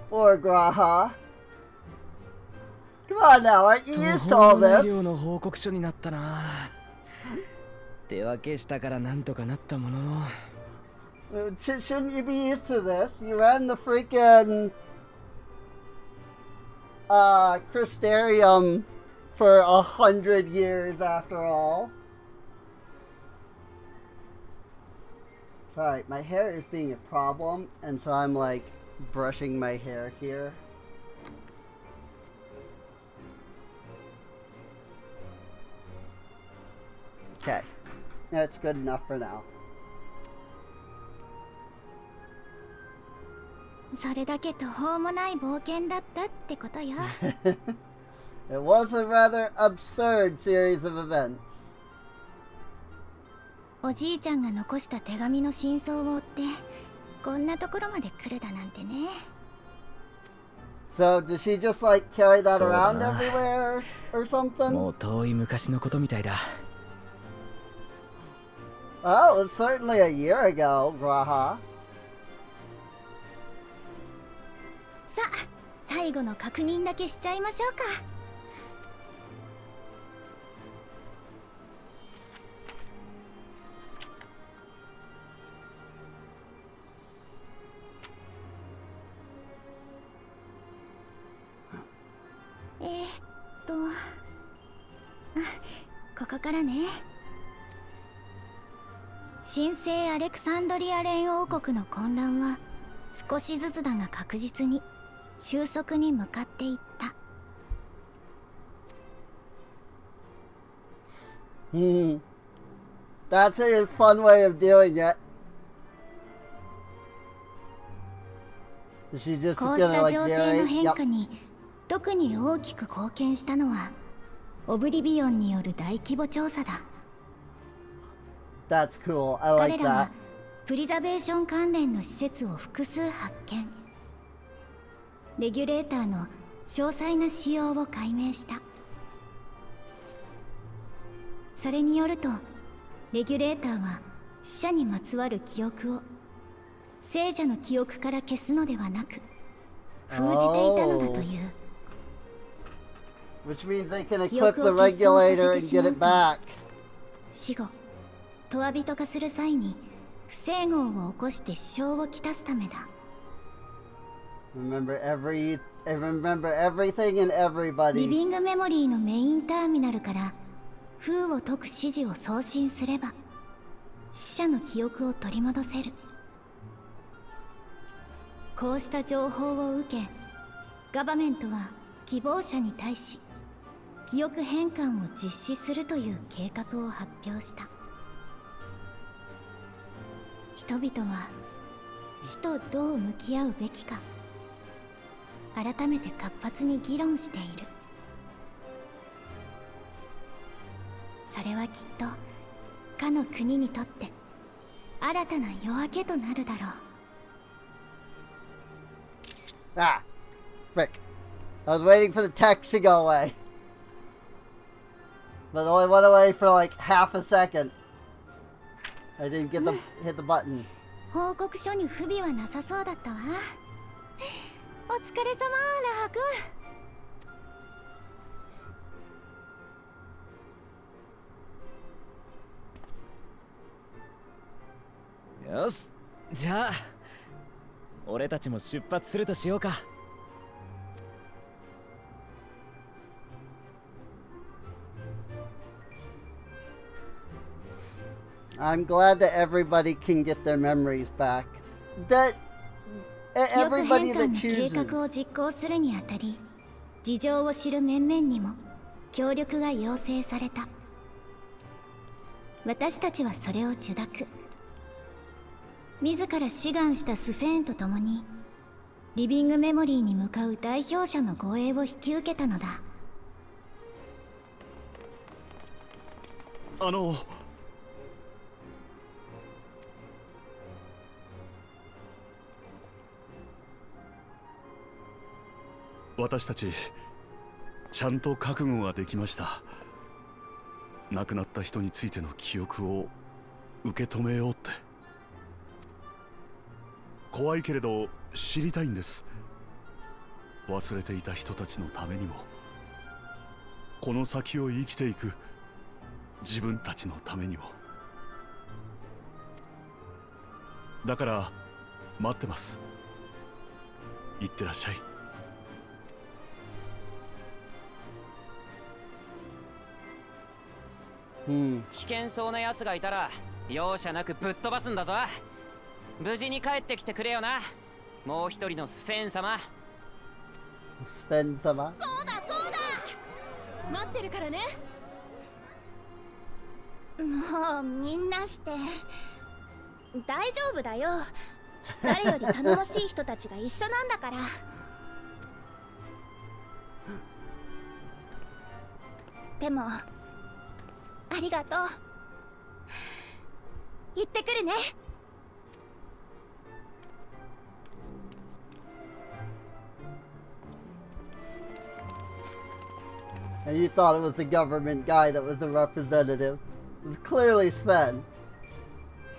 Poor Graha. Come on now, aren't you used to all this? の報告書になったな。手分けしたからなんとかなったものの。Shouldn't you be used to this? You ran the freaking Crystarium for 100 years after all. Sorry, my hair is being a problem, and so I'm like brushing my hair here. Okay, that's good enough for now. それだけ途方もない冒険だったってことよ。It was a rather absurd series of events. おじいちゃんが残した手紙の真相を追ってこんなところまで来るだなんてね。So, does she just like carry that around everywhere or something? もう遠い昔のことみたいだ。Oh, it was certainly a year ago, Graha. さあ、最後の確認だけしちゃいましょうか。ここからね。神聖アレクサンドリア連王国の混乱は少しずつだが確実に収束に向かっていった。That's a fun way of doing it. She's just こうした gonna 情 like 勢の narrate. 変化に特に大きく貢献したのはオブリビオンによる大規模調査だ。That's cool. I like 彼らは that. プリザベーション関連の施設を複数発見。レギュレーターの詳細な仕様を解明した。それによるとレギュレーターは死者にまつわる記憶を聖者の記憶から消すのではなく封じていたのだという。Which means they can equip the regulator and get it back. 死後、トワ人化する際に不整合を起こして支障をきたすためだ。Remember everything and everybody. リビングメモリーのメインターミナルから封を解く指示を送信すれば死者の記憶を取り戻せる。こうした情報を受け、ガバメントは希望者に対し記憶変換を実施するという計画を発表した。人々は死とどう向き合うべきか改めて活発に議論している。それはきっとかの国にとって新たな夜明けとなるだろう。Ah, frick. I was waiting for the text to go away. But it only went away for like half a second. I didn't get the hit the button. 報告書に不備はなさそうだったわ。お疲れ様、ラハ君。よし、じゃあ俺たちも出発するとしようか。I'm glad that everybody can get their memories back. That 記憶 everybody 変換 that の計 chooses. 画を実行するにあたり、事情を知る面々にも協力が要請された。私たちはそれを受諾。自ら志願したスフェーンと共にリビングメモリーに向かう代表者の護衛を引き受けたのだ。私たちちゃんと覚悟ができました。亡くなった人についての記憶を受け止めようって。怖いけれど知りたいんです。忘れていた人たちのためにも、この先を生きていく自分たちのためにも。だから待ってます。いってらっしゃい。危険そうな奴がいたら容赦なくぶっ飛ばすんだぞ。無事に帰ってきてくれよな、もう一人のスフェン様。スフェン様。そうだそうだ、待ってるからね。もうみんなして大丈夫だよ。誰より頼もしい人たちが一緒なんだから。でもありがとう。行ってくるね。And you thought it was the government guy that was the representative. It was clearly Sven.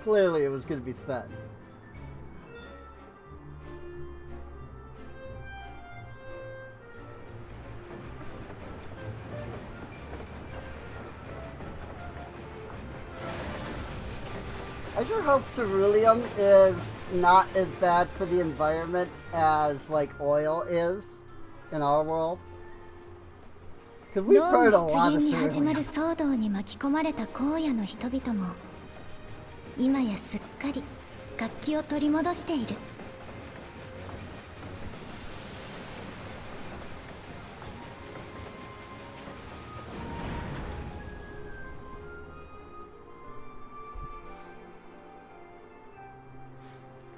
Clearly it was going to be Sven. I sure hope ceruleum is not as bad for the environment as like oil is in our world. Because we've heard a lot of 脳の出現に始まる ceruleum. 騒動に巻き込まれた荒野の人々も今やすっかり活気を取り戻している。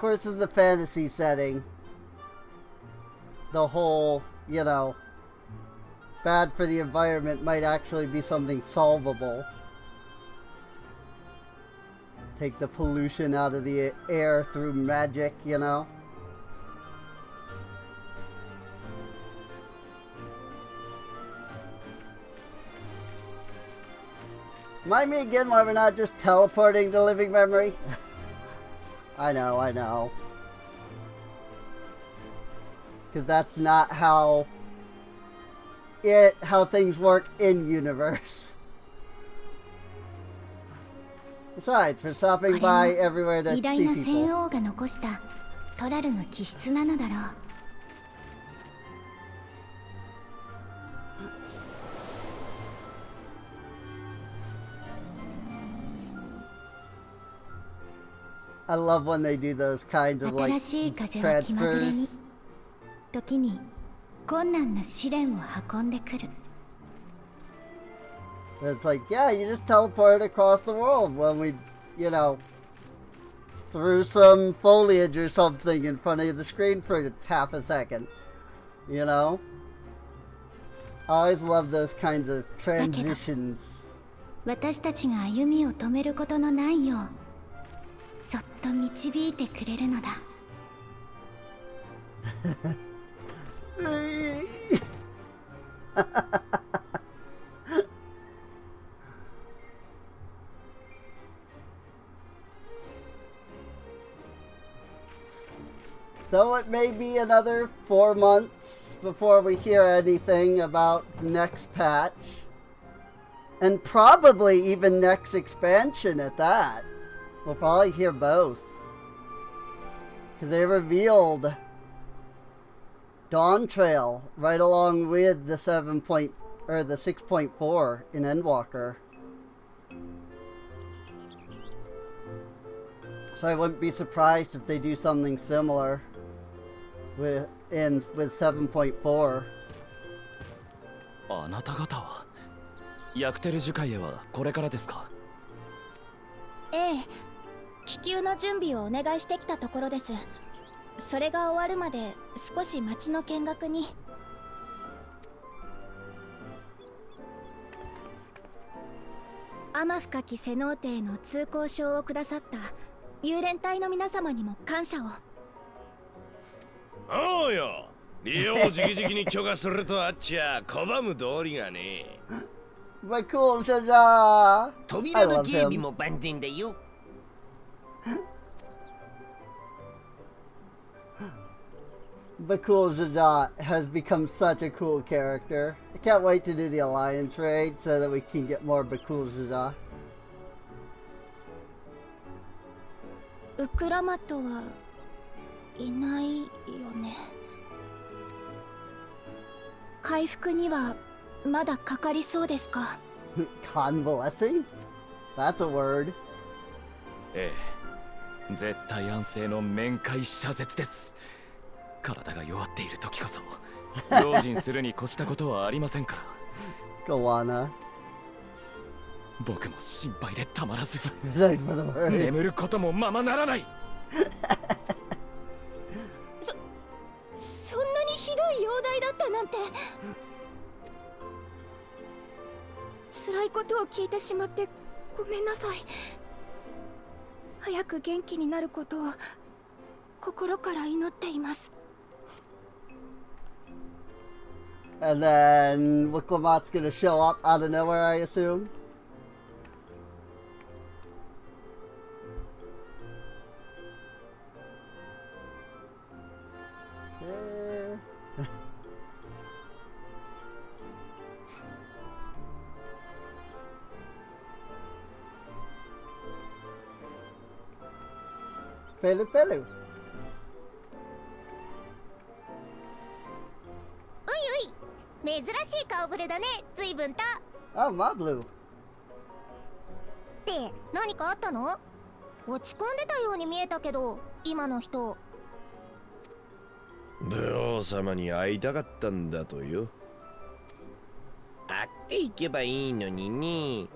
Of course, it's a fantasy setting. The whole, you know, bad for the environment might actually be something solvable. Take the pollution out of the air through magic, you know? Remind me again why we're not just teleporting the living memory? I know. Because that's not how things work in universe. Besides, we're stopping by everywhere to 偉大 see な戦 people. 王が残したトラルの気質なのだろう。I love when they do those kinds of like 新しい風は気まぐれ transfers. に、時に困難な試練を運んでくる。 It's like, yeah, you just teleport across the world when we, you know, threw some foliage or something in front of the screen for half a second. You know? I always love those kinds of transitions. 私たちが歩みを止めることのないようそっと導いてくれるのだ。Though it may be another 4 months before we hear anything about next patch. And probably even next expansion at that. We'll probably hear both. Because they revealed Dawntrail right along with the 6.4 in Endwalker. So I wouldn't be surprised if they do something similar with 7.4. あなた方はヤクテル樹海へはこれからですか？ええ、気球の準備をお願いしてきたところです。それが終わるまで少し町の見学に。天深きセノーテへの通行証をくださった幽連隊の皆様にも感謝を。おうよ、ようじきじきに許可するとあっちゃ拒む道理がね。Bakul Shaja! 扉の警備も万全だよ。Bakul Shaja has become such a cool character. I can't wait to do the Alliance raid so that we can get more Bakul Shaja. ウクラマトはいないよね。回復にはまだかかりそうですか？ Convalescing? That's a word. ええ、絶対安静の面会謝絶です。体が弱っている時こそ用心するに越したことはありませんから。Go on. 僕も心配でたまらず眠眠ることもままならない。そんなにひどい容体だったなんて。辛いことを聞いてしまってごめんなさい。早く元気になることを心から祈っています。 And then Wiklamat's gonna show up out of nowhere, I assume. Pelu Pelu. 珍しい顔ぶれだね、随分と。Oh, Mablu. って何かあったの？落ち込んでたように見えたけど、今の人。武王様に会いたかったんだとよ。会っていけばいいのにね。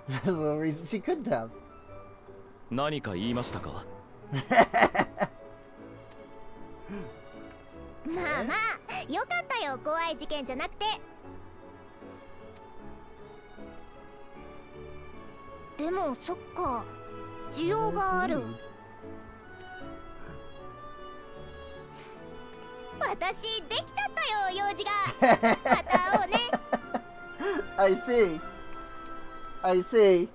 That's the reason she couldn't have. 何か言いましたか？まあまあ、よかったよ、怖い事件じゃなくて。でもそっか、需要がある。私できちゃったよ、用事が。また会おうね。I see. I see.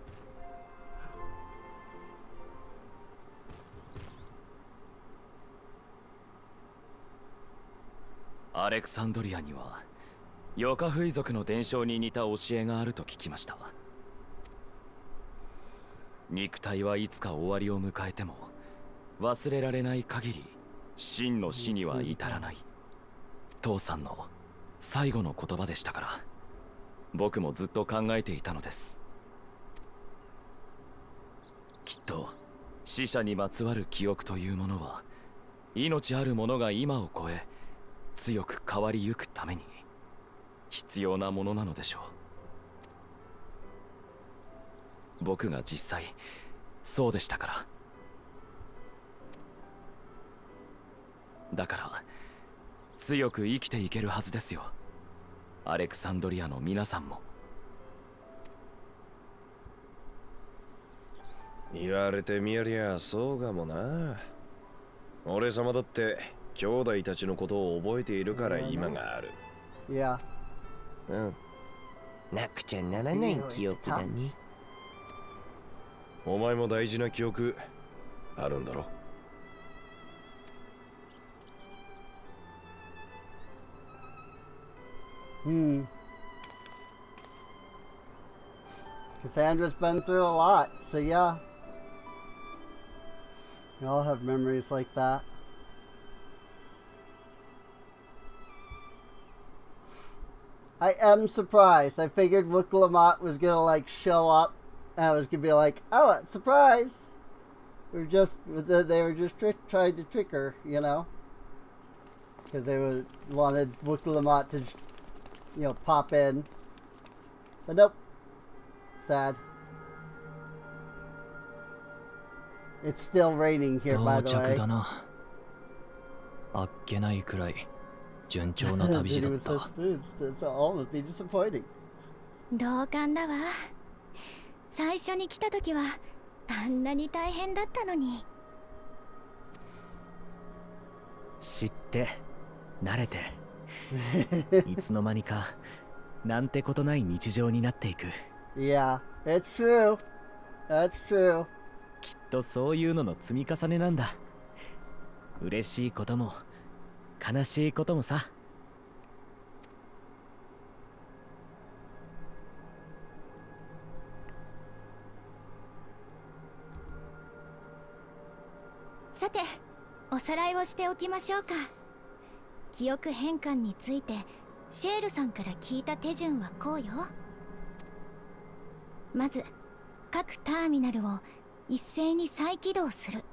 アレクサンドリアにはヨカフイ族の伝承に似た教えがあると聞きました。肉体はいつか終わりを迎えても忘れられない限り真の死には至らない。父さんの最後の言葉でしたから、僕もずっと考えていたのです。きっと死者にまつわる記憶というものは、命あるものが今を超え強く変わりゆくために必要なものなのでしょう。僕が実際そうでしたから。だから強く生きていけるはずですよ、アレクサンドリアの皆さんも。言われてみやりゃそうかもな。俺様だって兄弟たちのことを覚えているから今がある。いや。うん。なくちゃならない記憶だね。お前も大事な記憶あるんだろ。Cassandra's been through a lot, so yeah. We all have memories like that. I am surprised. I figured Wiklamat was gonna like show up and I was gonna be like, oh, surprise! They were just trying to trick her, you know? Because they wanted Wiklamat to, you know, pop in. But nope. Sad. It's still raining here, by the way. あっけないくらい順調な旅路だった。almost be disappointing. 同感だわ。最初に来た時はあんなに大変だったのに。知って慣れていつの間にかなんてことない日常になっていく。 Yeah, it's true. That's true. きっとそういうのの積み重ねなんだ。嬉しいことも悲しいこともさ。さて、おさらいをしておきましょうか。記憶変換についてシェールさんから聞いた手順はこうよ。まず各ターミナルを一斉に再起動する。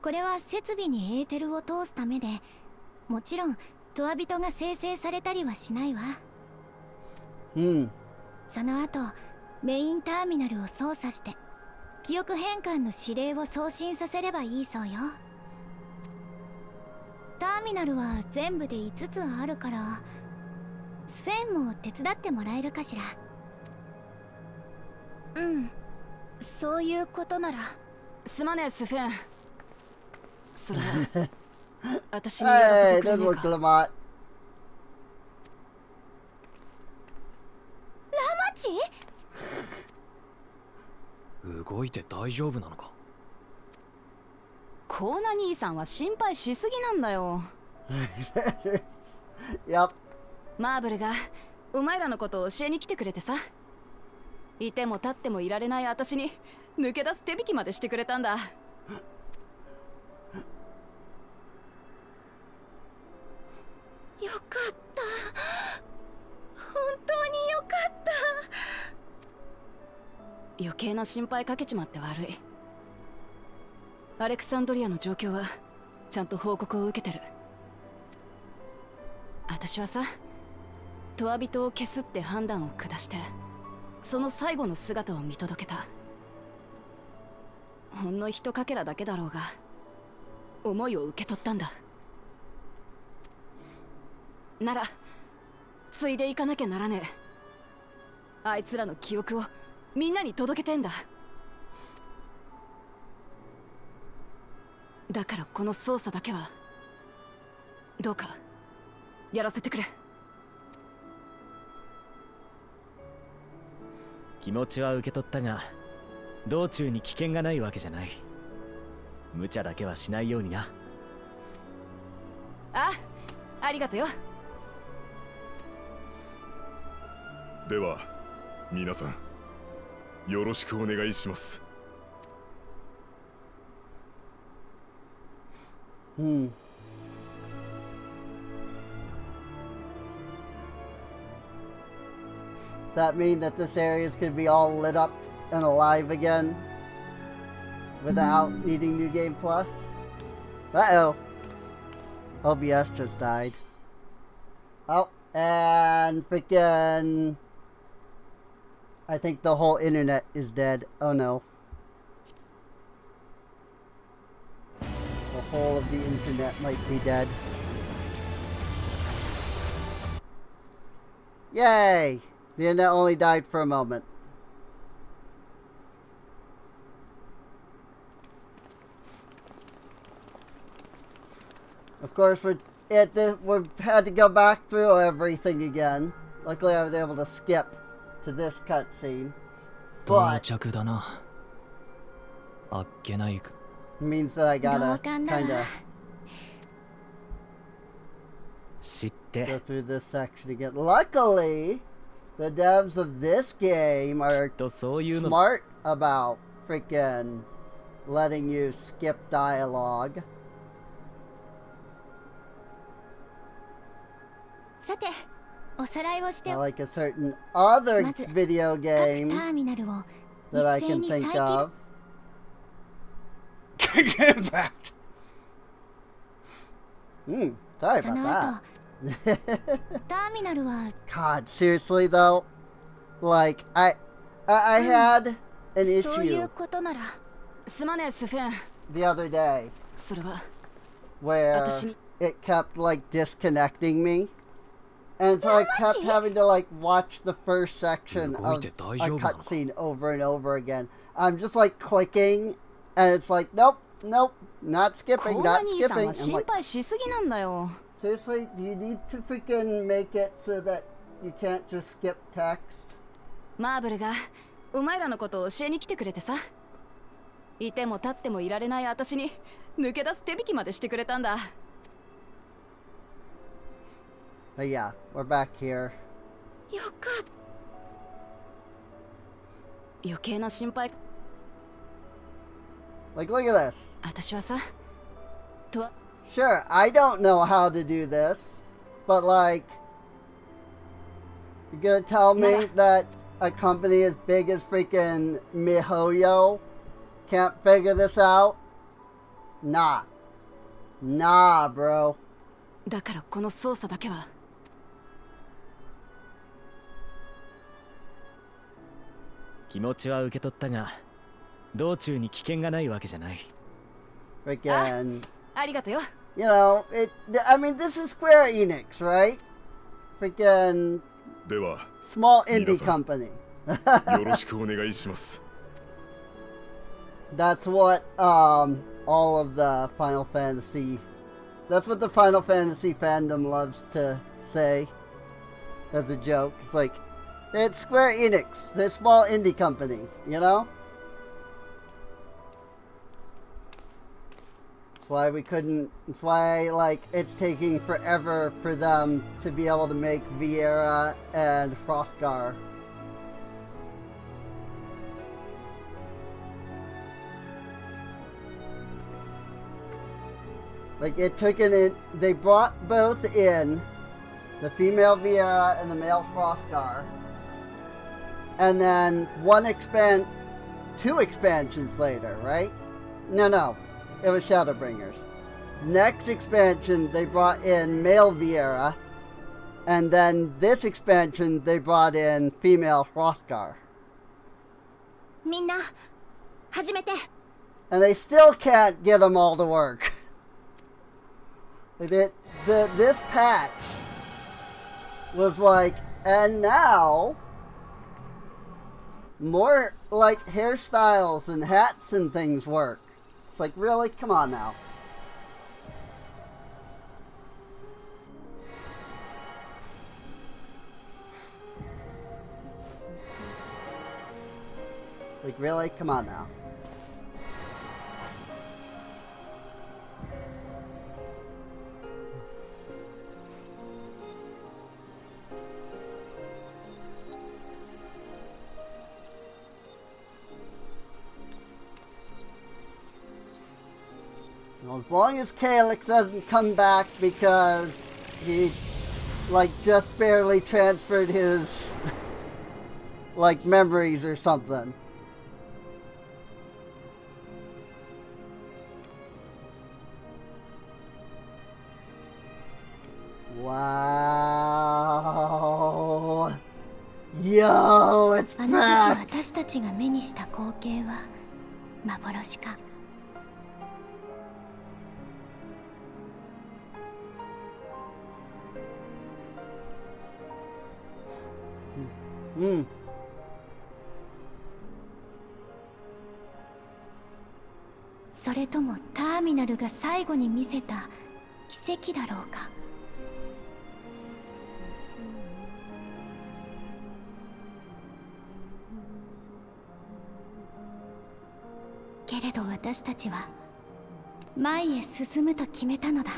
これは設備にエーテルを通すためで、もちろんトワビトが生成されたりはしないわ。その後メインターミナルを操作して記憶変換の指令を送信させればいいそうよ。ターミナルは全部で5つあるから、スフェンも手伝ってもらえるかしら。うん、そういうことなら。すまねえスフェン。それ私にやらせてくれねえか。ラマチ動いて大丈夫なのか。コーナ兄さんは心配しすぎなんだよ。マーブルがお前らのことを教えに来てくれてさ。いても立ってもいられない私に抜け出す手引きまでしてくれたんだ。よかった。本当によかった。余計な心配かけちまって悪い。アレクサンドリアの状況はちゃんと報告を受けてる。私はさ、トワビトを消すって判断を下して、その最後の姿を見届けた。ほんのひとかけらだけだろうが思いを受け取ったんだ。ならついでいかなきゃならねえ。あいつらの記憶をみんなに届けてんだ。だからこの操作だけはどうかやらせてくれ。気持ちは受け取ったが、道中に危険がないわけじゃない。無茶だけはしないようにな。ありがとよ。では皆さんよろしくお願いします。Does that mean that this area is going to be all lit up and alive again without needing New Game Plus? Uh-oh. OBS just died. Oh, and freaking... I think the whole internet is dead. Oh no. The whole of the internet might be dead. Yay! The internet only died for a moment. Of course, we've had to go back through everything again. Luckily, I was able to skip to this cutscene. But means that I gotta kinda go through this section again. Luckily, the devs of this game are smart about freaking letting you skip dialogue. さて、おさらいをして Like a certain other video 各 game ターミナルを that I 一斉 can に think 再起 of. Sorry そ about の that. 後ターミナルは God, seriously though, like I had an そういう issue ことならすまねえスフェン。 the other day それは where it kept like disconnecting me. And so I kept having to like watch the first section of a cutscene over and over again. I'm just like clicking and it's like, nope, nope, not skipping, not skipping. I'm like, 心配しすぎなんだよ。Seriously, do you need to freaking make it so that you can't just skip text? マーブルがお前らのことを教えに来てくれてさ。いても立ってもいられない私に抜け出す手引きまでしてくれたんだ。But yeah, we're back here. よかった。余計な心配。Like, look at this. 私はさ、と。Sure, I don't know how to do this, but like, you're gonna tell me that a company as big as freaking MiHoYo can't figure this out? Nah. Nah, bro. だからこの操作だけは。気持ちは受け取ったが、道中に危険がないわけじゃない。Freaking. ありがとよ。You know, I mean, this is Square Enix, right? Freaking では small indie company. よろしくお願いします。That's what all of the Final Fantasy. That's what the Final Fantasy fandom loves to say as a joke. It's like, it's Square Enix. They're a small indie company, you know? That's why we couldn't. That's why, like, it's taking forever for them to be able to make Viera and Hrothgar. Like, it took in. They brought both in, the female Viera and the male Hrothgar. And then two expansions later, right? No. It was Shadowbringers. Next expansion, they brought in male Viera. And then this expansion, they brought in female Hrothgar. みんな、始めて。 And they still can't get them all to work. Like this patch was like, and now, more like hairstyles and hats and things work. It's like, really? Come on now. Like, really? Come on now. Well, as long as Calyx doesn't come back because he, like, just barely transferred his, like, memories or something. Wow. Yo, it's back. あの時私たちが目にした光景は幻か。それともターミナルが最後に見せた奇跡だろうか。けれど私たちは前へ進むと決めたのだ。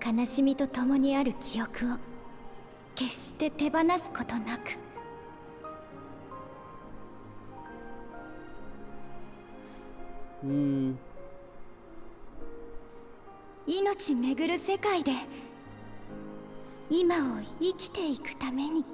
悲しみと共にある記憶を決して手放すことなく。命めぐる世界で今を生きていくために。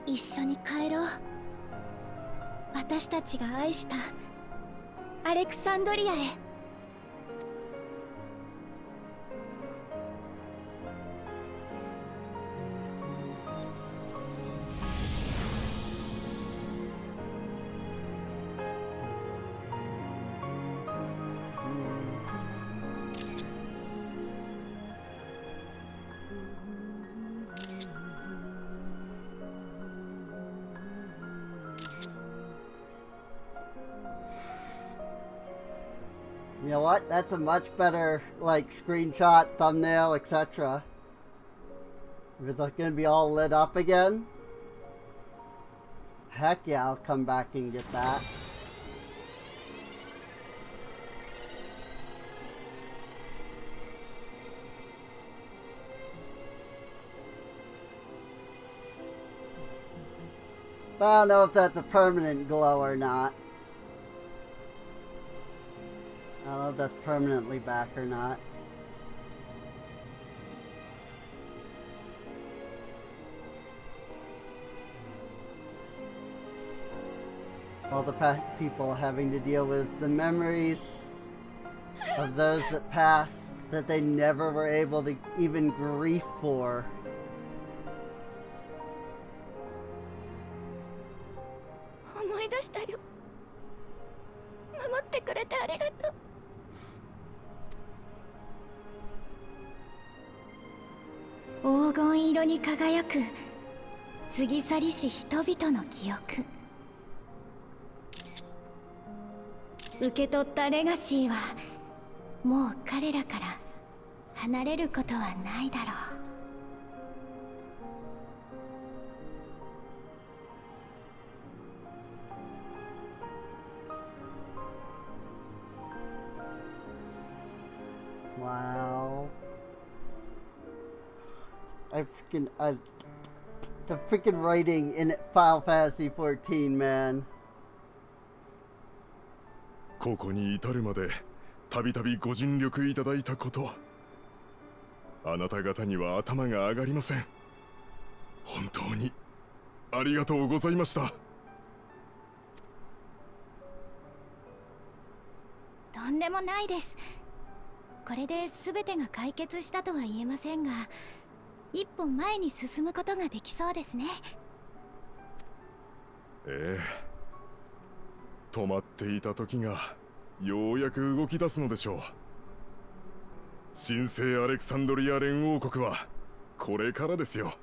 一緒に帰ろう。私たちが愛したアレクサンドリアへ。You know what? That's a much better, like, screenshot, thumbnail, etc. If it's like, gonna be all lit up again, heck yeah, I'll come back and get that. But I don't know if that's a permanent glow or not. I don't know if that's permanently back or not. All the people having to deal with the memories of those that passed that they never were able to even grieve for.黄金色に輝く過ぎ去りし人々の記憶。受け取ったレガシーはもう彼らから離れることはないだろう。Wow. The freaking writing in Final Fantasy 14, man. ここに至るまでたびたびご尽力いただいたこと、あなた方には頭が上がりません。本当にありがとうございました。とんでもないです。これで全てが解決したとは言えませんが、一歩前に進むことができそうですね。ええ、止まっていた時がようやく動き出すのでしょう。神聖アレクサンドリア連王国はこれからですよ。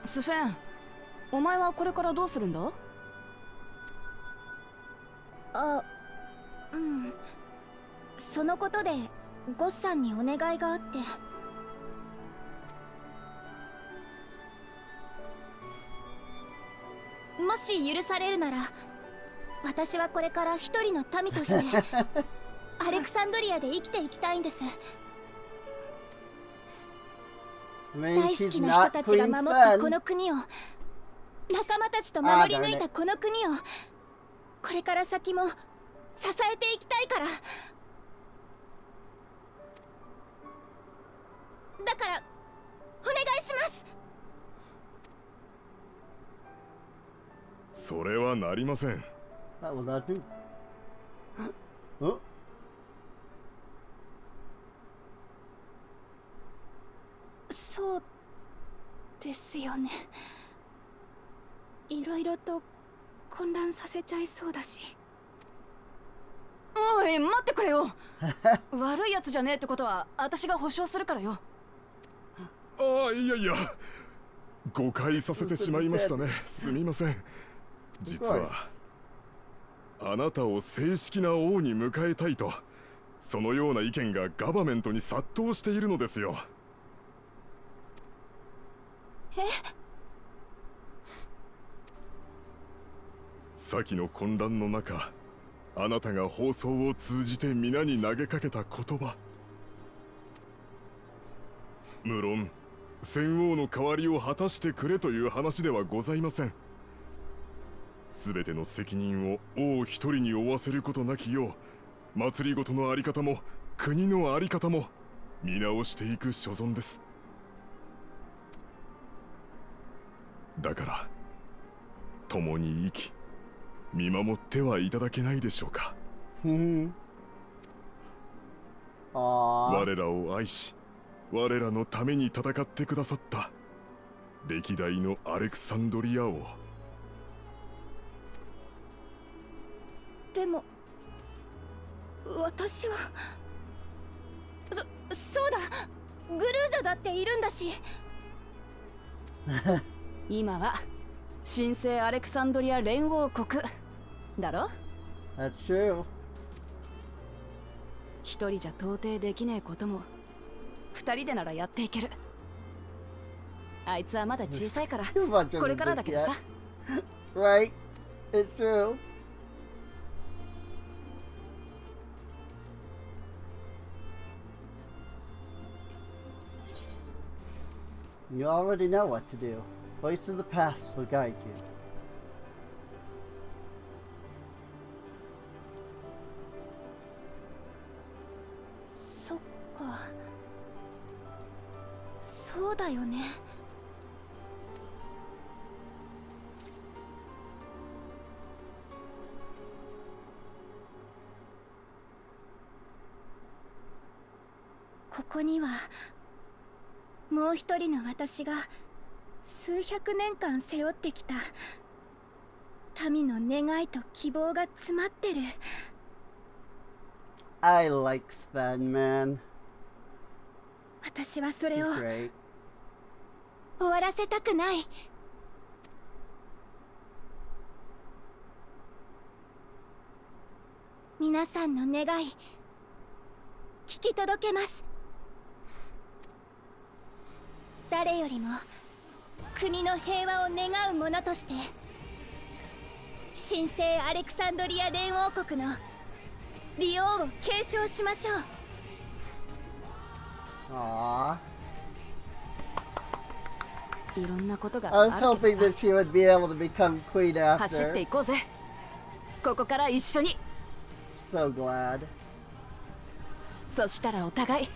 スフェン、お前はこれからどうするんだ？うん。そのことでゴッさんにお願いがあって。もし許されるなら、私はこれから一人の民としてアレクサンドリアで生きていきたいんです。大好きな人たちが守ったこの国を、仲間たちと守り抜いたこの国を、これから先も支えていきたいから。だからお願いします。それはなりません。That will not do. Huh? そうですよね。いろいろと混乱させちゃいそうだし。おい、待ってくれよ。悪いやつじゃねえってことは私が保証するからよ。ああ、いやいや、誤解させてしまいましたね。すみません。実はあなたを正式な王に迎えたいと、そのような意見がガバメントに殺到しているのですよ。先の混乱の中、あなたが放送を通じて皆に投げかけた言葉、無論戦王の代わりを果たしてくれという話ではございません。すべての責任を王一人に負わせることなきよう、祭りごとのあり方も国のあり方も見直していく所存です。だから共に生き見守ってはいただけないでしょうか。我らを愛し、我らのために戦ってくださった歴代のアレクサンドリア王。でも私はそうだ、グルージャだっているんだし。今は神聖アレクサンドリア連王国だろ？ That's true. 一人じゃ到底できねえことも二人でならやっていける。あいつはまだ小さいからこれからだけどさ。Right? It's true. You already know what to do. Voice of the past will guide you. そっか。そうだよね。ここにはもう一人の私が数百年間背負ってきた民の願いと希望が詰まってる。I like Sven, man. 私はそれを He's great. 終わらせたくない。皆さんの願い聞き届けます。誰よりも国の平和を願う者として神聖アレクサンドリア連王国の利王を継承しましょう。Aww. いろんなことが I was あるけ hoping ど that さ。 she would be able to become queen 走って after. いこうぜ。ここから一緒に。 So glad. そしたらお互い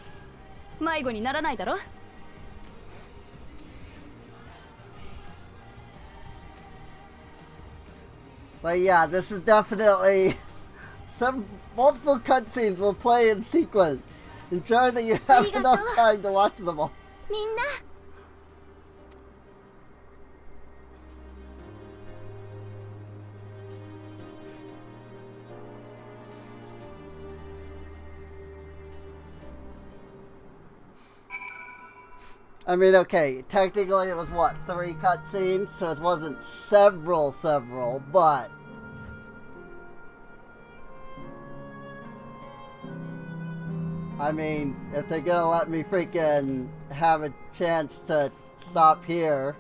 迷子にならないだろ。 But yeah, this is definitely multiple cutscenes will play in sequence. Ensure that you have enough time to watch them all. みんな I mean, okay, technically it was what, 3 cutscenes, so it wasn't several, but I mean, if they're gonna let me freaking have a chance to stop here,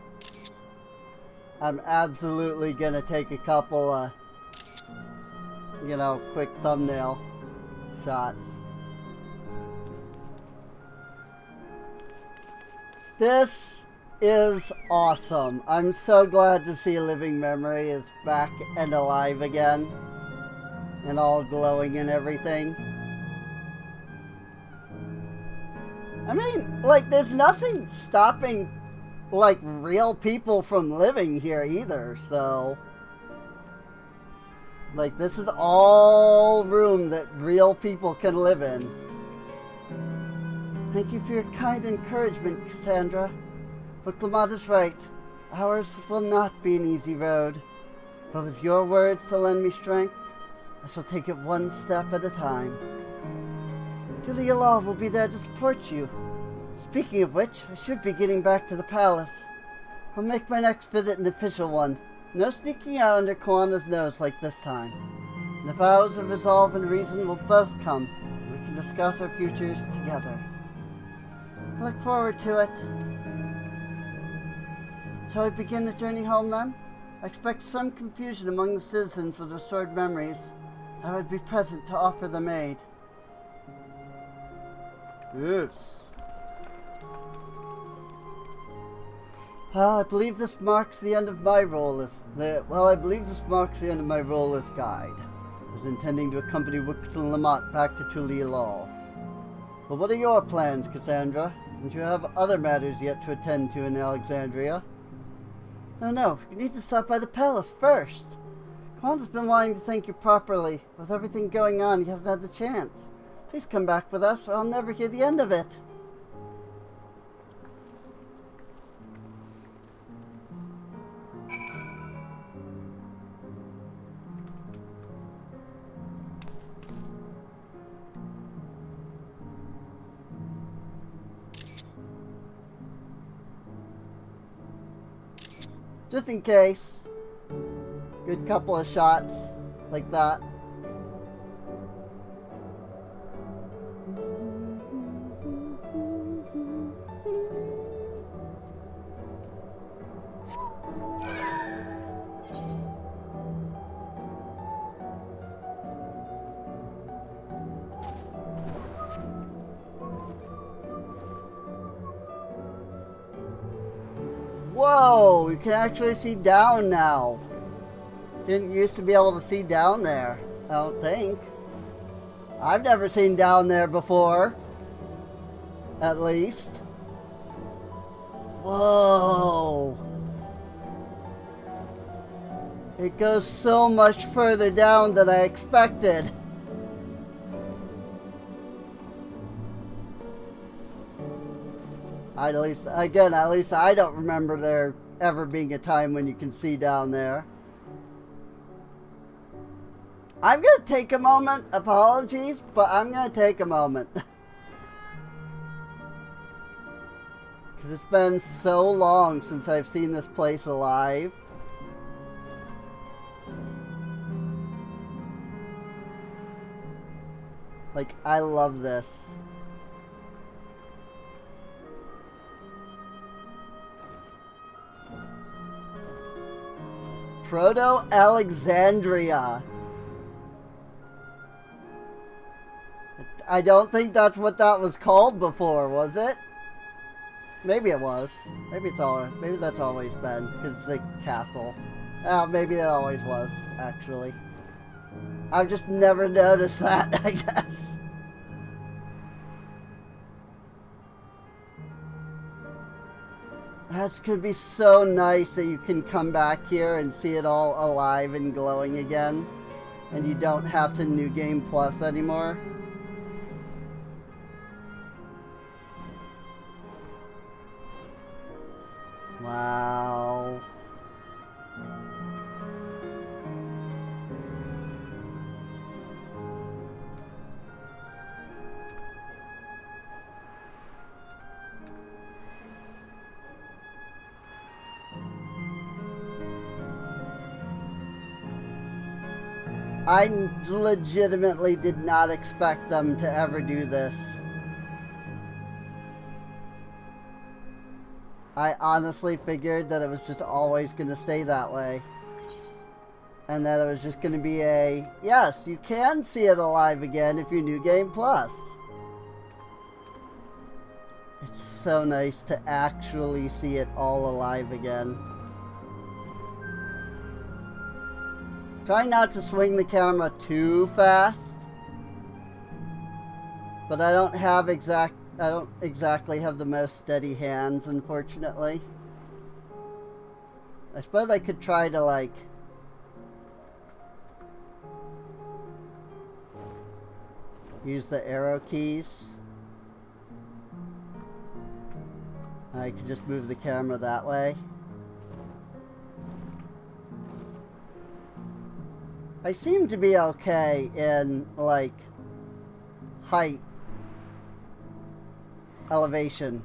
I'm absolutely gonna take a couple of, you know, quick thumbnail shots. This is awesome. I'm so glad to see Living Memory is back and alive again. And all glowing and everything. I mean, like, there's nothing stopping, like, real people from living here either, so... Like, this is all room that real people can live in. Thank you for your kind encouragement, Cassandra. But Clement is right. Ours will not be an easy road. But with your words to lend me strength, I shall take it one step at a time. Julia Law will be there to support you. Speaking of which, I should be getting back to the palace. I'll make my next visit an official one. No sneaking out under Koana's nose like this time. And the vows of resolve and reason will both come. We can discuss our futures together. I look forward to it. Shall we begin the journey home then? I expect some confusion among the citizens with restored memories. I would be present to offer them aid. Yes. Well, I believe this marks the end of my role as guide. I was intending to accompany Wickton Lamont back to Tulia. But what are your plans, Cassandra? Don't you have other matters yet to attend to in Alexandria? No, you need to stop by the palace first. Quan's been wanting to thank you properly. With everything going on, he hasn't had the chance. Please come back with us, or I'll never hear the end of it. Just in case. Good couple of shots. Like that. Whoa, you can actually see down now. Didn't used to be able to see down there, I don't think. I've never seen down there before. At least. Whoa. It goes so much further down than I expected. At least I don't remember there ever being a time when you can see down there. I'm going to take a moment. Apologies, but I'm going to take a moment. Because it's been so long since I've seen this place alive. Like, I love this. Proto-Alexandria. I don't think that's what that was called before, was it? Maybe it was. Maybe that's always been, because it's the castle. Maybe it always was, actually. I've just never noticed that, I guess. That's gonna be so nice that you can come back here and see it all alive and glowing again. And you don't have to New Game Plus anymore. Wow. I legitimately did not expect them to ever do this. I honestly figured that it was just always going to stay that way. And that it was just going to be a, yes, you can see it alive again if you New Game Plus. It's so nice to actually see it all alive again. Try not to swing the camera too fast. But I don't exactly have the most steady hands, unfortunately. I suppose I could try to, like, use the arrow keys. I could just move the camera that way. I seem to be okay in, like, height, elevation.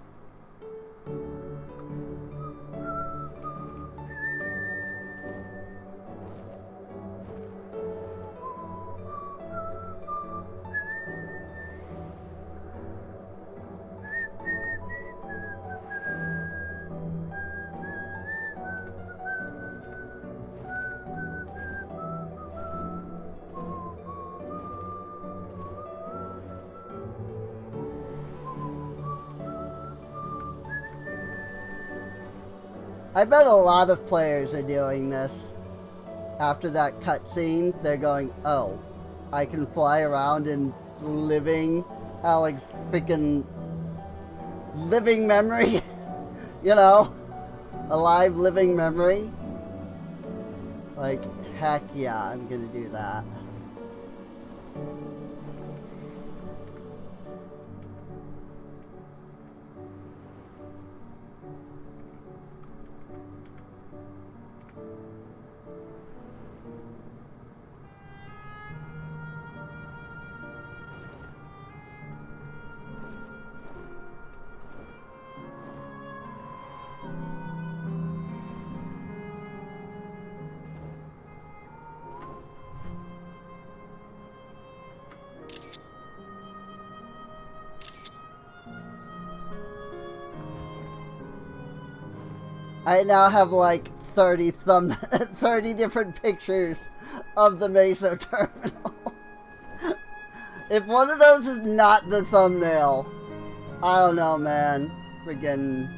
I bet a lot of players are doing this. After that cutscene, they're going, oh, I can fly around in living freaking living memory. You know? A live living memory. Like, heck yeah, I'm gonna do that. I now have like 30 different pictures of the Meso terminal. If one of those is not the thumbnail, I don't know, man. Freaking,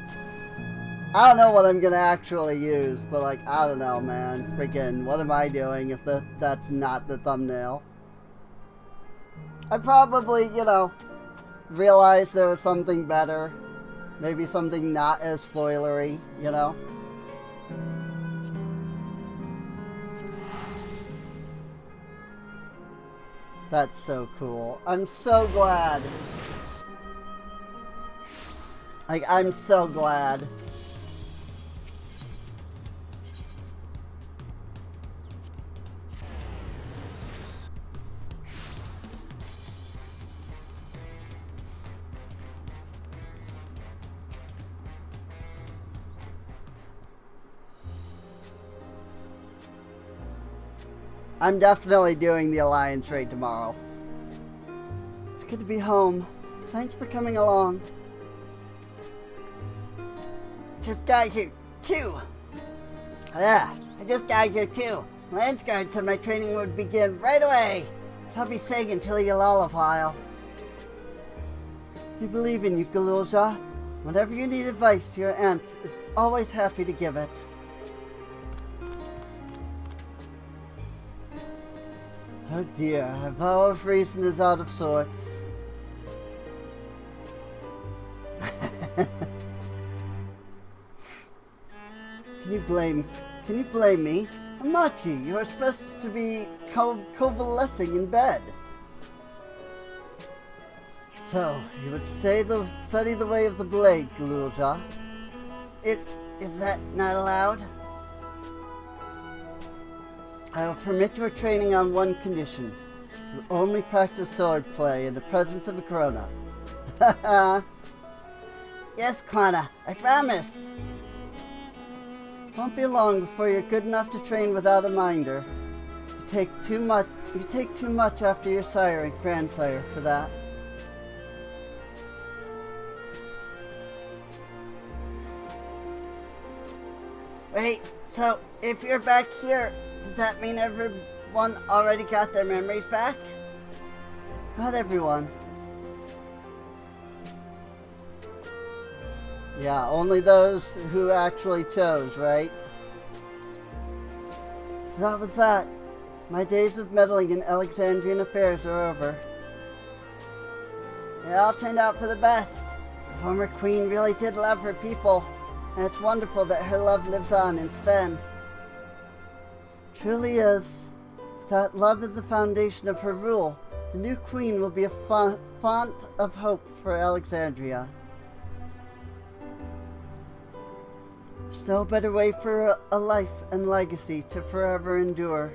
I don't know what I'm gonna actually use, but like, I don't know, man. Freaking, what am I doing if that's not the thumbnail? I probably, you know, realized there was something better. Maybe something not as spoilery, you know? That's so cool. I'm so glad. Like, I'm so glad. I'm definitely doing the Alliance raid tomorrow. It's good to be home. Thanks for coming along. Just got here, too. Yeah, I just got here, too. Lance Guard said my training would begin right away. So I'll be staying until you lull a while. We believe in you, Galulja. Whenever you need advice, your aunt is always happy to give it. Oh dear, our vow of reason is out of sorts. Can you blame me? Amati, you are supposed to be convalescing in bed. So, you would study the way of the blade, Galulja. Is that not allowed? I will permit your training on one condition. You only practice swordplay in the presence of a grown-up. Haha. Yes, Kana, I promise. Won't be long before you're good enough to train without a minder. You take too much after your sire and grandsire for that. Wait, so if you're back here, does that mean everyone already got their memories back? Not everyone. Yeah, only those who actually chose, right? So that was that. My days of meddling in Alexandrian affairs are over. It all turned out for the best. The former queen really did love her people, and it's wonderful that her love lives on in Sven. Truly is. If that love is the foundation of her rule, the new queen will be a font of hope for Alexandria. There's no better way for a life and legacy to forever endure.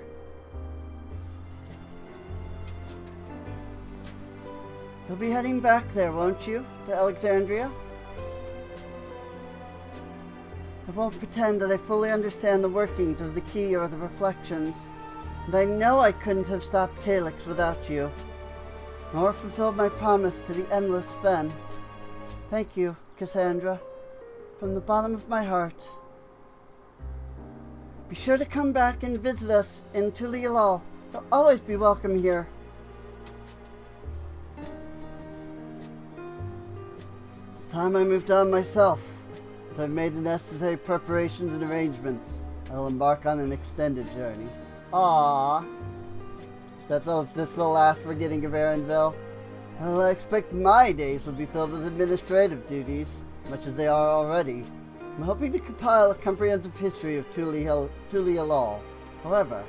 You'll be heading back there, won't you, to Alexandria? I won't pretend that I fully understand the workings of the key or the reflections, and I know I couldn't have stopped Calyx without you, nor fulfilled my promise to the endless Sven. Thank you, Cassandra, from the bottom of my heart. Be sure to come back and visit us in Tulialal. You'll always be welcome here. It's time I moved on myself. As I've made the necessary preparations and arrangements, I will embark on an extended journey. Aww. This is the last we're getting of Erenville. Well, I expect my days will be filled with administrative duties, much as they are already. I'm hoping to compile a comprehensive history of Tulialal. However,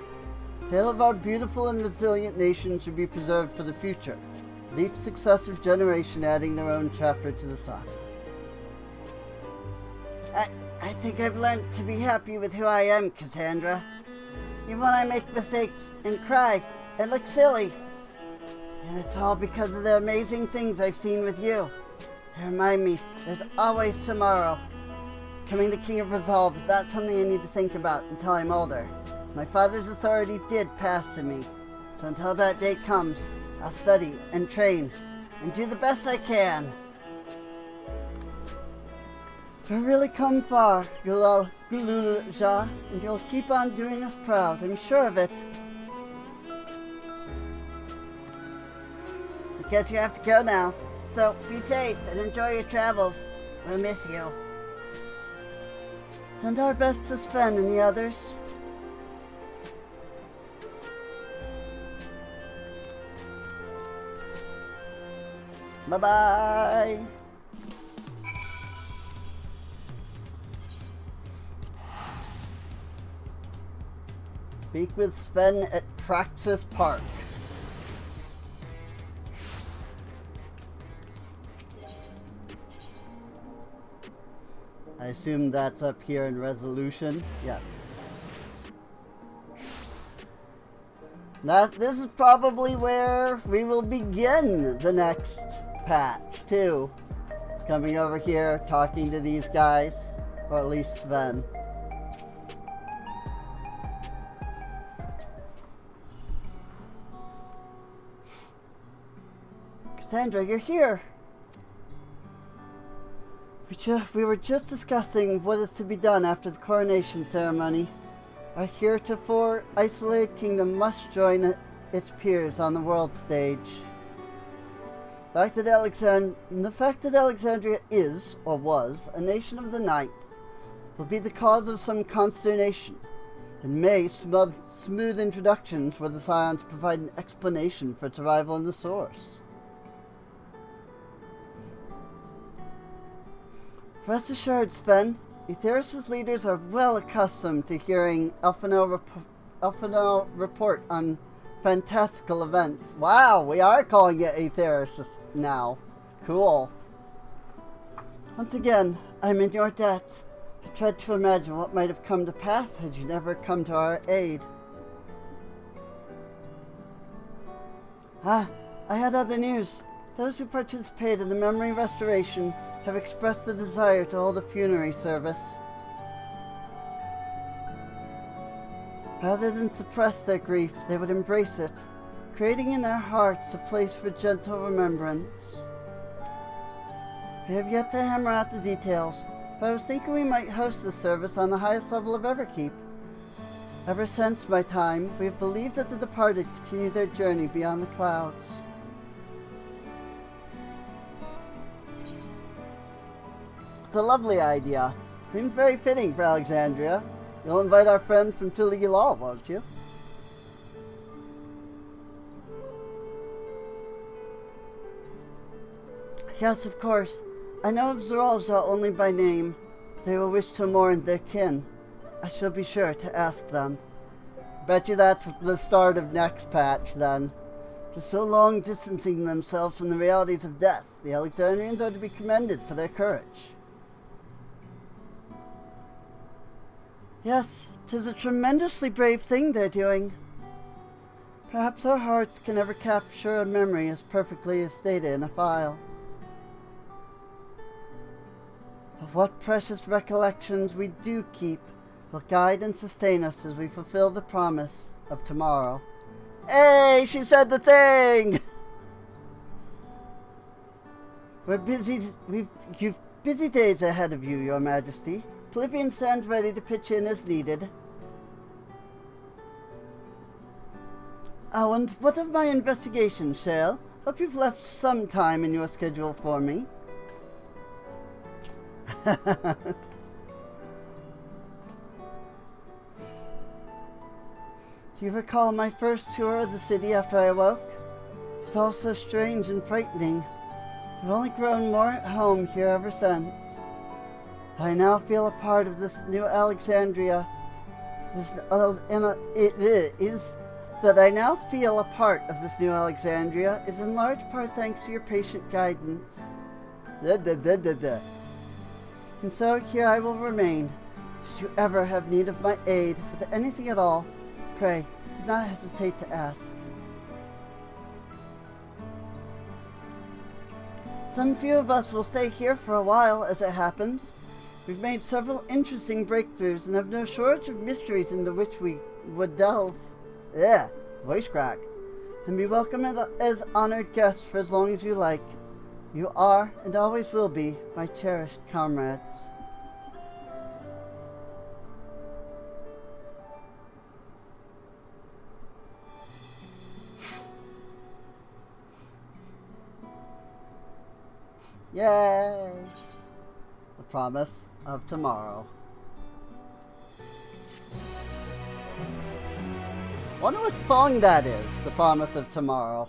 the tale of our beautiful and resilient nation should be preserved for the future, with each successive generation adding their own chapter to the saga. I think I've learned to be happy with who I am, Cassandra. Even when I make mistakes and cry and look silly. And it's all because of the amazing things I've seen with you. They remind me there's always tomorrow. Becoming the King of Resolve is not something I need to think about until I'm older. My father's authority did pass to me. So until that day comes, I'll study and train and do the best I can. You've really come far, Gululja, and you'll keep on doing us proud, I'm sure of it. I guess you have to go now, so be safe and enjoy your travels. We'll miss you. Send our best to Sven and the others. Bye-bye. Speak with Sven at Praxis Park. I assume that's up here in Resolution. Yes. This is probably where we will begin the next patch, too. Coming over here, talking to these guys. Or at least Sven. Cassandra, you're here! We were just discussing what is to be done after the coronation ceremony. Our heretofore isolated kingdom must join its peers on the world stage. The fact that Alexandria is, or was, a nation of the Ninth will be the cause of some consternation, and may smooth introductions for the Scions to provide an explanation for its arrival in the source. Rest assured, Sven, Aetheris' leaders are well accustomed to hearing Elfinel report on fantastical events. Wow, we are calling it Aetheris now. Cool. Once again, I'm in your debt. I tried to imagine what might have come to pass had you never come to our aid. I had other news. Those who participated in the memory restoration have expressed the desire to hold a funerary service. Rather than suppress their grief, they would embrace it, creating in their hearts a place for gentle remembrance. We have yet to hammer out the details, but I was thinking we might host this service on the highest level of Everkeep. Ever since my time, we have believed that the departed continue their journey beyond the clouds. It's a lovely idea. Seems very fitting for Alexandria. You'll invite our friends from Tuligilal, won't you? Yes, of course. I know of Zoralja only by name. If they will wish to mourn their kin, I shall be sure to ask them. Bet you that's the start of next patch, then. For so long distancing themselves from the realities of death, the Alexandrians are to be commended for their courage. Yes, 'tis a tremendously brave thing they're doing. Perhaps our hearts can never capture a memory as perfectly as data in a file. But what precious recollections we do keep will guide and sustain us as we fulfill the promise of tomorrow. Hey, she said the thing! You've busy days ahead of you, Your Majesty. Oblivion stands ready to pitch in as needed. Oh, and what of my investigation, Shale? Hope you've left some time in your schedule for me. Do you recall my first tour of the city after I awoke? It was all so strange and frightening. I've only grown more at home here ever since. I now feel a part of this new Alexandria. That I now feel a part of this new Alexandria is in large part thanks to your patient guidance. And so here I will remain. Should you ever have need of my aid with anything at all, pray do not hesitate to ask. Some few of us will stay here for a while, as it happens. We've made several interesting breakthroughs and have no shortage of mysteries into which we would delve. Voice crack. And be welcome as honored guests for as long as you like. You are, and always will be, my cherished comrades. Yay! The Promise of Tomorrow. Wonder what song that is, The Promise of Tomorrow.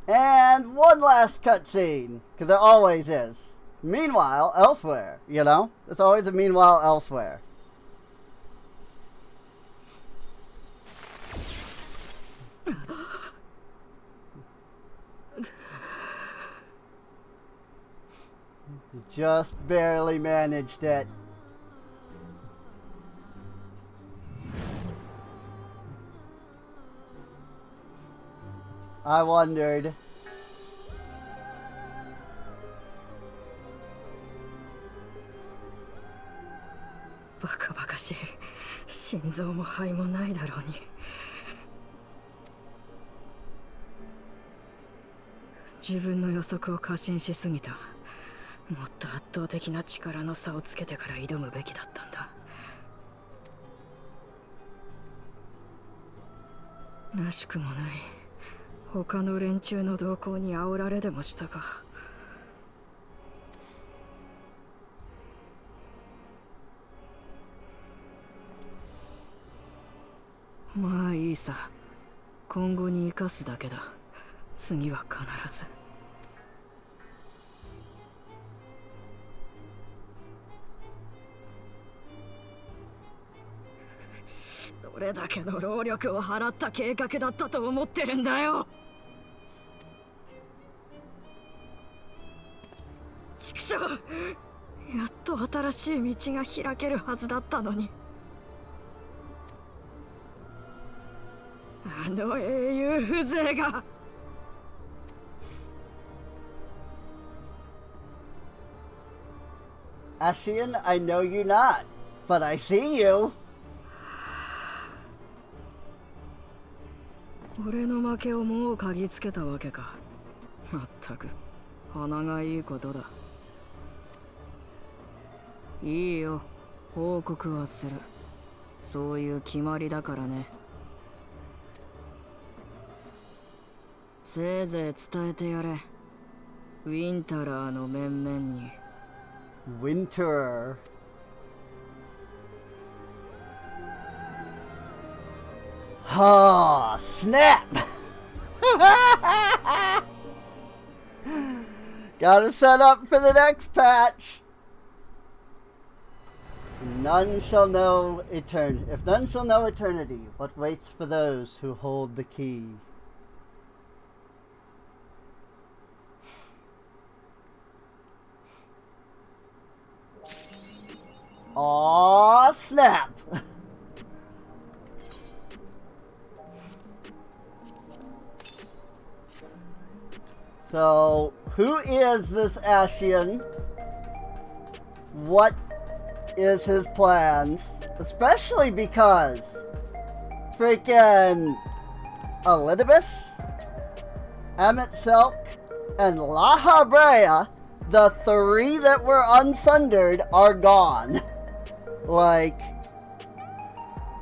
And one last cutscene, because there always is. Meanwhile, elsewhere, you know? There's always a meanwhile elsewhere. You just barely managed it. I wondered. Baka bakaしい。心臓も肺もないだろうに。自分の予測を過信しすぎた。もっと圧倒的な力の差をつけてから挑むべきだったんだ。らしくもない。他の連中の動向に煽られでもしたか。まあいいさ。今後に生かすだけだ。次は必ず。どれだけの労力を払った計画だったと思ってるんだよ。畜生、やっと新しい道が開けるはずだったのに。あの英雄風情が。Ashian, I know you not, but I see you. 俺の負けをもう嗅ぎつけたわけか。まったく鼻がいいことだ。いいよ、報告はする。そういう決まりだからね。せいぜい伝えてやれ。ウィンタラーの面々に。Winter. Oh, snap! Gotta set up for the next patch. None shall know eternity. If none shall know eternity, what waits for those who hold the key? Aw, snap! So, who is this Ashian? What is his plans? Especially because freaking Elidibus, Emmett Silk, and La Habrea, the three that were unsundered, are gone. Like,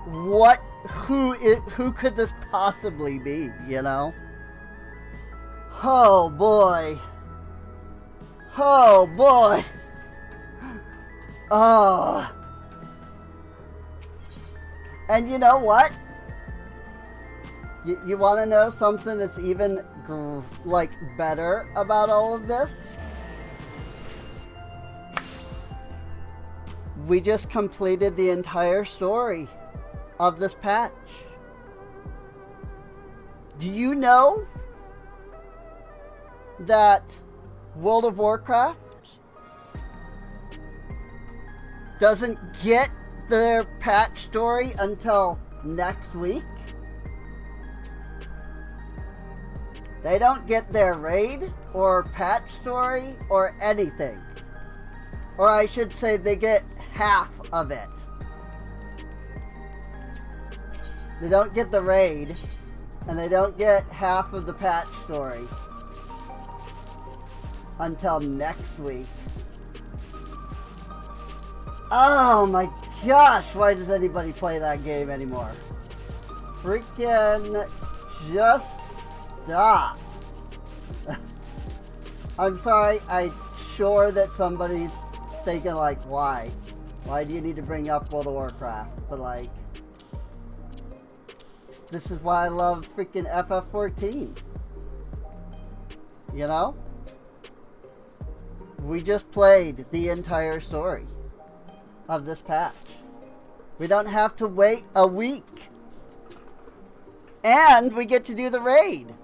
what? Who could this possibly be? You know? Oh boy. Oh boy. Oh. And you know what? You want to know something that's even like better about all of this? We just completed the entire story of this patch. Do you know that World of Warcraft doesn't get their patch story until next week? They don't get their raid or patch story or anything. Or I should say they get half of it. They don't get the raid, and they don't get half of the patch story until next week. Oh my gosh, why does anybody play that game anymore? Freaking just stop. I'm sorry, I'm sure that somebody's thinking like, why? Why do you need to bring up World of Warcraft? But like, this is why I love freaking FF14. You know? We just played the entire story of this patch. We don't have to wait a week. And we get to do the raid.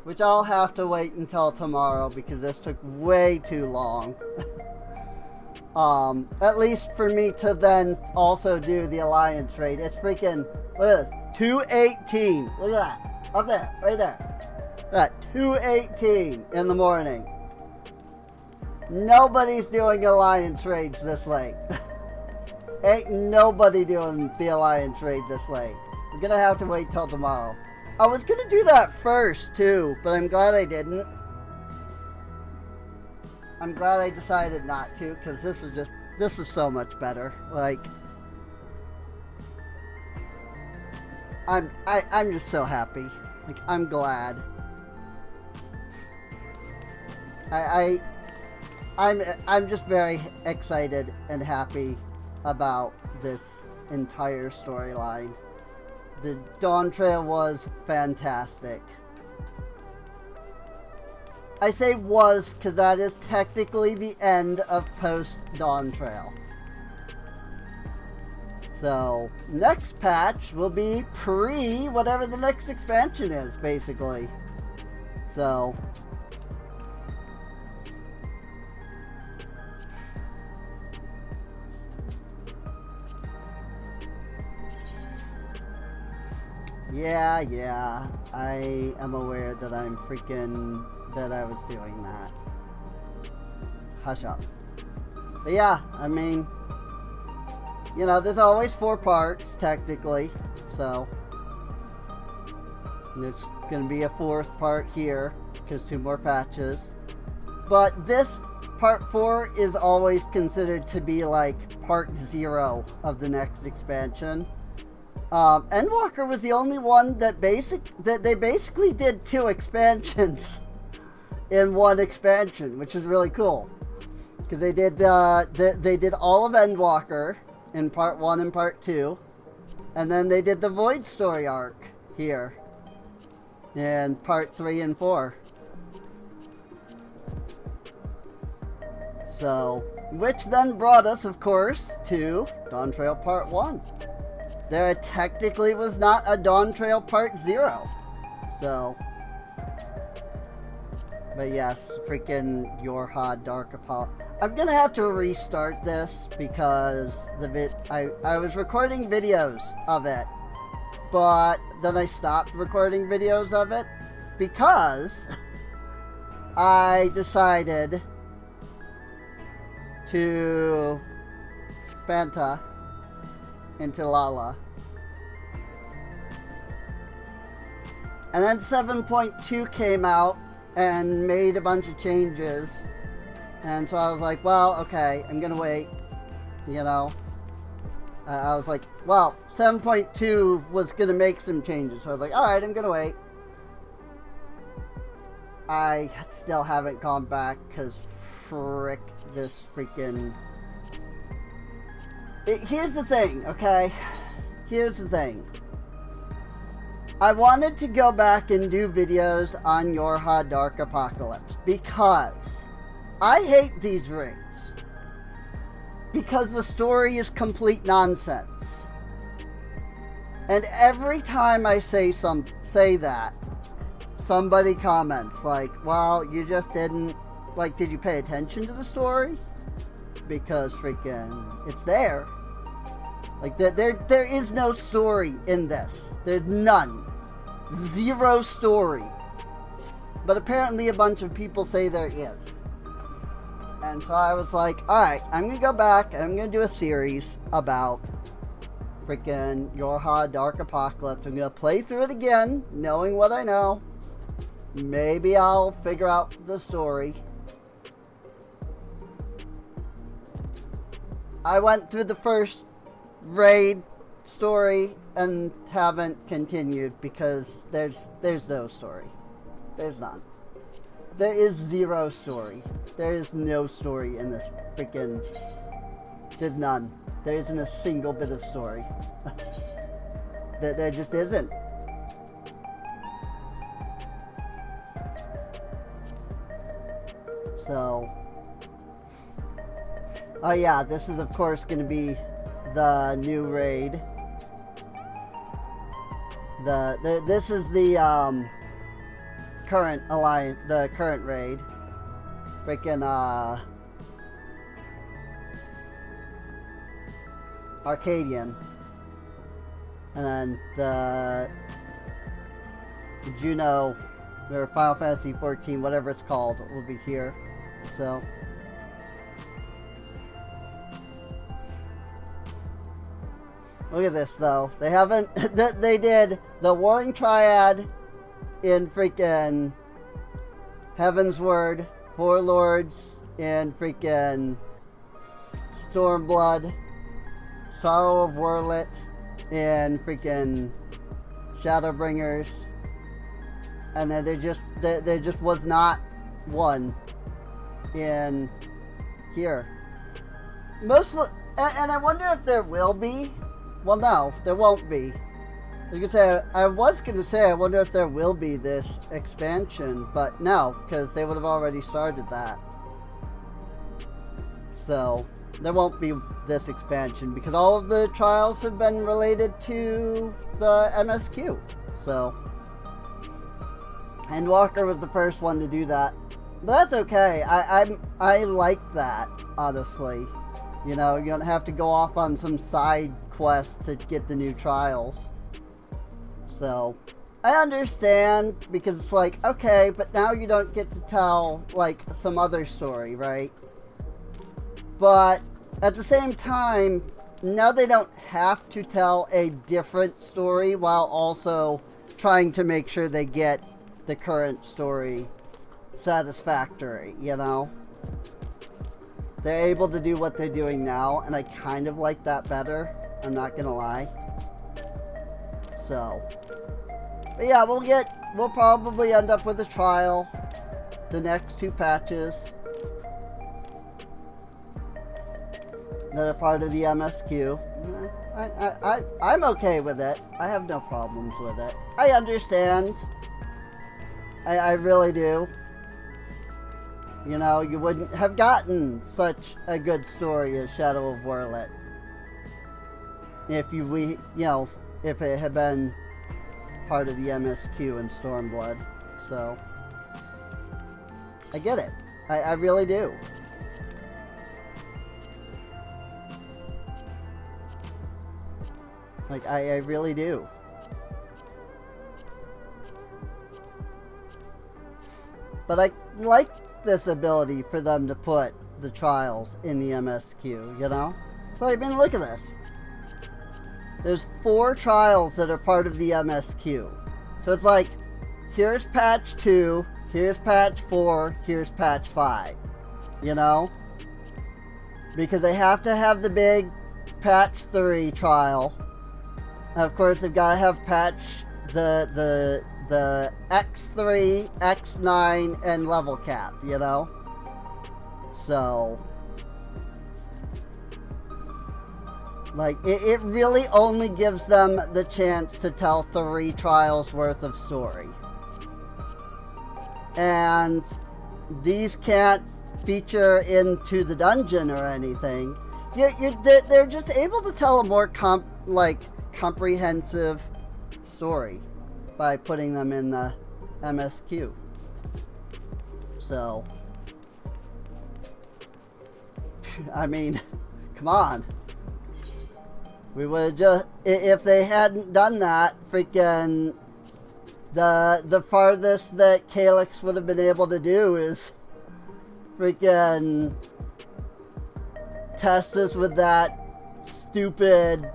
Which I'll have to wait until tomorrow because this took way too long. At least for me to then also do the Alliance raid. It's freaking, look at this, 2:18. Look at that. Up there, right there. At 2:18 in the morning. Nobody's doing Alliance raids this late. Ain't nobody doing the Alliance raid this late. We're gonna have to wait till tomorrow. I was gonna do that first too, but I'm glad I didn't. I'm glad I decided not to, because this is so much better. Like, I'm just so happy. Like, I'm glad. I'm just very excited and happy about this entire storyline. The Dawntrail was fantastic. I say was because that is technically the end of post-Dawntrail. So, next patch will be whatever the next expansion is, basically. So, yeah, I am aware that I was doing that. Hush up. But yeah, I mean, you know, there's always 4 parts, technically, so. And there's gonna be a 4th part here, because 2 more patches. But this part 4 is always considered to be like part 0 of the next expansion. Endwalker was the only one that they basically did 2 expansions in one expansion, which is really cool. Because they did all of Endwalker in part 1 and part 2, and then they did the Void story arc here in part 3 and 4. So, which then brought us, of course, to Dawntrail part 1. There technically was not a Dawntrail part 0. So, but yes, freaking Yorha Dark Apollo. I'm gonna have to restart this because I was recording videos of it, but then I stopped recording videos of it because I decided to Fanta into Lala. And then 7.2 came out and made a bunch of changes. And so I was like, well, okay, I'm gonna wait. You know? I was like, well, 7.2 was gonna make some changes. So I was like, alright, I'm gonna wait. I still haven't gone back because frick this freaking... Here's the thing, okay? Here's the thing. I wanted to go back and do videos on Yorha Dark Apocalypse because I hate these rings. Because the story is complete nonsense. And every time I say that, somebody comments like, well, you just didn't, like, did you pay attention to the story? Because freaking, it's there. Like, there is no story in this. There's none. 0 story. But apparently a bunch of people say there is. And so I was like, alright, I'm gonna go back and I'm gonna do a series about freaking Yorha Dark Apocalypse. I'm gonna play through it again, knowing what I know. Maybe I'll figure out the story. I went through the first raid story and haven't continued because there's no story. There's none. there is zero story. There is no story in this freaking... There's none. There isn't a single bit of story. There just isn't. So... Oh yeah, this is of course going to be the new raid. This is the current alliance, the current raid. Freaking Arcadian, and then the Juno or Final Fantasy 14, whatever it's called, will be here. So. Look at this, though. They haven't... They did the Warring Triad in freaking Heaven's Word, Four Lords in freaking Stormblood, Sorrow of Warlet in freaking Shadowbringers, and then there just was not one in here. Mostly, and I wonder if there will be. Well, no, there won't be. I was gonna say, I wonder if there will be this expansion, but no, because they would have already started that. So, there won't be this expansion, because all of the trials have been related to the MSQ. So, and Walker was the first one to do that. But that's okay. I like that, honestly. You know, you don't have to go off on some side quest to get the new trials. So, I understand, because it's like, okay, but now you don't get to tell, like, some other story, right? But, at the same time, now they don't have to tell a different story while also trying to make sure they get the current story satisfactory, you know? They're able to do what they're doing now, and I kind of like that better. I'm not gonna lie. So, but yeah, we'll probably end up with a trial the next 2 patches that are part of the MSQ. I'm okay with it. I have no problems with it. I understand. I really do. You know, you wouldn't have gotten such a good story as Shadow of Warlet if if it had been part of the MSQ and Stormblood. So, I get it. I really do. Like, I really do. But I like this ability for them to put the trials in the MSQ, you know? So, I mean, look at this. There's 4 trials that are part of the MSQ. So it's like, here's patch 2, here's patch 4, here's patch 5. You know? Because they have to have the big patch 3 trial. And of course, they've got to have patch the X3, X9, and level cap, you know? So, like, it really only gives them the chance to tell 3 trials worth of story. And these can't feature into the dungeon or anything. They're just able to tell a more comprehensive story by putting them in the MSQ. So, I mean, come on. We would have just, if they hadn't done that, freaking, the farthest that Calyx would have been able to do is freaking test us with that stupid,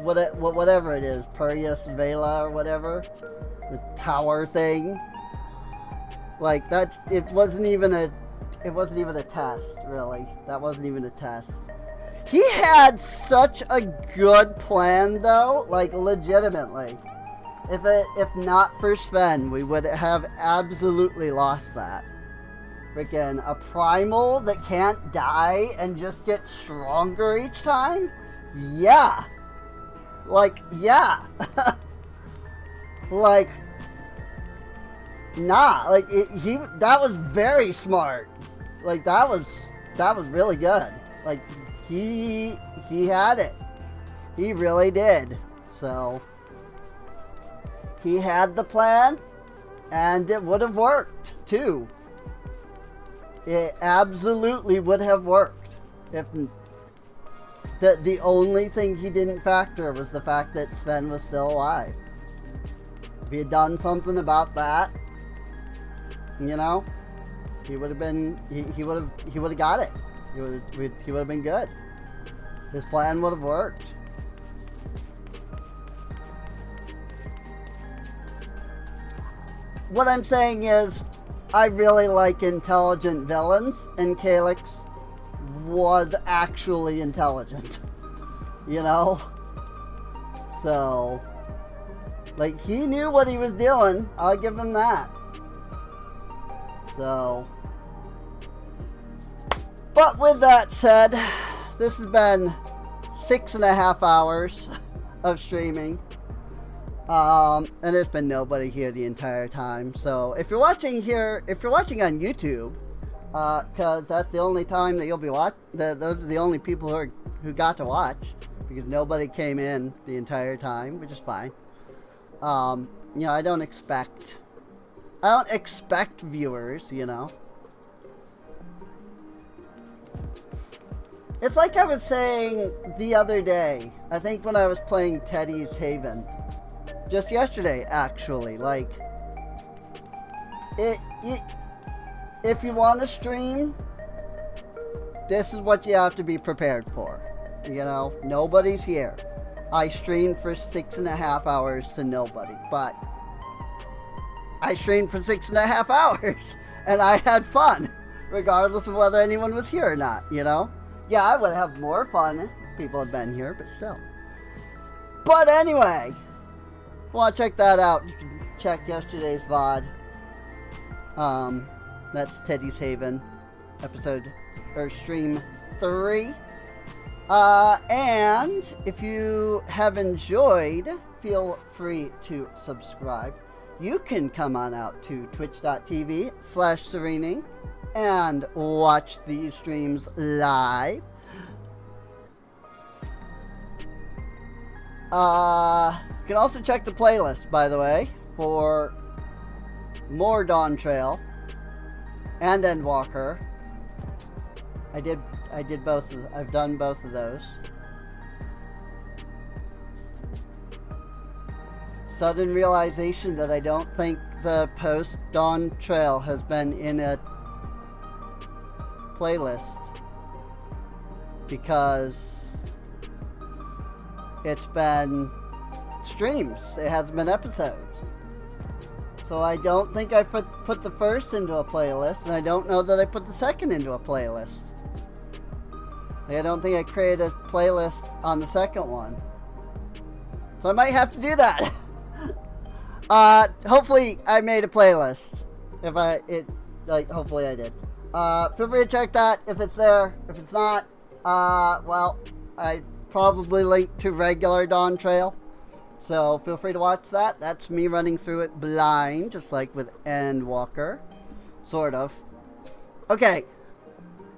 whatever it is, Purius Vela or whatever, the tower thing. Like that, it wasn't even a test, really. That wasn't even a test. He had such a good plan, though, like legitimately. If not for Sven, we would have absolutely lost that. freaking a primal that can't die and just get stronger each time? Yeah. Like, yeah. Like, nah. Like, that was very smart. Like, that was really good. Like, he had it. He really did. So, he had the plan, and it would have worked, too. It absolutely would have worked. If the only thing he didn't factor was the fact that Sven was still alive. If he had done something about that, you know, he would have been, he would have got it. He would have been good. His plan would have worked. What I'm saying is, I really like intelligent villains, and Calyx was actually intelligent. You know? So, like, he knew what he was doing. I'll give him that. So, but with that said, this has been 6.5 hours of streaming. And there's been nobody here the entire time. So if you're watching here, if you're watching on YouTube, because that's the only time that you'll be watching, those are the only people who got to watch, because nobody came in the entire time, which is fine. You know, I don't expect viewers, you know. It's like I was saying the other day, I think when I was playing Teddy's Haven. Just yesterday, actually. Like, if you want to stream, this is what you have to be prepared for. You know, nobody's here. I streamed for 6.5 hours to nobody, but I streamed for 6.5 hours, and I had fun, regardless of whether anyone was here or not, you know? Yeah, I would have more fun if people had been here, but still. But anyway, if you want to check that out, you can check yesterday's VOD. That's Teddy's Haven, stream 3. And if you have enjoyed, feel free to subscribe. You can come on out to twitch.tv/Serening and watch these streams live. You can also check the playlist, by the way, for more Dawntrail and Endwalker. I did both. I've done both of those. Sudden realization that I don't think the post Dawntrail has been in a playlist because it's been streams. It hasn't been episodes. So I don't think I put the first into a playlist, and I don't know that I put the second into a playlist. I don't think I created a playlist on the second one. So I might have to do that. Hopefully I made a playlist. Hopefully I did. Feel free to check that if it's there. If it's not, well, I probably link to regular Dawntrail. So feel free to watch that. That's me running through it blind, just like with Endwalker. Sort of. Okay.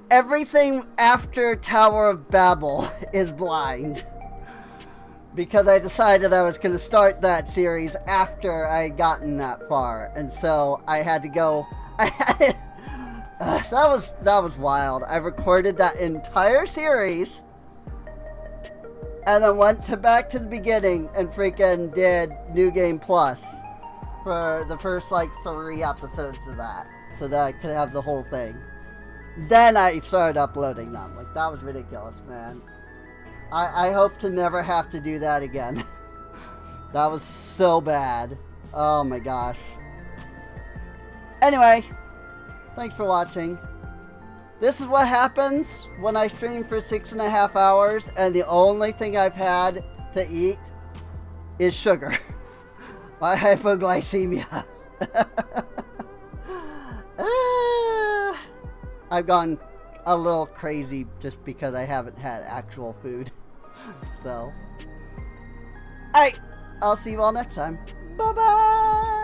Everything after Tower of Babel is blind. Because I decided I was going to start that series after I had gotten that far. And so I had to go... that was wild. I recorded that entire series and then went back to the beginning and freaking did New Game Plus for the first 3 episodes of that, so that I could have the whole thing. Then I started uploading them. That was ridiculous, man. I hope to never have to do that again. That was so bad. Oh my gosh. Anyway, thanks for watching. This is what happens when I stream for 6.5 hours and the only thing I've had to eat is sugar. My hypoglycemia. I've gone a little crazy just because I haven't had actual food. So, alright, I'll see you all next time. Bye-bye!